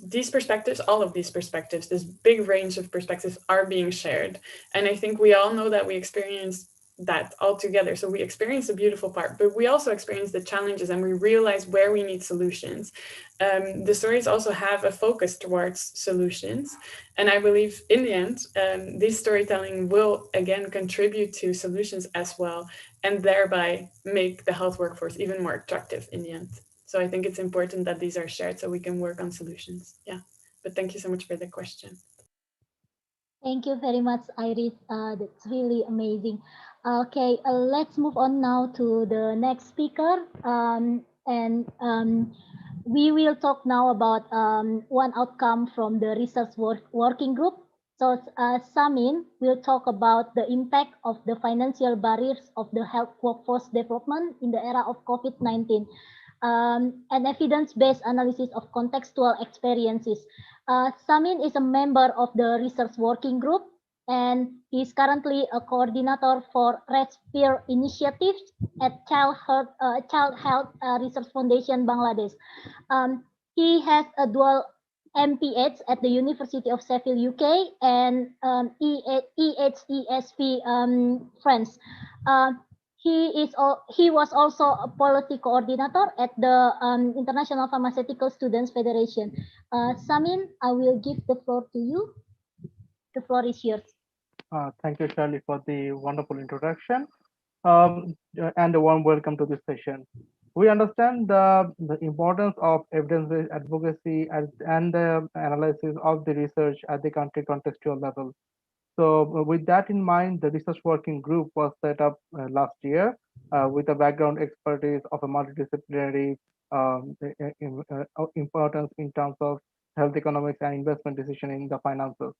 these perspectives, all of these perspectives, this big range of perspectives are being shared. And I think we all know that we experience that all together. So we experience the beautiful part, but we also experience the challenges, and we realize where we need solutions. The stories also have a focus towards solutions. And I believe in the end, this storytelling will again contribute to solutions as well, and thereby make the health workforce even more attractive in the end. So I think it's important that these are shared so we can work on solutions. Yeah, but thank you so much for the question. Thank you very much, Iris. That's really amazing. Okay, let's move on now to the next speaker. We will talk now about one outcome from the research working group. So Samin will talk about the impact of the financial barriers of the health workforce development in the era of COVID-19. An evidence-based analysis of contextual experiences. Samin is a member of the research working group, and he's currently a coordinator for Respire initiatives at Child Health Research Foundation, Bangladesh. He has a dual MPH at the University of Sheffield, UK, and EHESP France. He was also a policy coordinator at the International Pharmaceutical Students Federation. Samin, I will give the floor to you. The floor is yours. Thank you, Shirley, for the wonderful introduction and a warm welcome to this session. We understand the importance of evidence-based advocacy and the analysis of the research at the country contextual level. So with that in mind, the research working group was set up last year with a background expertise of a multidisciplinary importance in terms of health economics and investment decision in the finances.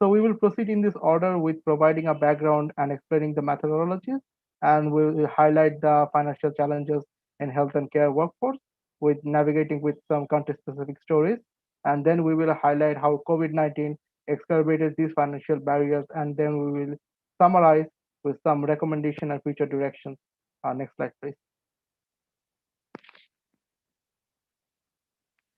So we will proceed in this order with providing a background and explaining the methodologies, and we'll highlight the financial challenges in health and care workforce with navigating with some country-specific stories. And then we will highlight how COVID-19 exacerbated these financial barriers, and then we will summarize with some recommendation and future directions. Next slide, please.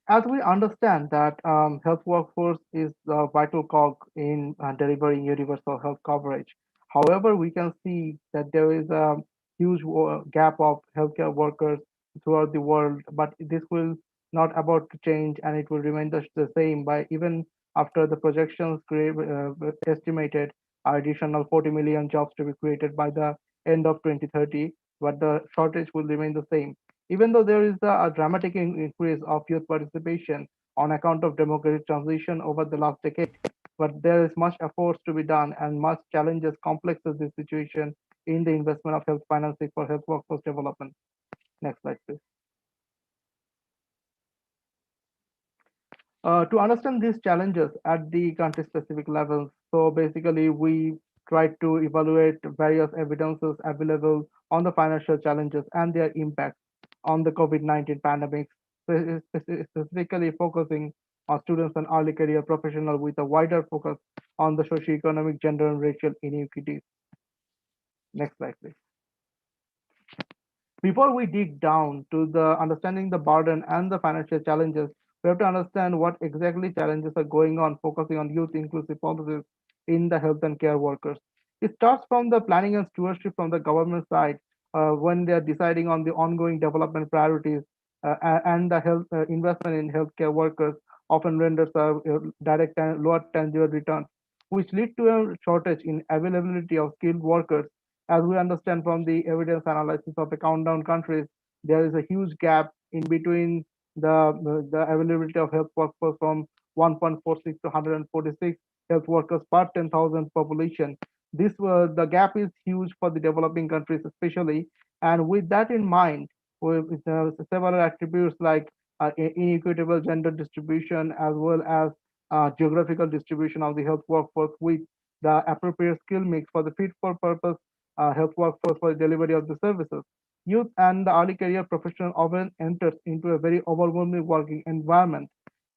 As we understand that health workforce is a vital cog in delivering universal health coverage. However, we can see that there is a huge gap of healthcare workers throughout the world, but this will not about to change, and it will remain the same by even after the projections estimated additional 40 million jobs to be created by the end of 2030, but the shortage will remain the same. Even though there is a dramatic increase of youth participation on account of demographic transition over the last decade, but there is much efforts to be done and much challenges complexes this situation in the investment of health financing for health workforce development. Next slide, please. To understand these challenges at the country-specific levels, so basically we try to evaluate various evidences available on the financial challenges and their impact on the COVID-19 pandemic, specifically focusing on students and early career professionals with a wider focus on the socioeconomic, gender, and racial inequities. Next slide, please. Before we dig down to the understanding the burden and the financial challenges, we have to understand what exactly challenges are going on, focusing on youth inclusive policies in the health and care workers. It starts from the planning and stewardship from the government side when they are deciding on the ongoing development priorities, and the health investment in healthcare workers often renders direct and lower tangible returns, which lead to a shortage in availability of skilled workers. As we understand from the evidence analysis of the countdown countries, there is a huge gap in between the availability of health workforce from 1.46 to 146 health workers per 10,000 population. The gap is huge for the developing countries especially, and with that in mind, with several attributes like inequitable gender distribution as well as geographical distribution of the health workforce with the appropriate skill mix for the fit for purpose health workforce for the delivery of the services. Youth and the early career professional often enters into a very overwhelming working environment,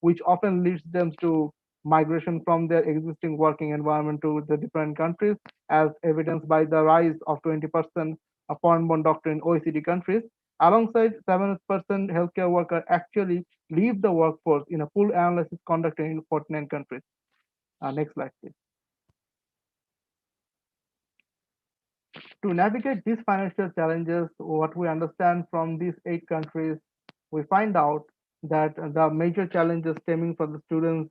which often leads them to migration from their existing working environment to the different countries, as evidenced by the rise of 20% foreign-born doctor in OECD countries. Alongside 7% healthcare workers actually leave the workforce in a full analysis conducted in 49 countries. Next slide, please. To navigate these financial challenges, what we understand from these 8 countries, we find out that the major challenges stemming from the students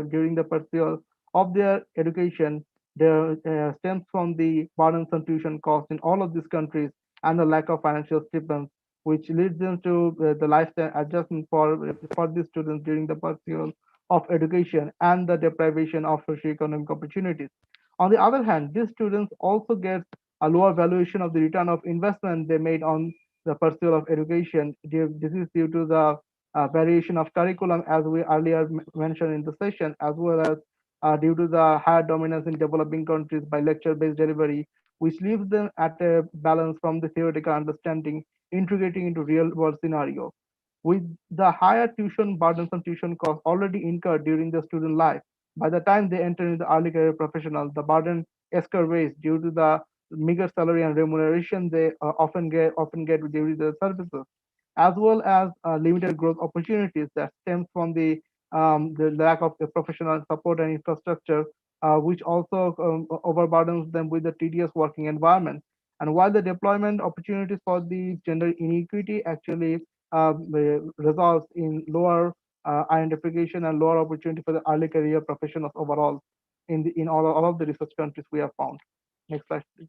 during the pursuit of their education stems from the burdensome tuition cost in all of these countries and the lack of financial stipends, which leads them to the lifestyle adjustment for these students during the pursuit of education and the deprivation of socioeconomic opportunities. On the other hand, these students also get a lower valuation of the return of investment they made on the pursuit of education. This is due to the variation of curriculum, as we earlier mentioned in the session, as well as due to the higher dominance in developing countries by lecture-based delivery, which leaves them at a balance from the theoretical understanding integrating into real-world scenario. With the higher tuition burdensome tuition costs already incurred during the student life, by the time they enter into the early career professional, the burden escalates due to the meager salary and remuneration they often get during the services, as well as limited growth opportunities that stems from the lack of the professional support and infrastructure, which also overburdens them with the tedious working environment. And while the deployment opportunities for the gender inequity actually results in lower identification and lower opportunity for the early career professionals overall in all of the research countries we have found. Next slide, please.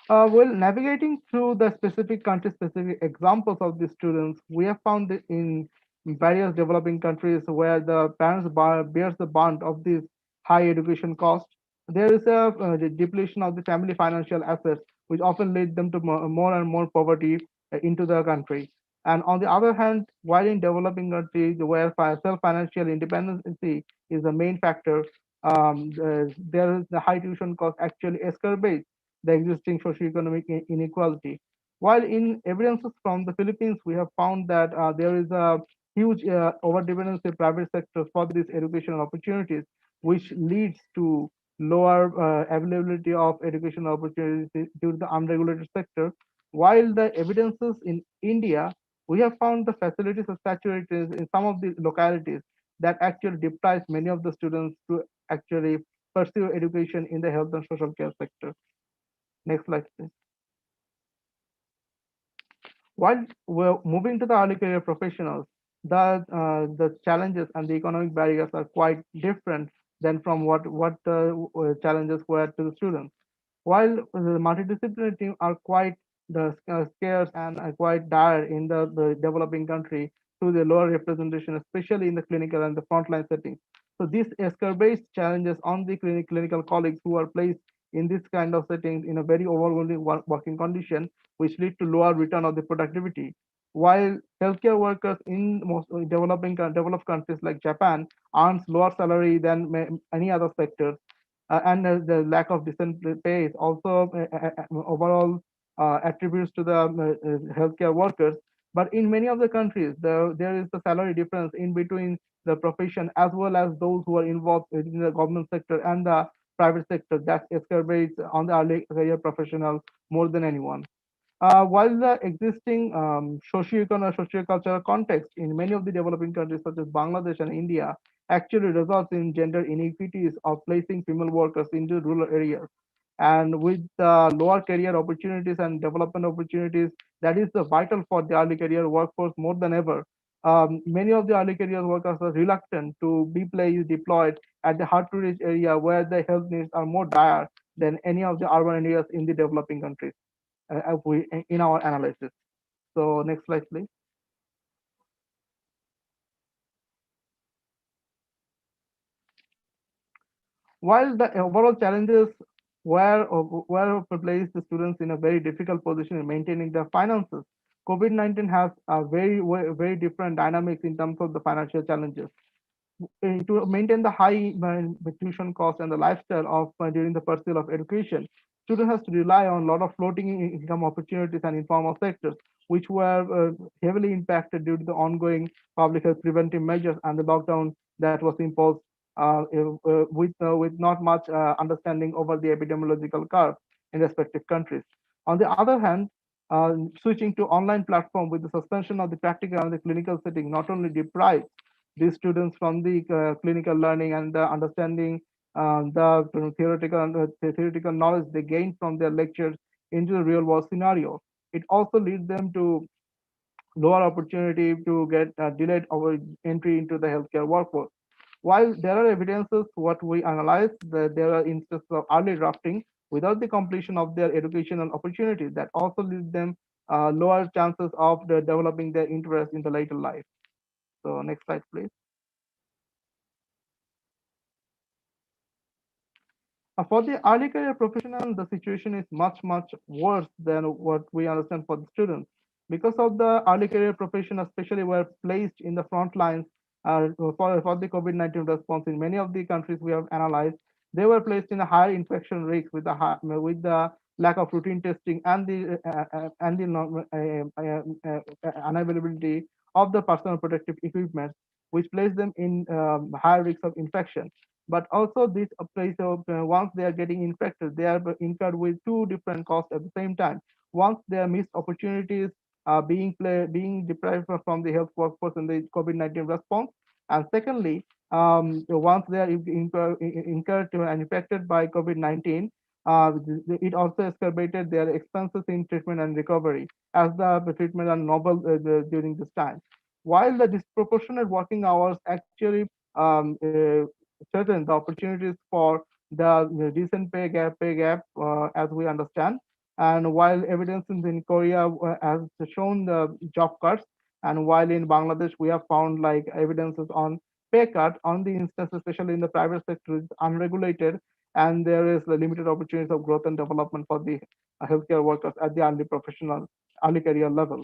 Well, navigating through the specific country-specific examples of the students, we have found that in various developing countries where the parents bears the brunt of this high education cost, there is a depletion of the family financial assets, which often lead them to more and more poverty into the country. And on the other hand, while in developing countries where self-financial independence is the main factor, there is the high tuition cost actually exacerbates the existing socioeconomic inequality. While in evidences from the Philippines, we have found that there is a huge overdependence in private sector for these educational opportunities, which leads to lower availability of educational opportunities due to the unregulated sector. While the evidences in India, we have found the facilities are saturated in some of the localities that actually deprives many of the students to actually pursue education in the health and social care sector. Next slide, please. While we're moving to the early career professionals, the challenges and the economic barriers are quite different than from what challenges were to the students. While the multidisciplinary teams are quite scarce and quite dire in the developing country through the lower representation, especially in the clinical and the frontline settings. So this exacerbates challenges on the clinical colleagues who are placed in this kind of settings in a very overwhelming working condition, which lead to lower return of the productivity. While healthcare workers in most developed countries like Japan earns lower salary than any other sectors, and the lack of decent pay is also overall attributes to the healthcare workers. But in many of the countries, there is the salary difference in between the profession as well as those who are involved in the government sector and the private sector that exacerbates on the early career professional more than anyone. While the existing socio-economic, socio-cultural context in many of the developing countries such as Bangladesh and India actually results in gender inequities of placing female workers into rural areas. And with lower career opportunities and development opportunities, that is vital for the early career workforce more than ever. Many of the early career workers are reluctant to be deployed at the hard to reach area where the health needs are more dire than any of the urban areas in the developing countries in our analysis. So next slide, please. While the overall challenges were placed the students in a very difficult position in maintaining their finances, COVID-19 has a very different dynamics in terms of the financial challenges. To maintain the high tuition cost and the lifestyle of during the pursuit of education, student has to rely on a lot of floating income opportunities and informal sectors, which were heavily impacted due to the ongoing public health preventive measures and the lockdown that was imposed with not much understanding over the epidemiological curve in respective countries. On the other hand, switching to online platform with the suspension of the practical and the clinical setting not only deprives these students from the clinical learning and the understanding the theoretical knowledge they gain from their lectures into the real world scenario. It also leads them to lower opportunity to get delayed our entry into the healthcare workforce. While there are evidences, what we analyze, that there are instances of early drafting without the completion of their educational opportunities that also leads them lower chances of developing their interest in the later life. So next slide, please. For the early career professional, the situation is much worse than what we understand for the students. Because of the early career profession, especially were placed in the front lines for the COVID-19 response in many of the countries we have analyzed, they were placed in a higher infection risk with the lack of routine testing and the unavailability of the personal protective equipment, which placed them in higher risk of infection. But also this place once they are getting infected, they are incurred with two different costs at the same time. Once their missed opportunities being deprived from the health workforce in the COVID-19 response, and secondly, once they are incurred and infected by COVID-19, it also exacerbated their expenses in treatment and recovery, as the treatment are novel during this time. While the disproportionate working hours actually certain the opportunities for the decent pay gap as we understand. And while evidence in Korea has shown the job cuts, and while in Bangladesh we have found like evidences on pay cut on the instance, especially in the private sector, is unregulated, and there is the limited opportunities of growth and development for the healthcare workers at the early career level.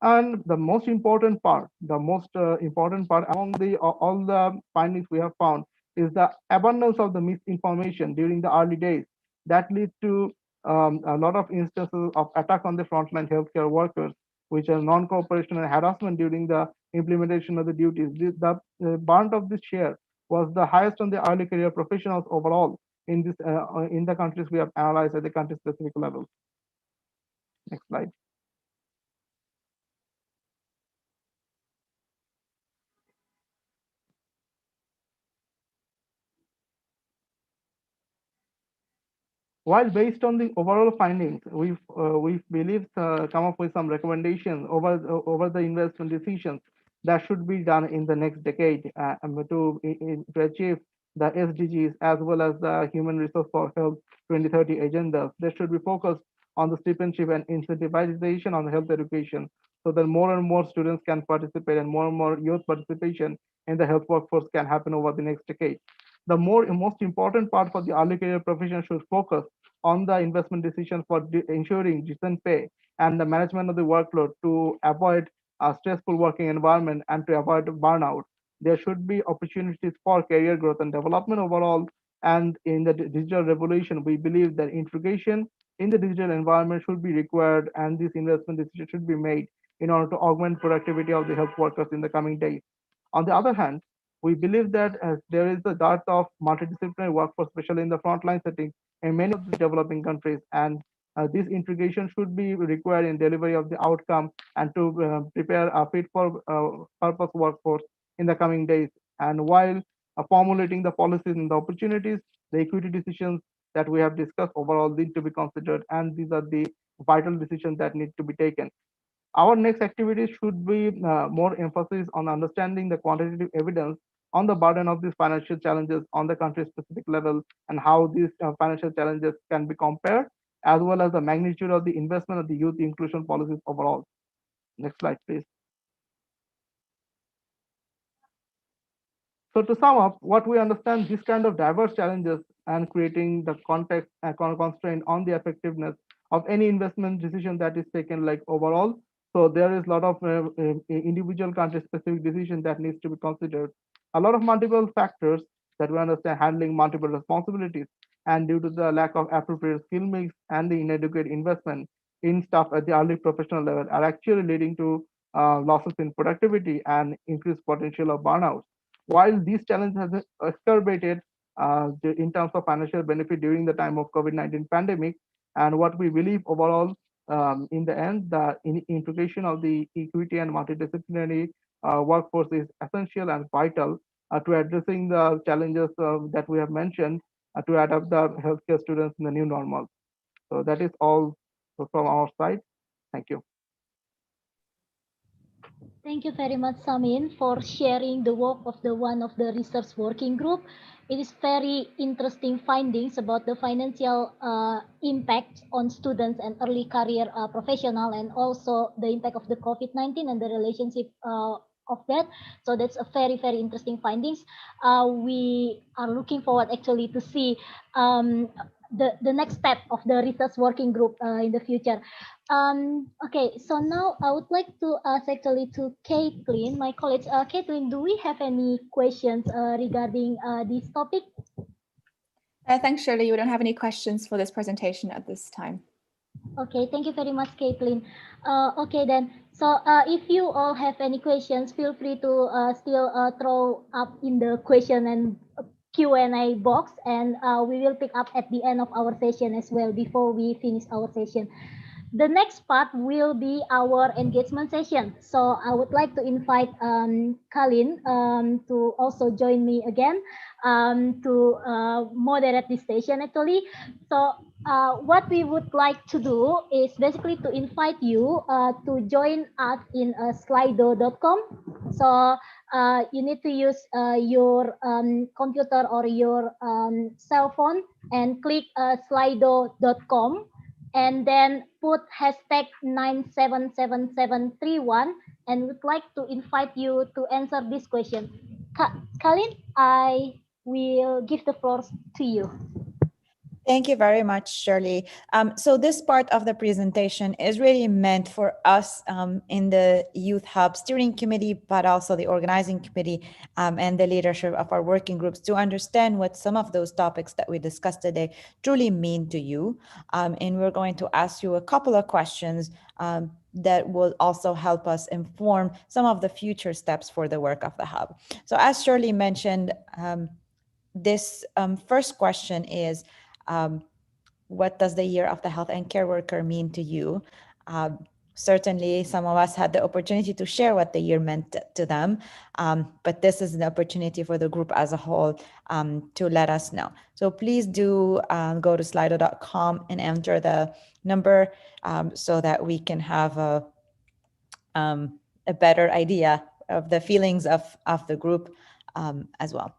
And the most important part among all the findings we have found is the abundance of the misinformation during the early days that leads to a lot of instances of attack on the frontline healthcare workers, which are non-cooperation and harassment during the implementation of the duties. The burnt of this share was the highest on the early career professionals overall in the countries we have analyzed at the country-specific level. Next slide. While based on the overall findings, we believe come up with some recommendations over the investment decisions that should be done in the next decade to achieve the SDGs as well as the Human Resource for Health 2030 agenda. They should be focused on the stipendship and incentivization on health education, so that more and more students can participate and more youth participation in the health workforce can happen over the next decade. The most important part for the early career profession should focus on the investment decision for ensuring decent pay and the management of the workload to avoid a stressful working environment and to avoid burnout. There should be opportunities for career growth and development overall. And in the digital revolution, we believe that integration in the digital environment should be required, and this investment decision should be made in order to augment productivity of the health workers in the coming days. On the other hand, we believe that there is a dearth of multidisciplinary workforce, especially in the frontline settings in many of the developing countries, and this integration should be required in delivery of the outcome and to prepare a fit for purpose workforce in the coming days. And while formulating the policies and the opportunities, the equity decisions that we have discussed overall need to be considered, and these are the vital decisions that need to be taken. Our next activity should be more emphasis on understanding the quantitative evidence on the burden of these financial challenges on the country-specific level and how these financial challenges can be compared, as well as the magnitude of the investment of the youth inclusion policies overall. Next slide, please. So to sum up, what we understand, this kind of diverse challenges and creating the context and constraint on the effectiveness of any investment decision that is taken like overall. So there is a lot of individual country specific decision that needs to be considered. A lot of multiple factors that we understand handling multiple responsibilities, and due to the lack of appropriate skill mix and the inadequate investment in staff at the early professional level are actually leading to losses in productivity and increased potential of burnout. While these challenges have exacerbated in terms of financial benefit during the time of COVID-19 pandemic, and what we believe overall in the end, the integration of the equity and multidisciplinary workforce is essential and vital to addressing the challenges that we have mentioned to adapt the healthcare students in the new normal. So that is all from our side. Thank you. Thank you very much, Samin, for sharing the work of the one of the research working group. It is very interesting findings about the financial impact on students and early career professional, and also the impact of the COVID-19 and the relationship of that. So that's a very, very interesting findings. We are looking forward actually to see the next step of the research working group in the future. Okay, so now I would like to ask actually to Caitlin, my colleague. Caitlin, do we have any questions regarding this topic? Thanks, Shirley. We don't have any questions for this presentation at this time. Okay, thank you very much, Caitlin. Okay then, so if you all have any questions, feel free to still throw up in the question and Q&A box, and we will pick up at the end of our session as well before we finish our session. The next part will be our engagement session. So I would like to invite Kalin to also join me again to moderate this session actually. So what we would like to do is basically to invite you to join us in slido.com. So you need to use your computer or your cell phone and click slido.com. And then put hashtag 977731, and would like to invite you to answer this question. Kalin, I will give the floor to you. Thank you very much, Shirley. So this part of the presentation is really meant for us in the Youth Hub Steering Committee, but also the organizing committee and the leadership of our working groups to understand what some of those topics that we discussed today truly mean to you. And we're going to ask you a couple of questions that will also help us inform some of the future steps for the work of the Hub. So as Shirley mentioned, this first question is, what does the year of the health and care worker mean to you? Certainly, some of us had the opportunity to share what the year meant to them, but this is an opportunity for the group as a whole to let us know. So please do go to slido.com and enter the number so that we can have a better idea of the feelings of the group as well.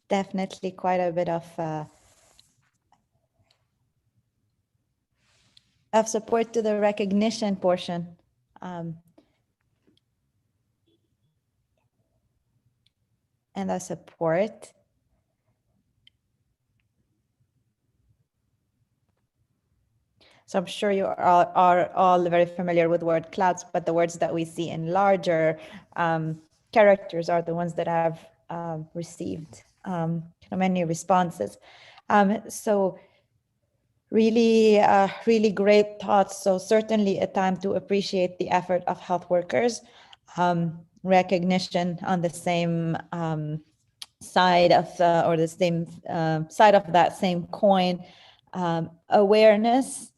Definitely quite a bit of support to the recognition portion. And the support. So I'm sure you are all very familiar with word clouds, but the words that we see in larger characters are the ones that have received many responses. So really, really great thoughts. So certainly a time to appreciate the effort of health workers, recognition on the same side of or the same side of that same coin, awareness.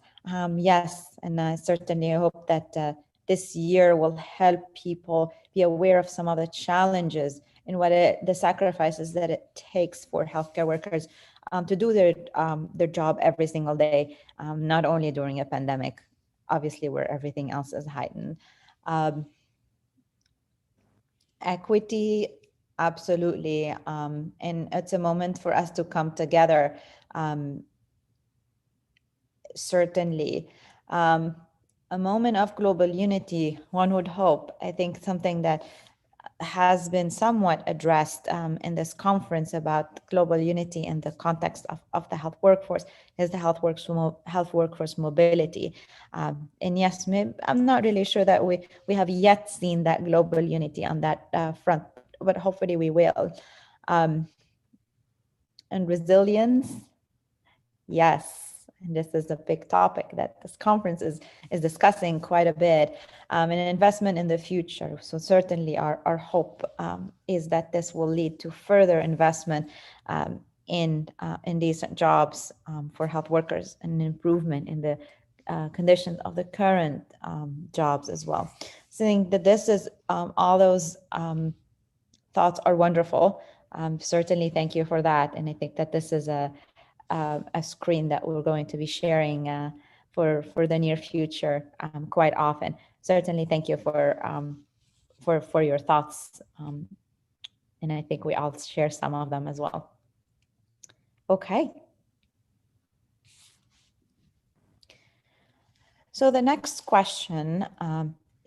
Yes, and I certainly hope that this year will help people be aware of some of the challenges and the sacrifices that it takes for healthcare workers to do their job every single day, not only during a pandemic, obviously where everything else is heightened. Equity, absolutely, and it's a moment for us to come together, certainly. A moment of global unity, one would hope. I think something that has been somewhat addressed in this conference about global unity in the context of the health workforce is the health workforce mobility. And yes, I'm not really sure that we have yet seen that global unity on that front, but hopefully we will. And resilience, yes. And this is a big topic that this conference is discussing quite a bit, and investment in the future. So certainly our hope is that this will lead to further investment in decent jobs for health workers and an improvement in the conditions of the current jobs as well. So I think that this is all those thoughts are wonderful. Certainly thank you for that. And I think that this is a screen that we're going to be sharing for the near future quite often. Certainly, thank you for your thoughts, and I think we all share some of them as well. Okay. So the next question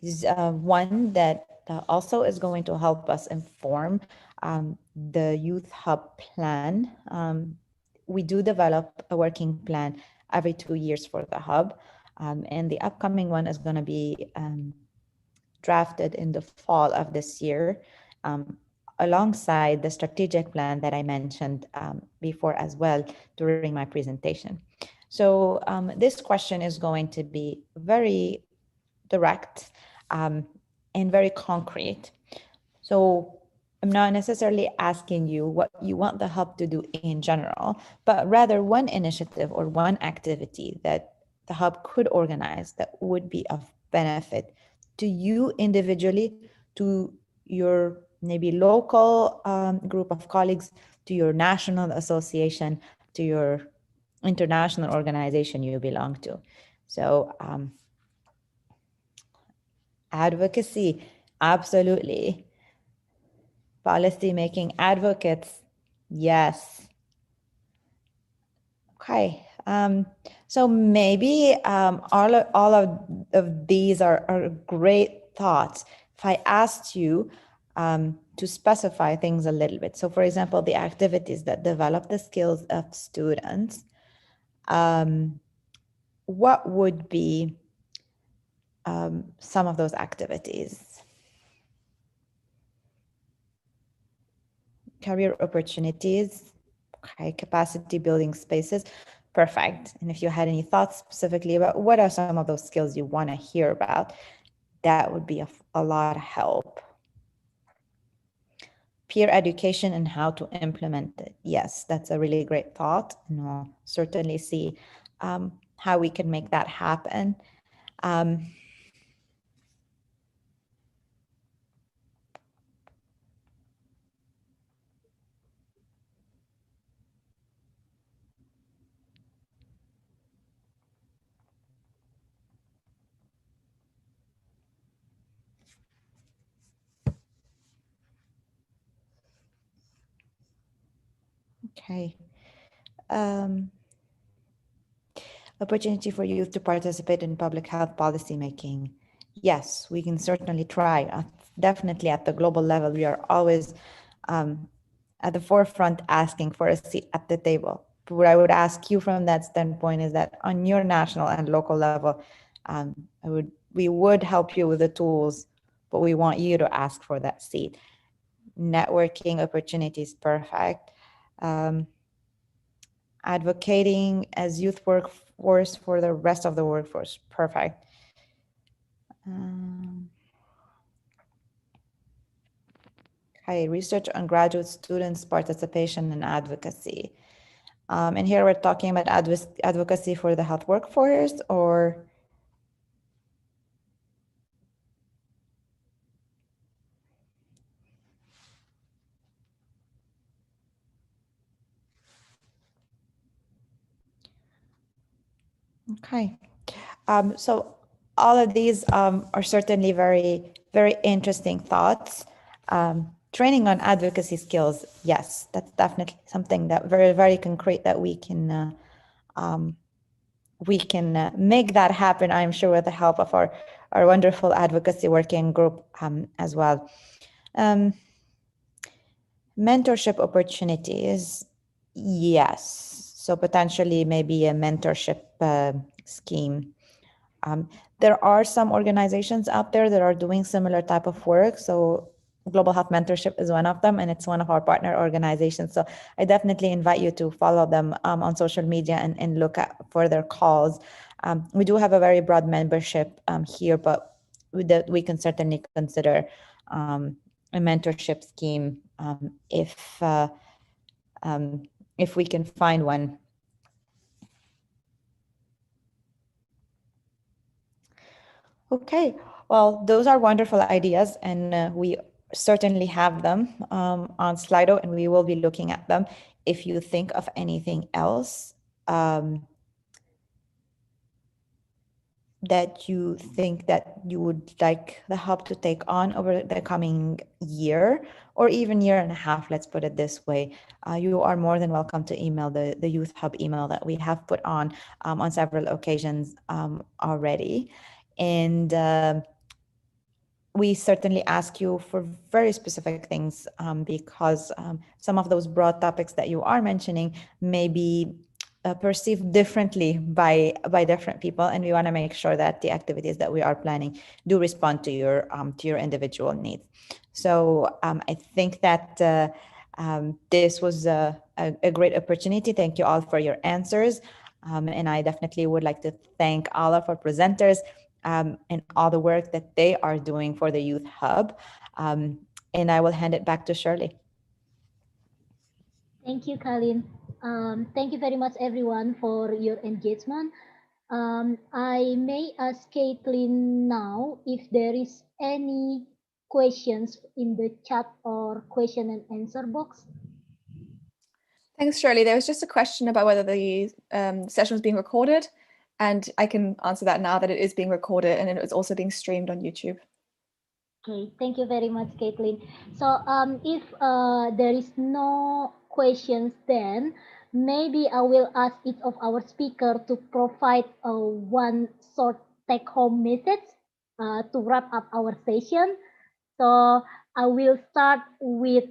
is one that also is going to help us inform the Youth Hub plan. We do develop a working plan every 2 years for the hub, and the upcoming one is going to be drafted in the fall of this year, alongside the strategic plan that I mentioned before as well during my presentation. So this question is going to be very direct and very concrete. So I'm not necessarily asking you what you want the hub to do in general, but rather one initiative or one activity that the hub could organize that would be of benefit to you individually, to your maybe local group of colleagues, to your national association, to your international organization you belong to. So advocacy, absolutely. Policy making advocates, yes. Okay, so maybe all of these are great thoughts. If I asked you to specify things a little bit, so for example, the activities that develop the skills of students, what would be some of those activities? Career opportunities, okay, capacity building spaces, perfect. And if you had any thoughts specifically about what are some of those skills you want to hear about, that would be a lot of help. Peer education and how to implement it. Yes, that's a really great thought. And we'll certainly see how we can make that happen. Okay. Opportunity for youth to participate in public health policy making. Yes, we can certainly try. Definitely at the global level, we are always at the forefront asking for a seat at the table. what I would ask you from that standpoint is that on your national and local level, we would help you with the tools, but we want you to ask for that seat. Networking opportunities, perfect. Advocating as youth workforce for the rest of the workforce, perfect. Okay, research on graduate students' participation in advocacy. And here we're talking about advocacy for the health workforce, or okay. So all of these are certainly very, very interesting thoughts. Training on advocacy skills, yes, that's definitely something that very, very concrete that we can make that happen, I'm sure, with the help of our wonderful advocacy working group as well. Mentorship opportunities, yes. So potentially maybe a mentorship scheme. There are some organizations out there that are doing similar type of work. So Global Health Mentorship is one of them, and it's one of our partner organizations. So I definitely invite you to follow them on social media and look at for their calls. We do have a very broad membership here, but we can certainly consider a mentorship scheme if we can find one. Okay, well, those are wonderful ideas, and we certainly have them on Slido, and we will be looking at them. If you think of anything else that you think that you would like the hub to take on over the coming year, or even year and a half, let's put it this way, you are more than welcome to email the Youth Hub email that we have put on several occasions already. And we certainly ask you for very specific things because some of those broad topics that you are mentioning may be perceived differently by different people, and we want to make sure that the activities that we are planning do respond to your individual needs. So I think that this was a great opportunity. Thank you all for your answers, and I definitely would like to thank all of our presenters and all the work that they are doing for the Youth Hub. And I will hand it back to Shirley. Thank you, Colleen. Thank you very much, everyone, for your engagement. I may ask Caitlin now if there is any questions in the chat or question and answer box. Thanks, Shirley. There was just a question about whether the session was being recorded, and I can answer that now, that it is being recorded and it is also being streamed on YouTube. Okay, thank you very much, Caitlin. So if there is no questions, then maybe I will ask each of our speakers to provide one short take-home message to wrap up our session. So I will start with,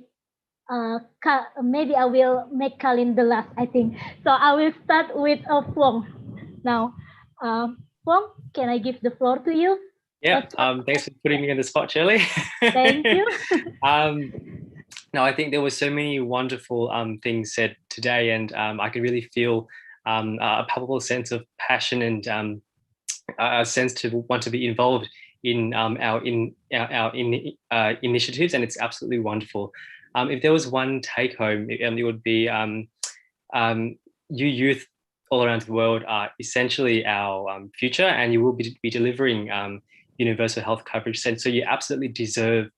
maybe I will make Colleen the last, I think. So I will start with Phuong now. Phuong, can I give the floor to you? Yeah, thanks for putting me on the spot, Shirley. Thank you. No, I think there were so many wonderful things said today, and I could really feel a palpable sense of passion and a sense to want to be involved in our initiatives, and it's absolutely wonderful. If there was one take home, it would be you youth all around the world are essentially our future, and you will be delivering universal health coverage. And so you absolutely deserve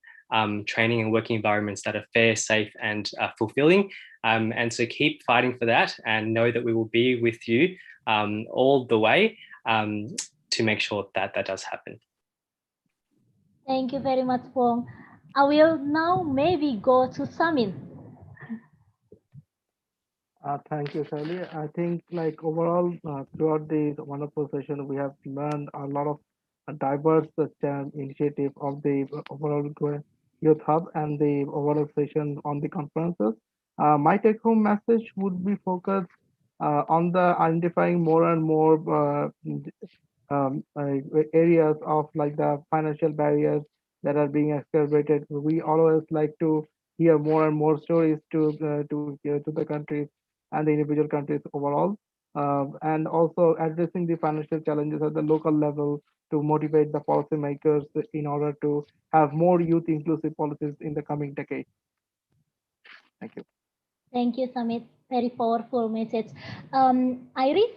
training and working environments that are fair, safe, and fulfilling. And so keep fighting for that, and know that we will be with you all the way to make sure that that does happen. Thank you very much, Phuong. I will now maybe go to Samin. Thank you, Shirley. I think like overall throughout the wonderful session, we have learned a lot of diverse initiative of the overall Youth Hub and the overall session on the conferences. My take-home message would be focused on the identifying more and more areas of like the financial barriers that are being exacerbated. We always like to hear more and more stories to the countries and the individual countries overall, and also addressing the financial challenges at the local level to motivate the policymakers in order to have more youth inclusive policies in the coming decade. Thank you. Thank you, Samit. Very powerful message. Iris?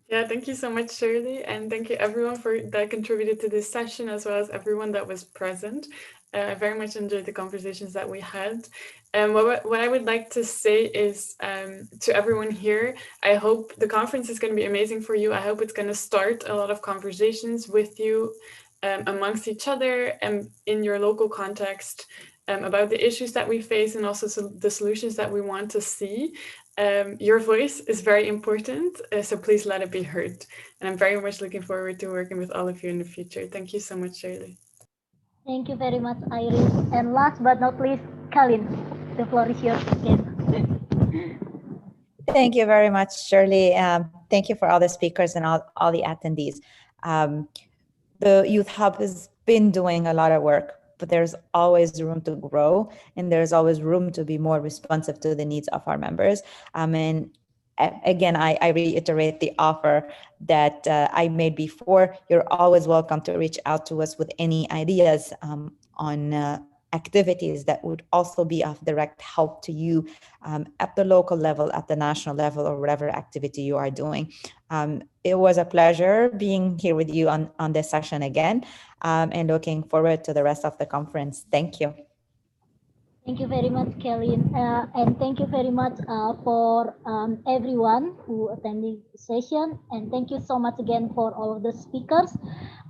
Yeah, thank you so much, Shirley, and thank you everyone that contributed to this session, as well as everyone that was present. I very much enjoyed the conversations that we had. And what I would like to say is to everyone here, I hope the conference is going to be amazing for you. I hope it's going to start a lot of conversations with you amongst each other and in your local context about the issues that we face and also the solutions that we want to see. Your voice is very important, so please let it be heard. And I'm very much looking forward to working with all of you in the future. Thank you so much, Shirley. Thank you very much, Iris. And last but not least, Kalin, the floor is yours again. Thank you very much, Shirley. Thank you for all the speakers and all the attendees. The Youth Hub has been doing a lot of work, but there's always room to grow, and there's always room to be more responsive to the needs of our members. And again, I reiterate the offer that I made before. You're always welcome to reach out to us with any ideas on activities that would also be of direct help to you at the local level, at the national level, or whatever activity you are doing. It was a pleasure being here with you on this session again, and looking forward to the rest of the conference. Thank you. Thank you very much, Kalin. And thank you very much for everyone who attended the session. And thank you so much again for all of the speakers.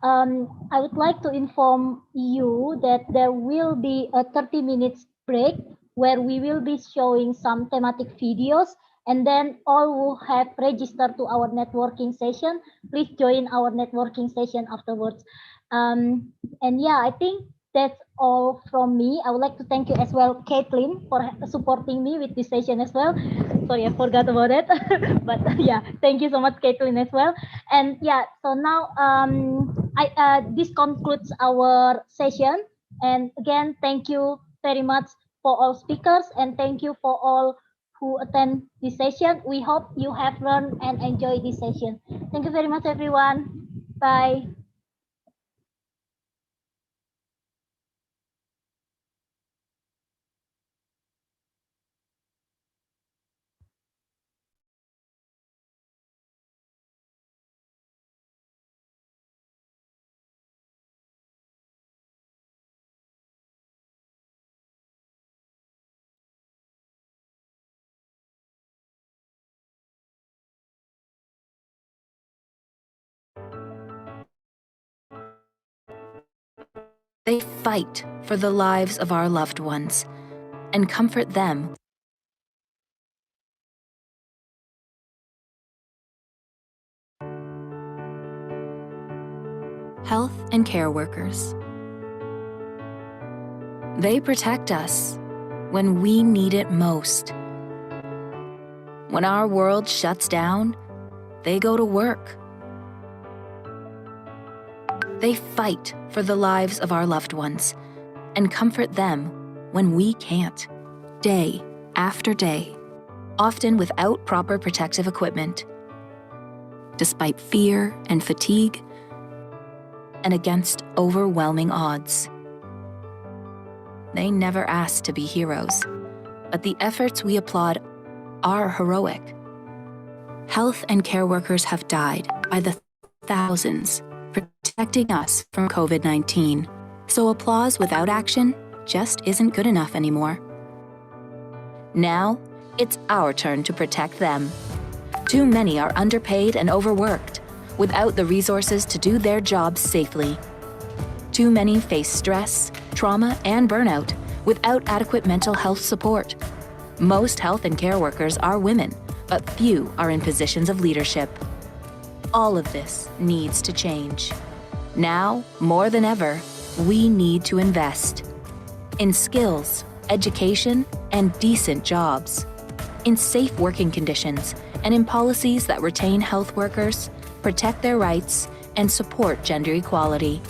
I would like to inform you that there will be a 30 minutes break where we will be showing some thematic videos, and then all who have registered to our networking session, please join our networking session afterwards. And yeah, I think that's all from me. I would like to thank you as well, Caitlin, for supporting me with this session as well. Sorry, I forgot about it. But yeah, thank you so much, Caitlin, as well. And yeah, so now this concludes our session. And again, thank you very much for all speakers, and thank you for all who attend this session. We hope you have learned and enjoyed this session. Thank you very much, everyone. Bye. They fight for the lives of our loved ones and comfort them. Health and care workers. They protect us when we need it most. When our world shuts down, they go to work. They fight for the lives of our loved ones and comfort them when we can't, day after day, often without proper protective equipment. Despite fear and fatigue, and against overwhelming odds. They never asked to be heroes, but the efforts we applaud are heroic. Health and care workers have died by the thousands, protecting us from COVID-19. So applause without action just isn't good enough anymore. Now, it's our turn to protect them. Too many are underpaid and overworked, without the resources to do their jobs safely. Too many face stress, trauma, and burnout without adequate mental health support. Most health and care workers are women, but few are in positions of leadership. All of this needs to change. Now, more than ever, we need to invest in skills, education, and decent jobs. in safe working conditions, and in policies that retain health workers, protect their rights, and support gender equality.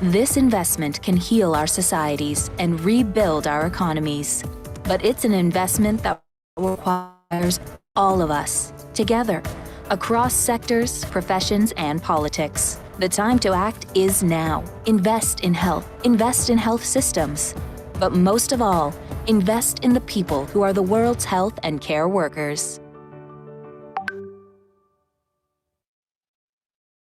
This investment can heal our societies and rebuild our economies. But it's an investment that requires all of us, together, across sectors, professions, and politics. The time to act is now. Invest in health systems. But most of all, invest in the people who are the world's health and care workers.